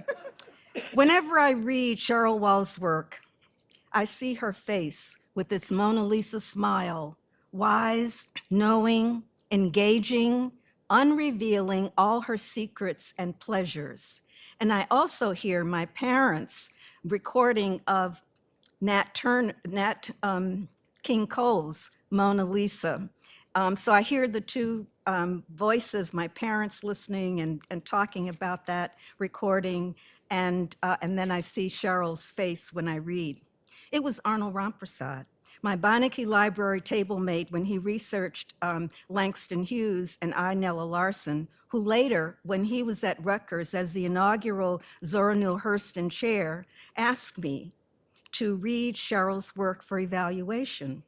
Whenever I read Cheryl Wall's work, I see her face with its Mona Lisa smile, wise, knowing, engaging, unrevealing all her secrets and pleasures. And I also hear my parents' recording of Nat King Cole's Mona Lisa. So I hear the two voices, my parents listening and talking about that recording, and then I see Cheryl's face when I read. It was Arnold Rampersad, my Beinecke Library table mate when he researched Langston Hughes and I. Nella Larson, who later, when he was at Rutgers as the inaugural Zora Neale Hurston chair, asked me to read Cheryl's work for evaluation.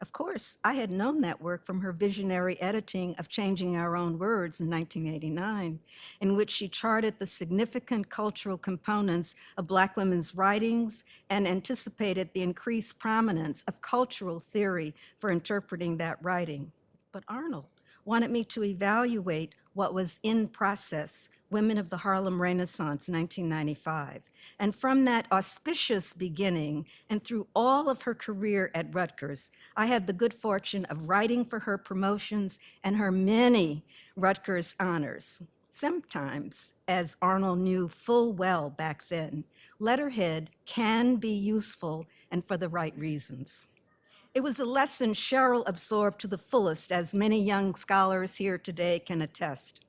Of course, I had known that work from her visionary editing of Changing Our Own Words in 1989, in which she charted the significant cultural components of Black women's writings and anticipated the increased prominence of cultural theory for interpreting that writing. But Arnold wanted me to evaluate what was in process, Women of the Harlem Renaissance, 1995. And from that auspicious beginning and through all of her career at Rutgers, I had the good fortune of writing for her promotions and her many Rutgers honors. Sometimes, as Arnold knew full well back then, letterhead can be useful and for the right reasons. It was a lesson Cheryl absorbed to the fullest, as many young scholars here today can attest.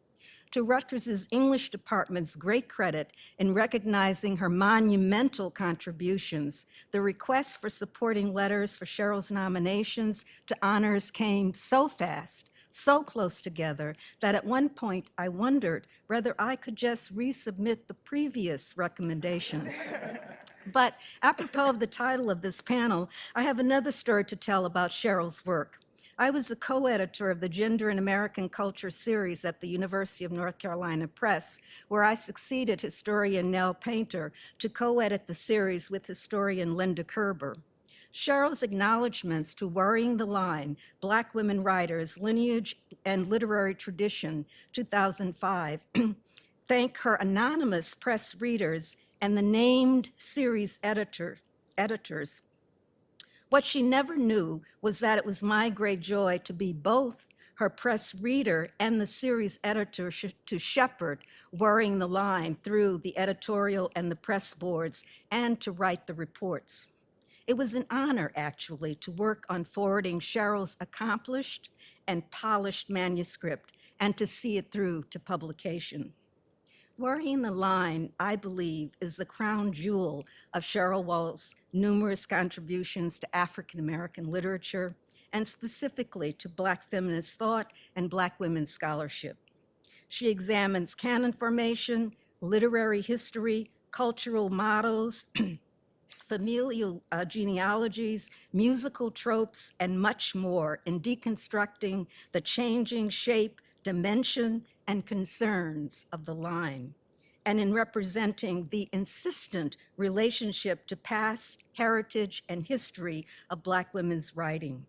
To Rutgers' English department's great credit in recognizing her monumental contributions, the requests for supporting letters for Cheryl's nominations to honors came so fast, so close together, that at one point I wondered whether I could just resubmit the previous recommendation. But apropos of the title of this panel, I have another story to tell about Cheryl's work. I was a co-editor of the Gender and American Culture series at the University of North Carolina Press, where I succeeded historian Nell Painter to co-edit the series with historian Linda Kerber. Cheryl's acknowledgments to Worrying the Line, Black Women Writers, Lineage and Literary Tradition, 2005, thank her anonymous press readers and the named series editors. What she never knew was that it was my great joy to be both her press reader and the series editor to shepherd Worrying the Line through the editorial and the press boards and to write the reports. It was an honor, actually, to work on forwarding Cheryl's accomplished and polished manuscript and to see it through to publication. Worrying the Line, I believe, is the crown jewel of Cheryl Wall's numerous contributions to African American literature, and specifically to Black feminist thought and Black women's scholarship. She examines canon formation, literary history, cultural models, familial genealogies, musical tropes, and much more in deconstructing the changing shape, dimension, and concerns of the line, and in representing the insistent relationship to past, heritage, and history of Black women's writing.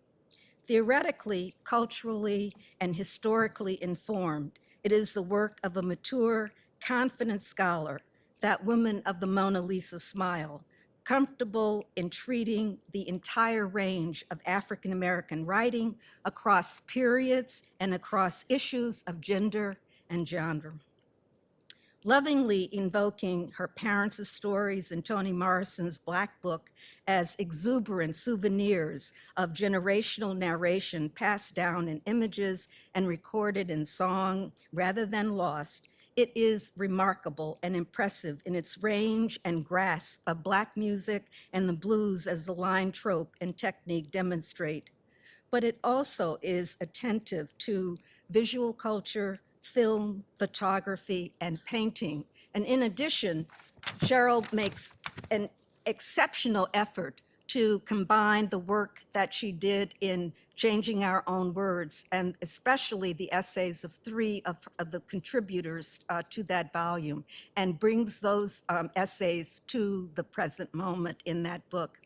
Theoretically, culturally, and historically informed, it is the work of a mature, confident scholar, that woman of the Mona Lisa smile, comfortable in treating the entire range of African American writing across periods and across issues of gender and genre. Lovingly invoking her parents' stories in Toni Morrison's Black Book as exuberant souvenirs of generational narration passed down in images and recorded in song rather than lost, it is remarkable and impressive in its range and grasp of Black music and the blues as the line trope and technique demonstrate. But it also is attentive to visual culture, film, photography, and painting. And in addition, Cheryl makes an exceptional effort to combine the work that she did in Changing Our Own Words, and especially the essays of three of the contributors to that volume, and brings those essays to the present moment in that book.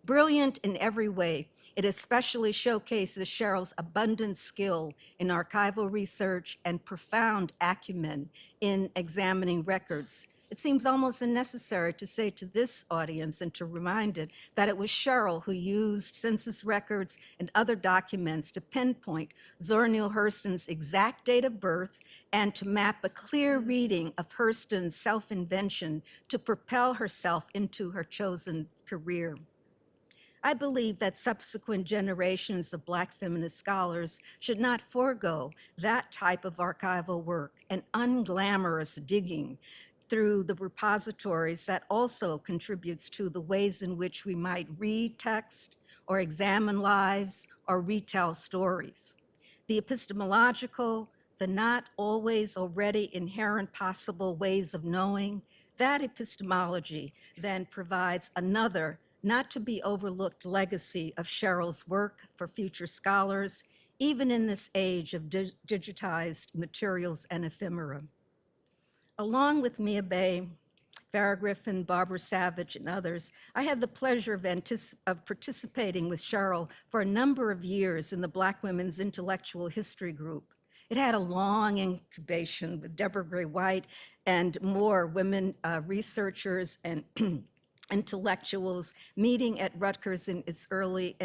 Brilliant in every way, it especially showcases Cheryl's abundant skill in archival research and profound acumen in examining records. It seems almost unnecessary to say to this audience and to remind it that it was Cheryl who used census records and other documents to pinpoint Zora Neale Hurston's exact date of birth and to map a clear reading of Hurston's self-invention to propel herself into her chosen career. I believe that subsequent generations of Black feminist scholars should not forego that type of archival work and unglamorous digging through the repositories that also contributes to the ways in which we might read text or examine lives or retell stories. The epistemological, the not always already inherent possible ways of knowing, that epistemology then provides another not to be overlooked legacy of Cheryl's work for future scholars, even in this age of digitized materials and ephemera. Along with Mia Bay, Farrah Griffin, Barbara Savage, and others, I had the pleasure of participating with Cheryl for a number of years in the Black Women's Intellectual History Group. It had a long incubation with Deborah Gray White and more women researchers and intellectuals meeting at Rutgers in its early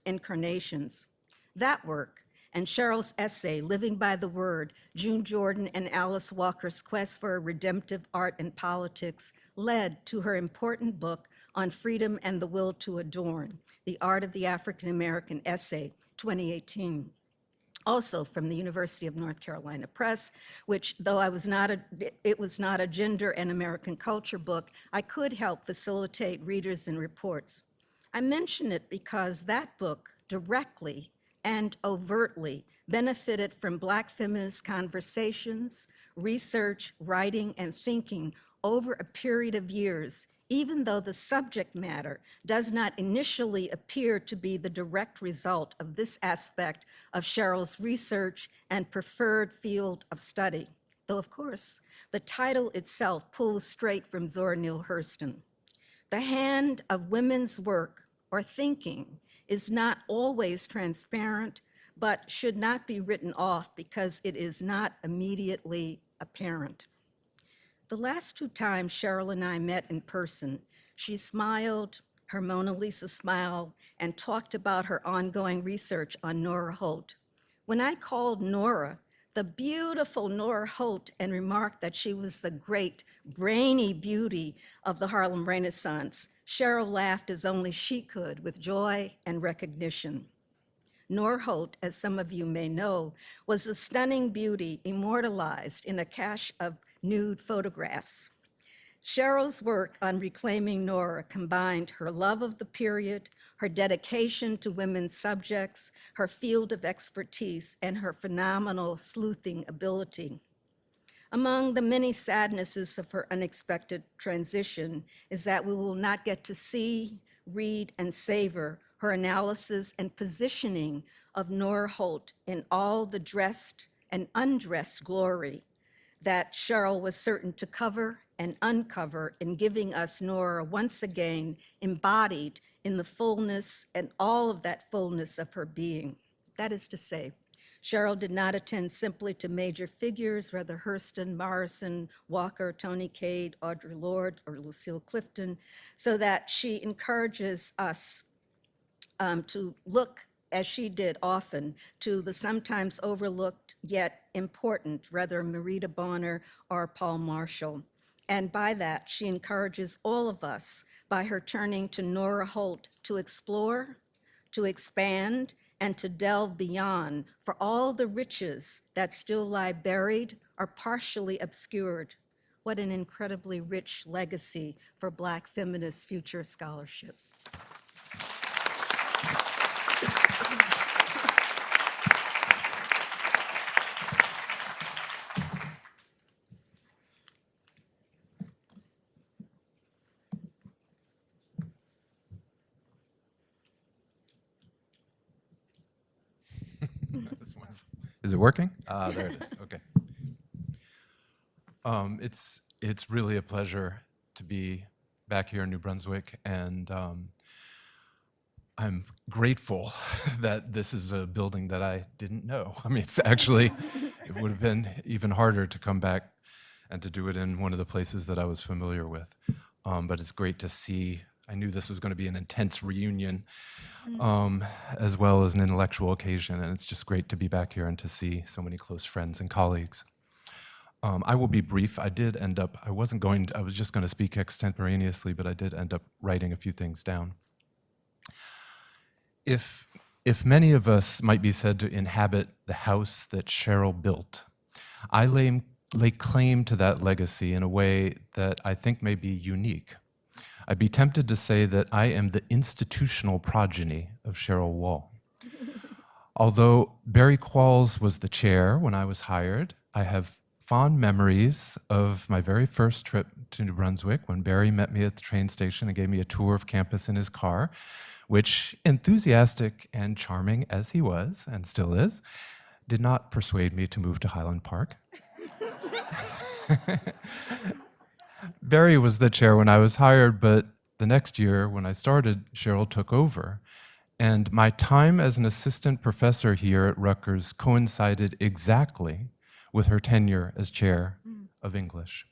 incarnations. That work and Cheryl's essay, Living by the Word, June Jordan and Alice Walker's quest for a redemptive art and politics, led to her important book on freedom and the will to adorn, The Art of the African American Essay, 2018. Also from the University of North Carolina Press, which though it was not a gender and American culture book, I could help facilitate readers and reports. I mention it because that book directly and overtly benefited from Black feminist conversations, research, writing, and thinking over a period of years, even though the subject matter does not initially appear to be the direct result of this aspect of Cheryl's research and preferred field of study. Though, of course, the title itself pulls straight from Zora Neale Hurston. The hand of women's work or thinking is not always transparent, but should not be written off because it is not immediately apparent. The last two times Cheryl and I met in person, she smiled, her Mona Lisa smile, and talked about her ongoing research on Nora Holt. When I called Nora the beautiful Nora Holt and remarked that she was the great brainy beauty of the Harlem Renaissance, Cheryl laughed as only she could with joy and recognition. Nora Holt, as some of you may know, was the stunning beauty immortalized in a cache of nude photographs. Cheryl's work on reclaiming Nora combined her love of the period, her dedication to women's subjects, her field of expertise, and her phenomenal sleuthing ability. Among the many sadnesses of her unexpected transition is that we will not get to see, read, and savor her analysis and positioning of Nora Holt in all the dressed and undressed glory that Cheryl was certain to cover and uncover in giving us Nora once again embodied in the fullness and all of that fullness of her being. That is to say, Cheryl did not attend simply to major figures, whether Hurston, Morrison, Walker, Tony Cade, Audre Lorde, or Lucille Clifton, so that she encourages us to look, as she did often, to the sometimes overlooked yet important, whether Marita Bonner or Paul Marshall. And by that, she encourages all of us by her turning to Nora Holt to explore, to expand, and to delve beyond for all the riches that still lie buried or partially obscured. What an incredibly rich legacy for Black feminist future scholarship. Is it working? There it is. Okay. It's really a pleasure to be back here in New Brunswick, and I'm grateful that this is a building that I didn't know. I mean, it's actually, it would have been even harder to come back and to do it in one of the places that I was familiar with. But it's great to see. I knew this was going to be an intense reunion, as well as an intellectual occasion, and it's just great to be back here and to see so many close friends and colleagues. I will be brief. I was just going to speak extemporaneously, but I did end up writing a few things down. If many of us might be said to inhabit the house that Cheryl built, I lay claim to that legacy in a way that I think may be unique. I'd be tempted to say that I am the institutional progeny of Cheryl Wall. Although Barry Qualls was the chair when I was hired, I have fond memories of my very first trip to New Brunswick when Barry met me at the train station and gave me a tour of campus in his car, which, enthusiastic and charming as he was, and still is, did not persuade me to move to Highland Park. Barry was the chair when I was hired, but the next year when I started, Cheryl took over. And my time as an assistant professor here at Rutgers coincided exactly with her tenure as chair of English.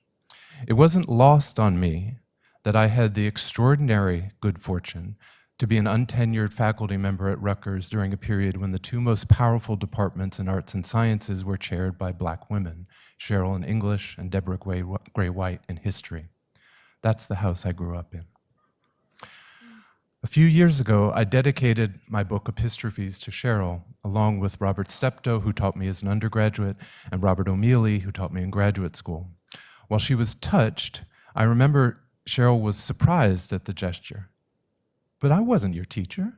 It wasn't lost on me that I had the extraordinary good fortune to be an untenured faculty member at Rutgers during a period when the two most powerful departments in arts and sciences were chaired by Black women, Cheryl in English and Deborah Gray White in history. That's the house I grew up in. A few years ago, I dedicated my book Epistrophes to Cheryl, along with Robert Steptoe, who taught me as an undergraduate, and Robert O'Mealy, who taught me in graduate school. While she was touched, I remember Cheryl was surprised at the gesture. "But I wasn't your teacher,"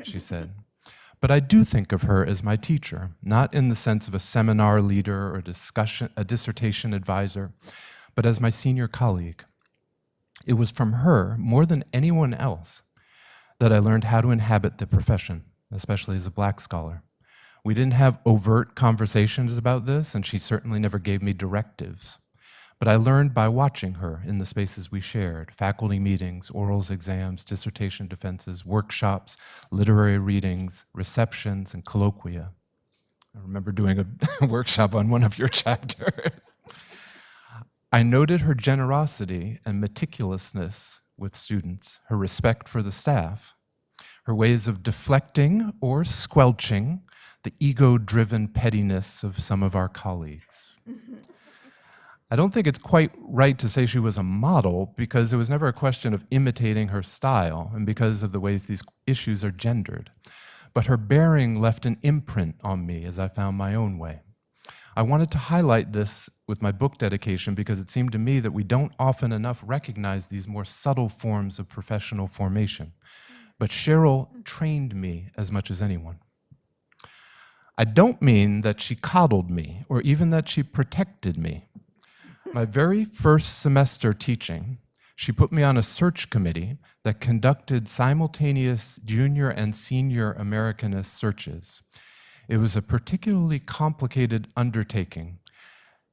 she said. "But I do think of her as my teacher, not in the sense of a seminar leader or a dissertation advisor, but as my senior colleague. It was from her, more than anyone else, that I learned how to inhabit the profession, especially as a Black scholar. We didn't have overt conversations about this, and she certainly never gave me directives. But I learned by watching her in the spaces we shared: faculty meetings, orals, exams, dissertation defenses, workshops, literary readings, receptions, and colloquia. I remember doing a workshop on one of your chapters. I noted her generosity and meticulousness with students, her respect for the staff, her ways of deflecting or squelching the ego-driven pettiness of some of our colleagues. I don't think it's quite right to say she was a model, because it was never a question of imitating her style and because of the ways these issues are gendered. But her bearing left an imprint on me as I found my own way. I wanted to highlight this with my book dedication because it seemed to me that we don't often enough recognize these more subtle forms of professional formation. But Cheryl trained me as much as anyone. I don't mean that she coddled me or even that she protected me. My very first semester teaching, she put me on a search committee that conducted simultaneous junior and senior Americanist searches. It was a particularly complicated undertaking.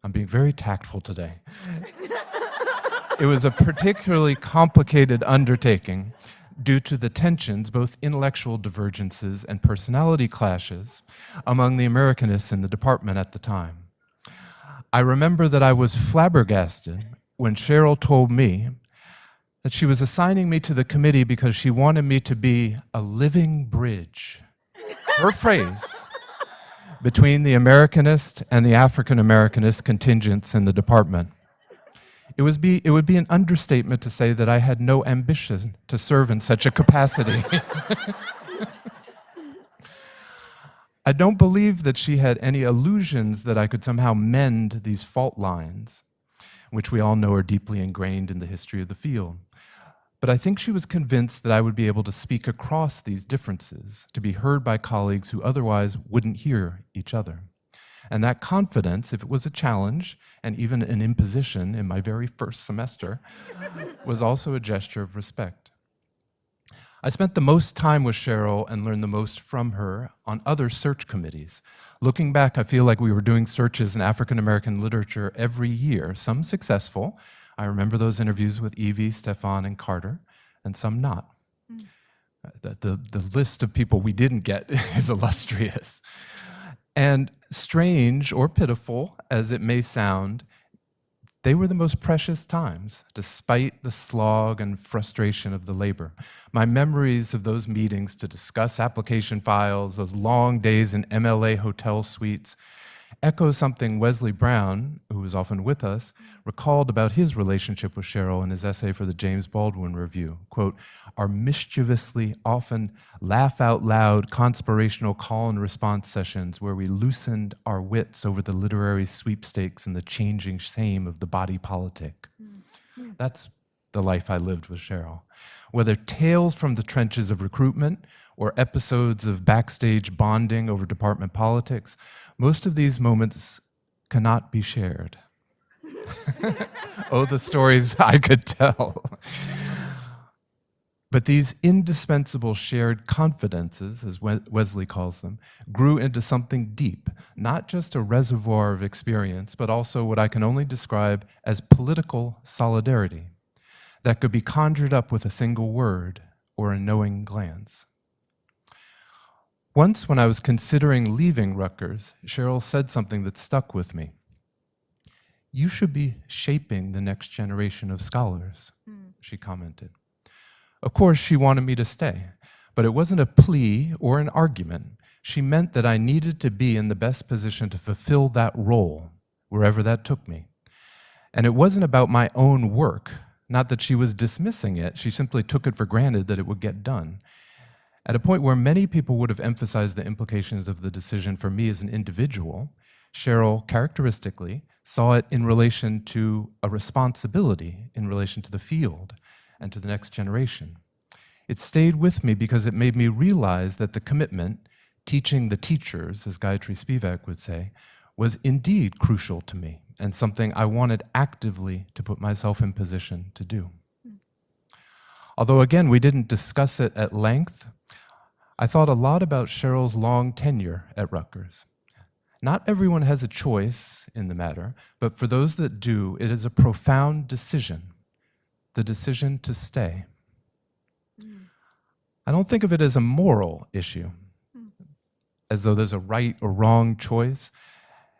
I'm being very tactful today. It was a particularly complicated undertaking due to the tensions, both intellectual divergences and personality clashes, among the Americanists in the department at the time. I remember that I was flabbergasted when Cheryl told me that she was assigning me to the committee because she wanted me to be a living bridge, her phrase, between the Americanist and the African Americanist contingents in the department. It would be an understatement to say that I had no ambition to serve in such a capacity. I don't believe that she had any illusions that I could somehow mend these fault lines, which we all know are deeply ingrained in the history of the field. But I think she was convinced that I would be able to speak across these differences, to be heard by colleagues who otherwise wouldn't hear each other. And that confidence, if it was a challenge and even an imposition in my very first semester, was also a gesture of respect. I spent the most time with Cheryl and learned the most from her on other search committees. Looking back, I feel like we were doing searches in African American literature every year, some successful. I remember those interviews with Evie, Stefan, and Carter, and some not. The list of people we didn't get is illustrious. And strange or pitiful as it may sound, they were the most precious times, despite the slog and frustration of the labor. My memories of those meetings to discuss application files, those long days in MLA hotel suites, echo something Wesley Brown, who was often with us, recalled about his relationship with Cheryl in his essay for the James Baldwin Review. Quote, "Our mischievously, often laugh out loud, conspirational call and response sessions where we loosened our wits over the literary sweepstakes and the changing shame of the body politic." That's the life I lived with Cheryl. Whether tales from the trenches of recruitment or episodes of backstage bonding over department politics, most of these moments cannot be shared. Oh, the stories I could tell. But these indispensable shared confidences, as Wesley calls them, grew into something deep, not just a reservoir of experience, but also what I can only describe as political solidarity that could be conjured up with a single word or a knowing glance. Once, when I was considering leaving Rutgers, Cheryl said something that stuck with me. "You should be shaping the next generation of scholars," she commented. Of course, she wanted me to stay, but it wasn't a plea or an argument. She meant that I needed to be in the best position to fulfill that role, wherever that took me. And it wasn't about my own work, not that she was dismissing it, she simply took it for granted that it would get done. At a point where many people would have emphasized the implications of the decision for me as an individual, Cheryl characteristically saw it in relation to a responsibility in relation to the field and to the next generation. It stayed with me because it made me realize that the commitment, teaching the teachers, as Gayatri Spivak would say, was indeed crucial to me and something I wanted actively to put myself in position to do. Although again, we didn't discuss it at length, I thought a lot about Cheryl's long tenure at Rutgers. Not everyone has a choice in the matter, but for those that do, it is a profound decision, the decision to stay. I don't think of it as a moral issue, as though there's a right or wrong choice.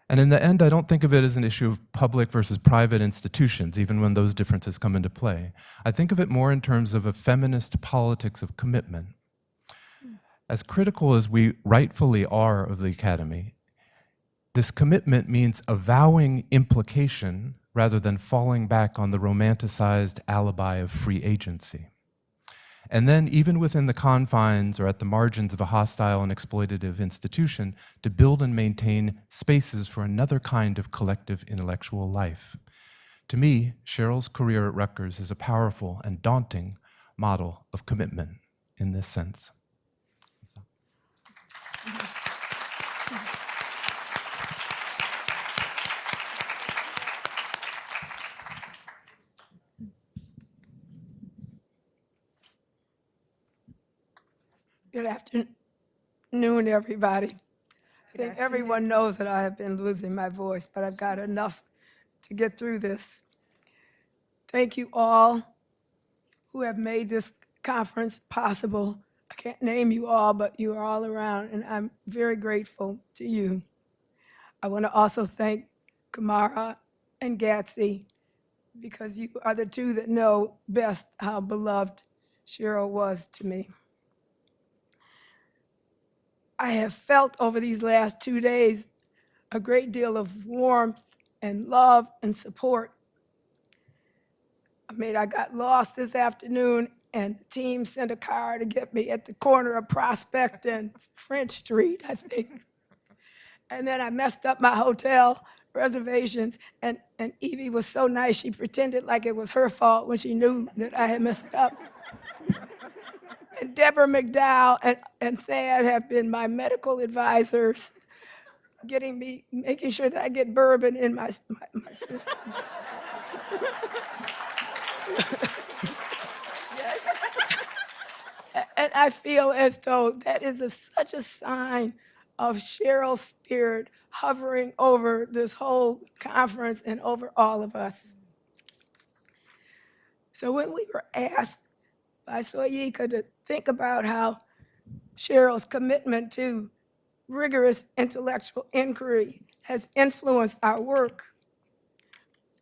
And in the end, I don't think of it as an issue of public versus private institutions, even when those differences come into play. I think of it more in terms of a feminist politics of commitment. As critical as we rightfully are of the academy, this commitment means avowing implication rather than falling back on the romanticized alibi of free agency. And then, even within the confines or at the margins of a hostile and exploitative institution, to build and maintain spaces for another kind of collective intellectual life. To me, Cheryl's career at Rutgers is a powerful and daunting model of commitment in this sense. Good afternoon, everybody. I think everyone knows that I have been losing my voice, but I've got enough to get through this. Thank you all who have made this conference possible. I can't name you all, but you are all around, and I'm very grateful to you. I want to also thank Kamara and Gatsy, because you are the two that know best how beloved Cheryl was to me. I have felt over these last 2 days a great deal of warmth and love and support. I mean, I got lost this afternoon and the team sent a car to get me at the corner of Prospect and French Street, I think. And then I messed up my hotel reservations, and Evie was so nice, she pretended like it was her fault when she knew that I had messed it up. And Deborah McDowell and Thad have been my medical advisors, making sure that I get bourbon in my system. Yes. And I feel as though that is such a sign of Cheryl's spirit hovering over this whole conference and over all of us. So when we were asked by Soyika to think about how Cheryl's commitment to rigorous intellectual inquiry has influenced our work,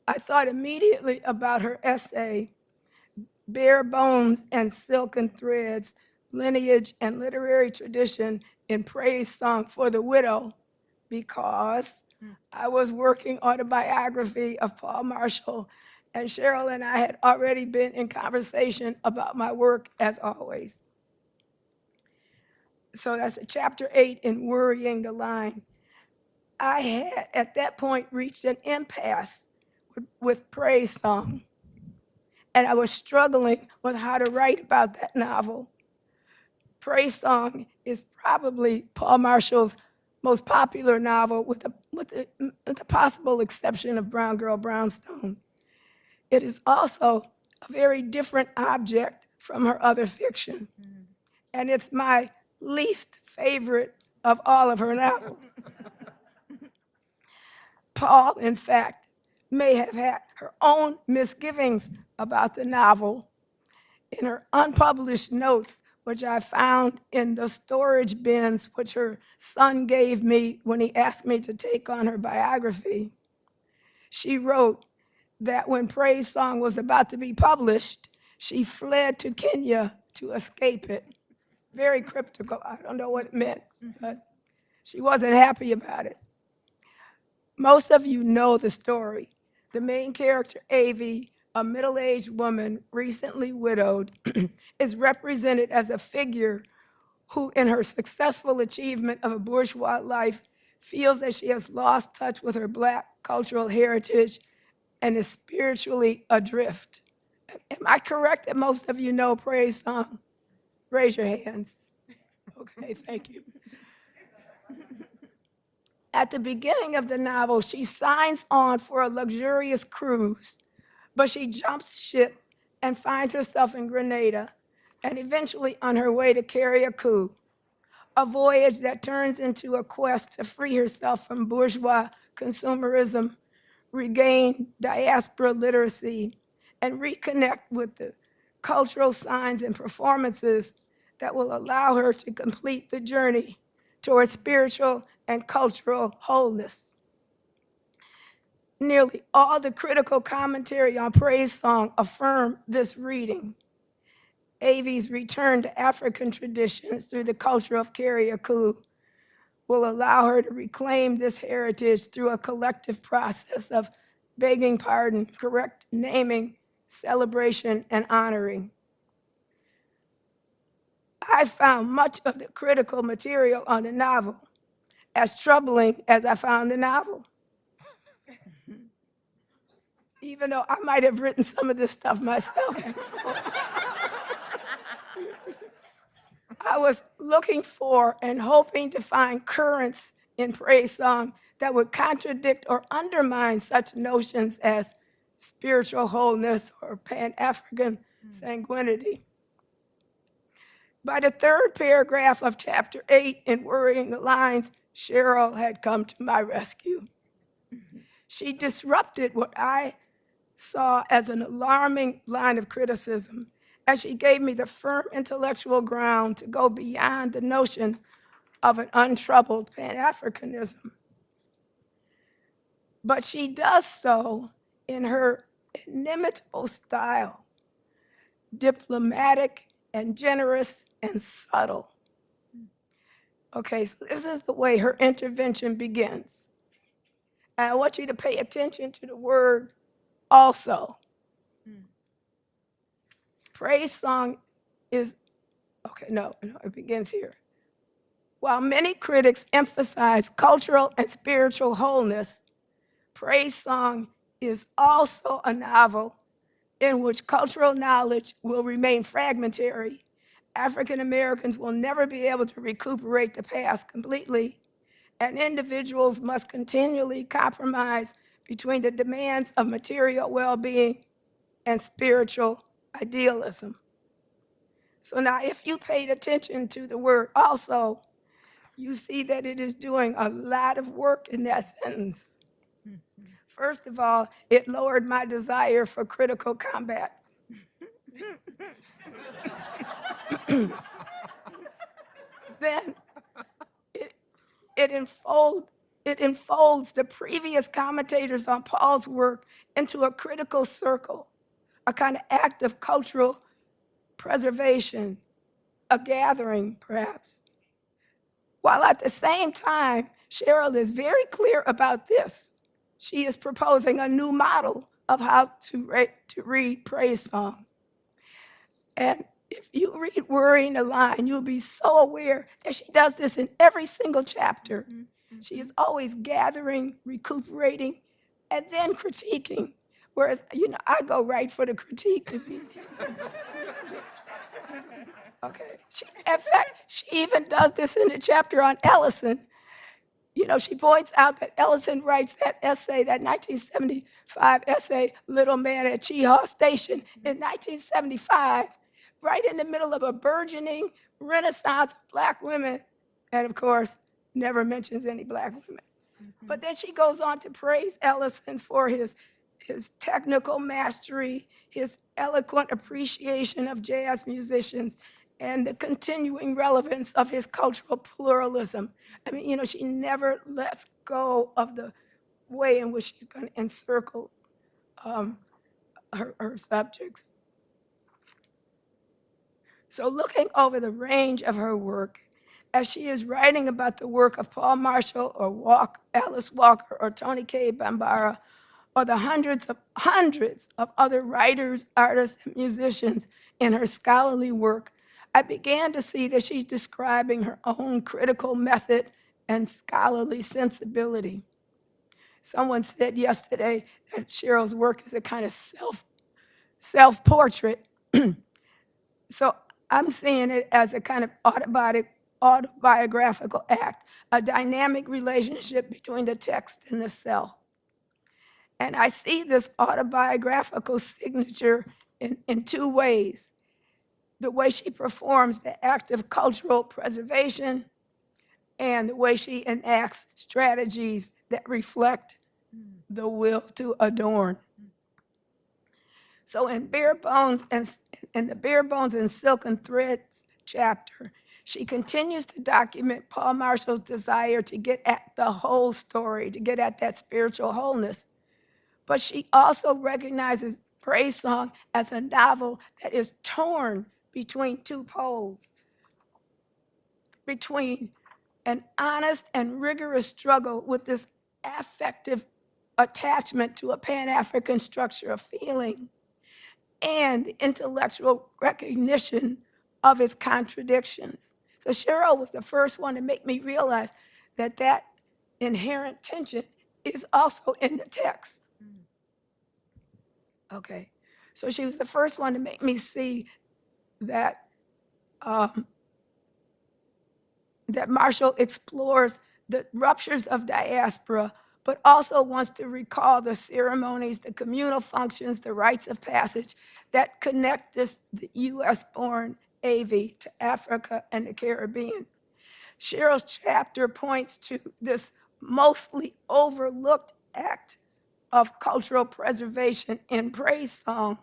I thought immediately about her essay, Bare Bones and Silken Threads, Lineage and Literary Tradition in Praise Song for the Widow, because I was working on a biography of Paul Marshall, and Cheryl and I had already been in conversation about my work as always. So that's chapter 8 in Worrying the Line. I had at that point reached an impasse with Praise Song, and I was struggling with how to write about that novel. Praise Song is probably Paul Marshall's most popular novel, with the possible exception of Brown Girl Brownstone. It is also a very different object from her other fiction, and it's my least favorite of all of her novels. Paul, in fact, may have had her own misgivings about the novel. In her unpublished notes, which I found in the storage bins which her son gave me when he asked me to take on her biography, she wrote that when Praise Song was about to be published, she fled to Kenya to escape it. Very cryptical. I don't know what it meant, but she wasn't happy about it. Most of you know the story. The main character, Avie, a middle-aged woman, recently widowed, is represented as a figure who, in her successful achievement of a bourgeois life, feels that she has lost touch with her Black cultural heritage and is spiritually adrift. Am I correct that most of you know Praise Song? Raise your hands. Okay, thank you. At the beginning of the novel, she signs on for a luxurious cruise, but she jumps ship and finds herself in Grenada and eventually on her way to Carriacou, a voyage that turns into a quest to free herself from bourgeois consumerism, regain diaspora literacy, and reconnect with the cultural signs and performances that will allow her to complete the journey towards spiritual and cultural wholeness. Nearly all the critical commentary on Praise Song affirm this reading. Avie's return to African traditions through the culture of Carriacou will allow her to reclaim this heritage through a collective process of begging pardon, correct naming, celebration, and honoring. I found much of the critical material on the novel as troubling as I found the novel. Even though I might have written some of this stuff myself. I was looking for and hoping to find currents in Praise Song that would contradict or undermine such notions as spiritual wholeness or Pan-African sanguinity. By the third paragraph of chapter 8 in Worrying the Lines, Cheryl had come to my rescue. She disrupted what I saw as an alarming line of criticism, as she gave me the firm intellectual ground to go beyond the notion of an untroubled Pan-Africanism. But she does so in her inimitable style, diplomatic and generous and subtle. Okay, so this is the way her intervention begins. And I want you to pay attention to the word also. Praise Song is, it begins here. While many critics emphasize cultural and spiritual wholeness, Praise Song is also a novel in which cultural knowledge will remain fragmentary. African Americans will never be able to recuperate the past completely, and individuals must continually compromise between the demands of material well-being and spiritual idealism. So now, if you paid attention to the word also, you see that it is doing a lot of work in that sentence. First of all, it lowered my desire for critical combat. Then it enfolds the previous commentators on Paul's work into a critical circle, a kind of act of cultural preservation, a gathering perhaps, while at the same time Cheryl is very clear about this. She is proposing a new model of how to read praise song. And if you read Worrying the Line, you'll be so aware that she does this in every single chapter. She is always gathering, recuperating, and then critiquing. Whereas, I go right for the critique. Okay. In fact, she even does this in the chapter on Ellison. She points out that Ellison writes that essay, that 1975 essay, Little Man at Cheehaw Station, in 1975, right in the middle of a burgeoning renaissance of Black women, and of course, never mentions any Black women. But then she goes on to praise Ellison for his technical mastery, his eloquent appreciation of jazz musicians, and the continuing relevance of his cultural pluralism. I mean, she never lets go of the way in which she's going to encircle her subjects. So looking over the range of her work, as she is writing about the work of Paul Marshall or Alice Walker or Toni Cade Bambara, or the hundreds of other writers, artists, and musicians in her scholarly work, I began to see that she's describing her own critical method and scholarly sensibility. Someone said yesterday that Cheryl's work is a kind of self-portrait. So I'm seeing it as a kind of autobiographical act, a dynamic relationship between the text and the self. And I see this autobiographical signature in two ways. The way she performs the act of cultural preservation and the way she enacts strategies that reflect the will to adorn. So in Bare Bones and the Bare Bones and Silken Threads chapter, she continues to document Paul Marshall's desire to get at the whole story, to get at that spiritual wholeness. But she also recognizes Praise Song as a novel that is torn between two poles, between an honest and rigorous struggle with this affective attachment to a Pan-African structure of feeling and intellectual recognition of its contradictions. So Cheryl was the first one to make me realize that that inherent tension is also in the text. Okay, so she was the first one to make me see that that Marshall explores the ruptures of diaspora, but also wants to recall the ceremonies, the communal functions, the rites of passage that connect the US-born AV to Africa and the Caribbean. Cheryl's chapter points to this mostly overlooked act of cultural preservation in Praise Song,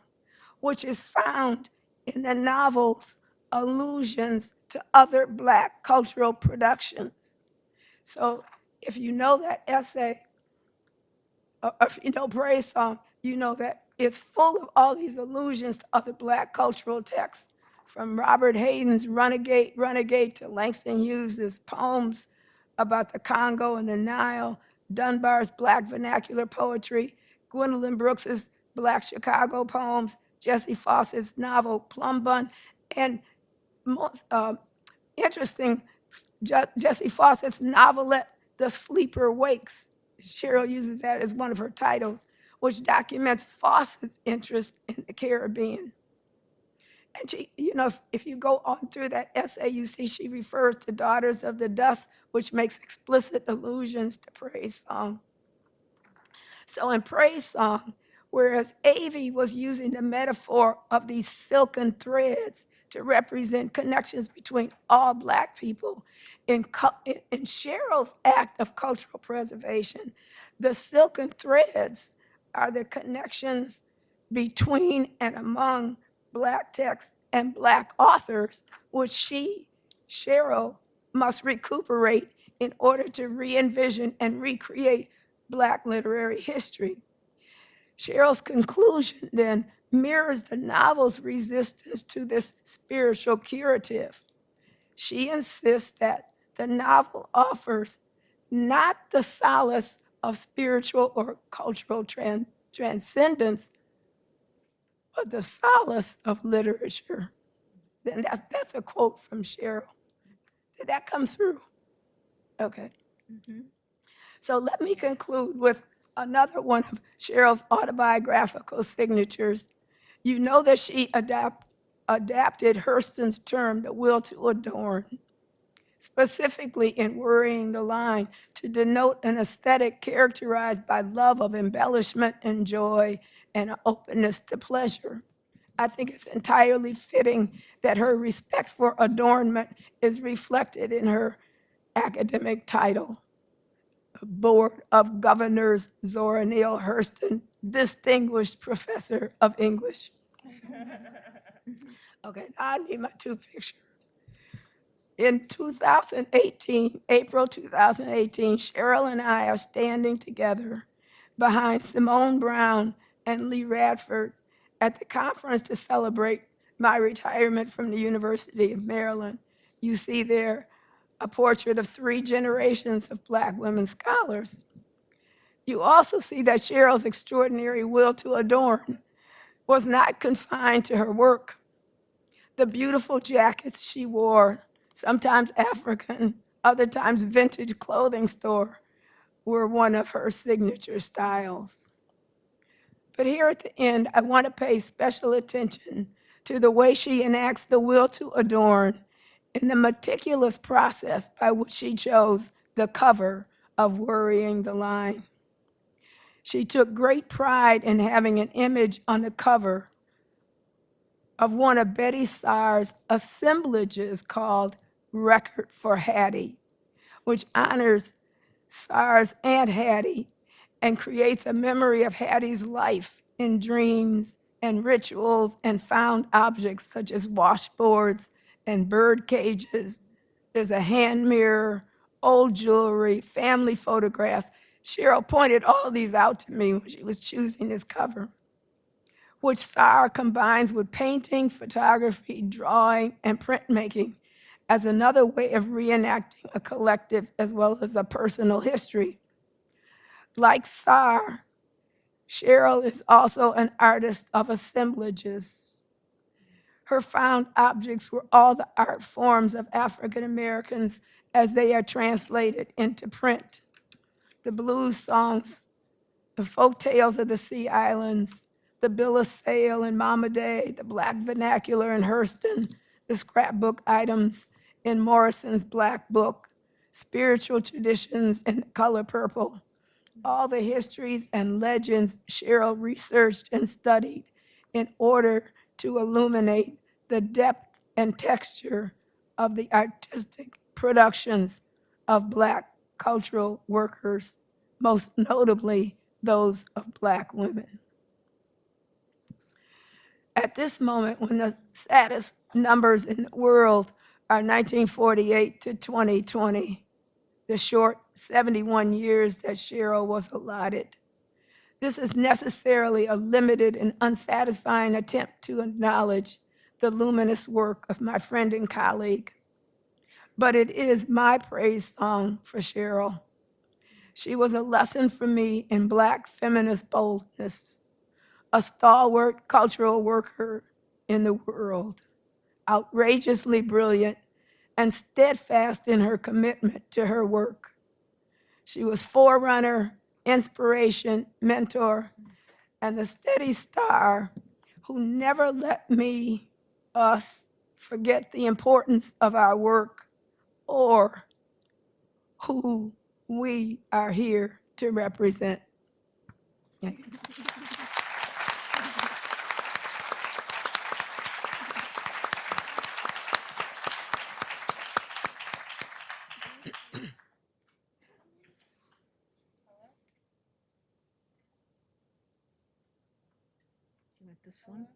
which is found in the novel's allusions to other Black cultural productions. So if you know that essay, or if you know Praise Song, you know that it's full of all these allusions to other Black cultural texts, from Robert Hayden's Renegade to Langston Hughes's poems about the Congo and the Nile, Dunbar's Black vernacular poetry, Gwendolyn Brooks's Black Chicago poems, Jessie Fawcett's novel Plum Bun, and most interesting, Jessie Fawcett's novelette, The Sleeper Wakes. Cheryl uses that as one of her titles, which documents Fawcett's interest in the Caribbean. And she, if you go on through that essay, you see she refers to Daughters of the Dust, which makes explicit allusions to Praise Song. So in Praise Song, whereas Avey was using the metaphor of these silken threads to represent connections between all Black people, in Cheryl's act of cultural preservation, the silken threads are the connections between and among Black texts and Black authors, which Cheryl, must recuperate in order to re-envision and recreate Black literary history. Cheryl's conclusion then mirrors the novel's resistance to this spiritual curative. She insists that the novel offers not the solace of spiritual or cultural transcendence, but the solace of literature. And that's a quote from Cheryl. Did that come through? Okay. So let me conclude with another one of Cheryl's autobiographical signatures. You know that she adapted Hurston's term, the will to adorn, specifically in Worrying the Line, to denote an aesthetic characterized by love of embellishment and joy and openness to pleasure. I think it's entirely fitting that her respect for adornment is reflected in her academic title. Board of Governors Zora Neale Hurston, Distinguished Professor of English. Okay, I need my two pictures. In 2018, April 2018, Cheryl and I are standing together behind Simone Brown and Lee Radford at the conference to celebrate my retirement from the University of Maryland. You see there a portrait of 3 generations of Black women scholars. You also see that Cheryl's extraordinary will to adorn was not confined to her work. The beautiful jackets she wore, sometimes African, other times vintage clothing store, were one of her signature styles. But here at the end, I want to pay special attention to the way she enacts the will to adorn in the meticulous process by which she chose the cover of Worrying the Line. She took great pride in having an image on the cover of one of Betty Saar's assemblages called Record for Hattie, which honors Saar's Aunt Hattie and creates a memory of Hattie's life in dreams and rituals and found objects such as washboards and bird cages. There's a hand mirror, old jewelry, family photographs. Cheryl pointed all of these out to me when she was choosing this cover, which Saar combines with painting, photography, drawing, and printmaking as another way of reenacting a collective as well as a personal history. Like Saar, Cheryl is also an artist of assemblages. Her found objects were all the art forms of African Americans as they are translated into print. The blues songs, the folk tales of the Sea Islands, the Bill of Sale in Mama Day, the Black vernacular in Hurston, the scrapbook items in Morrison's Black Book, spiritual traditions in Color Purple, all the histories and legends Cheryl researched and studied in order to illuminate the depth and texture of the artistic productions of Black cultural workers, most notably those of Black women. At this moment, when the saddest numbers in the world are 1948 to 2020, the short 71 years that Cheryl was allotted, this is necessarily a limited and unsatisfying attempt to acknowledge the luminous work of my friend and colleague. But it is my praise song for Cheryl. She was a lesson for me in Black feminist boldness, a stalwart cultural worker in the world, outrageously brilliant and steadfast in her commitment to her work. She was forerunner, inspiration, mentor, and the steady star who never let us forget the importance of our work or who we are here to represent. Thank you. This one.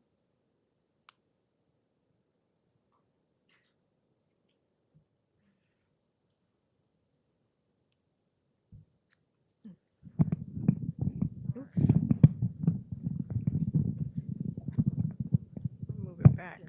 Oops. Move it back.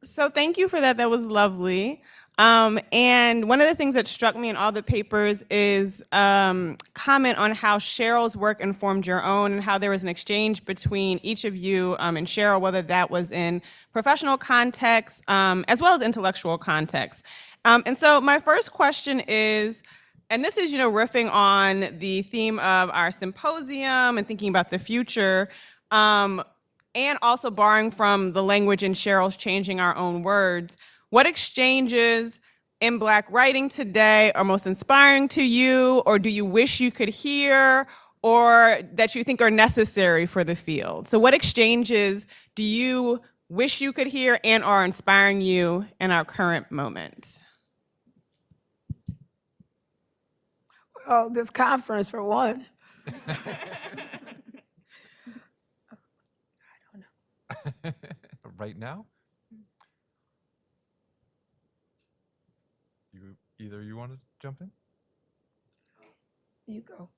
So thank you for that. That was lovely. And one of the things that struck me in all the papers is comment on how Cheryl's work informed your own and how there was an exchange between each of you and Cheryl, whether that was in professional context as well as intellectual context. And so my first question is, and this is, riffing on the theme of our symposium and thinking about the future, and also borrowing from the language in Cheryl's Changing Our Own Words, what exchanges in Black writing today are most inspiring to you, or do you wish you could hear, or that you think are necessary for the field? So what exchanges do you wish you could hear and are inspiring you in our current moment? Well, this conference for one. Right now? Either you want to jump in? You go.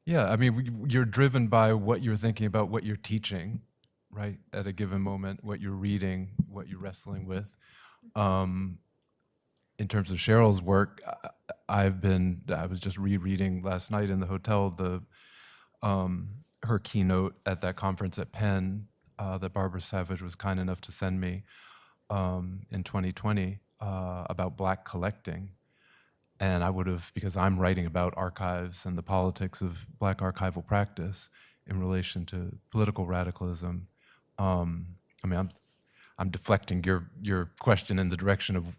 Yeah, I mean, you're driven by what you're thinking about, what you're teaching, right? At a given moment, what you're reading, what you're wrestling with. In terms of Cheryl's work, I was just rereading last night in the hotel her keynote at that conference at Penn that Barbara Savage was kind enough to send me in 2020 about Black collecting. And I would have, because I'm writing about archives and the politics of Black archival practice in relation to political radicalism. I mean, I'm deflecting your question in the direction of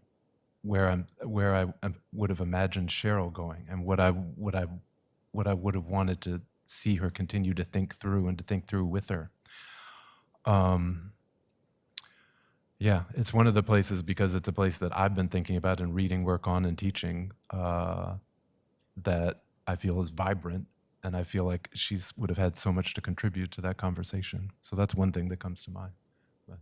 where I would have imagined Cheryl going, and what I would have wanted to see her continue to think through and to think through with her. Yeah, it's one of the places, because it's a place that I've been thinking about and reading, work on, and teaching, that I feel is vibrant, and I feel like she would have had so much to contribute to that conversation. So that's one thing that comes to mind. But.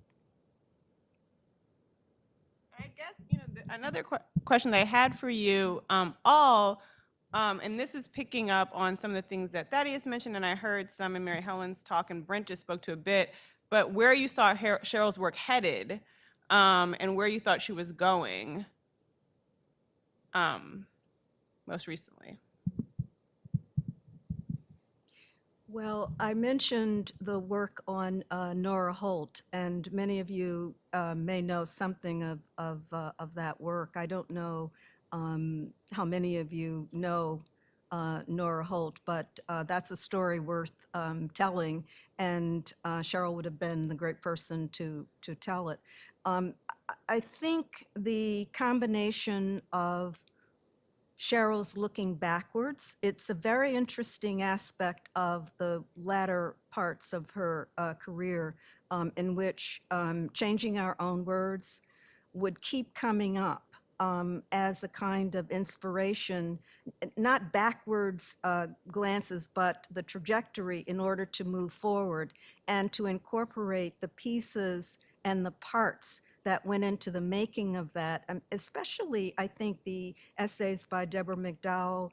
I guess, another question that I had for you all, and this is picking up on some of the things that Thaddeus mentioned, and I heard some in Mary Helen's talk, and Brent just spoke to a bit, but where you saw Cheryl's work headed, and where you thought she was going most recently. Well, I mentioned the work on Nora Holt, and many of you may know something of that work. I don't know how many of you know Nora Holt, but that's a story worth telling, and Cheryl would have been the great person to tell it. I think the combination of Cheryl's looking backwards. It's a very interesting aspect of the latter parts of her career in which changing our own words would keep coming up as a kind of inspiration, not backwards glances, but the trajectory in order to move forward and to incorporate the pieces and the parts that went into the making of that, especially, I think, the essays by Deborah McDowell,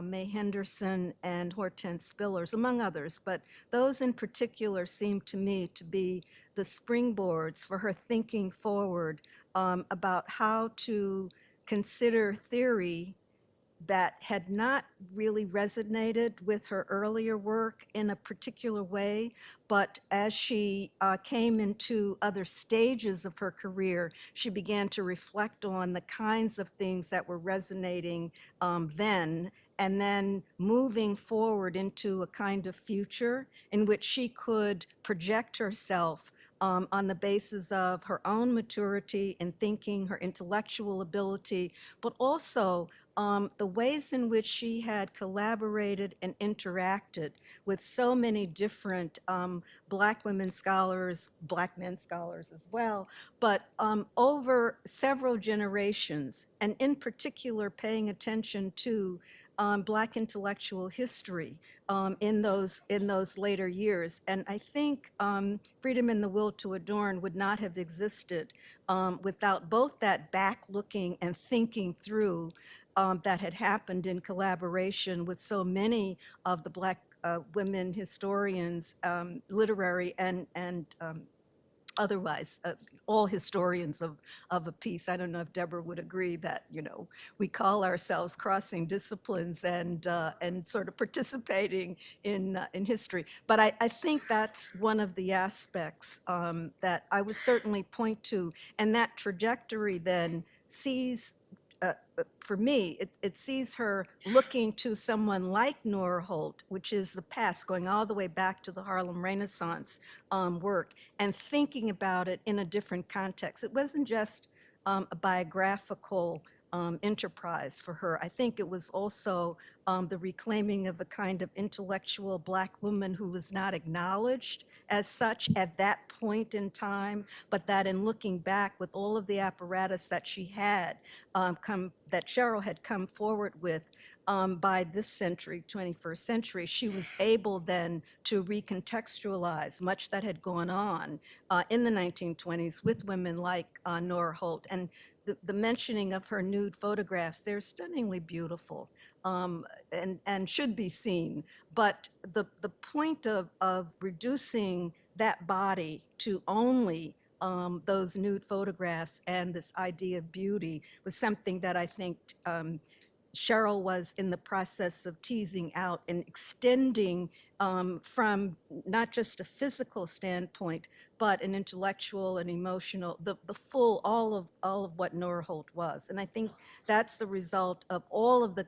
May Henderson, and Hortense Spillers, among others. But those in particular seem to me to be the springboards for her thinking forward about how to consider theory that had not really resonated with her earlier work in a particular way, but as she came into other stages of her career, she began to reflect on the kinds of things that were resonating then, and then moving forward into a kind of future in which she could project herself on the basis of her own maturity in thinking, her intellectual ability, but also the ways in which she had collaborated and interacted with so many different Black women scholars, Black men scholars as well, but over several generations, and in particular paying attention to Black intellectual history in those later years. And I think Freedom and the Will to Adorn would not have existed without both that back looking and thinking through that had happened in collaboration with so many of the Black women historians, literary and otherwise, all historians of a piece. I don't know if Deborah would agree that, you know, we call ourselves crossing disciplines and sort of participating in history. But I think that's one of the aspects that I would certainly point to, and that trajectory then sees for me, it sees her looking to someone like Nora Holt, which is the past, going all the way back to the Harlem Renaissance work, and thinking about it in a different context. It wasn't just a biographical enterprise for her. I think it was also the reclaiming of a kind of intellectual Black woman who was not acknowledged as such at that point in time, but that in looking back with all of the apparatus that she had that Cheryl had come forward with by this century, 21st century, she was able then to recontextualize much that had gone on in the 1920s with women like Nora Holt. And the mentioning of her nude photographs, they're stunningly beautiful and should be seen. But the point of reducing that body to only those nude photographs and this idea of beauty was something that I think Cheryl was in the process of teasing out and extending from not just a physical standpoint, but an intellectual and emotional, the full, all of what Nora Holt was. And I think that's the result of all of the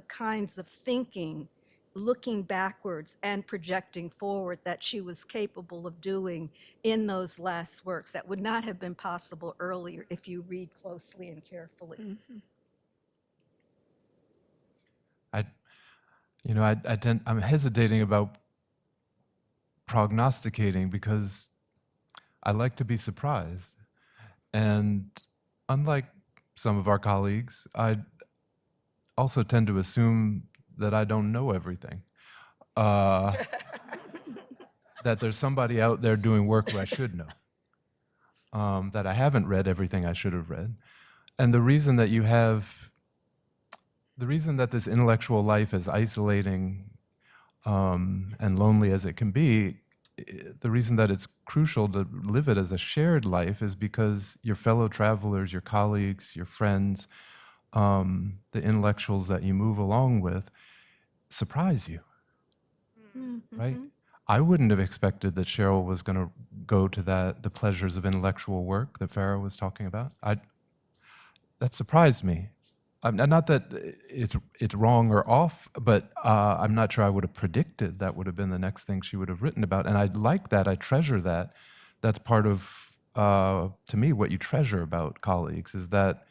kinds of thinking, looking backwards and projecting forward that she was capable of doing in those last works that would not have been possible earlier if you read closely and carefully. Mm-hmm. I'm hesitating about prognosticating because I like to be surprised. And unlike some of our colleagues, I also tend to assume that I don't know everything. That there's somebody out there doing work who I should know. That I haven't read everything I should have read. And the reason that this intellectual life is isolating and lonely as it can be, the reason that it's crucial to live it as a shared life is because your fellow travelers, your colleagues, your friends, the intellectuals that you move along with surprise you, right? I wouldn't have expected that Cheryl was going to go to the pleasures of intellectual work that Farah was talking about. That surprised me. Not that it's wrong or off, but I'm not sure I would have predicted that would have been the next thing she would have written about. And I like that. I treasure that. That's part of, to me, what you treasure about colleagues is that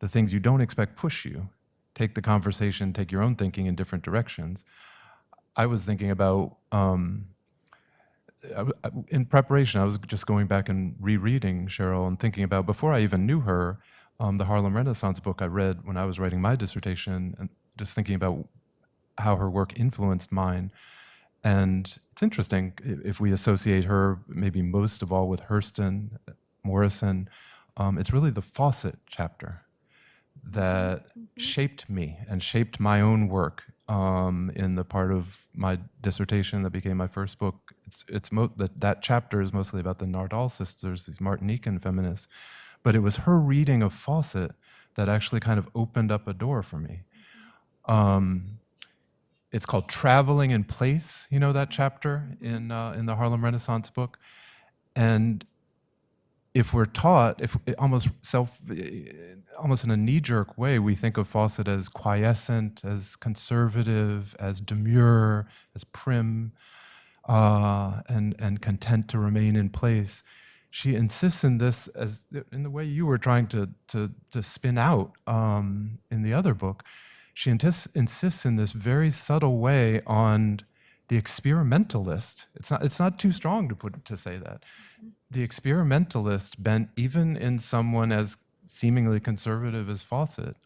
the things you don't expect push you. Take the conversation, take your own thinking in different directions. I was thinking about, in preparation, I was just going back and rereading Cheryl and thinking about, before I even knew her, the Harlem Renaissance book I read when I was writing my dissertation, and just thinking about how her work influenced mine. And it's interesting, if we associate her maybe most of all with Hurston, Morrison, it's really the Fawcett chapter that shaped me and shaped my own work in the part of my dissertation that became my first book. That chapter is mostly about the Nardal sisters, these Martinican feminists. But it was her reading of Fawcett that actually kind of opened up a door for me. It's called Traveling in Place, you know that chapter in the Harlem Renaissance book? And if we're taught, almost in a knee-jerk way, we think of Fawcett as quiescent, as conservative, as demure, as prim, and content to remain in place. She insists in this, as in the way you were trying to spin out in the other book. She insists in this very subtle way on the experimentalist. It's not too strong to say that. The experimentalist bent even in someone as seemingly conservative as Fawcett,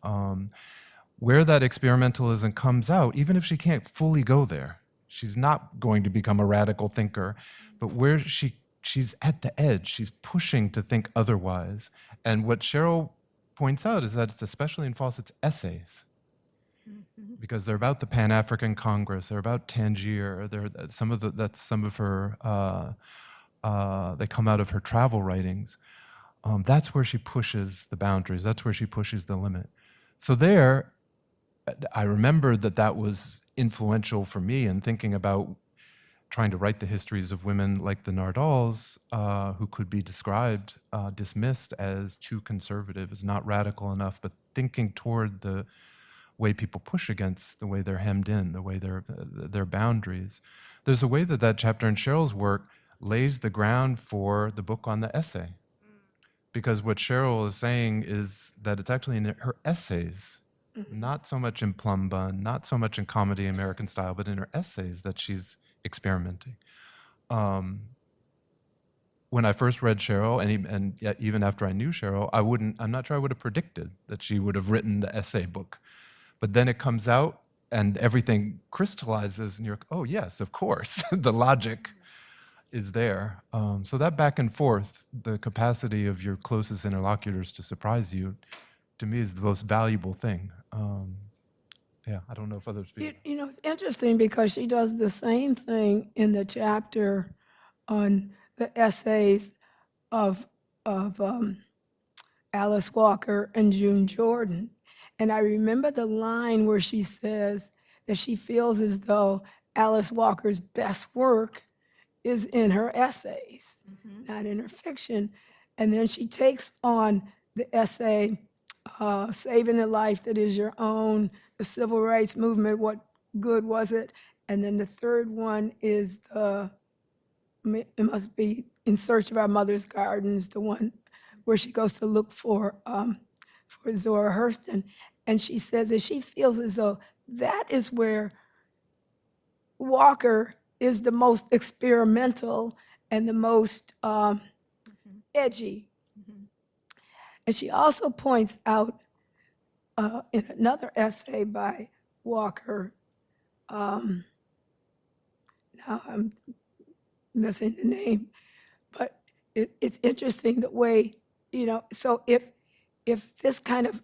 where that experimentalism comes out, even if she can't fully go there. She's not going to become a radical thinker, but where she's at the edge, she's pushing to think otherwise. And what Cheryl points out is that it's especially in Fawcett's essays because they're about the Pan-African Congress, they're about Tangier, that's some of her, they come out of her travel writings. That's where she pushes the boundaries, that's where she pushes the limit. So there, I remember that was influential for me in thinking about trying to write the histories of women like the Nardals, who could be described, dismissed as too conservative, as not radical enough, but thinking toward the way people push against the way they're hemmed in, the way their boundaries. There's a way that chapter in Cheryl's work lays the ground for the book on the essay. Because what Cheryl is saying is that it's actually in her essays, not so much in Plum Bun, not so much in Comedy American Style, but in her essays that she's experimenting. When I first read Cheryl, and yet even after I knew Cheryl, I'm not sure I would have predicted that she would have written the essay book. But then it comes out and everything crystallizes and you're like, oh yes, of course, the logic is there. So that back and forth, the capacity of your closest interlocutors to surprise you, to me is the most valuable thing. Yeah, I don't know if others feel. You know, it's interesting because she does the same thing in the chapter on the essays of Alice Walker and June Jordan. And I remember the line where she says that she feels as though Alice Walker's best work is in her essays, not in her fiction. And then she takes on the essay, Saving the Life That Is Your Own, the Civil Rights Movement, What Good Was It? And then the third one is it must be In Search of Our Mother's Gardens, the one where she goes to look for Zora Hurston. And she says that she feels as though that is where Walker is the most experimental and the most edgy. And she also points out in another essay by Walker, now I'm missing the name, but it's interesting the way, so if this kind of,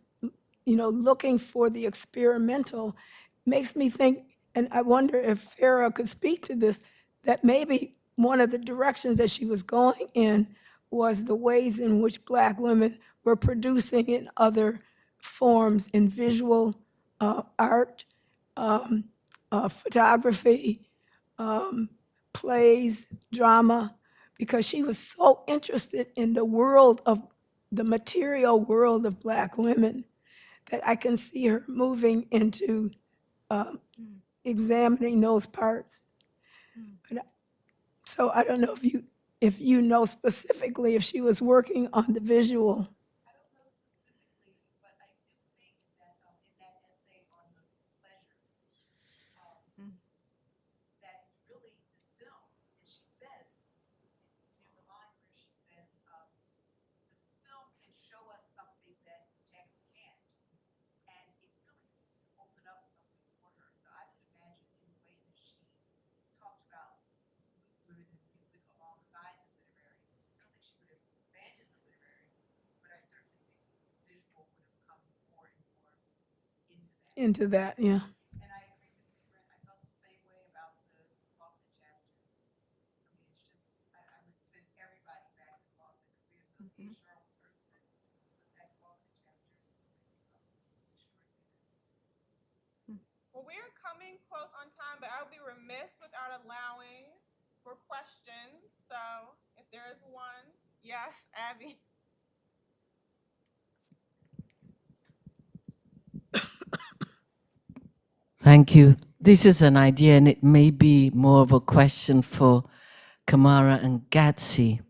looking for the experimental makes me think, and I wonder if Farah could speak to this, that maybe one of the directions that she was going in was the ways in which Black women were producing in other forms, in visual art, photography, plays, drama, because she was so interested in the material world of Black women that I can see her moving into examining those parts. So I don't know if you know specifically if she was working on the visual. Into that, yeah. Well, we are coming close on time, but I would be remiss without allowing for questions. So if there is one, yes, Abby. Thank you. This is an idea, and it may be more of a question for Kamara and Gatsy,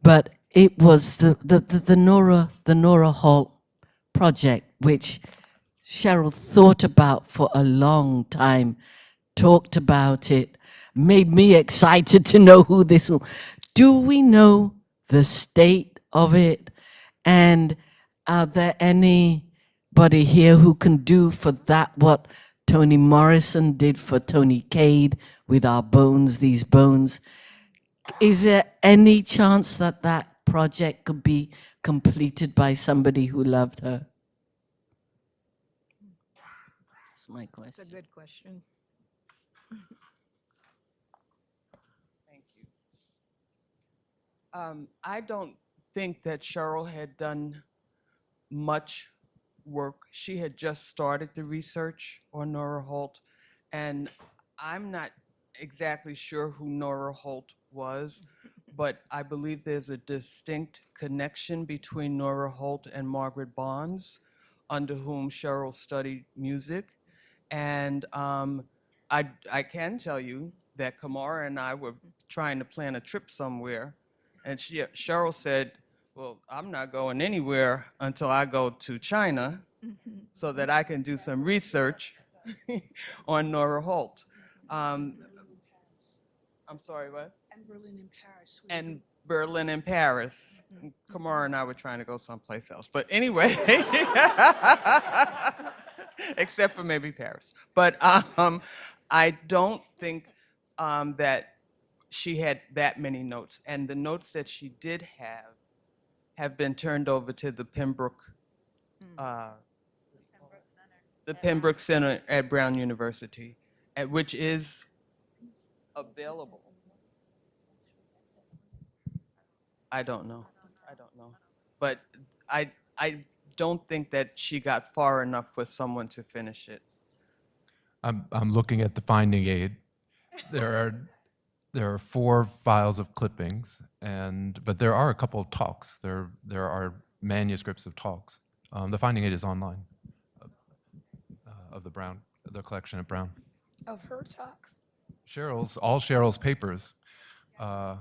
but it was the Nora Holt project, which Cheryl thought about for a long time, talked about it, made me excited to know who this was. Do we know the state of it? And are there anybody here who can do for that what Toni Morrison did for Toni Cade with Our Bones, These Bones? Is there any chance that that project could be completed by somebody who loved her? That's my It's a question. good question. Thank you. I don't think that Cheryl had done much work. She had just started the research on Nora Holt, and I'm not exactly sure who Nora Holt was, but I believe there's a distinct connection between Nora Holt and Margaret Barnes, under whom Cheryl studied music. And I can tell you that Kamara and I were trying to plan a trip somewhere, and Cheryl said, well, I'm not going anywhere until I go to China so that I can do some research on Nora Holt. I'm sorry, what? And Berlin and Paris. And Berlin and Paris. Kamara and I were trying to go someplace else. But anyway, except for maybe Paris. But I don't think that she had that many notes. And the notes that she did have been turned over to the Pembroke Center at Brown University, which is available. I don't know. But I don't think that she got far enough for someone to finish it. I'm looking at the finding aid. There are 4 files of clippings, but there are a couple of talks. There are manuscripts of talks. The finding aid is online of the collection at Brown. Of her talks. All Cheryl's papers. Yeah.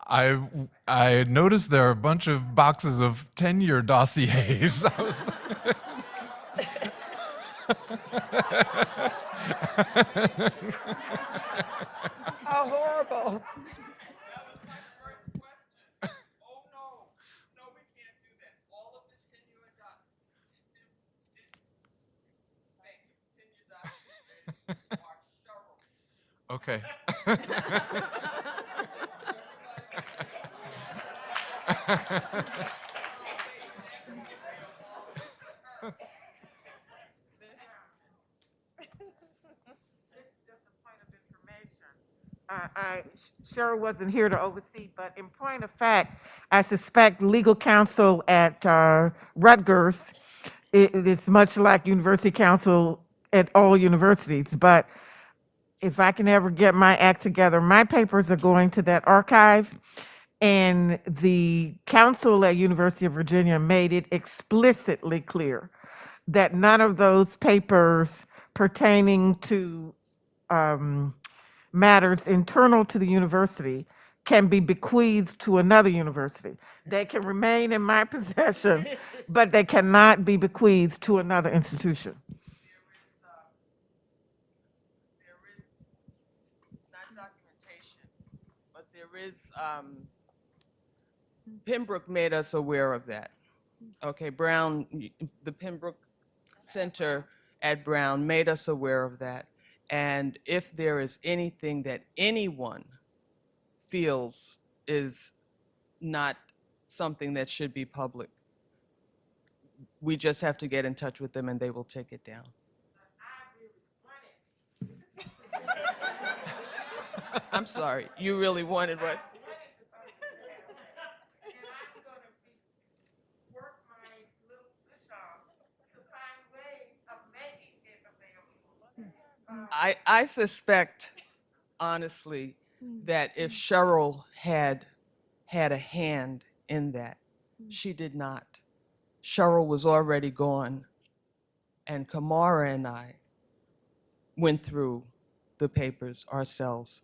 I noticed there are a bunch of boxes of tenure dossiers. How horrible. Okay. Cheryl wasn't here to oversee, but in point of fact, I suspect legal counsel at Rutgers, it's much like university counsel at all universities, but if I can ever get my act together, my papers are going to that archive, and the counsel at University of Virginia made it explicitly clear that none of those papers pertaining to matters internal to the university can be bequeathed to another university. They can remain in my possession, but they cannot be bequeathed to another institution. Pembroke made us aware of that. Okay, Brown, the Pembroke Center at Brown made us aware of that. And if there is anything that anyone feels is not something that should be public, we just have to get in touch with them and they will take it down. I'm sorry, you really wanted what? I suspect, honestly, that if Cheryl had a hand in that, she did not. Cheryl was already gone, and Kamara and I went through the papers ourselves.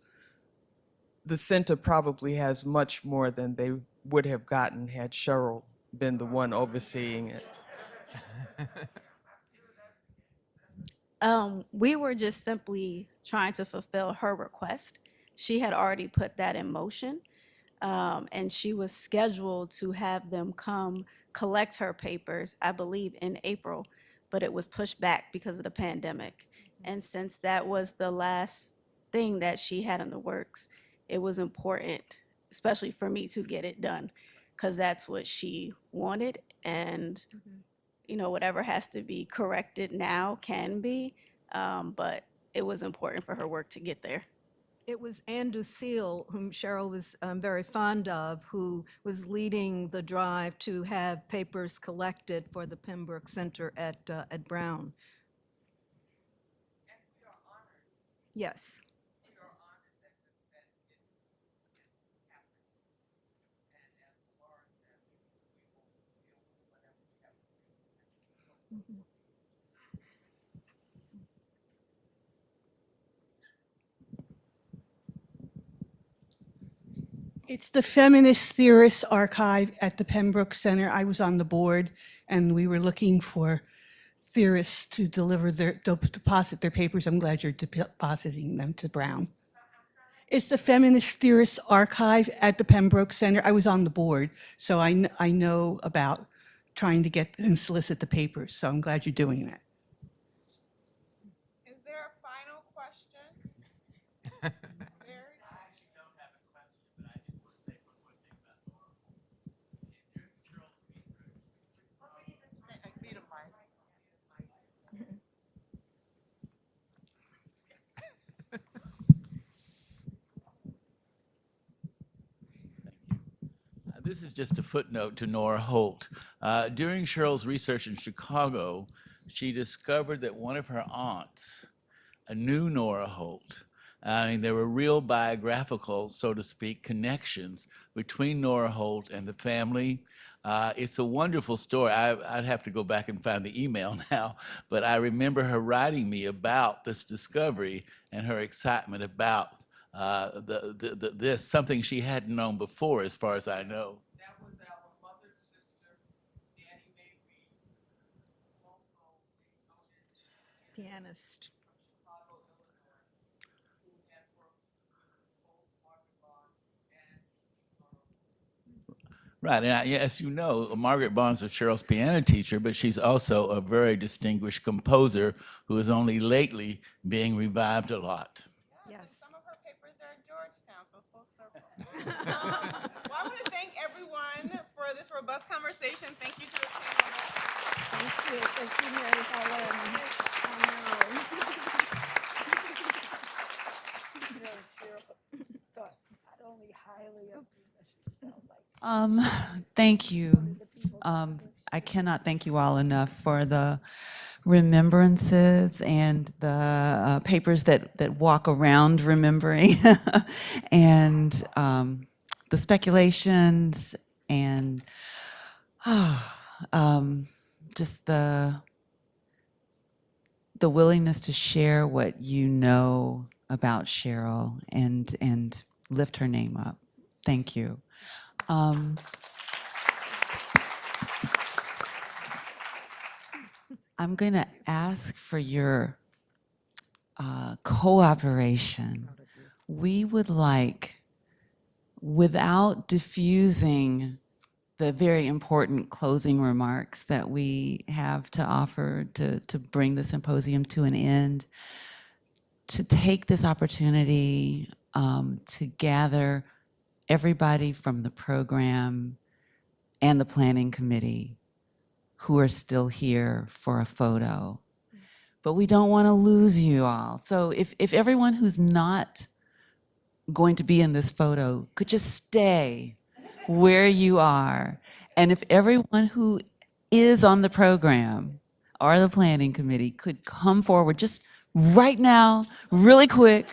The center probably has much more than they would have gotten had Cheryl been the one overseeing it. We were just simply trying to fulfill her request. She had already put that in motion, and she was scheduled to have them come collect her papers, I believe, in April, but it was pushed back because of the pandemic. And since that was the last thing that she had in the works, it was important, especially for me, to get it done. because that's what she wanted. And, you know, whatever has to be corrected now can be, but it was important for her work to get there. It was Ann Lucille, whom Cheryl was very fond of, who was leading the drive to have papers collected for the Pembroke Center at Brown. Yes. It's the Feminist Theorists Archive at the Pembroke Center. I was on the board, and we were looking for theorists to deposit their papers. I'm glad you're depositing them to Brown. It's the Feminist Theorists Archive at the Pembroke Center. I was on the board, so I know about trying to get and solicit the papers, so I'm glad you're doing that. Is there a final question? This is just a footnote to Nora Holt. During Cheryl's research in Chicago, she discovered that one of her aunts knew Nora Holt. I mean, there were real biographical, so to speak, connections between Nora Holt and the family. It's a wonderful story. I'd have to go back and find the email now, but I remember her writing me about this discovery and her excitement about this, something she hadn't known before, as far as I know. That was our mother's sister, Danny Mabry, also a Pianist. Chicago, Illinois, who had worked with both Margaret Barnes and Right, and as you know, Margaret Barnes was Cheryl's piano teacher, but she's also a very distinguished composer who is only lately being revived a lot. Yes. Some of her papers are at Georgetown, so full circle. Well, I want to thank everyone for this robust conversation. Thank you to the panelists. Thank you. Thank you, Mary Helen. Thank you. I cannot thank you all enough for the remembrances and the papers that walk around remembering and the speculations and just the willingness to share what you know about Cheryl and lift her name up. Thank you. I'm going to ask for your cooperation. We would like, without diffusing the very important closing remarks that we have to offer to bring the symposium to an end, to take this opportunity to gather everybody from the program and the planning committee who are still here for a photo. But we don't want to lose you all. So if everyone who's not going to be in this photo could just stay where you are. And if everyone who is on the program or the planning committee could come forward just right now, really quick,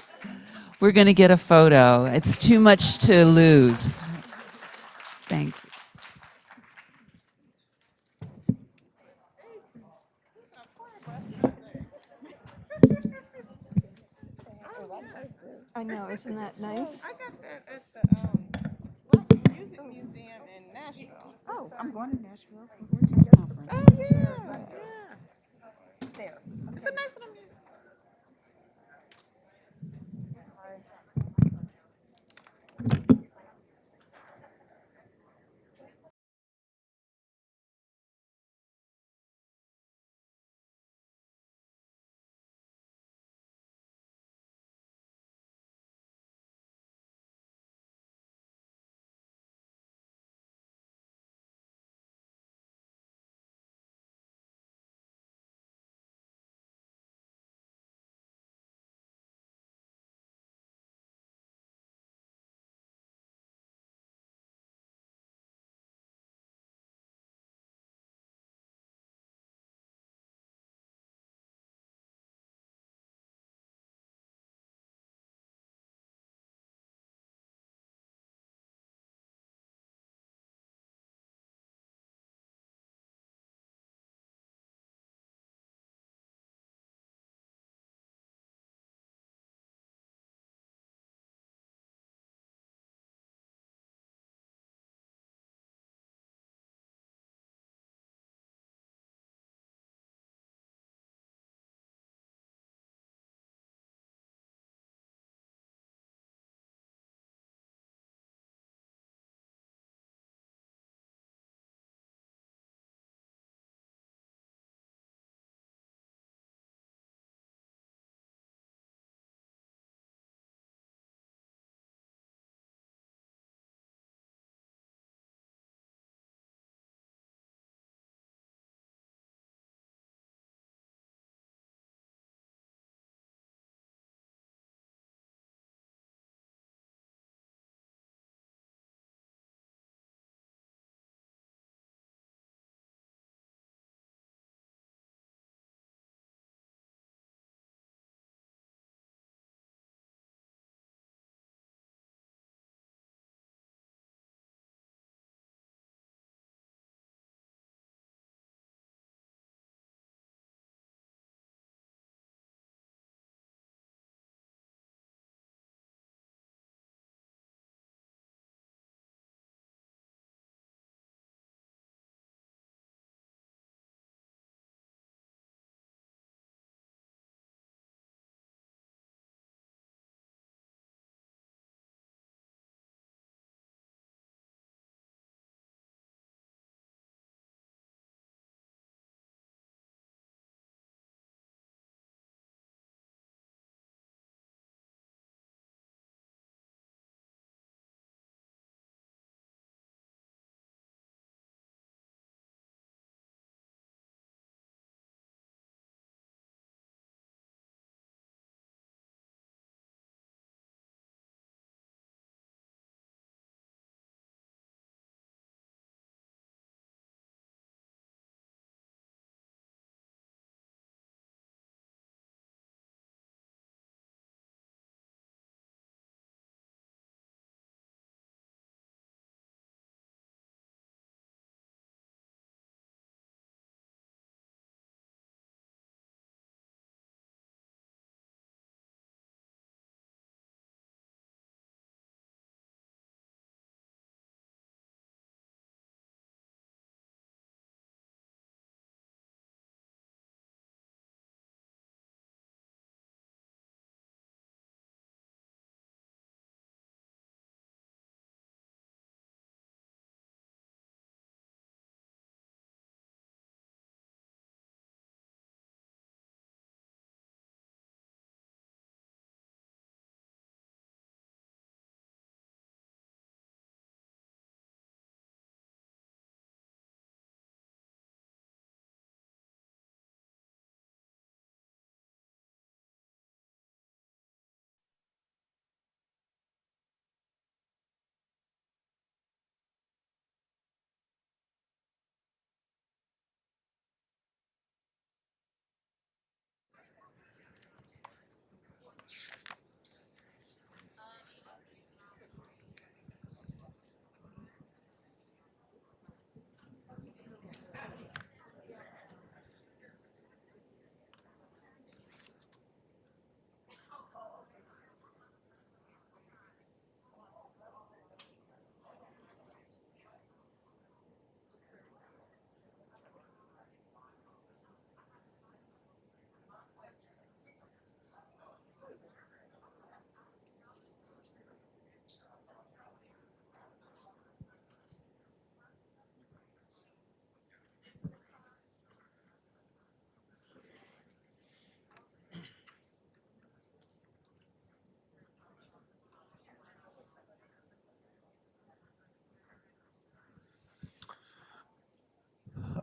we're going to get a photo. It's too much to lose. Thank you. I know, isn't that nice? I got that at the Music Museum in Nashville. Oh, I'm going to Nashville for Vortex Conference. Oh, yeah, yeah. There. It's a nice little museum.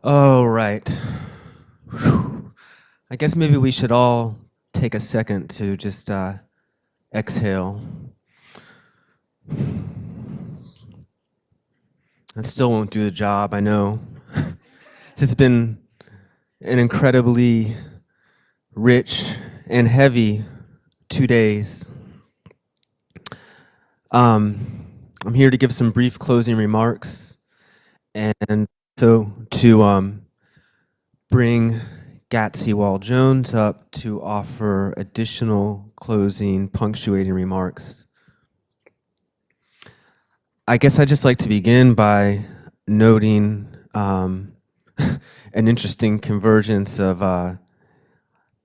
Oh, right. Whew. I guess maybe we should all take a second to just exhale. That still won't do the job, I know. It's just been an incredibly rich and heavy 2 days. I'm here to give some brief closing remarks and so to bring Gatsy Wall-Jones up to offer additional closing punctuating remarks. I guess I'd just like to begin by noting an interesting convergence of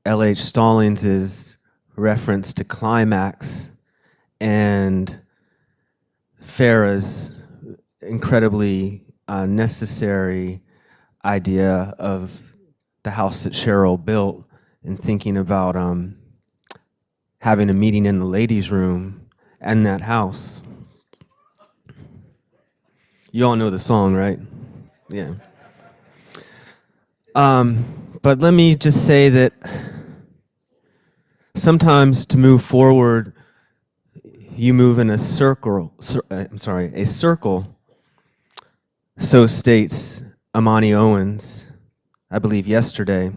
L.H. Stallings' reference to Climax and Farah's incredibly necessary idea of the house that Cheryl built and thinking about having a meeting in the ladies' room and that house. You all know the song, right? Yeah. But let me just say that sometimes to move forward, you move in a circle. A circle. So states Amani Owens, I believe yesterday.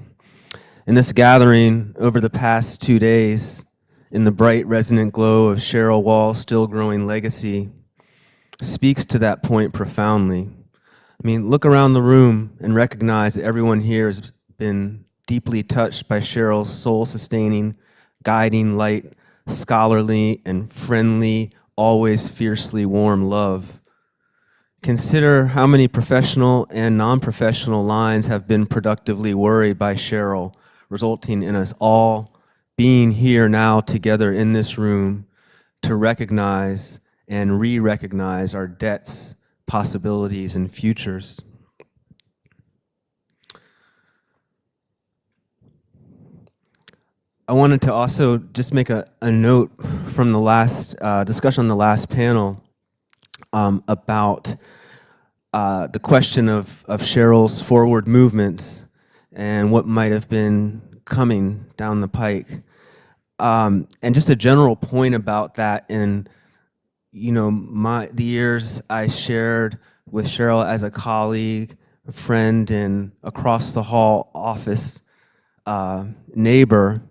In this gathering over the past 2 days, in the bright resonant glow of Cheryl Wall's still growing legacy, speaks to that point profoundly. I mean, look around the room and recognize that everyone here has been deeply touched by Cheryl's soul-sustaining, guiding light, scholarly and friendly, always fiercely warm love. Consider how many professional and non-professional lines have been productively worried by Cheryl, resulting in us all being here now together in this room to recognize and re-recognize our debts, possibilities, and futures. I wanted to also just make a note from the last discussion on the last panel about the question of Cheryl's forward movements and what might have been coming down the pike. And just a general point about that in the years I shared with Cheryl as a colleague, a friend, and across the hall office neighbor,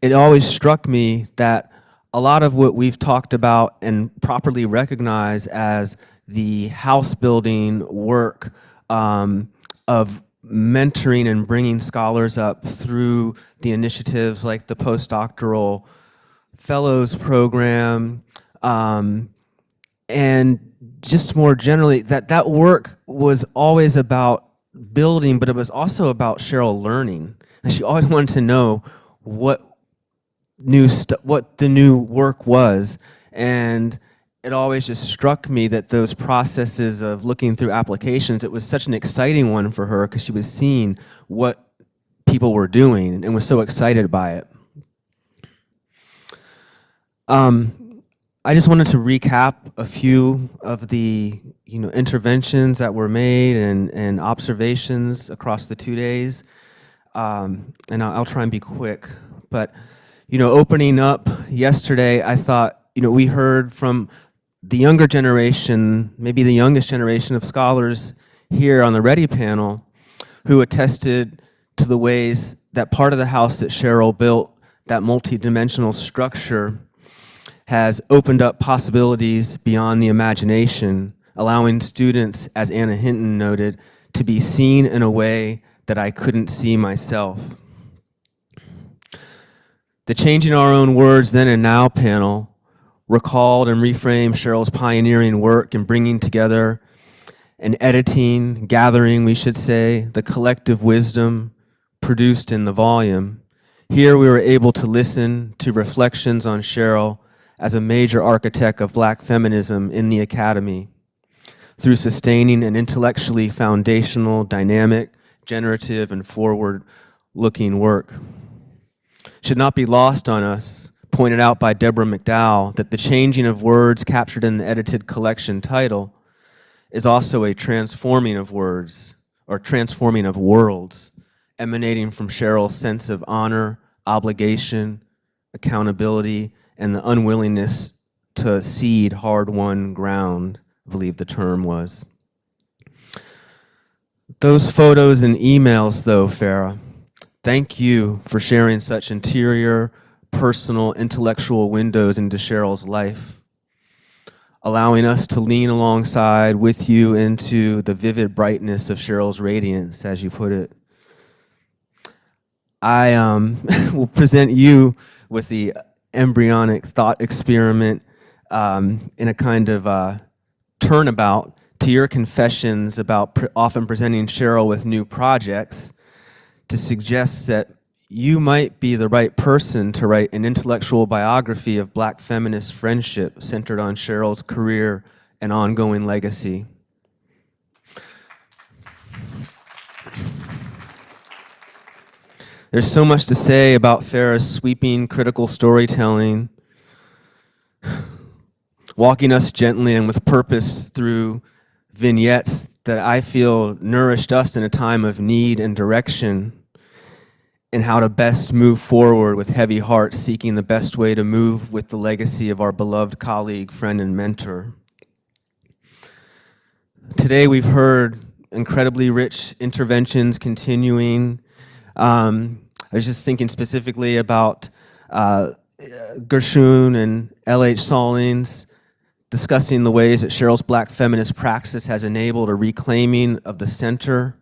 it always struck me that a lot of what we've talked about and properly recognized as the house building work of mentoring and bringing scholars up through the initiatives like the postdoctoral fellows program, and just more generally, that work was always about building, but it was also about Cheryl learning. And she always wanted to know what the new work was. And it always just struck me that those processes of looking through applications, it was such an exciting one for her because she was seeing what people were doing and was so excited by it. I just wanted to recap a few of the interventions that were made and observations across the 2 days, and I'll try and be quick. But opening up yesterday, I thought we heard from the younger generation, maybe the youngest generation of scholars here on the Ready panel, who attested to the ways that part of the house that Cheryl built, that multidimensional structure, has opened up possibilities beyond the imagination, allowing students, as Anna Hinton noted, to be seen in a way that I couldn't see myself. The Changing Our Own Words Then and Now panel recalled and reframed Cheryl's pioneering work in bringing together and editing, gathering, we should say, the collective wisdom produced in the volume. Here we were able to listen to reflections on Cheryl as a major architect of Black feminism in the academy, through sustaining an intellectually foundational, dynamic, generative, and forward-looking work. Should not be lost on us, pointed out by Deborah McDowell, that the changing of words captured in the edited collection title is also a transforming of words, or transforming of worlds, emanating from Cheryl's sense of honor, obligation, accountability, and the unwillingness to cede hard-won ground, I believe the term was. Those photos and emails, though, Farah, thank you for sharing such interior, personal, intellectual windows into Cheryl's life, allowing us to lean alongside with you into the vivid brightness of Cheryl's radiance, as you put it. I will present you with the embryonic thought experiment in a kind of turnabout to your confessions about often presenting Cheryl with new projects to suggest that you might be the right person to write an intellectual biography of Black feminist friendship centered on Cheryl's career and ongoing legacy. There's so much to say about Farah's sweeping critical storytelling, walking us gently and with purpose through vignettes that I feel nourished us in a time of need and direction, and how to best move forward with heavy hearts, seeking the best way to move with the legacy of our beloved colleague, friend, and mentor. Today we've heard incredibly rich interventions continuing. I was just thinking specifically about Gershon and L.H. Stallings discussing the ways that Cheryl's Black feminist praxis has enabled a reclaiming of the center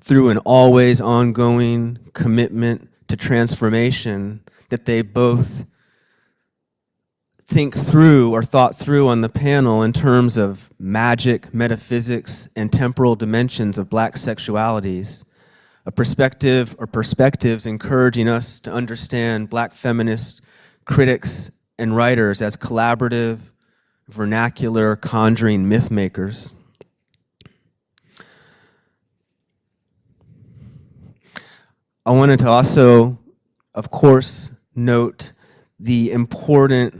through an always ongoing commitment to transformation that they both think through or thought through on the panel in terms of magic, metaphysics, and temporal dimensions of Black sexualities. A perspective or perspectives encouraging us to understand Black feminist critics and writers as collaborative, vernacular, conjuring myth makers. I wanted to also, of course, note the important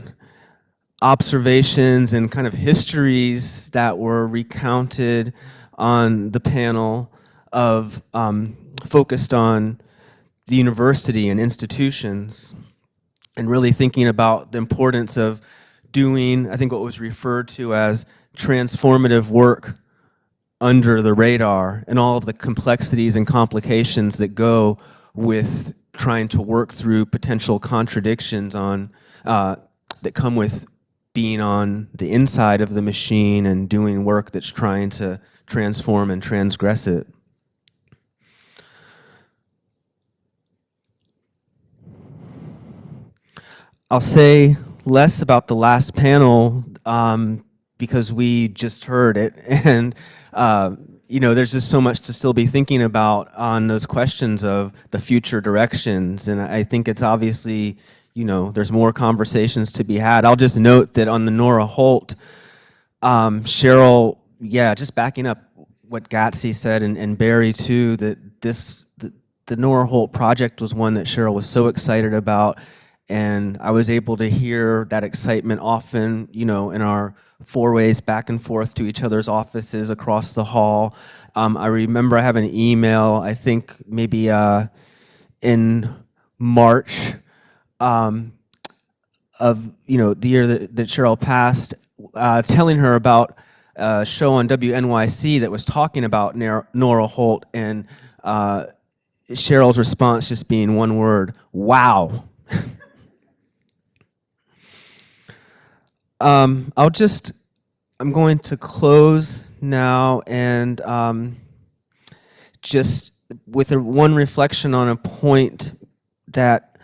observations and kind of histories that were recounted on the panel of focused on the university and institutions, and really thinking about the importance of doing, I think, what was referred to as transformative work under the radar, and all of the complexities and complications that go with trying to work through potential contradictions on that come with being on the inside of the machine and doing work that's trying to transform and transgress it. I'll say less about the last panel because we just heard it, and you know, there's just so much to still be thinking about on those questions of the future directions, and I think it's obviously, you know, there's more conversations to be had. I'll just note that on the Nora Holt, Cheryl, yeah, just backing up what Gatsy said and Barry too, that the Nora Holt project was one that Cheryl was so excited about. And I was able to hear that excitement often, you know, in our four-ways back and forth to each other's offices across the hall. I remember I have an email, I think maybe in March of, you know, the year that Cheryl passed, telling her about a show on WNYC that was talking about Nora Holt, and Cheryl's response just being one word: wow. I'm going to close now, and just with one reflection on a point that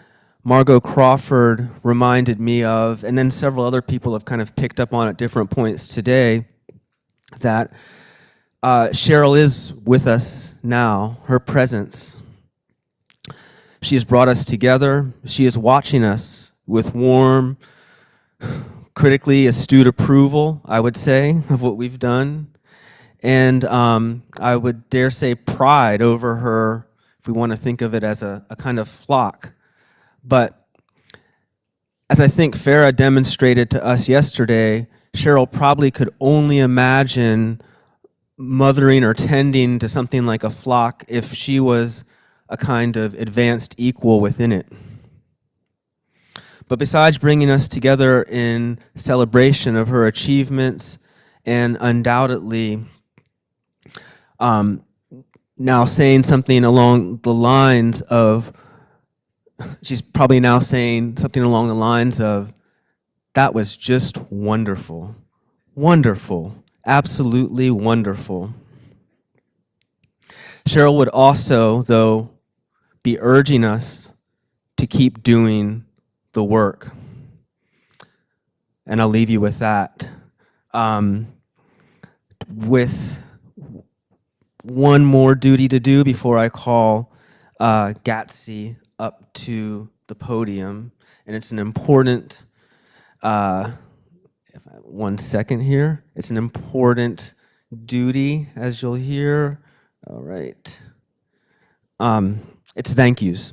Margot Crawford reminded me of, and then several other people have kind of picked up on at different points today, that Cheryl is with us now, her presence. She has brought us together. She is watching us with warm, critically astute approval, I would say, of what we've done. And I would dare say pride over her, if we want to think of it as a kind of flock. But as I think Farah demonstrated to us yesterday, Cheryl probably could only imagine mothering or tending to something like a flock if she was a kind of advanced equal within it. But besides bringing us together in celebration of her achievements and undoubtedly now saying something along the lines of, she's probably now saying something along the lines of, that was just wonderful, wonderful, absolutely wonderful. Cheryl would also, though, be urging us to keep doing the work. And I'll leave you with that. With one more duty to do before I call Gatsy up to the podium. And it's an important, one second here. It's an important duty, as you'll hear. All right. It's thank yous.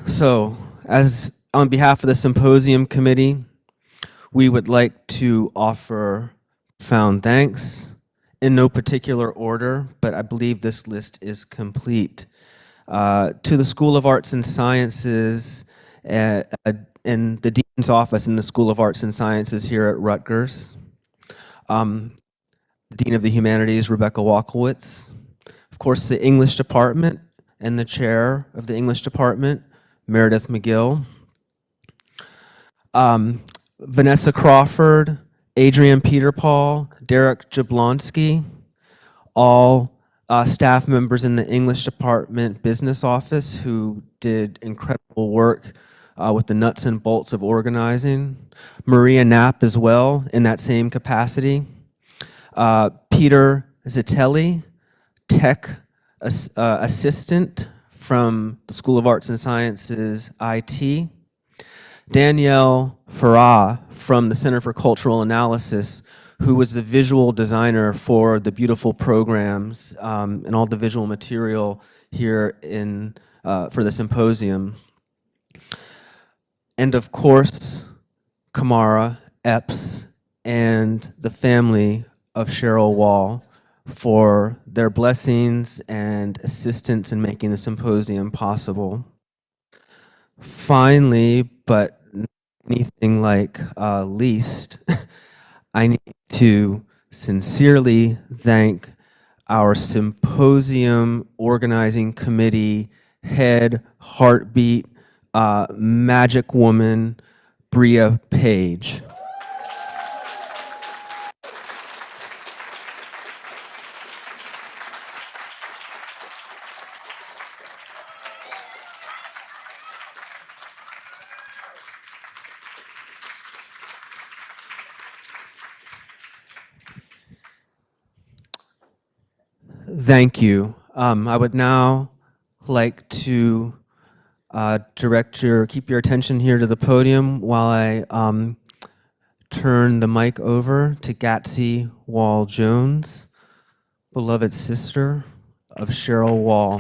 So, as on behalf of the Symposium Committee, we would like to offer profound thanks in no particular order, but I believe this list is complete. To the School of Arts and Sciences and the Dean's Office in the School of Arts and Sciences here at Rutgers. The Dean of the Humanities, Rebecca Walkowitz. Of course, the English Department and the Chair of the English Department, Meredith McGill. Vanessa Crawford, Adrian Peterpaul, Derek Jablonski, all staff members in the English Department Business Office who did incredible work with the nuts and bolts of organizing. Maria Knapp as well in that same capacity. Peter Zitelli, tech assistant from the School of Arts and Sciences IT. Danielle Farah from the Center for Cultural Analysis, who was the visual designer for the beautiful programs and all the visual material here for the symposium. And of course, Kamara Epps and the family of Cheryl Wall for their blessings and assistance in making the symposium possible. Finally, but not anything like least, I need to sincerely thank our symposium organizing committee head, heartbeat, magic woman, Bria Page. Thank you. I would now like to keep your attention here to the podium while I turn the mic over to Gatsy Wall Jones, beloved sister of Cheryl Wall.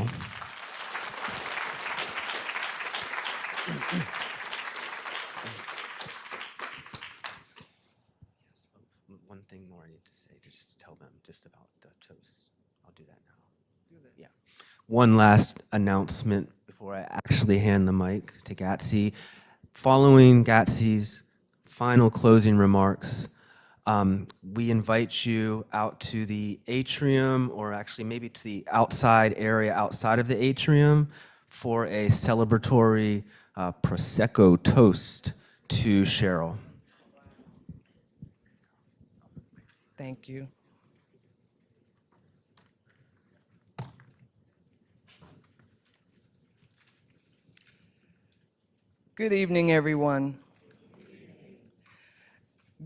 One thing more I need to say, just tell them just about the toast. I'll do that now. Yeah. One last announcement before I actually hand the mic to Gatsy. Following Gatsy's final closing remarks, we invite you out to the atrium, or actually maybe to the outside area outside of the atrium, for a celebratory Prosecco toast to Cheryl. Thank you. Good evening, everyone.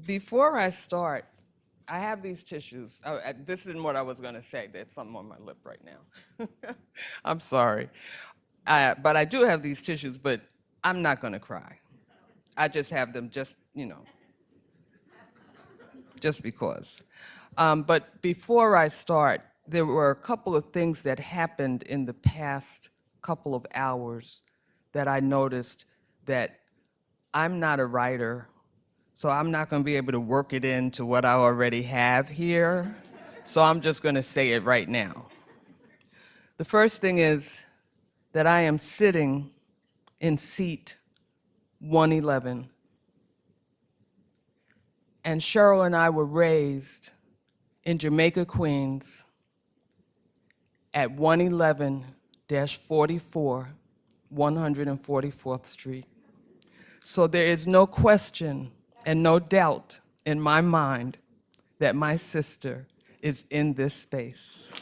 Before I start, I have these tissues. This isn't what I was going to say. There's something on my lip right now. I'm sorry. But I do have these tissues, but I'm not going to cry. I just have them just, just because. But before I start, there were a couple of things that happened in the past couple of hours that I noticed that I'm not a writer, so I'm not going to be able to work it into what I already have here. So I'm just going to say it right now. The first thing is that I am sitting in seat 111. And Cheryl and I were raised in Jamaica, Queens at 111-44, 144th Street. So there is no question and no doubt in my mind that my sister is in this space.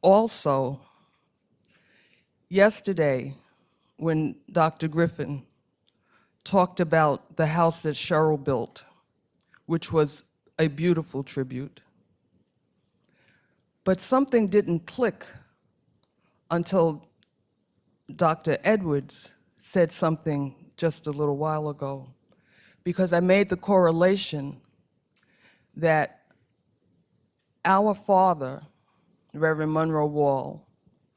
Also, yesterday, when Dr. Griffin talked about the house that Cheryl built, which was a beautiful tribute, but something didn't click until Dr. Edwards said something just a little while ago, because I made the correlation that our father, Reverend Monroe Wall,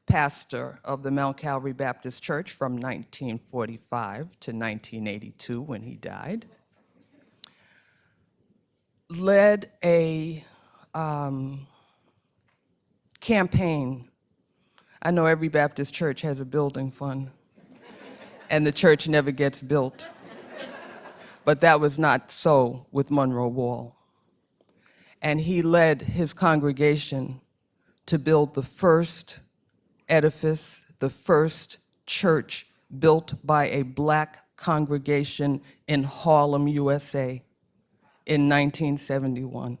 pastor of the Mount Calvary Baptist Church from 1945 to 1982 when he died, led a campaign. I know every Baptist church has a building fund, and the church never gets built. But that was not so with Monroe Wall. And he led his congregation to build the first edifice, the first church built by a Black congregation in Harlem, USA in 1971.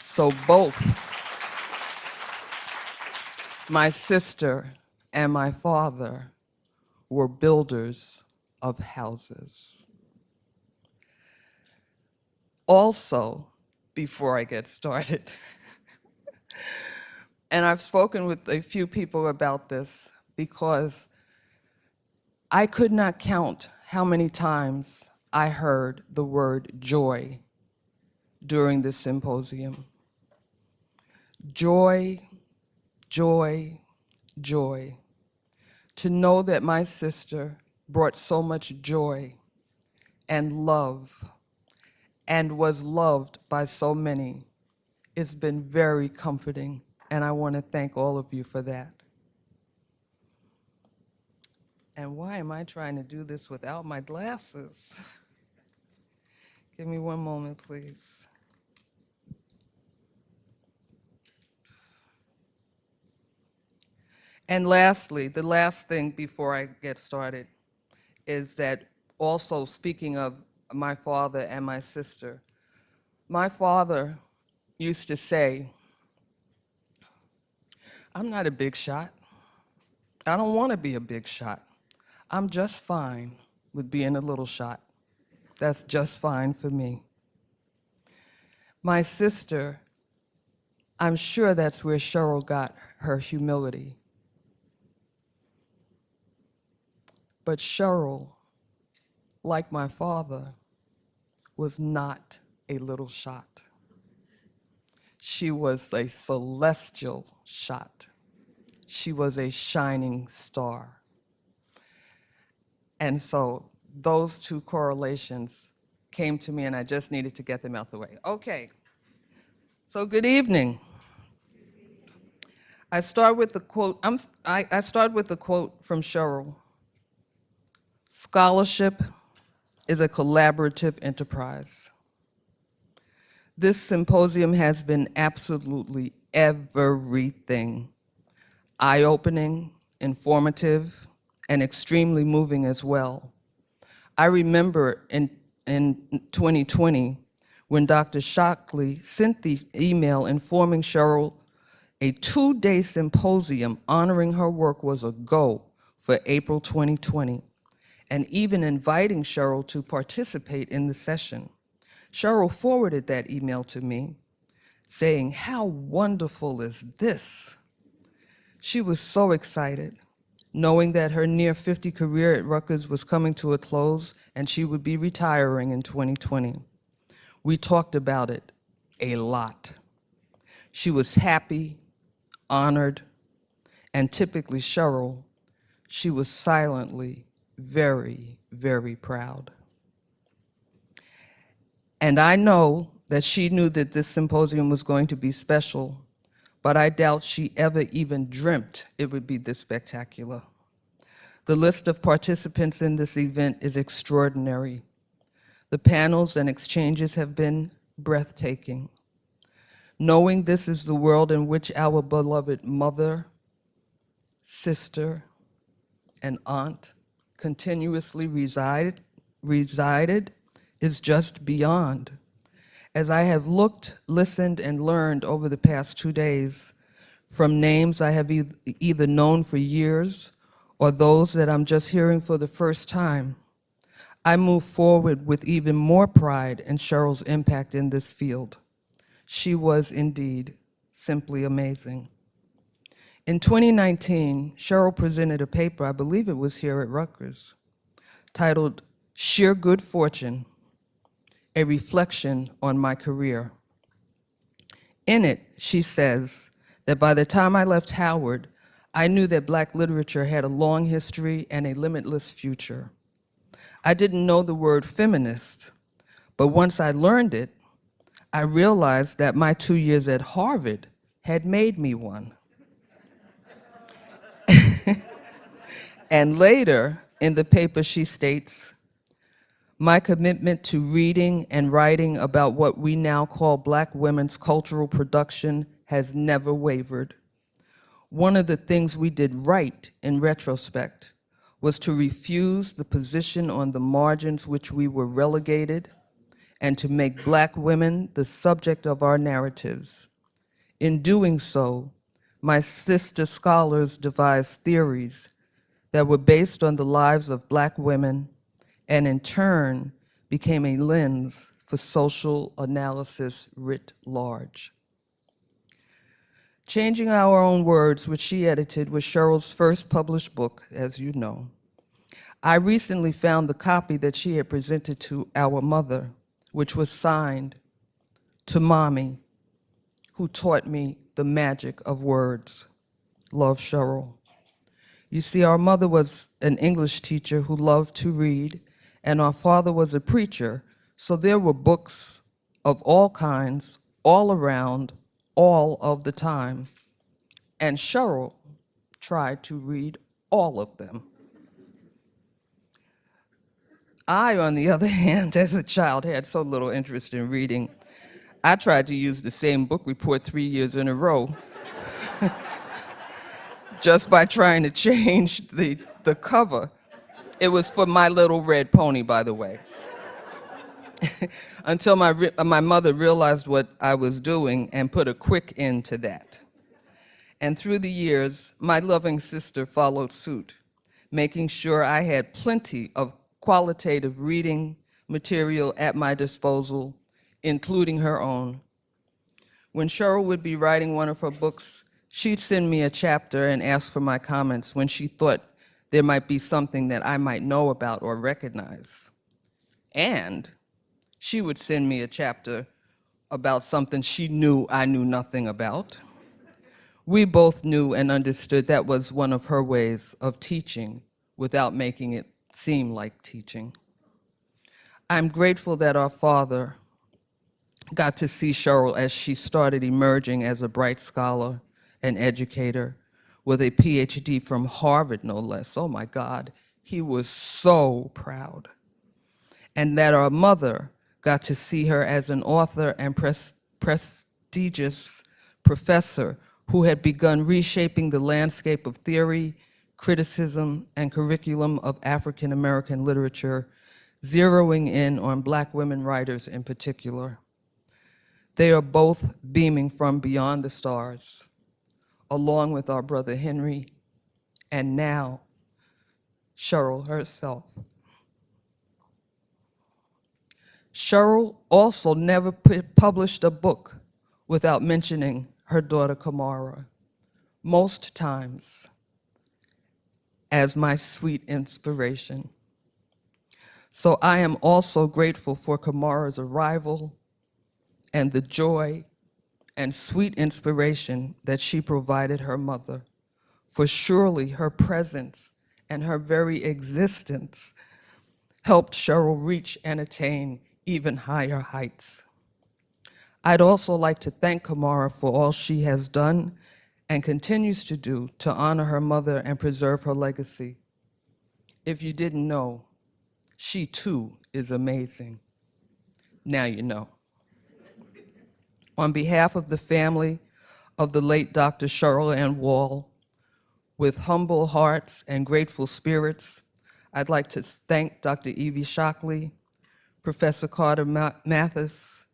So both my sister and my father were builders of houses. Also, before I get started, and I've spoken with a few people about this because I could not count how many times I heard the word joy during this symposium. Joy, joy, joy. To know that my sister brought so much joy and love and was loved by so many, it's been very comforting, and I want to thank all of you for that. And why am I trying to do this without my glasses? Give me one moment, please. And lastly, the last thing before I get started is that also speaking of my father and my sister, my father used to say, I'm not a big shot. I don't want to be a big shot. I'm just fine with being a little shot. That's just fine for me. My sister, I'm sure that's where Cheryl got her humility. But Cheryl, like my father, was not a little shot. She was a celestial shot. She was a shining star. And so those two correlations came to me, and I just needed to get them out the way. Okay, so good evening. I start with the quote. I start with the quote from Cheryl. Scholarship is a collaborative enterprise. This symposium has been absolutely everything. Eye-opening, informative, and extremely moving as well. I remember in 2020 when Dr. Shockley sent the email informing Cheryl a 2-day symposium honoring her work was a go for April 2020, and even inviting Cheryl to participate in the session. Cheryl forwarded that email to me saying, "How wonderful is this?" She was so excited, knowing that her near 50 career at Rutgers was coming to a close and she would be retiring in 2020. We talked about it a lot. She was happy, honored, and typically Cheryl, she was silently very, very proud. And I know that she knew that this symposium was going to be special, but I doubt she ever even dreamt it would be this spectacular. The list of participants in this event is extraordinary. The panels and exchanges have been breathtaking. Knowing this is the world in which our beloved mother, sister, and aunt continuously resided is just beyond. As I have looked, listened, and learned over the past 2 days from names I have either known for years or those that I'm just hearing for the first time, I move forward with even more pride in Cheryl's impact in this field. She was indeed simply amazing. In 2019, Cheryl presented a paper, I believe it was here at Rutgers, titled Sheer Good Fortune, a reflection on my career. In it, she says that by the time I left Howard, I knew that Black literature had a long history and a limitless future. I didn't know the word feminist, but once I learned it, I realized that my 2 years at Harvard had made me one. And later in the paper, she states, my commitment to reading and writing about what we now call Black women's cultural production has never wavered. One of the things we did right in retrospect was to refuse the position on the margins which we were relegated and to make Black women the subject of our narratives. In doing so, my sister scholars devised theories that were based on the lives of Black women and in turn became a lens for social analysis writ large. Changing Our Own Words, which she edited, was Cheryl's first published book, as you know. I recently found the copy that she had presented to our mother, which was signed to Mommy, who taught me the magic of words. Love, Cheryl. You see, our mother was an English teacher who loved to read, and our father was a preacher, so there were books of all kinds, all around, all of the time. And Cheryl tried to read all of them. I, on the other hand, as a child, had so little interest in reading. I tried to use the same book report 3 years in a row, just by trying to change the cover. It was for My Little Red Pony, by the way. Until my mother realized what I was doing and put a quick end to that. And through the years, my loving sister followed suit, making sure I had plenty of qualitative reading material at my disposal, including her own. When Cheryl would be writing one of her books, she'd send me a chapter and ask for my comments when she thought there might be something that I might know about or recognize. And she would send me a chapter about something she knew I knew nothing about. We both knew and understood that was one of her ways of teaching without making it seem like teaching. I'm grateful that our father got to see Cheryl as she started emerging as a bright scholar and educator with a PhD from Harvard, no less. Oh my God, he was so proud. And that our mother got to see her as an author and prestigious professor who had begun reshaping the landscape of theory, criticism, and curriculum of African American literature, zeroing in on Black women writers in particular. They are both beaming from beyond the stars, along with our brother Henry, and now Cheryl herself. Cheryl also never published a book without mentioning her daughter Kamara, most times as my sweet inspiration. So I am also grateful for Kamara's arrival and the joy and sweet inspiration that she provided her mother, for surely her presence and her very existence helped Cheryl reach and attain even higher heights. I'd also like to thank Kamara for all she has done and continues to do to honor her mother and preserve her legacy. If you didn't know, she too is amazing. Now you know. On behalf of the family of the late Dr. Cheryl A. Wall, with humble hearts and grateful spirits, I'd like to thank Dr. Evie Shockley, Professor Carter Mathis,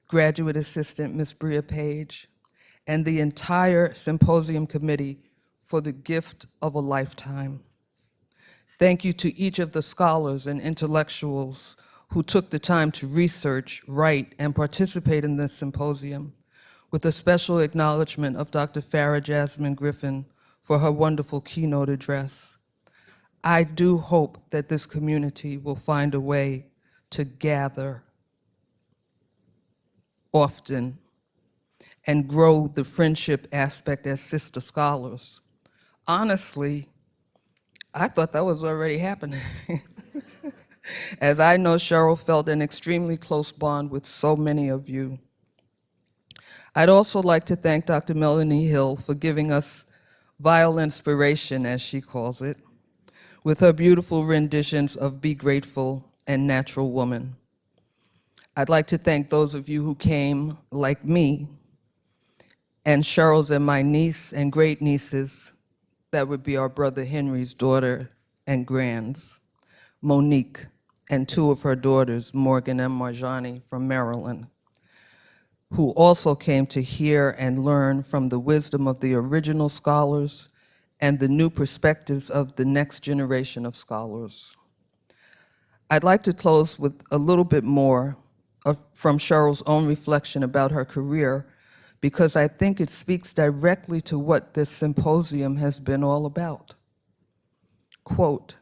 Graduate Assistant Ms. Bria Page, and the entire Symposium Committee for the gift of a lifetime. Thank you to each of the scholars and intellectuals who took the time to research, write, and participate in this symposium, with a special acknowledgement of Dr. Farah Jasmine Griffin for her wonderful keynote address. I do hope that this community will find a way to gather often and grow the friendship aspect as sister scholars. Honestly, I thought that was already happening. As I know Cheryl felt an extremely close bond with so many of you. I'd also like to thank Dr. Melanie Hill for giving us vile inspiration, as she calls it, with her beautiful renditions of Be Grateful and Natural Woman. I'd like to thank those of you who came, like me, and Cheryl's and my niece and great nieces, that would be our brother Henry's daughter and grands, Monique, and two of her daughters, Morgan and Marjani from Maryland, who also came to hear and learn from the wisdom of the original scholars and the new perspectives of the next generation of scholars. I'd like to close with a little bit more from Cheryl's own reflection about her career, because I think it speaks directly to what this symposium has been all about. Quote,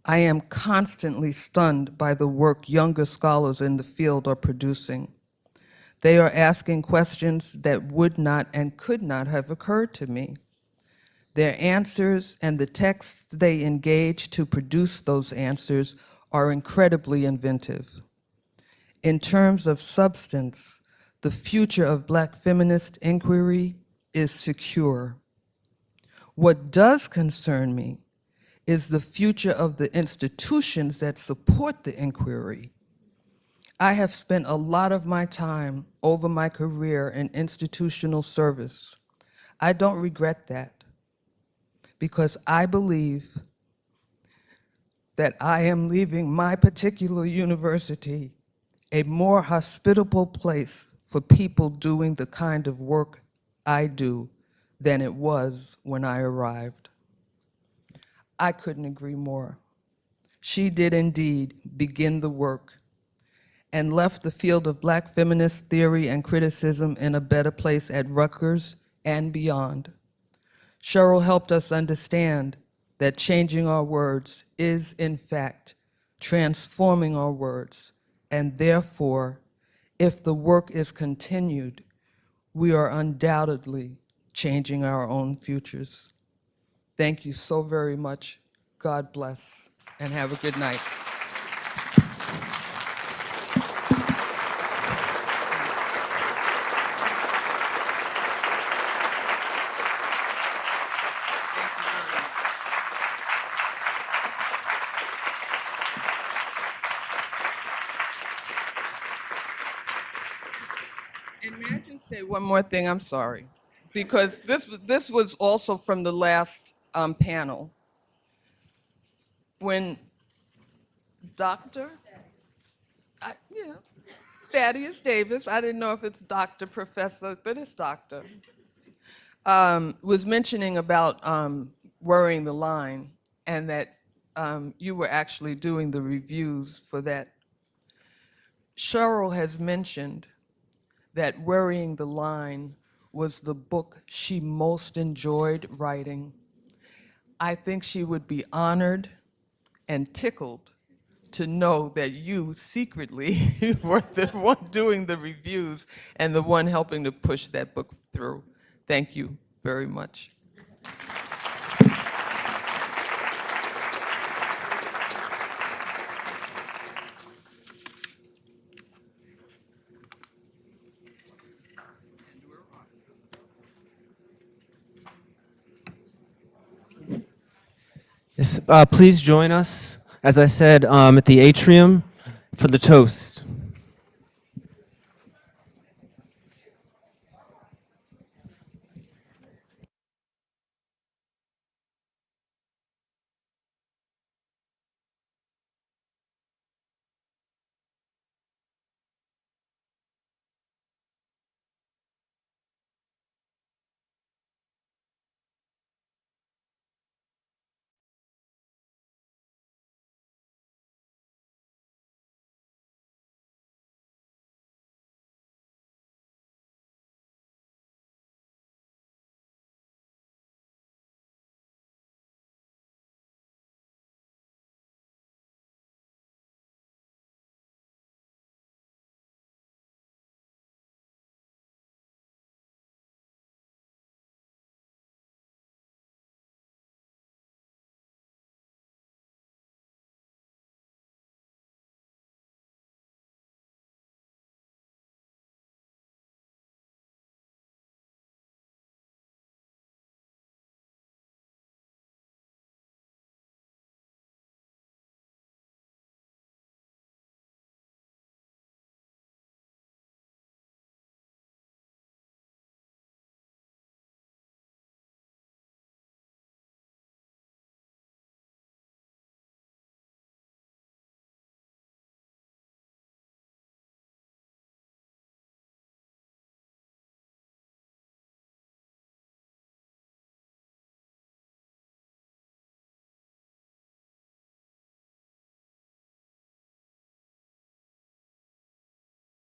I am constantly stunned by the work younger scholars in the field are producing. They are asking questions that would not and could not have occurred to me. Their answers and the texts they engage to produce those answers are incredibly inventive. In terms of substance, the future of Black feminist inquiry is secure. What does concern me is the future of the institutions that support the inquiry. I have spent a lot of my time over my career in institutional service. I don't regret that, because I believe that I am leaving my particular university a more hospitable place for people doing the kind of work I do than it was when I arrived. I couldn't agree more. She did indeed begin the work and left the field of Black feminist theory and criticism in a better place at Rutgers and beyond. Cheryl helped us understand that changing our words is, in fact, transforming our words, and therefore, if the work is continued, we are undoubtedly changing our own futures. Thank you so very much. God bless, and have a good night. And may I just say one more thing? I'm sorry, because this was also from the last panel. When Dr. Thaddeus Davis, I didn't know if it's Dr. Professor, but it's Doctor, was mentioning about worrying the line, and that you were actually doing the reviews for that. Cheryl has mentioned that Worrying the Line was the book she most enjoyed writing. I think she would be honored and tickled to know that you secretly were the one doing the reviews and the one helping to push that book through. Thank you very much. Yes, please join us, as I said, at the atrium for the toast.